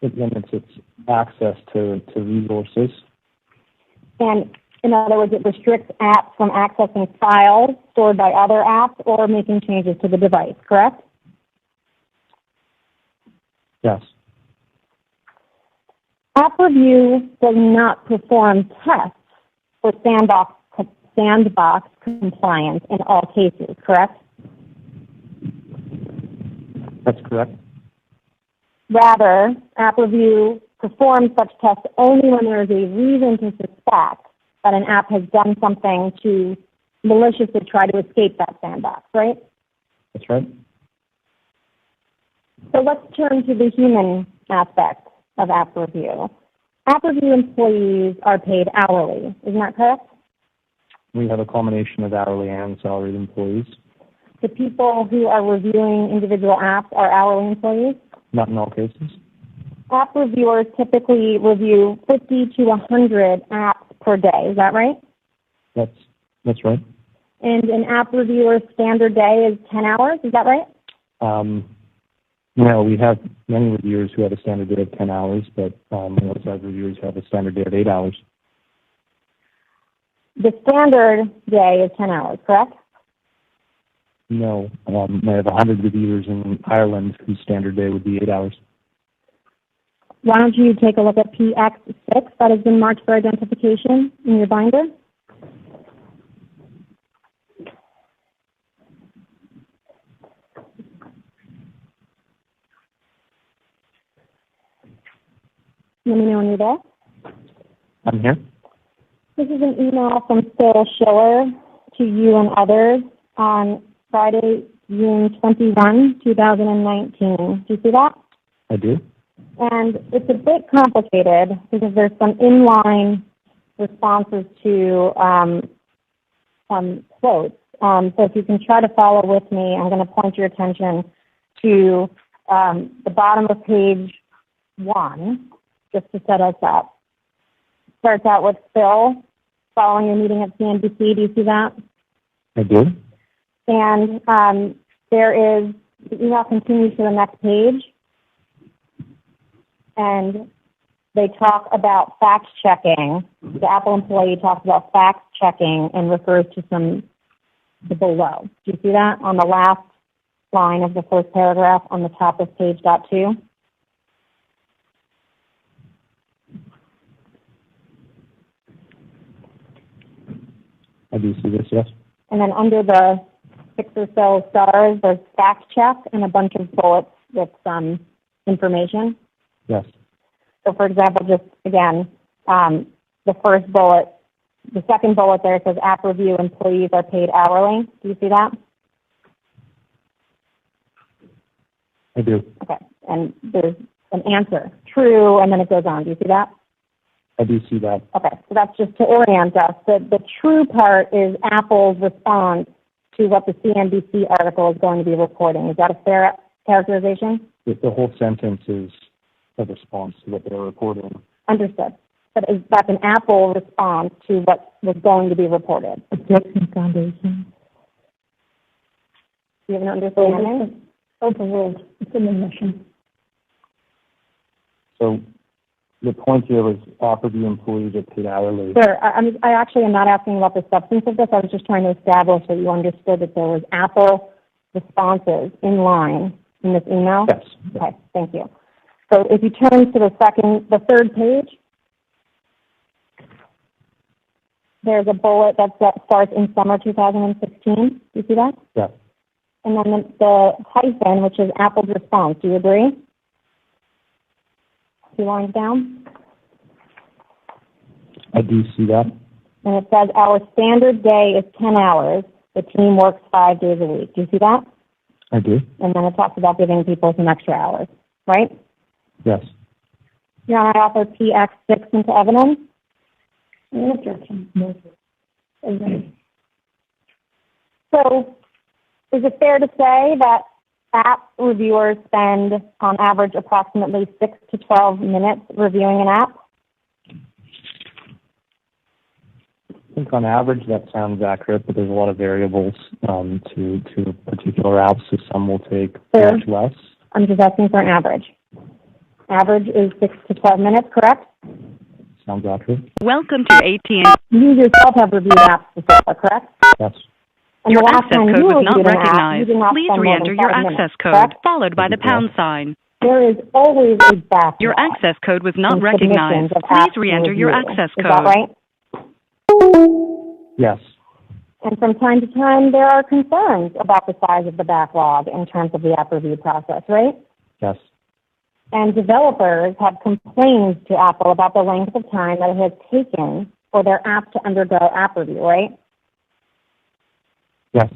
It limits its access to resources. And in other words, it restricts apps from accessing files stored by other apps or making changes to the device, correct? Yes. App Review does not perform tests for sandbox compliance in all cases, correct? That's correct. Rather, App Review perform such tests only when there is a reason to suspect that an app has done something to maliciously try to escape that sandbox, right? That's right. So let's turn to the human aspect of app review. App review employees are paid hourly, isn't that correct? We have a combination of hourly and salaried employees. The people who are reviewing individual apps are hourly employees? Not in all cases. App reviewers typically review 50 to 100 apps per day, is that right? That's right. And an app reviewer's standard day is 10 hours, is that right? No, we have many reviewers who have a standard day of 10 hours, but we also have reviewers who have a standard day of 8 hours. The standard day is 10 hours, correct? No, we have 100 reviewers in Ireland whose standard day would be 8 hours. Why don't you take a look at PX6 that has been marked for identification in your binder? Let me know when you're there. I'm here. This is an email from Phil Schiller to you and others on Friday, June 21, 2019. Do you see that? I do. And it's a bit complicated because there's some inline responses to some quotes. So if you can try to follow with me, I'm going to point your attention to the bottom of page 1, just to set us up. Starts out with Phil following your meeting at CNBC. Do you see that? I do. And the email continues to the next page. And they talk about fact checking. The Apple employee talks about fact checking and refers to the below. Do you see that on the last line of the first paragraph on the top of page .2? I do see this, yes. And then under the 6 or so stars, there's fact check and a bunch of bullets with some information. Yes. So, for example, just again, the first bullet, the second bullet there says app review employees are paid hourly. Do you see that? I do. Okay. And there's an answer, true, and then it goes on. Do you see that? I do see that. Okay. So that's just to orient us. The true part is Apple's response to what the CNBC article is going to be reporting. Is that a fair characterization? The whole sentence is a response to what they're reporting. Understood. But that's an Apple response to what was going to be reported. Objection Foundation. Do you have an understanding? Overruled. It's an admission. So the point here was app review employees are paid hourly. Sure. I actually am not asking about the substance of this. I was just trying to establish that you understood that there was Apple responses in line in this email. Yes. Okay. Thank you. So if you turn to the third page, there's a bullet that starts in summer 2016. Do you see that? Yeah. And then the hyphen, which is Apple's response. Do you agree? 2 lines down. I do see that. And it says our standard day is 10 hours. The team works 5 days a week. Do you see that? I do. And then it talks about giving people some extra hours, right? Yes. Your Honor, I offer PX6 into evidence. No objection. No. So, is it fair to say that app reviewers spend, on average, approximately 6 to 12 minutes reviewing an app? I think on average that sounds accurate, but there's a lot of variables to particular apps, so some will take much less. I'm just asking for an average. Average is 6 to 12 minutes, correct? Sounds accurate. Welcome to AT&T. You yourself have reviewed apps before, correct? Yes. And Your the last access time code you was not reviewed an app, you recognized. did not Please spend more re-enter than your 5 access minutes, code, correct? followed by the pound sign. There is always a backlog. Your access code was not in recognized. submissions of Please apps to re-enter your review. access Is code. that right? Yes. And from time to time, there are concerns about the size of the backlog in terms of the app review process, right? Yes. And developers have complained to Apple about the length of time that it has taken for their app to undergo app review, right? Yes.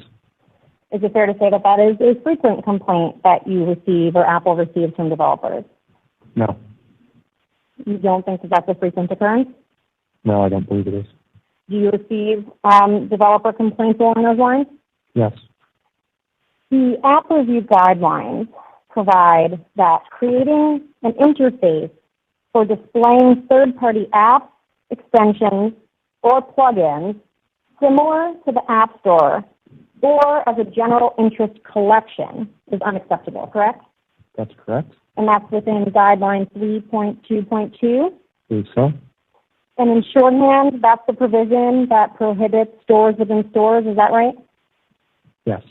Is it fair to say that that is a frequent complaint that you receive or Apple receives from developers? No. You don't think that that's a frequent occurrence? No, I don't believe it is. Do you receive developer complaints along those lines? Yes. The app review guidelines provide that creating an interface for displaying third-party apps, extensions, or plugins similar to the App Store or as a general interest collection is unacceptable, correct? That's correct. And that's within guideline 3.2.2? I believe so. And in shorthand, that's the provision that prohibits stores within stores, is that right? Yes.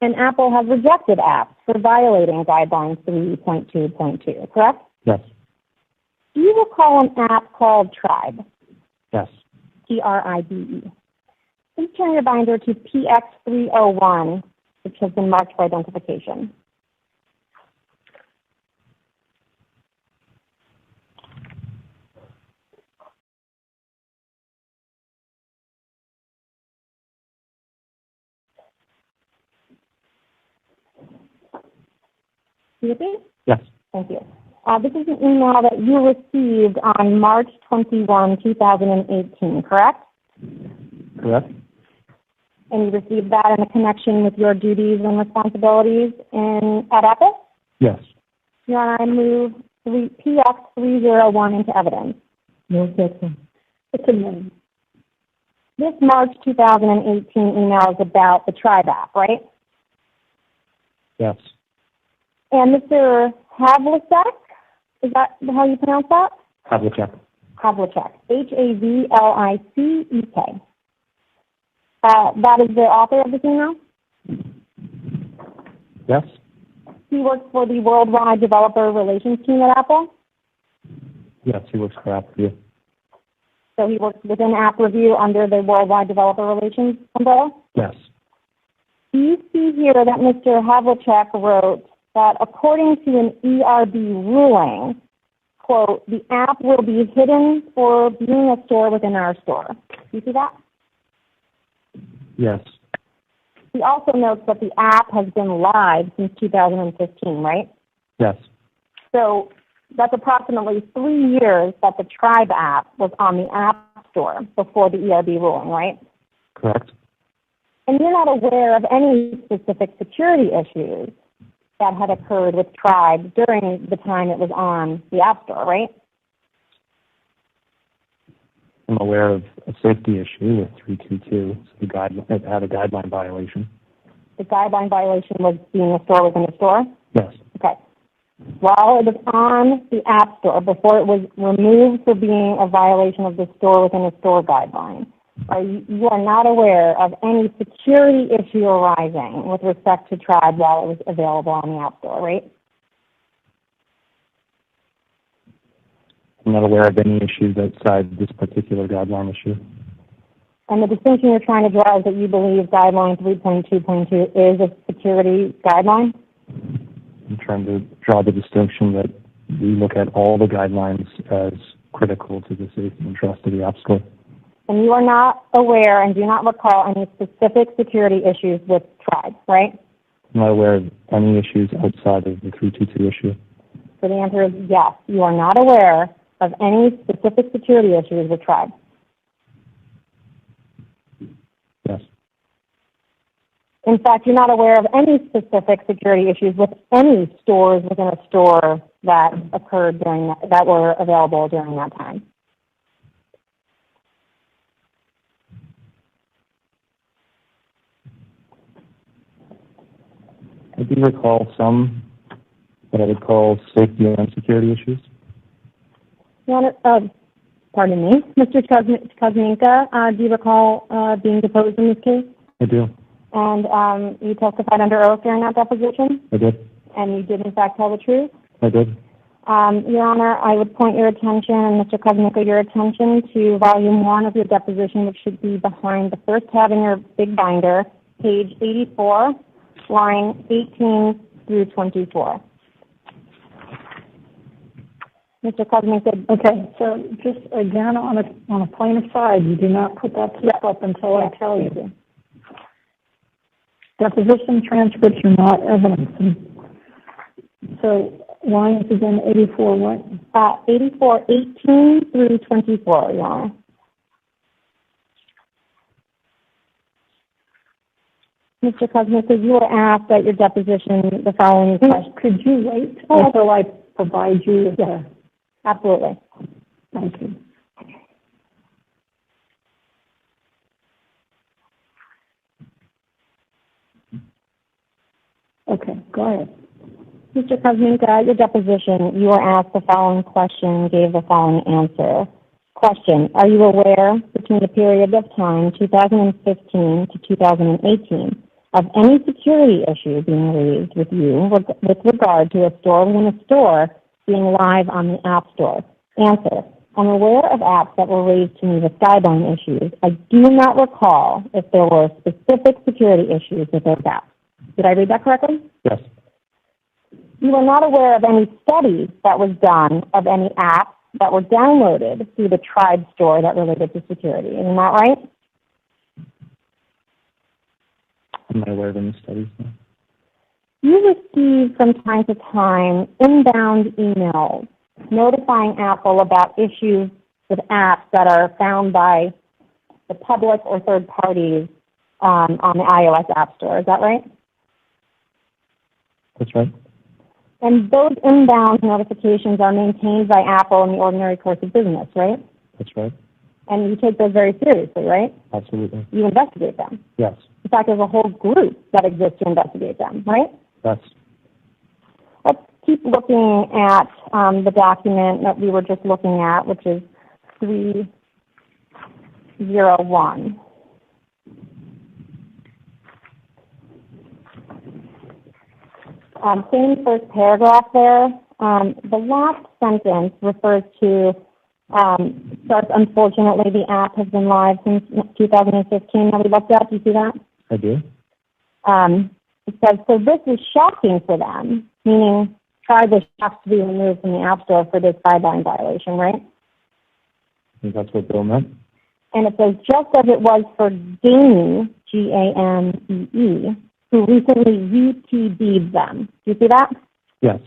And Apple has rejected apps for violating guideline 3.2.2, correct? Yes. Do you recall an app called Tribe? Yes. Tribe. Please turn your binder to PX301, which has been marked for identification. You see? Yes. Thank you. This is an email that you received on March 21, 2018, correct? Correct. And you received that in a connection with your duties and responsibilities at Apple? Yes. Your Honor, I move PX301 into evidence. No objection. It's a name. This March 2018 email is about the Tribe app, right? Yes. And Mr. Havlicek, is that how you pronounce that? Havlicek. Havlicek. Havlicek. That is the author of this email? Yes. He works for the Worldwide Developer Relations team at Apple? Yes, he works for App Review. So he works within App Review under the Worldwide Developer Relations umbrella? Yes. Do you see here that Mr. Havlicek wrote that according to an ERB ruling, quote, the app will be hidden for being a store within our store. Do you see that? Yes. He also notes that the app has been live since 2015, right? Yes. So that's approximately 3 years that the Tribe app was on the App Store before the ERB ruling, right? Correct. And you're not aware of any specific security issues that had occurred with Tribe during the time it was on the App Store, right? I'm aware of a safety issue with 322. So it had a guideline violation. The guideline violation was being a store within a store? Yes. Okay. While it was on the App Store, before it was removed for being a violation of the store within a store guideline, you are not aware of any security issue arising with respect to Tribe while it was available on the App Store, right? I'm not aware of any issues outside this particular guideline issue. And the distinction you're trying to draw is that you believe guideline 3.2.2 is a security guideline? I'm trying to draw the distinction that we look at all the guidelines as critical to the safety and trust of the App Store. And you are not aware and do not recall any specific security issues with Tribe, right? I'm not aware of any issues outside of the 322 issue. So the answer is yes. You are not aware of any specific security issues with Tribe. Yes. In fact, you're not aware of any specific security issues with any stores within a store that occurred that were available during that time. I do recall some what I would call safety and security issues. Pardon me, Mr. Kuzminka, do you recall being deposed in this case? I do. And you testified under oath during that deposition? I did. And you did, in fact, tell the truth? I did. Your Honor, I would point your attention, and Mr. Kuzminka, your attention to Volume 1 of your deposition, which should be behind the first tab in your big binder, page 84, line 18 through 24. Mr. Kuzmin said, Okay, so just again, on a plaintiff side, you do not put that stuff up until I tell you. Deposition transcripts are not evidence. So lines again, 84 what? 84:18 through 24, Your Honor. Mr. Kuzmin, so you were asked at your deposition the following question. Could you wait until I provide you with the... Absolutely. Thank you. Okay, go ahead. Mr. Kuzmin, at your deposition, you were asked the following question, gave the following answer. Question, are you aware between the period of time 2015 to 2018 of any security issue being raised with you with regard to a store within a store being live on the Appstore? Answer, I'm aware of apps that were raised to me with guideline issues. I do not recall if there were specific security issues with those apps. Did I read that correctly? Yes. You are not aware of any study that was done of any apps that were downloaded through the Tribe store that related to security. Isn't that right? I'm not aware of any studies. No. You receive from time to time inbound emails notifying Apple about issues with apps that are found by the public or third parties on the iOS App Store. Is that right? That's right. And those inbound notifications are maintained by Apple in the ordinary course of business, right? That's right. And you take those very seriously, right? Absolutely. You investigate them. Yes. In fact, there's a whole group that exists to investigate them, right? Yes. Let's keep looking at the document that we were just looking at, which is 301. Same first paragraph there. The last sentence refers to, starts, unfortunately, the app has been live since 2015 that we looked at. Do you see that? I do. It says, so this is shocking for them, meaning Tribe has to be removed from the App Store for this guideline violation, right? I think that's what Bill meant. And it says, just as it was for Gamee, G-A-M-E-E, who recently UTB'd them. Do you see that? Yes.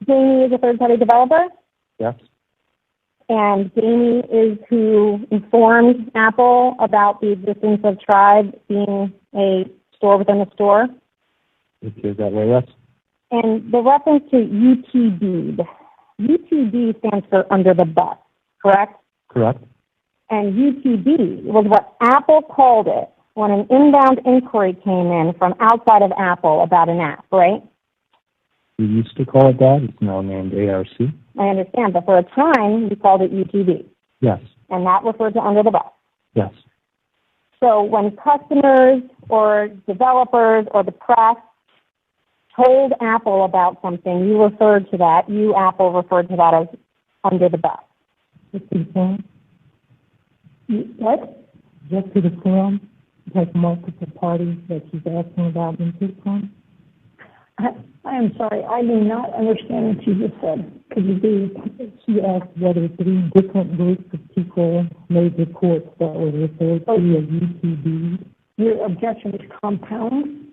Gamee is a third-party developer? Yes. And Gamee is who informed Apple about the existence of Tribe being a store within a store? It appears that way, yes. And the reference to UTB'd, UTB stands for under the bus, correct? Correct. And UTB was what Apple called it when an inbound inquiry came in from outside of Apple about an app, right? We used to call it that. It's now named ARC. I understand, but for a time, we called it UTB. Yes. And that referred to under the bus. Yes. So when customers or developers or the press told Apple about something, you referred to that, you, Apple, referred to that as under the bus. What? Just to the forum, has multiple parties that she's asking about input from? I am sorry, I do not understand what you just said. Could you be? She asked whether 3 different groups of people made reports that were referred to as UTB. Your objection is compound?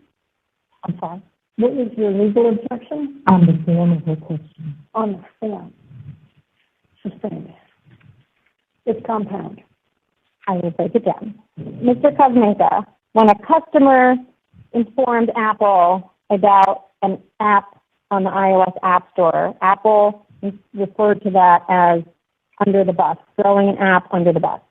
I'm sorry. What is your legal objection? On the form of her question. On the form. Sustained. It's compound. I will break it down. Mr. Kuzminka, when a customer informed Apple about an app on the iOS App Store, Apple referred to that as under the bus, throwing an app under the bus.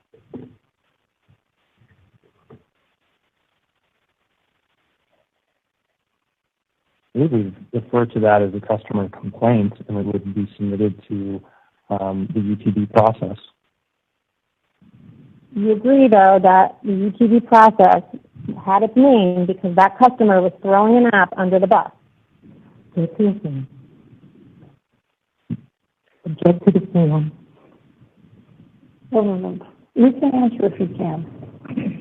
We would refer to that as a customer complaint, and it would be submitted to the UTB process. You agree, though, that the UTB process had its name because that customer was throwing an app under the bus. Object to the form. No. You can answer if you can.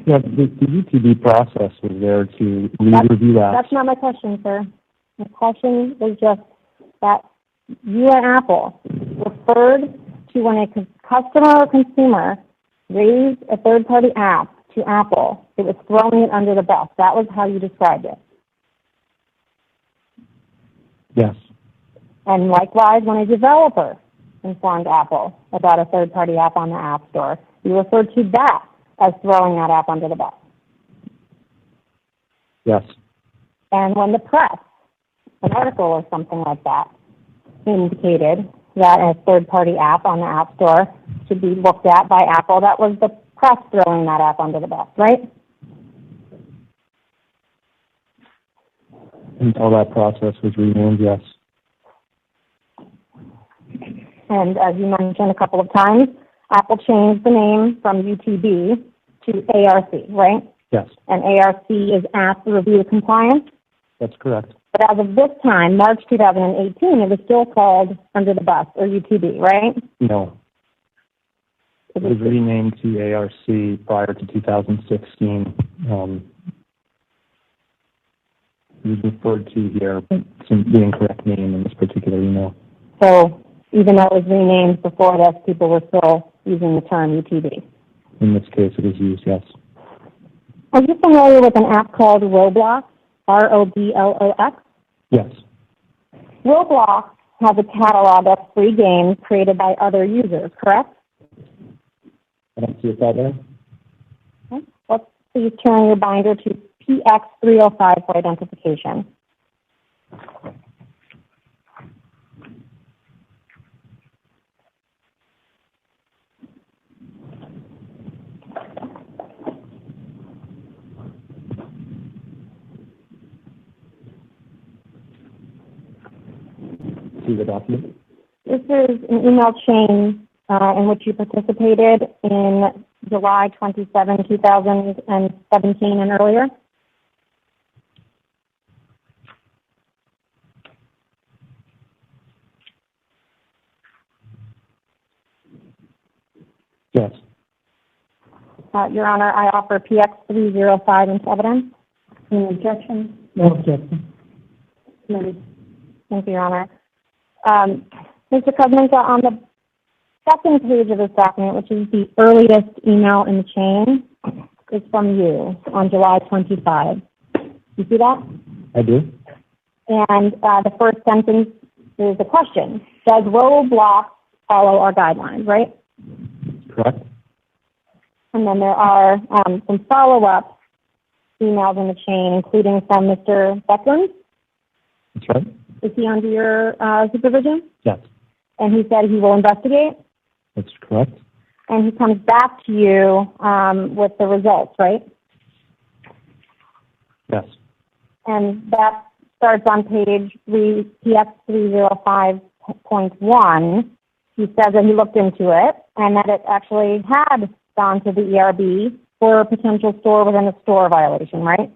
Yeah, the UTB process was there to review that. That's not my question, sir. My question was just that you at Apple referred to when a customer or consumer raised a third-party app to Apple. It was throwing it under the bus. That was how you described it. Yes. And likewise, when a developer informed Apple about a third-party app on the App Store, you referred to that as throwing that app under the bus. Yes. And when the press, an article or something like that, indicated that a third-party app on the App Store should be looked at by Apple, that was the press throwing that app under the bus, right? Until that process was renamed, yes. And as you mentioned a couple of times, Apple changed the name from UTB to ARC, right? Yes. And ARC is App Review Compliance. That's correct. But as of this time, March 2018, it was still called Under the Bus, or UTB, right? No. It was renamed to ARC prior to 2016. It was referred to here, the incorrect name in this particular email. So even though it was renamed before this, people were still using the term UTB. In this case, it is used, yes. Are you familiar with an app called Roblox, R-O-B-L-O-X? Yes. Roblox has a catalog of free games created by other users, correct? I don't see it that way. Okay. Let's please turn your binder to PX305 for identification. See the document? This is an email chain in which you participated in July 27, 2017 and earlier. Yes. Your Honor, I offer PX305 into evidence. Any objection? No objection. Thank you, Your Honor. Mr. Kuzminka, on the second page of this document, which is the earliest email in the chain, is from you on July 25. You see that? I do. And the first sentence is a question. Does Roblox follow our guidelines, right? Correct. And then there are some follow-up emails in the chain, including from Mr. Beckland. That's right. Is he under your supervision? Yes. And he said he will investigate? That's correct. And he comes back to you with the results, right? Yes. And that starts on page PX305.1. He says that he looked into it and that it actually had gone to the ERB for a potential store within a store violation, right?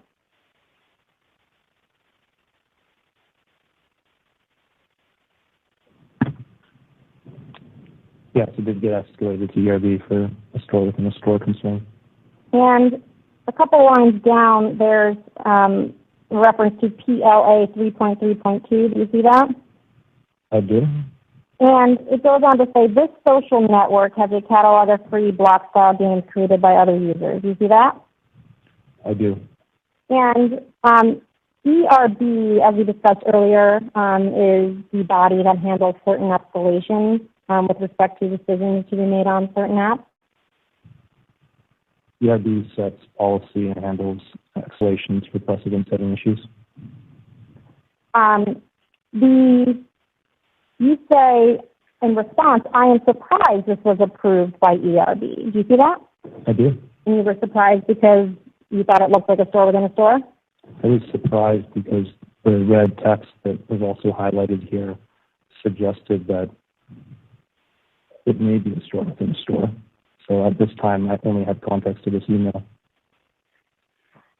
Yes, it did get escalated to ERB for a store within a store concern. And a couple lines down, there's a reference to PLA 3.3.2. Do you see that? I do. And it goes on to say, this social network has a catalog of free block-style games created by other users. Do you see that? I do. And ERB, as we discussed earlier, is the body that handles certain escalations with respect to decisions to be made on certain apps. ERB sets policy and handles escalations for precedent-setting issues. You say, in response, I am surprised this was approved by ERB. Do you see that? I do. And you were surprised because you thought it looked like a store within a store? I was surprised because the red text that was also highlighted here suggested that it may be a store within a store. So at this time, I only had context to this email.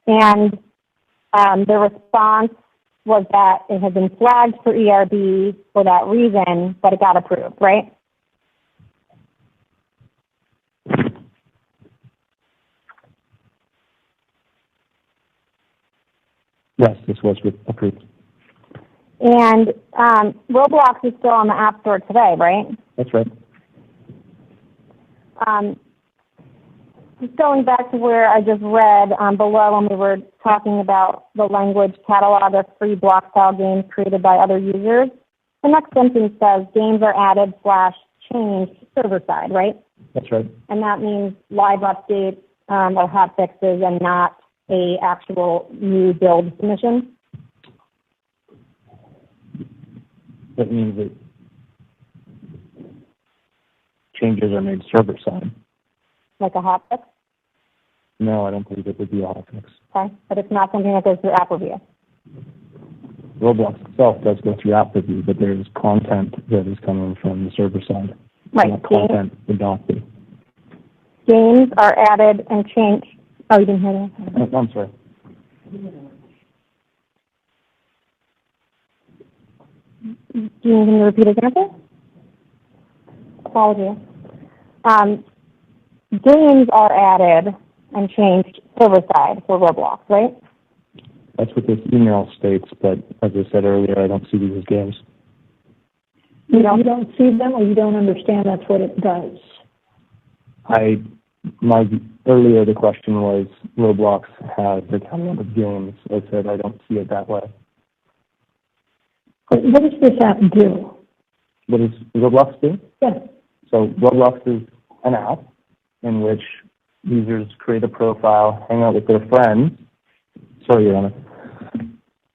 And the response was that it had been flagged for ERB for that reason, but it got approved, right? Yes, this was approved. And Roblox is still on the App Store today, right? That's right. Just going back to where I just read below when we were talking about the language catalog of free block-style games created by other users, the next sentence says games are added / changed server-side, right? That's right. And that means live updates or hot fixes and not a actual new build submission? That means that changes are made server-side. Like a hot fix? No, I don't believe it would be a hot fix. Okay, but it's not something that goes through app review. Roblox itself does go through app review, but there is content that is coming from the server side. Right. That content would not be. Games are added and changed. Oh, you didn't hear that? I'm sorry. Do you need me to repeat his answer? Apologies. Games are added and changed server-side for Roblox, right? That's what this email states, but as I said earlier, I don't see these as games. You don't see them, or you don't understand that's what it does? Earlier the question was Roblox has a catalog of games. I said I don't see it that way. What does this app do? What does Roblox do? Yeah. So Roblox is an app in which users create a profile, hang out with their friends. Sorry, Your Honor.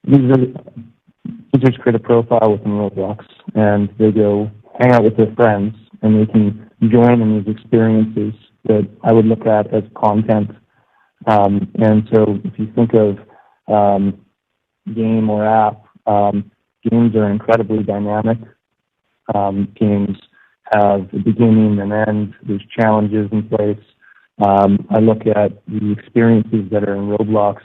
Users create a profile within Roblox, and they go hang out with their friends, and they can join in these experiences that I would look at as content. And so if you think of game or app, games are incredibly dynamic. Games have a beginning and end. There's challenges in place. I look at the experiences that are in Roblox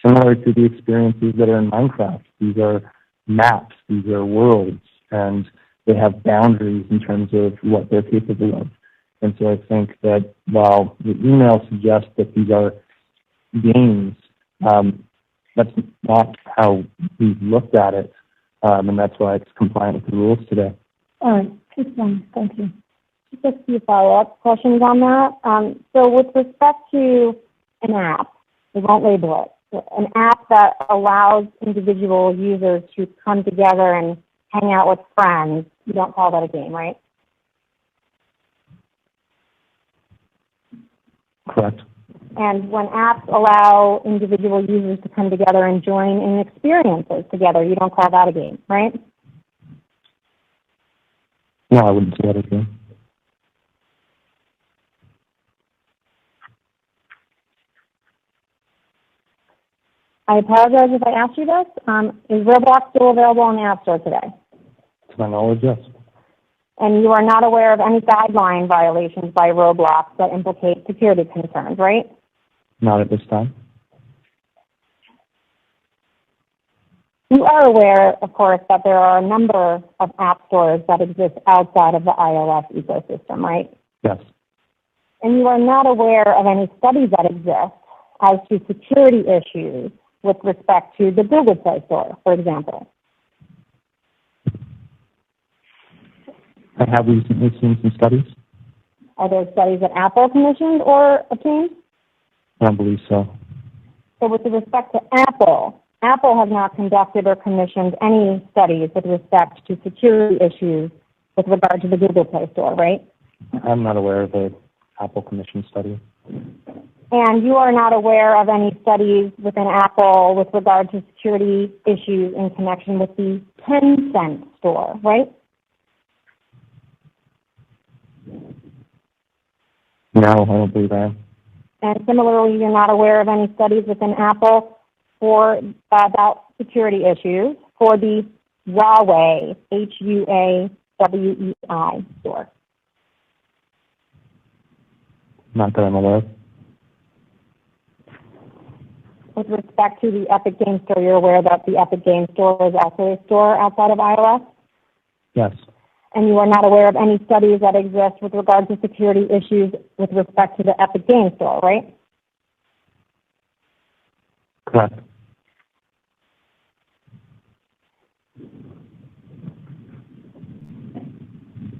similar to the experiences that are in Minecraft. These are maps, these are worlds, and they have boundaries in terms of what they're capable of. And so I think that while the email suggests that these are games, that's not how we've looked at it, and that's why it's compliant with the rules today. All right, just one. Thank you. Just a few follow-up questions on that. So with respect to an app, we won't label it, an app that allows individual users to come together and hang out with friends, you don't call that a game, right? Correct. And when apps allow individual users to come together and join in experiences together, you don't call that a game, right? No, I wouldn't say that as a game. I apologize if I asked you this. Is Roblox still available on the App Store today? To my knowledge, yes. And you are not aware of any guideline violations by Roblox that implicate security concerns, right? Not at this time. You are aware, of course, that there are a number of app stores that exist outside of the iOS ecosystem, right? Yes. And you are not aware of any studies that exist as to security issues with respect to the Google Play Store, for example. I have recently seen some studies. Are those studies that Apple commissioned or obtained? I don't believe so. So with respect to Apple, Apple has not conducted or commissioned any studies with respect to security issues with regard to the Google Play Store, right? I'm not aware of an Apple commission study. And you are not aware of any studies within Apple with regard to security issues in connection with the Tencent store, right? No, I don't believe I am. And similarly, you're not aware of any studies within Apple for about security issues for the Huawei, Huawei store. Not that I'm aware of. With respect to the Epic Games Store, you're aware that the Epic Games Store is also a store outside of iOS? Yes. And you are not aware of any studies that exist with regard to security issues with respect to the Epic Games Store, right? Correct.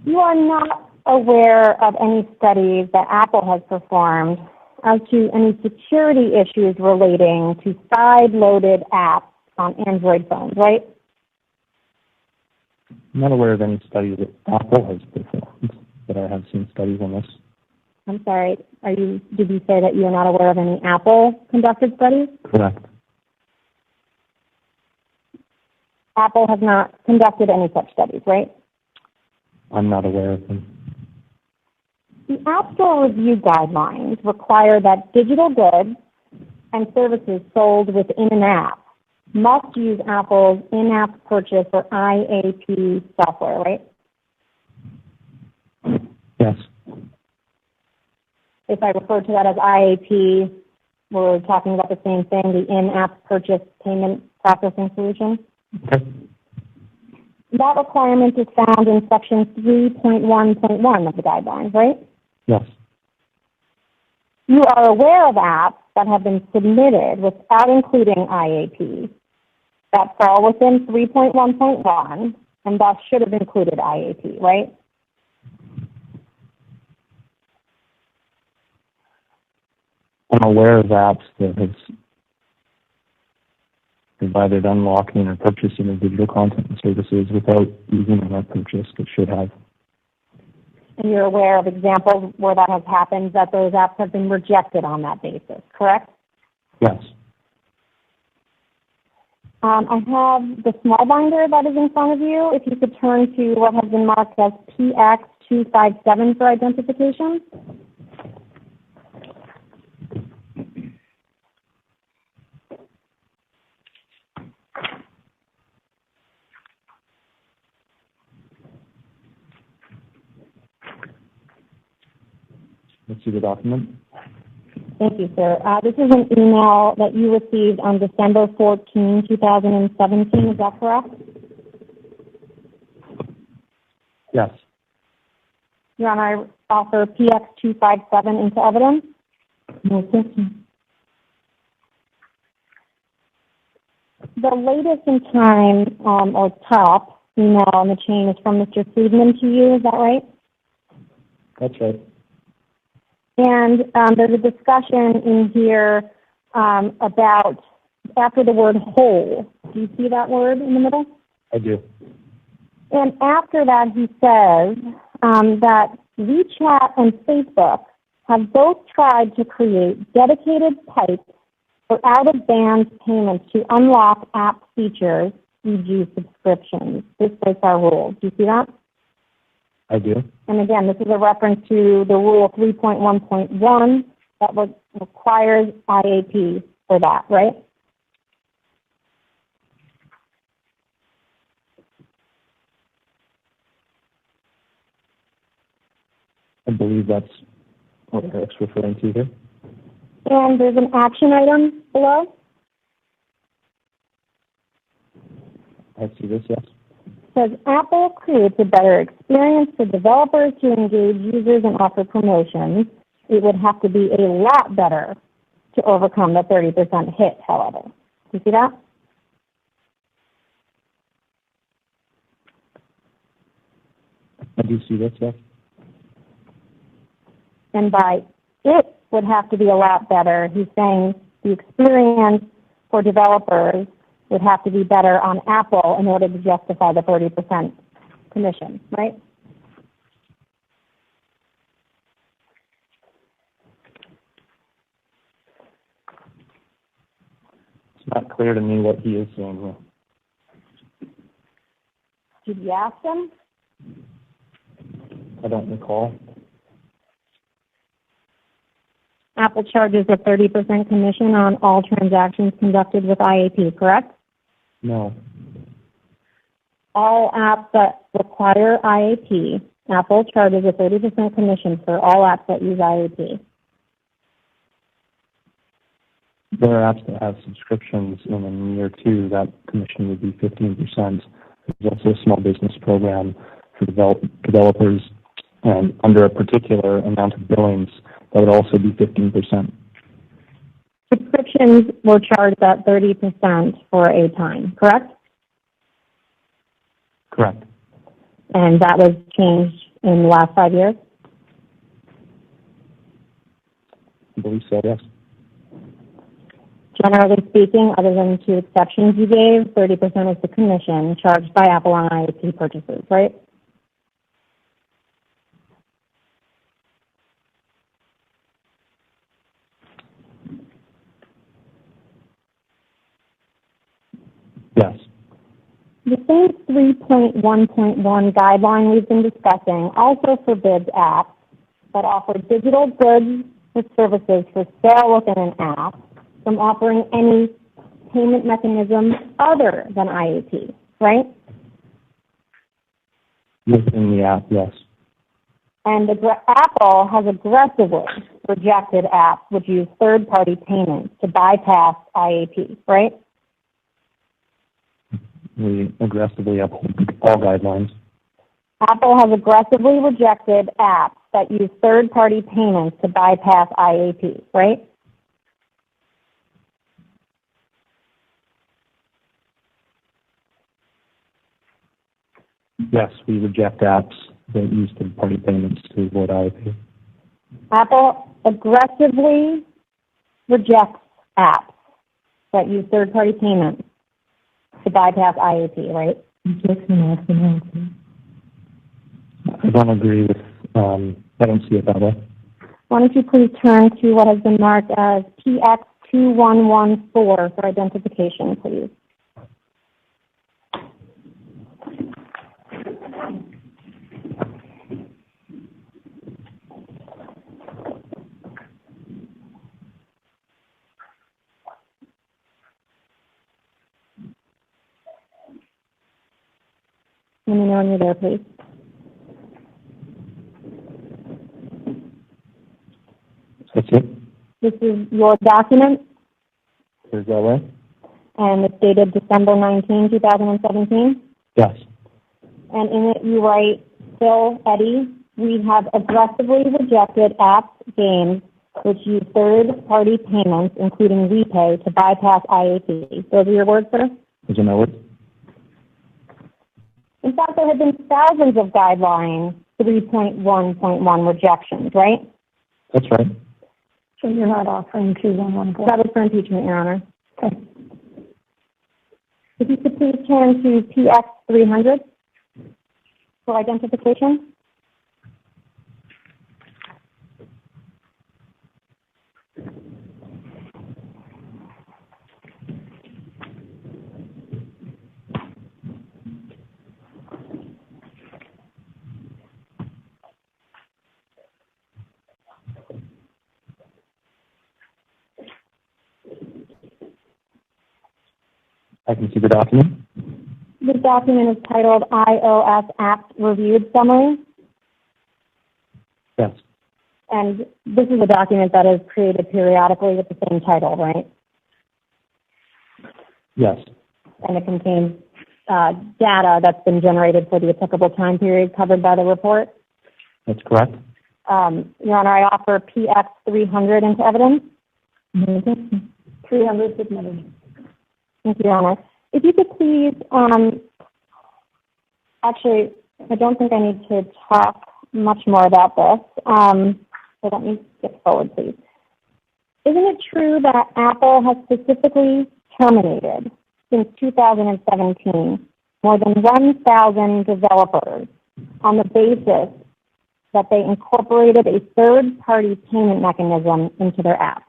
You are not aware of any studies that Apple has performed as to any security issues relating to side-loaded apps on Android phones, right? I'm not aware of any studies that Apple has performed, but I have seen studies on this. I'm sorry, did you say that you're not aware of any Apple conducted studies? Correct. Apple has not conducted any such studies, right? I'm not aware of them. The Appstore review guidelines require that digital goods and services sold within an app must use Apple's in-app purchase or IAP software, right? Yes. If I refer to that as IAP, we're talking about the same thing, the in-app purchase payment processing solution. Okay. That requirement is found in section 3.1.1 of the guidelines, right? Yes. You are aware of apps that have been submitted without including IAP that fall within 3.1.1 and thus should have included IAP, right? I'm aware of apps that have provided unlocking or purchasing of digital content and services without using an app purchase that should have. And you're aware of examples where that has happened, that those apps have been rejected on that basis, correct? Yes. I have the small binder that is in front of you. If you could turn to what has been marked as PX257 for identification. Let's see the document. Thank you, sir. This is an email that you received on December 14, 2017. Is that correct? Yes. Your Honor, I offer PX257 into evidence. No question. The latest in time or top email in the chain is from Mr. Friedman to you. Is that right? That's right. And there's a discussion in here about after the word whole. Do you see that word in the middle? I do. And after that, he says that WeChat and Facebook have both tried to create dedicated pipes for out-of-band payments to unlock app features, e.g. subscriptions. This breaks our rules. Do you see that? I do. And again, this is a reference to the rule 3.1.1 that requires IAP for that, right? I believe that's what Eric's referring to here. And there's an action item below. I see this, yes. It says Apple creates a better experience for developers to engage users and offer promotions. It would have to be a lot better to overcome the 30% hit, however. Do you see that? I do see this, yes. And by it would have to be a lot better, he's saying the experience for developers would have to be better on Apple in order to justify the 30% commission, right? It's not clear to me what he is saying here. Did you ask him? I don't recall. Apple charges a 30% commission on all transactions conducted with IAP, correct? No. All apps that require IAP, Apple charges a 30% commission for all apps that use IAP. There are apps that have subscriptions in a year two, that commission would be 15%. There's also a small business program for developers, and under a particular amount of billings, that would also be 15%. Subscriptions were charged at 30% for a time, correct? Correct. And that was changed in the last 5 years? I believe so, yes. Generally speaking, other than 2 exceptions you gave, 30% is the commission charged by Apple on IoT purchases, right? Yes. The same 3.1.1 guideline we've been discussing also forbids apps that offer digital goods or services for sale within an app from offering any payment mechanism other than IoT, right? Within the app, yes. And Apple has aggressively rejected apps which use third-party payments to bypass IAP, right? We aggressively uphold all guidelines. Apple has aggressively rejected apps that use third-party payments to bypass IAP, right? Yes, we reject apps that use third-party payments to avoid IAP. Apple aggressively rejects apps that use third-party payments to bypass IAP, right? I don't agree with, I don't see it that way. Why don't you please turn to what has been marked as PX2114 for identification, please. Let me know when you're there, please. That's it? This is your document, Is that right? and it's dated December 19, 2017. Yes. And in it you write, Phil, Eddie, we have aggressively rejected apps, games, which use third-party payments, including WePay, to bypass IAP. Those are your words, sir? Those are my words? In fact, there have been thousands of guideline 3.1.1 rejections, right? That's right. So you're not offering 2114? That was for impeachment, Your Honor. Okay. If you could please turn to PX300 for identification. I can see the document. This document is titled iOS Apps Reviewed Summary. Yes. And this is a document that is created periodically with the same title, right? Yes. And it contains data that's been generated for the applicable time period covered by the report. That's correct. Your Honor, I offer PX300 into evidence. 300 submitted. Thank you, Your Honor. If you could please, actually, I don't think I need to talk much more about this. So let me skip forward, please. Isn't it true that Apple has specifically terminated, since 2017, more than 1,000 developers on the basis that they incorporated a third-party payment mechanism into their app?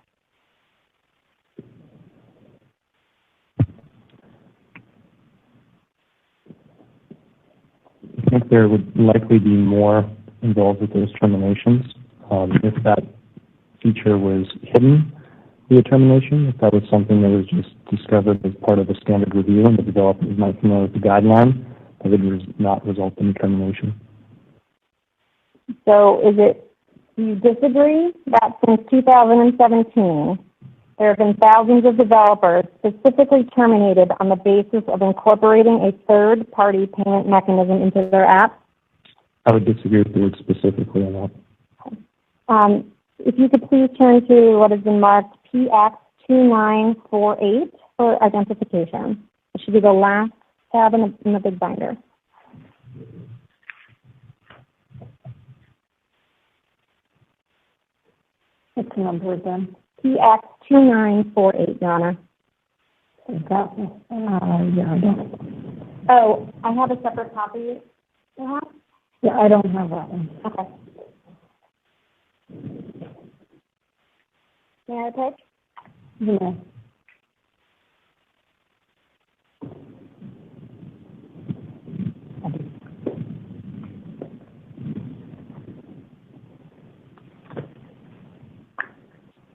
I think there would likely be more involved with those terminations. If that feature was hidden via termination, if that was something that was just discovered as part of a standard review and the developers might know the guideline, that would not result in termination. So do you disagree that since 2017, there have been thousands of developers specifically terminated on the basis of incorporating a third-party payment mechanism into their app? I would disagree with the word specifically on that. If you could please turn to what has been marked PX2948 for identification. It should be the last tab in the big binder. What's the number again? PX2948, Your Honor. Yeah, I don't. Oh, I have a separate copy. Yeah, I don't have that one. Okay. May I take? Yeah.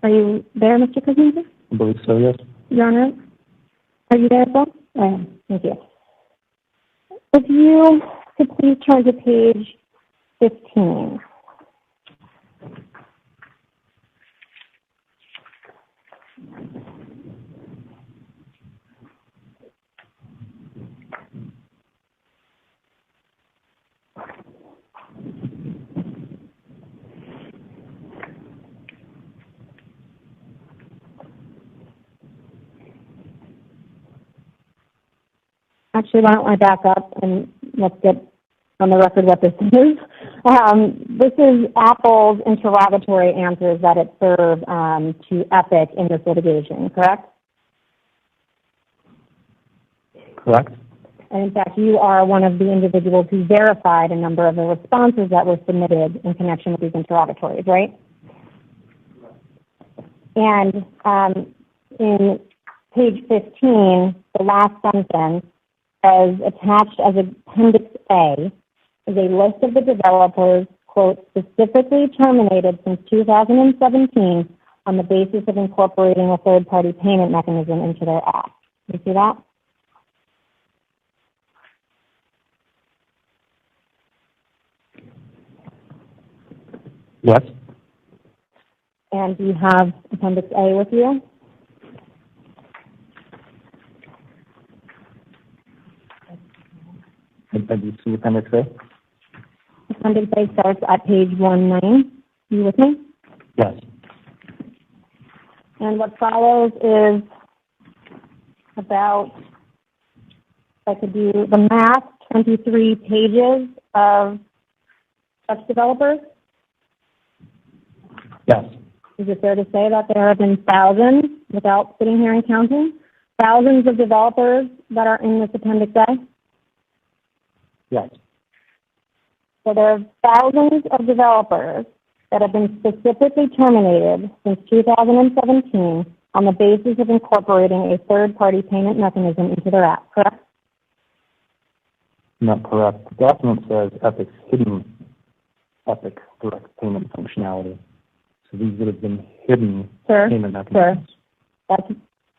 Are you there, Mr. Kuznetsov? I believe so, yes. Your Honor? Are you there as well? I am. Thank you. If you could please turn to page 15. Actually, why don't I back up and let's get on the record what this is. This is Apple's interrogatory answers that it served to Epic in this litigation, correct? Correct. And in fact, you are one of the individuals who verified a number of the responses that were submitted in connection with these interrogatories, right? And in page 15, the last sentence, as attached as Appendix A, is a list of the developers, quote, specifically terminated since 2017 on the basis of incorporating a third-party payment mechanism into their app. You see that? Yes. And do you have Appendix A with you? And you see Appendix A? Appendix A starts at page 19. You with me? Yes. And what follows is about, if I could do the math, 23 pages of such developers. Yes. Is it fair to say that there have been thousands, without sitting here and counting, thousands of developers that are in this Appendix A? Yes. So there are thousands of developers that have been specifically terminated since 2017 on the basis of incorporating a third-party payment mechanism into their app, correct? Not correct. The document says Epic's hidden Epic direct payment functionality. So these would have been hidden payment mechanisms. Sir,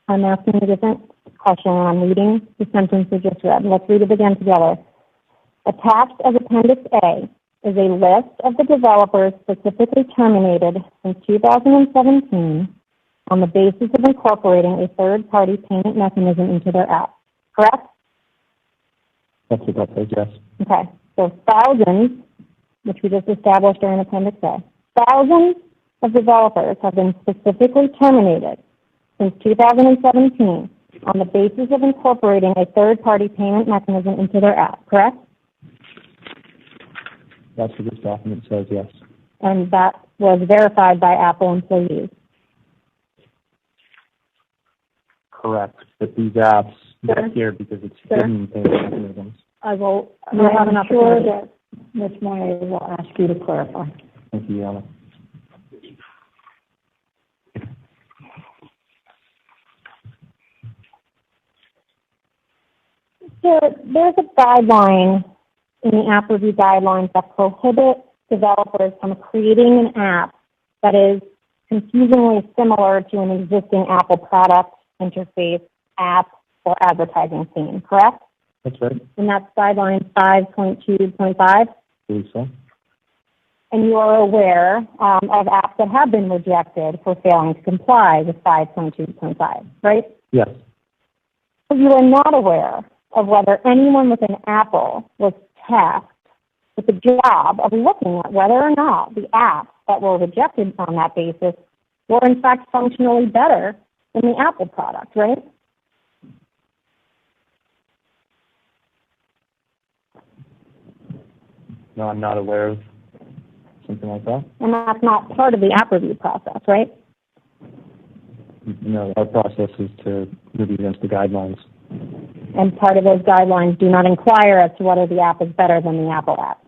I'm asking a different question, and I'm reading the sentence you just read. Let's read it again together. Attached as Appendix A is a list of the developers specifically terminated since 2017 on the basis of incorporating a third-party payment mechanism into their app, correct? That's what that says, yes. Okay, so thousands, which we just established are in Appendix A, thousands of developers have been specifically terminated since 2017 on the basis of incorporating a third-party payment mechanism into their app, correct? That's what this document says, yes. And that was verified by Apple employees. Correct. But these apps get here because it's hidden payment mechanisms. I will have an I'm sure opportunity. that Ms. Moyer will ask you to clarify. Thank you, Yana. So there's a guideline in the app review guidelines that prohibit developers from creating an app that is confusingly similar to an existing Apple product, interface, app, or advertising theme, correct? That's right. And that's guideline 5.2.5? I believe so. And you are aware of apps that have been rejected for failing to comply with 5.2.5, right? Yes. But you are not aware of whether anyone within Apple was tasked with the job of looking at whether or not the apps that were rejected on that basis were in fact functionally better than the Apple product, right? No, I'm not aware of something something like that. And that's not part of the app review process, right? No, our process is to review against the guidelines. And part of those guidelines do not inquire as to whether the app is better than the Apple app.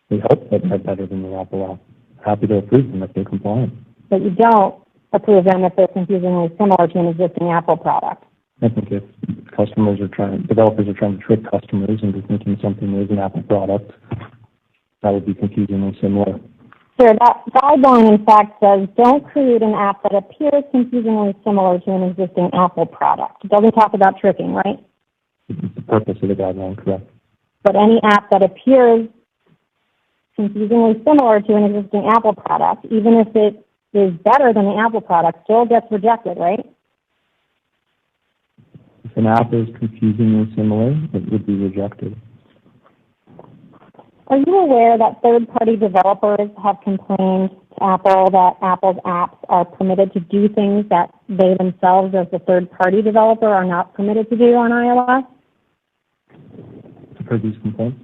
We hope that they're better than the Apple app. Happy to approve them if they're compliant. But you don't approve them if they're confusingly similar to an existing Apple product. I think if developers are trying to trick customers into thinking something is an Apple product, that would be confusingly similar. Sure, that guideline in fact says don't create an app that appears confusingly similar to an existing Apple product. It doesn't talk about tricking, right? It's the purpose of the guideline, correct. But any app that appears confusingly similar to an existing Apple product, even if it is better than the Apple product, still gets rejected, right? If an app is confusingly similar, it would be rejected. Are you aware that third-party developers have complained to Apple that Apple's apps are permitted to do things that they themselves, as the third-party developer, are not permitted to do on iOS? I've heard these complaints.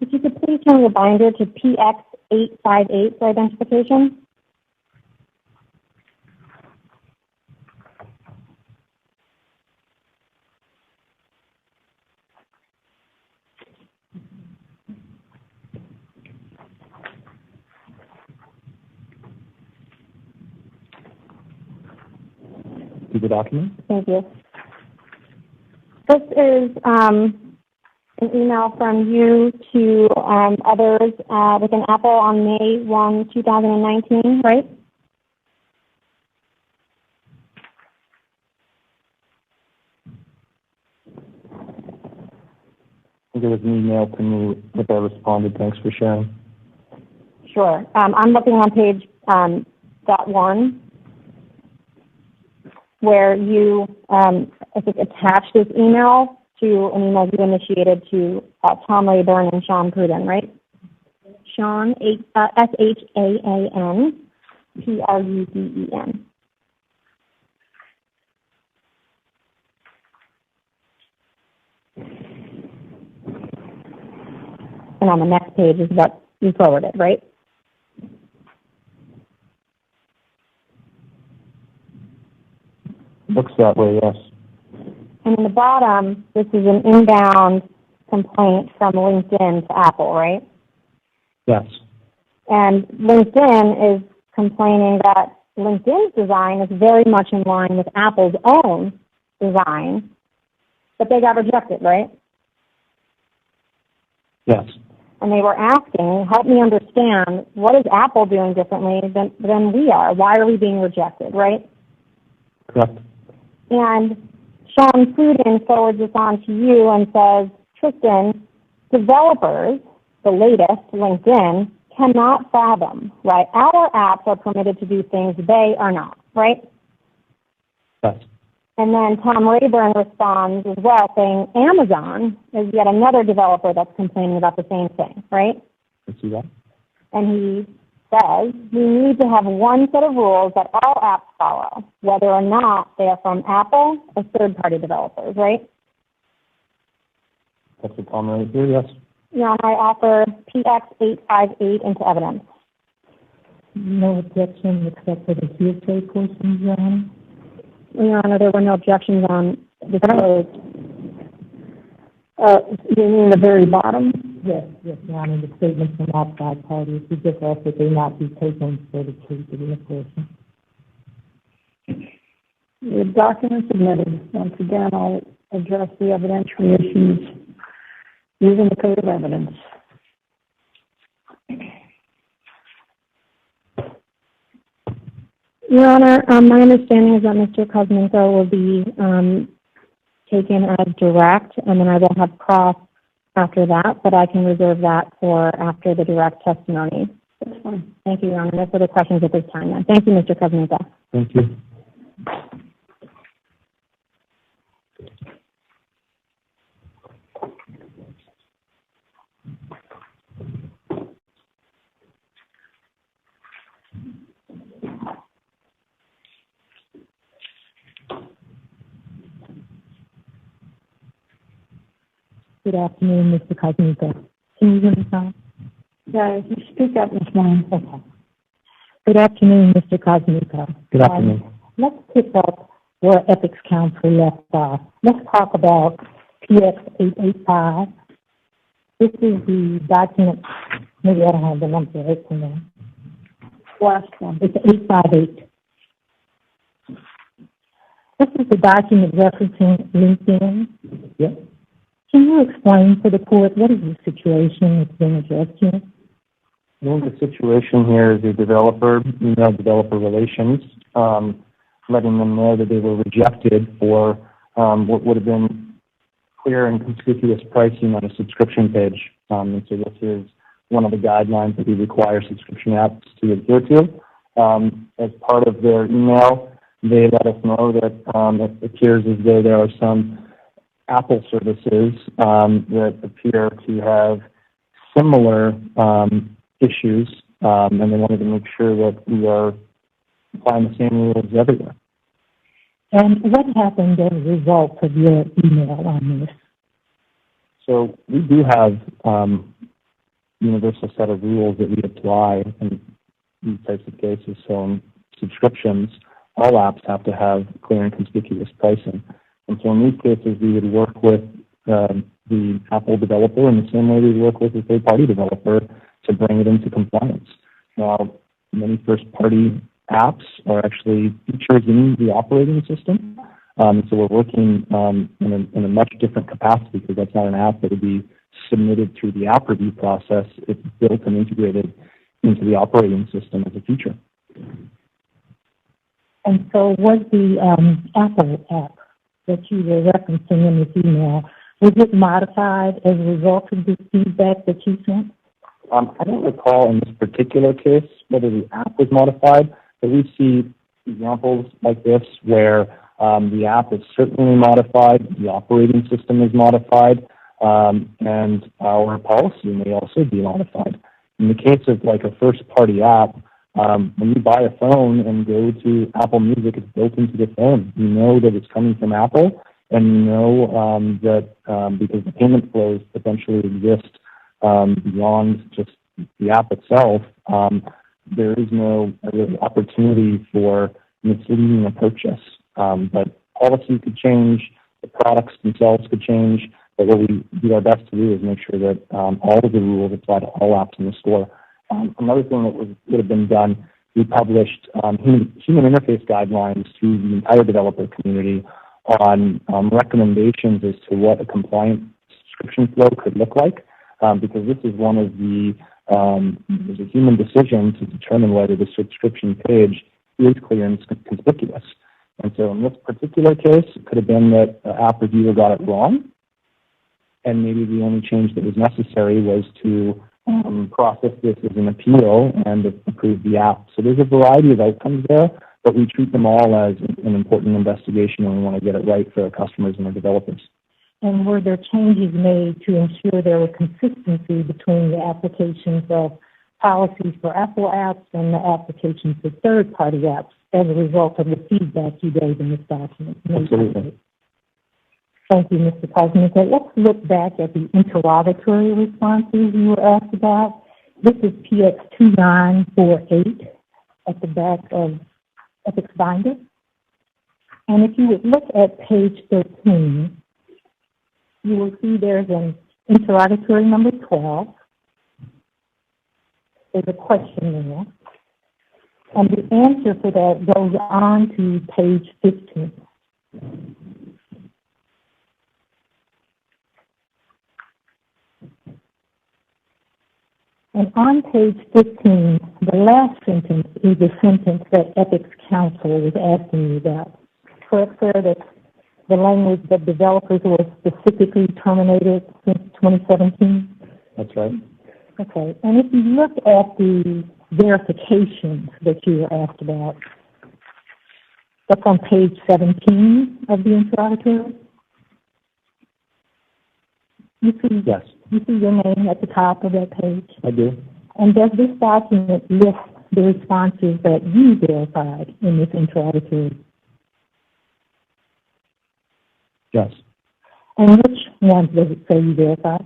If you could please turn the binder to PX858 for identification. The document? Thank you. This is an email from you to others within Apple on May 1, 2019, right? I think it was an email to me that I responded. Thanks for sharing. Sure. I'm looking on page .1. Where you, I think, attached this email to an email you initiated to Tom Rayburn and Sean Pruden, right? Sean, SHAAN Pruden. And on the next page is what you forwarded, right? Looks that way, yes. And in the bottom, this is an inbound complaint from LinkedIn to Apple, right? Yes. And LinkedIn is complaining that LinkedIn's design is very much in line with Apple's own design, but they got rejected, right? Yes. And they were asking, help me understand, what is Apple doing differently than we are? Why are we being rejected, right? Correct. And Sean Pruden forwards this on to you and says, Tristan, developers, the latest, LinkedIn, cannot fathom, right? Our apps are permitted to do things they are not, right? Yes. And then Tom Rayburn responds as well, saying Amazon is yet another developer that's complaining about the same thing, right? I see that. And he says we need to have one set of rules that all apps follow, whether or not they are from Apple or third-party developers, right? That's what Tom right here, yes. Yeah, I offer PX858 into evidence. No objection except for the hearsay portion, Your Honor. Your Honor, there were no objections on the code. You mean the very bottom? Yes, Your Honor, the statements from outside parties, we just ask that they not be taken for the truth of the information. The document submitted. Once again, I'll address the evidentiary issues using the code of evidence. Your Honor, my understanding is that Mr. Kuzmenko will be taken as direct, and then I will have cross after that, but I can reserve that for after the direct testimony. That's fine. Thank you, Your Honor. No further questions at this time, then. Thank you, Mr. Kuzmenko. Thank you. Good afternoon, Mr. Kuzmenko. Can you hear me, sir? Yeah, you speak up, Ms. Moore. Okay. Good afternoon, Mr. Cosmico. Good afternoon. Let's pick up where Ethics Council left off. Let's talk about PX 885. This is the document, maybe I don't have the number right from there. Last one. It's 858. This is the document referencing LinkedIn. Yeah. Can you explain to the court what is the situation that's being addressed here? Well, the situation here is a developer, developer relations, letting them know that they were rejected for what would have been clear and conspicuous pricing on a subscription page. And so this is one of the guidelines that we require subscription apps to adhere to. As part of their email, they let us know that it appears as though there are some Apple services that appear to have similar issues, and they wanted to make sure that we are applying the same rules everywhere. And what happened as a result of your email on this? So we do have universal set of rules that we apply in these types of cases. So in subscriptions, all apps have to have clear and conspicuous pricing. And so in these cases, we would work with the Apple developer in the same way we work with a third-party developer to bring it into compliance. Now, many first-party apps are actually features in the operating system. So we're working in a much different capacity because that's not an app that would be submitted through the app review process. It's built and integrated into the operating system as a feature. And so was the Apple app that you were referencing in this email, was it modified as a result of the feedback that you sent? I don't recall in this particular case whether the app was modified, but we see examples like this where the app is certainly modified, the operating system is modified, and our policy may also be modified. In the case of like a first-party app, when you buy a phone and go to Apple Music, it's built into the phone. You know that it's coming from Apple, and you know that because the payment flows potentially exist beyond just the app itself, there is no really opportunity for misleading a purchase. But policy could change, the products themselves could change, but what we do our best to do is make sure that all of the rules apply to all apps in the store. Another thing that would have been done, we published human interface guidelines to the entire developer community on recommendations as to what a compliant subscription flow could look like, because this is one of the, there's a human decision to determine whether the subscription page is clear and conspicuous. And so in this particular case, it could have been that the app reviewer got it wrong, and maybe the only change that was necessary was to process this as an appeal and approve the app. So there's a variety of outcomes there, but we treat them all as an important investigation, and we want to get it right for our customers and our developers. And were there changes made to ensure there was consistency between the applications of policies for Apple apps and the applications for third-party apps as a result of the feedback you gave in this document? Absolutely. Thank you, Mr. Cosmico. Let's look back at the interrogatory responses you were asked about. This is PX 2948 at the back of Ethics Binder. And if you would look at page 13, you will see there's an interrogatory number 12. There's a question there. And the answer for that goes on to page 15. And on page 15, the last sentence is the sentence that Ethics Council was asking you about. Correct, sir, that the language that developers were specifically terminated since 2017? That's right. Okay. And if you look at the verifications that you were asked about, that's on page 17 of the interrogatory? You see, yes. You see your name at the top of that page? I do. And does this document list the responses that you verified in this interrogatory? Yes. And which ones does it say you verified?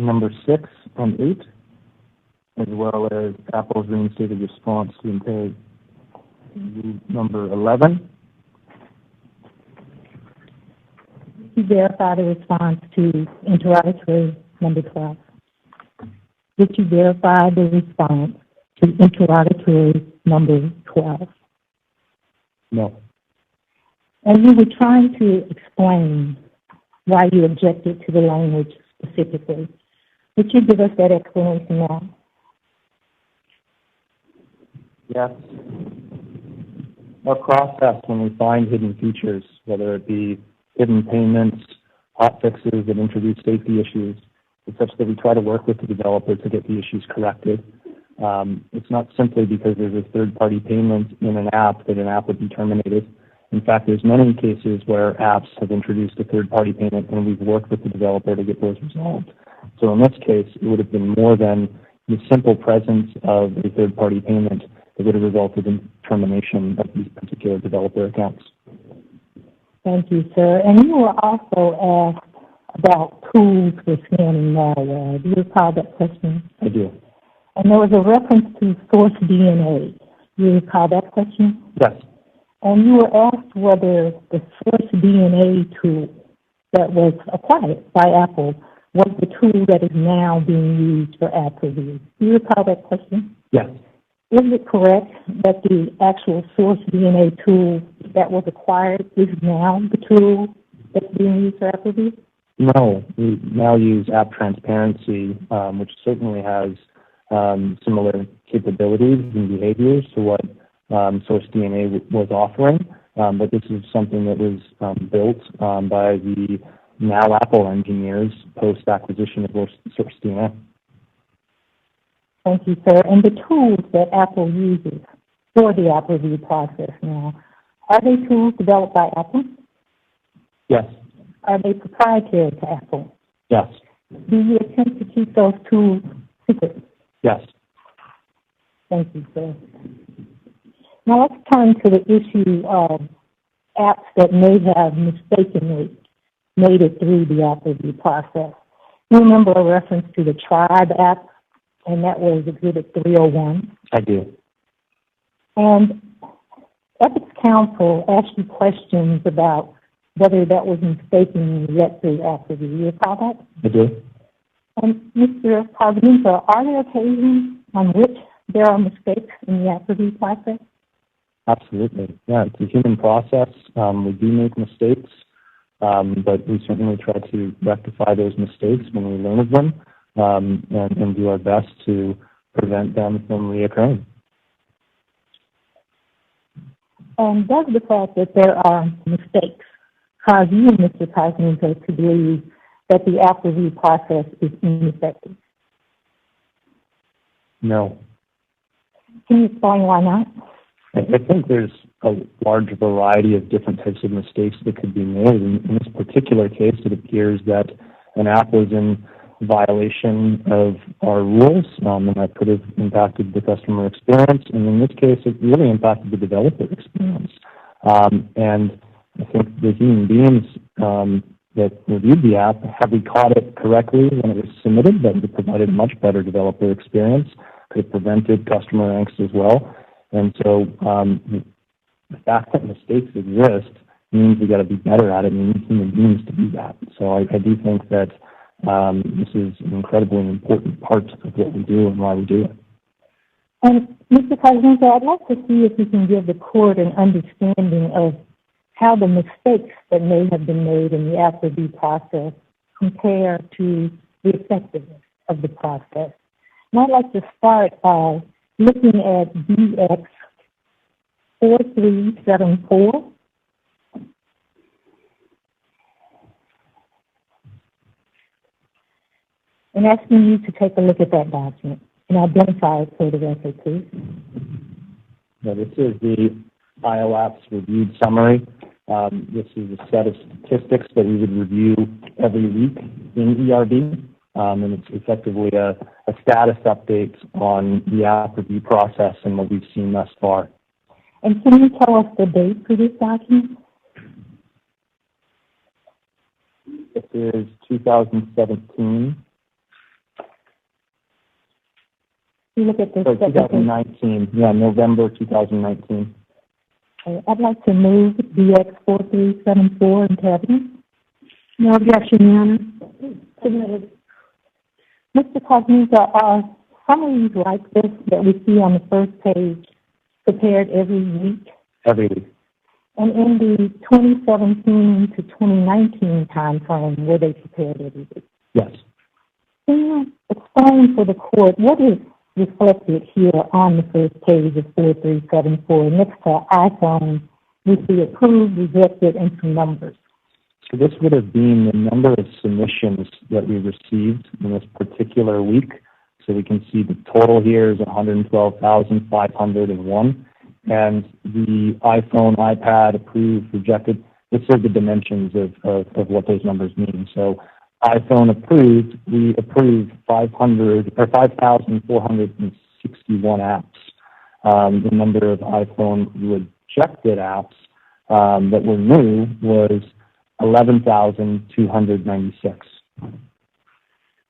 number 6 and 8, as well as Apple's reinstated response to impaired number 11. You verify the response to interrogatory number 12. Did you verify the response to interrogatory number 12? No. And you were trying to explain why you objected to the language specifically. Would you give us that explanation now? Yes. Our process when we find hidden features, whether it be hidden payments, hot fixes that introduce safety issues, is such that we try to work with the developer to get the issues corrected. It's not simply because there's a third-party payment in an app that an app would be terminated. In fact, there's many cases where apps have introduced a third-party payment and we've worked with the developer to get those resolved. So in this case, it would have been more than the simple presence of a third-party payment that would have resulted in termination of these particular developer accounts. Thank you, sir. And you were also asked about tools for scanning malware. Do you recall that question? I do. And there was a reference to source DNA. Do you recall that question? Yes. And you were asked whether the source DNA tool that was acquired by Apple was the tool that is now being used for app review. Do you recall that question? Yes. Is it correct that the actual source DNA tool that was acquired is now the tool that's being used for app review? No, we now use App Transparency, which certainly has similar capabilities and behaviors to what Source DNA was offering, but this is something that was built by the now Apple engineers post-acquisition of Source DNA. Thank you, sir. And the tools that Apple uses for the app review process now, are they tools developed by Apple? Yes. Are they proprietary to Apple? Yes. Do you attempt to keep those tools secret? Yes. Thank you, sir. Now let's turn to the issue of apps that may have mistakenly made it through the app review process. You remember a reference to the Tribe app, and that was Exhibit 301? I do. And Ethics Council asked you questions about whether that was mistakenly let through app review. You recall that? I do. And Mr. Parvinka, are there occasions on which there are mistakes in the app review process? Absolutely. Yeah, it's a human process. We do make mistakes, but we certainly try to rectify those mistakes when we learn of them and do our best to prevent them from reoccurring. And does the fact that there are mistakes cause you, Mr. Parvinka, to believe that the app review process is ineffective? No. Can you explain why not? I think there's a large variety of different types of mistakes that could be made. In this particular case, it appears that an app was in violation of our rules, and that could have impacted the customer experience. And in this case, it really impacted the developer experience. And I think the human beings that reviewed the app, had we caught it correctly when it was submitted, that would have provided a much better developer experience, could have prevented customer angst as well. And so the fact that mistakes exist means we got to be better at it, and we need human beings to do that. So I do think that this is an incredibly important part of what we do and why we do it. And Mr. President, I'd like to see if you can give the court an understanding of how the mistakes that may have been made in the app review process compare to the effectiveness of the process. And I'd like to start by looking at BX 4374. And asking you to take a look at that document and identify it for the record, please. Now, this is the IOAPS reviewed summary. This is a set of statistics that we would review every week in ERB, and it's effectively a status update on the app review process and what we've seen thus far. And can you tell us the date for this document? This is 2017. you look at the So 2019, yeah, November 2019. Okay, I'd like to move BX 4374 in cabinet. No objection, Your Honor. Submitted. Mr. Cognito, are summaries like this that we see on the first page prepared every week? Every week. And in the 2017 to 2019 time frame, were they prepared every week? Yes. Can you explain for the court what is reflected here on the first page of 4374? Next to iPhone, we see approved, rejected, and some numbers. So this would have been the number of submissions that we received in this particular week. So we can see the total here is 112,501. And the iPhone, iPad, approved, rejected, this are the dimensions of what those numbers mean. So iPhone approved, we approved 5,461 apps. The number of iPhone rejected apps that were new was 11,296.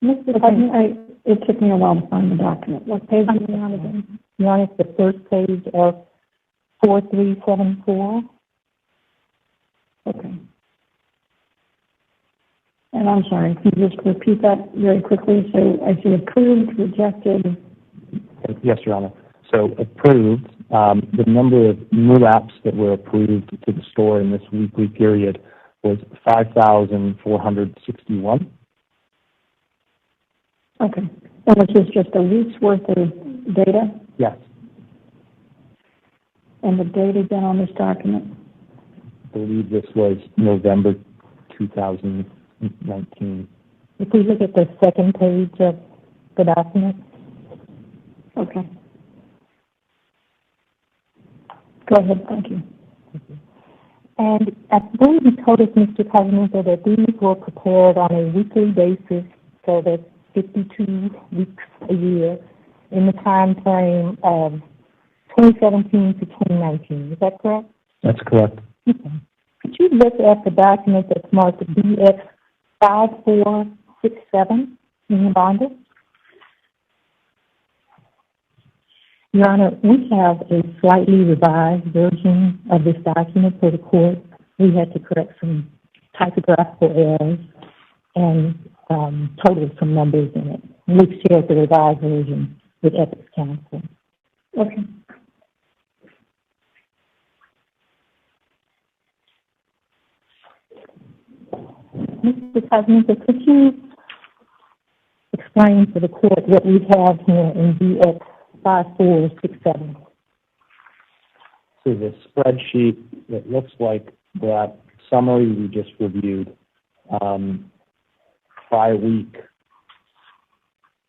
Mr. President, it took me a while to find the document. What page are you on again? You're on the first page of 4374. Okay. And I'm sorry, can you just repeat that very quickly? So I see approved, rejected. Yes, Your Honor. So approved, the number of new apps that were approved to the store in this weekly period was 5,461. Okay. And which is just a week's worth of data? Yes. And the date again on this document? I believe this was November 2019. If we look at the second page of the document. Okay. Go ahead, thank you. And I believe you told us, Mr. Cognito, that these were prepared on a weekly basis, so that's 52 weeks a year in the time frame of 2017 to 2019. Is that correct? That's correct. Okay. Could you look at the document that's marked BX 5467 in your binder? Your Honor, we have a slightly revised version of this document for the court. We had to correct some typographical errors and total some numbers in it. We've shared the revised version with Ethics Counsel. Okay. Mr. Cognito, could you explain for the court what we have here in BX 5467? So the spreadsheet that looks like that summary we just reviewed by week,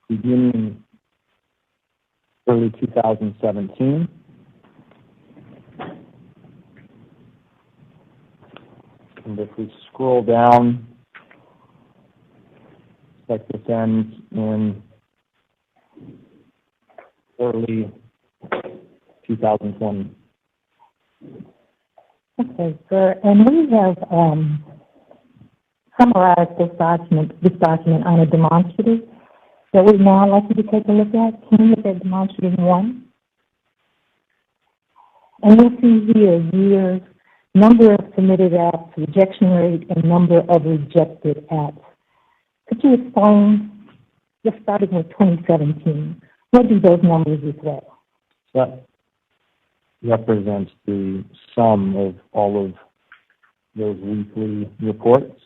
beginning early 2017. And if we scroll down, like this ends in early 2020. Okay, sir. And we have summarized this document on a demonstrative that we'd now like you to take a look at. Can you look at demonstrative 1? And you'll see here years, number of submitted apps, rejection rate, and number of rejected apps. Could you explain, just starting with 2017, what do those numbers reflect? That represents the sum of all of those weekly reports,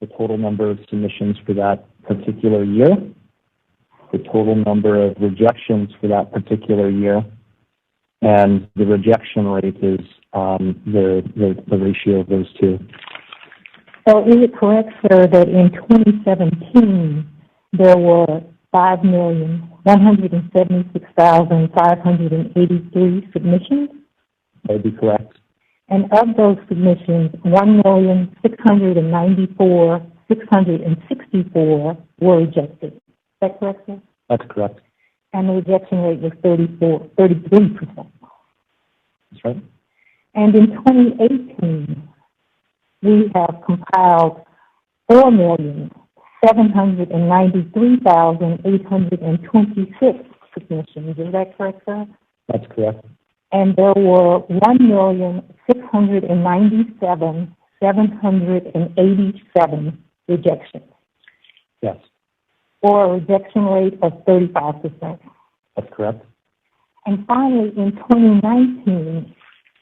the total number of submissions for that particular year, the total number of rejections for that particular year, and the rejection rate is the ratio of those two. So is it correct, sir, that in 2017 there were 5,176,583 submissions? That would be correct. And of those submissions, 1,694,664 were rejected. Is that correct, sir? That's correct. And the rejection rate was 33%. That's right. And in 2018, we have compiled 4,793,826 submissions. Is that correct, sir? That's correct. And there were 1,697,787 rejections, Yes, or a rejection rate of 35%. that's correct. And finally, in 2019,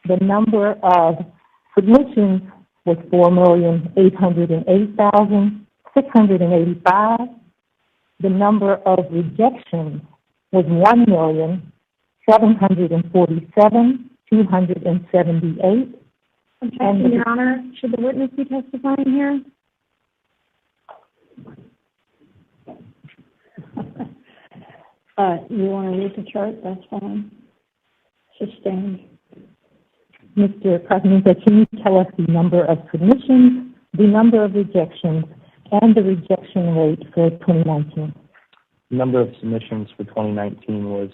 the number of submissions was 4,808,685. The number of rejections was 1,747,278. Objection, Your Honor. Should the witness be testifying here? You want to read the chart? That's fine. Sustained. Mr. President, can you tell us the number of submissions, the number of rejections, and the rejection rate for 2019? The number of submissions for 2019 was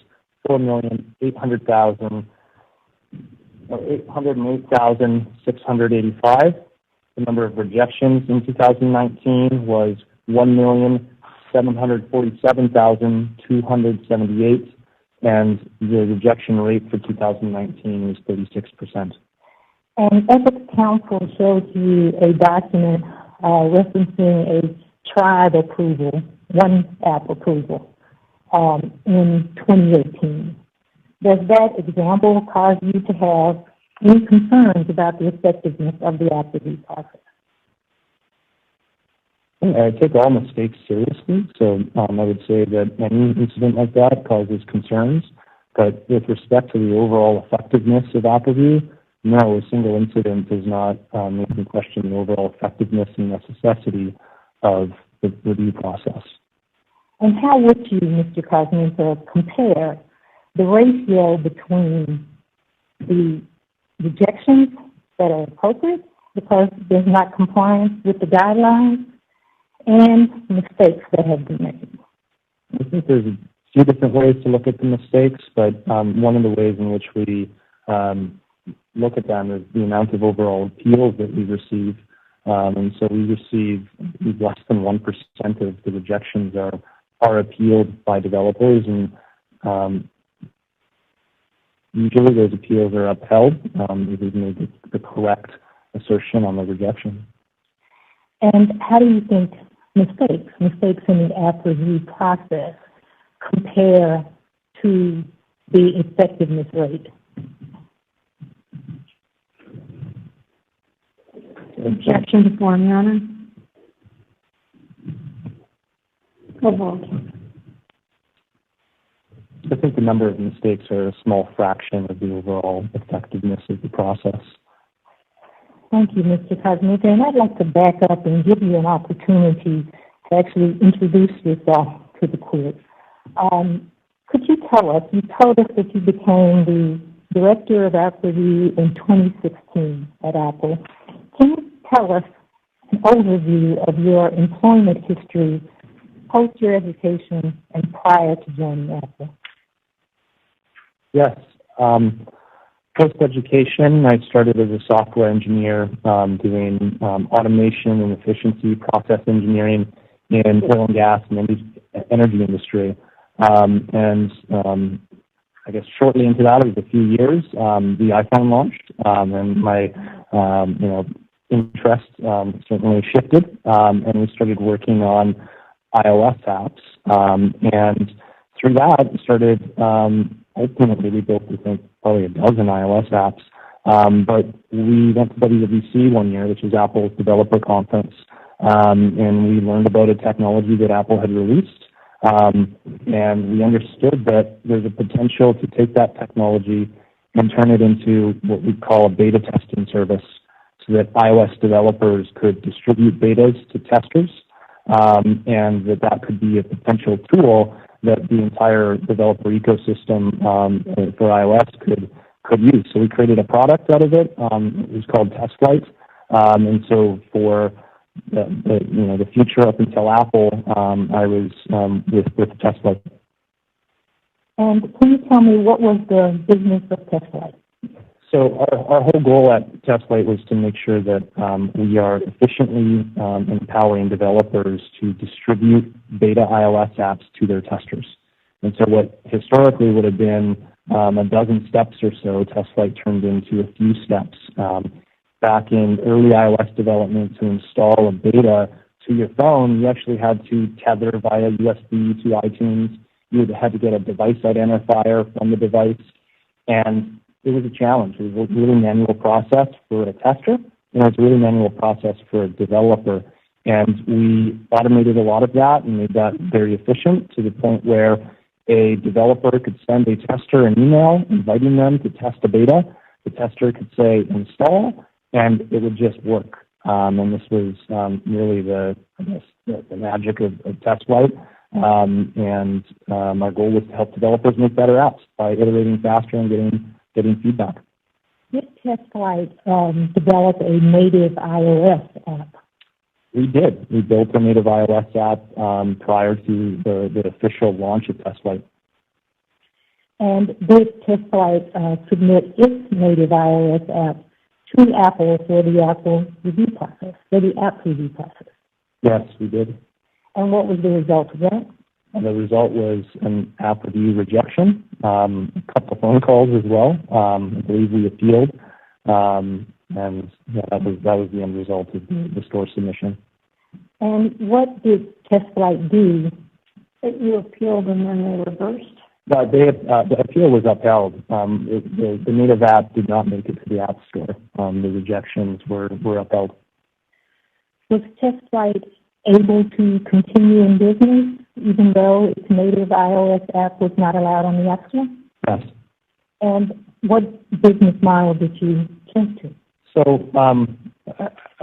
808,685. The number of rejections in 2019 was 1,747,278, and the rejection rate for 2019 was 36%. And Ethics Council showed you a document referencing a tribe approval, one app approval, in 2018. Does that example cause you to have any concerns about the effectiveness of the app review process? I take all mistakes seriously, so I would say that any incident like that causes concerns. But with respect to the overall effectiveness of app review, no, a single incident does not make me question the overall effectiveness and necessity of the review process. And how would you, Mr. Cosminto, compare the ratio between the rejections that are appropriate because there's not compliance with the guidelines and mistakes that have been made? I think there's a few different ways to look at the mistakes, but one of the ways in which we look at them is the amount of overall appeals that we receive. And so we receive less than 1% of the rejections are appealed by developers, and usually those appeals are upheld if we've made the correct assertion on the rejection. And how do you think mistakes in the app review process compare to the effectiveness rate? Objection to form, Your Honor. I think the number of mistakes are a small fraction of the overall effectiveness of the process. Thank you, Mr. Cosminto. And I'd like to back up and give you an opportunity to actually introduce yourself to the court. Could you tell us, you told us that you became the Director of App Review in 2016 at Apple. Can you tell us an overview of your employment history post your education and prior to joining Apple? Yes. Post-education, I started as a software engineer doing automation and efficiency process engineering in oil and gas and energy industry. I guess shortly into that, it was a few years, the iPhone launched, and my interest certainly shifted, and we started working on iOS apps. And through that, started ultimately we built, I think, probably a dozen iOS apps. But we went to WWDC one year, which is Apple's developer conference, and we learned about a technology that Apple had released. And we understood that there's a potential to take that technology and turn it into what we call a beta testing service, so that iOS developers could distribute betas to testers, and that could be a potential tool that the entire developer ecosystem for iOS could use. So we created a product out of it. It was called TestFlight. And so for the future up until Apple, I was with TestFlight. And can you tell me what was the business of TestFlight? So our whole goal at TestFlight was to make sure that we are efficiently empowering developers to distribute beta iOS apps to their testers. And so what historically would have been a dozen steps or so, test flight turned into a few steps. Back in early iOS development, to install a beta to your phone, you actually had to tether via USB to iTunes. You had to get a device identifier from the device. And it was a challenge. It was a really manual process for a tester, and it was a really manual process for a developer. And we automated a lot of that and made that very efficient to the point where a developer could send a tester an email inviting them to test a beta. The tester could say install, and it would just work. And this was really the magic of test flight. And our goal was to help developers make better apps by iterating faster and getting feedback. Did test flight develop a native iOS app? We did. We built a native iOS app prior to the official launch of test flight. And did test flight submit its native iOS app to Apple for the Apple review process, for the app review process? Yes, we did. And what was the result of that? And the result was an app review rejection, a couple of phone calls as well. I believe we appealed, and yeah, that was the end result of the store submission. And what did test flight do that you appealed and then they reversed? The appeal was upheld. The native app did not make it to the App Store. The rejections were upheld. Was test flight able to continue in business even though its native iOS app was not allowed on the App Store? Yes. And what business model did you change to? So I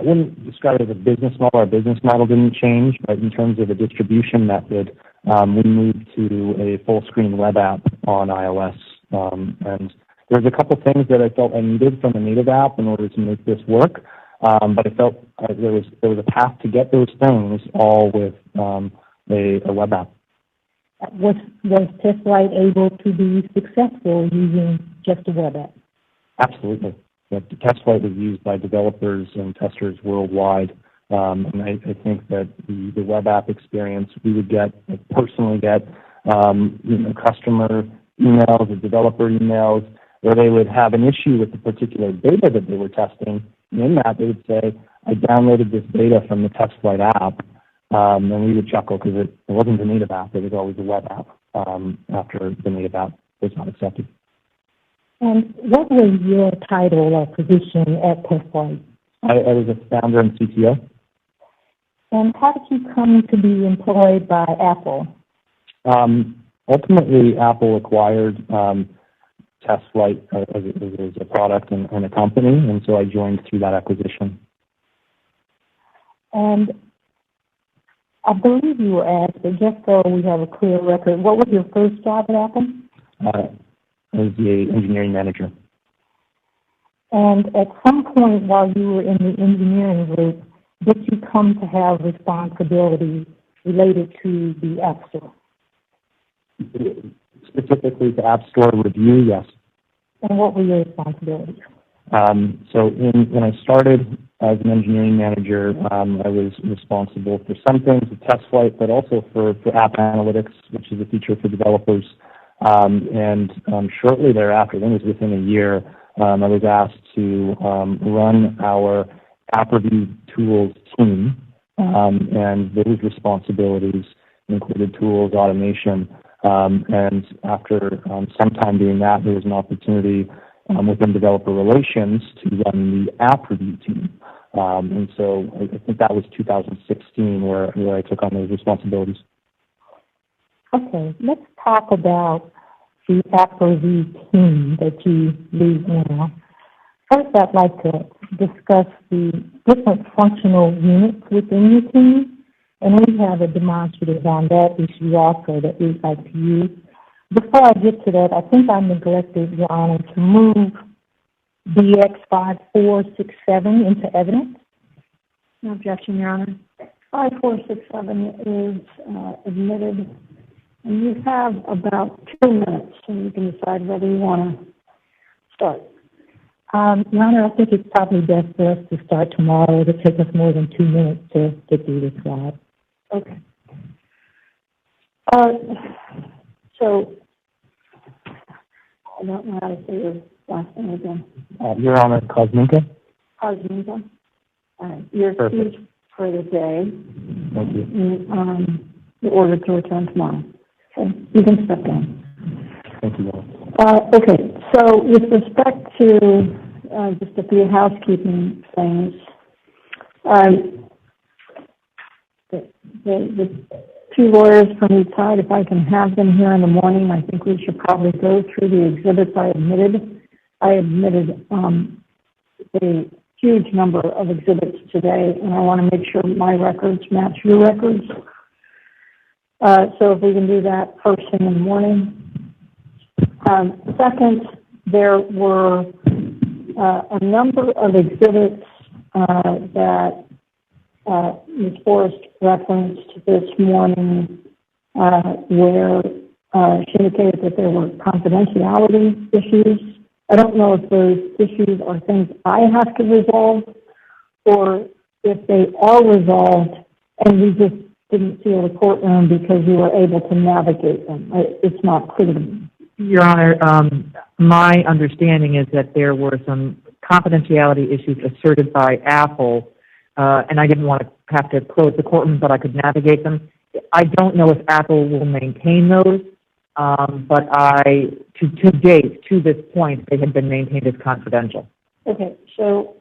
wouldn't describe it as a business model. Our business model didn't change, but in terms of a distribution method, we moved to a full-screen web app on iOS. And there's a couple things that I felt I needed from a native app in order to make this work. But I felt there was a path to get those things all with a web app. Was test flight able to be successful using just a web app? Absolutely. Yeah, test flight was used by developers and testers worldwide. And I think that the web app experience, we would personally get customer emails or developer emails where they would have an issue with the particular beta that they were testing. And in that, they would say, I downloaded this beta from the test flight app. And we would chuckle because it wasn't a native app. It was always a web app after the native app was not accepted. And what was your title or position at test flight? I was a founder and CTO. And how did you come to be employed by Apple? Ultimately, Apple acquired test flight as a product and a company, and so I joined through that acquisition. And I believe you were asked, but just so we have a clear record, what was your first job at Apple? As the engineering manager. And at some point while you were in the engineering group, did you come to have responsibility related to the App Store? Specifically to App Store review, yes. And what were your responsibilities? So when I started as an engineering manager, I was responsible for some things with test flight, but also for app analytics, which is a feature for developers. And shortly thereafter, I think it was within a year, I was asked to run our app review tools team, and those responsibilities included tools, automation, and after some time doing that, there was an opportunity within developer relations to run the app review team. And so I think that was 2016 where I took on those responsibilities. Okay, let's talk about the app review team that you lead now. First, I'd like to discuss the different functional units within your team, and we have a demonstrative on that issue also that we'd like to use. Before I get to that, I think I neglected, Your Honor, to move DX5467 into evidence. No objection, Your Honor. 5467 is admitted, and you have about 2 minutes, and you can decide whether you want to start. Your Honor, I think it's probably best for us to start tomorrow. It'll take us more than 2 minutes to get through this slide. Okay. So, I don't know how to say your last name again. Your Honor, Kosminka. Kosminka. You're excused for the day. Thank you. You're ordered to return tomorrow. Okay, you can step down. Thank you, Your Honor. Okay, so with respect to just a few housekeeping things, the two lawyers from each side, if I can have them here in the morning, I think we should probably go through the exhibits I admitted. I admitted a huge number of exhibits today, and I want to make sure my records match your records. So if we can do that first thing in the morning. Second, there were a number of exhibits that Ms. Forrest referenced this morning where she indicated that there were confidentiality issues. I don't know if those issues are things I have to resolve or if they are resolved and we just didn't seal the courtroom because we were able to navigate them. It's not clear to me. Your Honor, my understanding is that there were some confidentiality issues asserted by Apple, and I didn't want to have to close the courtroom, but I could navigate them. I don't know if Apple will maintain those, but to date, to this point, they have been maintained as confidential. Okay, so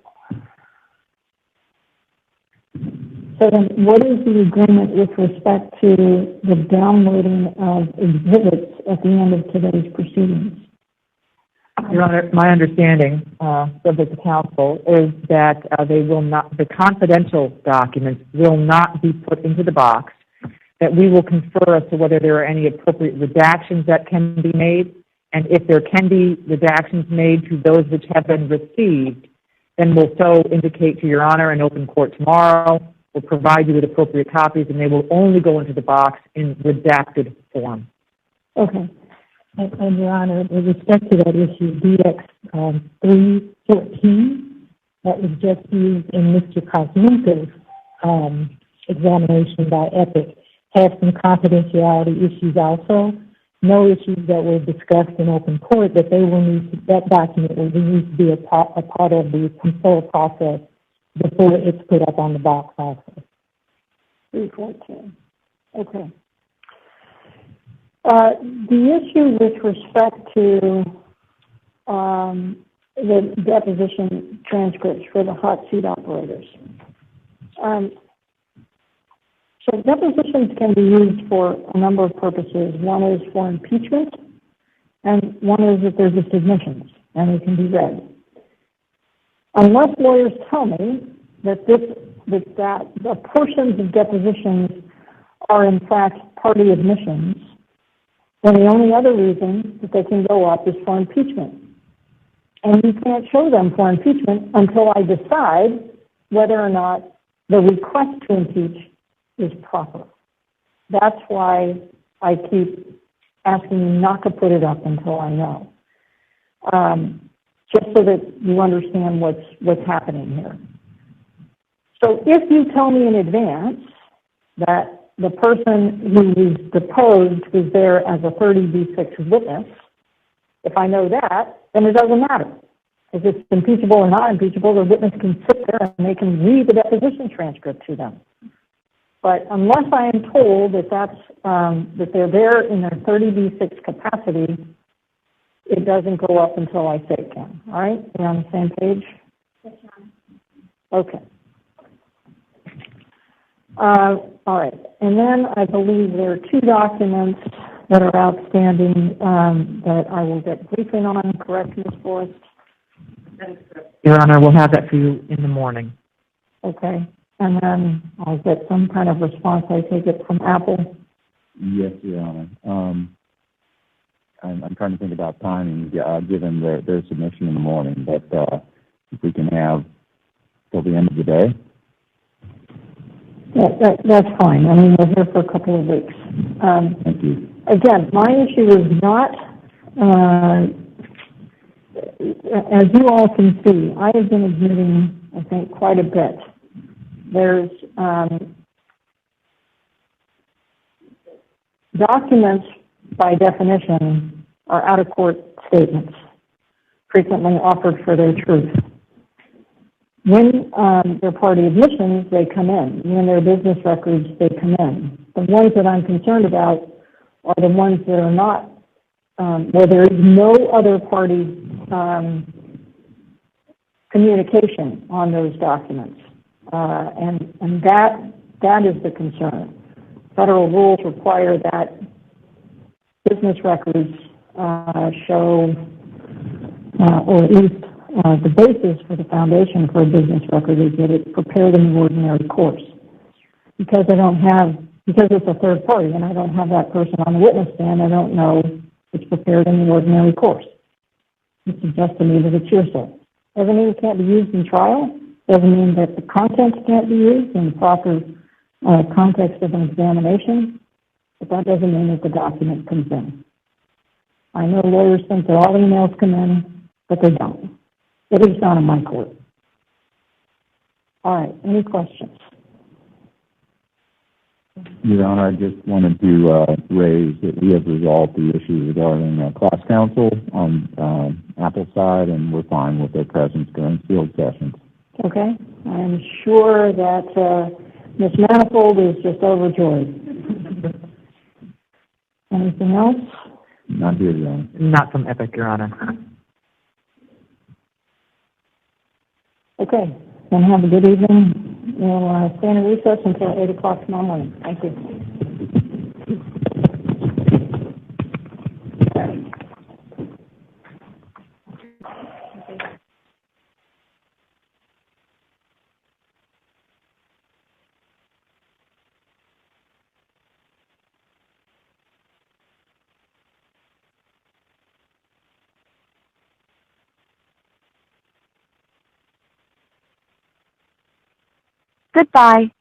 then what is the agreement with respect to the downloading of exhibits at the end of today's proceedings? Your Honor, my understanding, subject to counsel, is that the confidential documents will not be put into the box, that we will confer as to whether there are any appropriate redactions that can be made, and if there can be redactions made to those which have been received, then we'll so indicate to Your Honor in open court tomorrow. We'll provide you with appropriate copies, and they will only go into the box in redacted form. Okay. And Your Honor, with respect to that issue, DX 314, that was just used in Mr. Kosminka's examination by Epic, has some confidentiality issues also. No issues that were discussed in open court, but that document will need to be a part of the control process before it's put up on the box also. 314. Okay. The issue with respect to the deposition transcripts for the hot seat operators. So depositions can be used for a number of purposes. One is for impeachment, and one is that they're just admissions, and they can be read. Unless lawyers tell me that the portions of depositions are in fact party admissions, then the only other reason that they can go up is for impeachment. And you can't show them for impeachment until I decide whether or not the request to impeach is proper. That's why I keep asking you not to put it up until I know. Just so that you understand what's happening here. So if you tell me in advance that the person who was deposed was there as a 30B6 witness, if I know that, then it doesn't matter. If it's impeachable or not impeachable, the witness can sit there and they can read the deposition transcript to them. But unless I am told that that they're there in their 30B6 capacity, it doesn't go up until I say it can. All right? We're on the same page? Okay. All right. And then I believe there are two documents that are outstanding that I will get briefing on. Correct, Ms. Forrest? Your Honor, we'll have that for you in the morning. Okay. And then I'll get some kind of response, I take it, from Apple. Yes, Your Honor. I'm trying to think about timing, given their submission in the morning, but if we can have till the end of the day. Yeah, that's fine. I mean, we're here for a couple of weeks. Thank you. Again, my issue is not, as you all can see, I have been admitting, I think, quite a bit. There's documents by definition, are out-of-court statements, frequently offered for their truth. When they're party admissions, they come in. When they're business records, they come in. The ones that I'm concerned about are the ones that are not, where there is no other party communication on those documents. And that is the concern. Federal rules require that business records show, or at least the basis for the foundation for a business record is that it's prepared in the ordinary course. Because it's a third party and I don't have that person on the witness stand, I don't know it's prepared in the ordinary course. It suggests to me that it's hearsay. Doesn't mean it can't be used in trial. Doesn't mean that the contents can't be used in the proper context of an examination. But that doesn't mean that the document comes in. I know lawyers think that all emails come in, but they don't. At least not in my court. All right, any questions? Your Honor, I just wanted to raise that we have resolved the issue regarding class counsel on Apple's side, and we're fine with their presence during field sessions. Okay, I'm sure that Ms. Manifold is just overjoyed. Anything else? Not here, Your Honor. Not from Epic, Your Honor. Okay, then have a good evening. We'll stand in recess until 8 o'clock tomorrow morning. Thank you. Goodbye.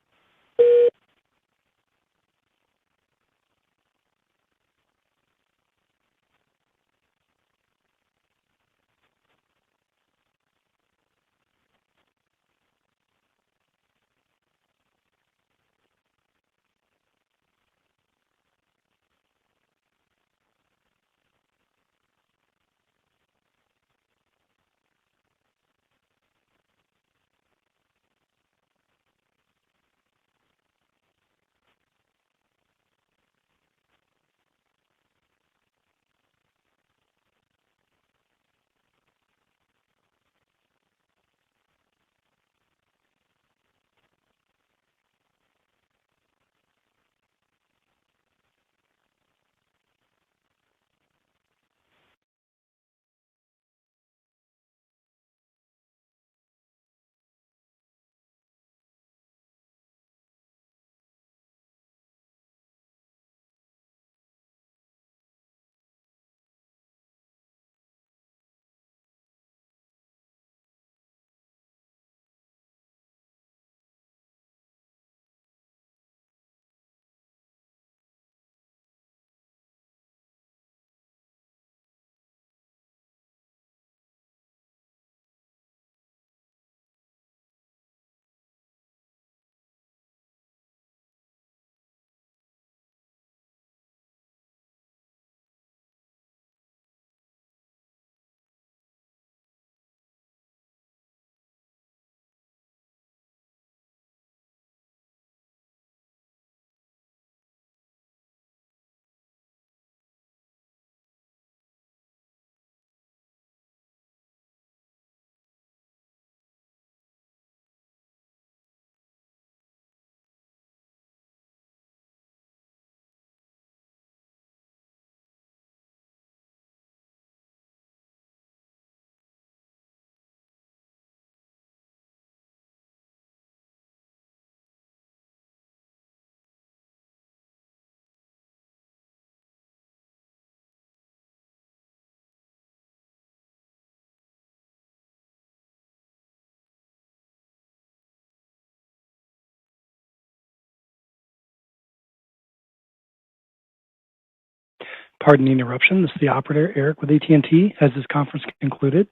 Pardon the interruption. This is the operator, Eric, with AT&T. Has this conference concluded?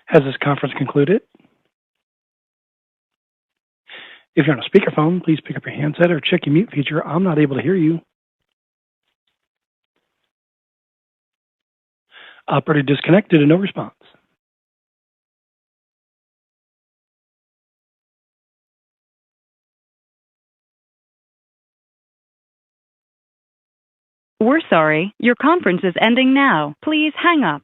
Has this conference concluded? If you're on a speakerphone, please pick up your handset or check your mute feature. I'm not able to hear you. Operator disconnected and no response. We're sorry. Your conference is ending now. Please hang up.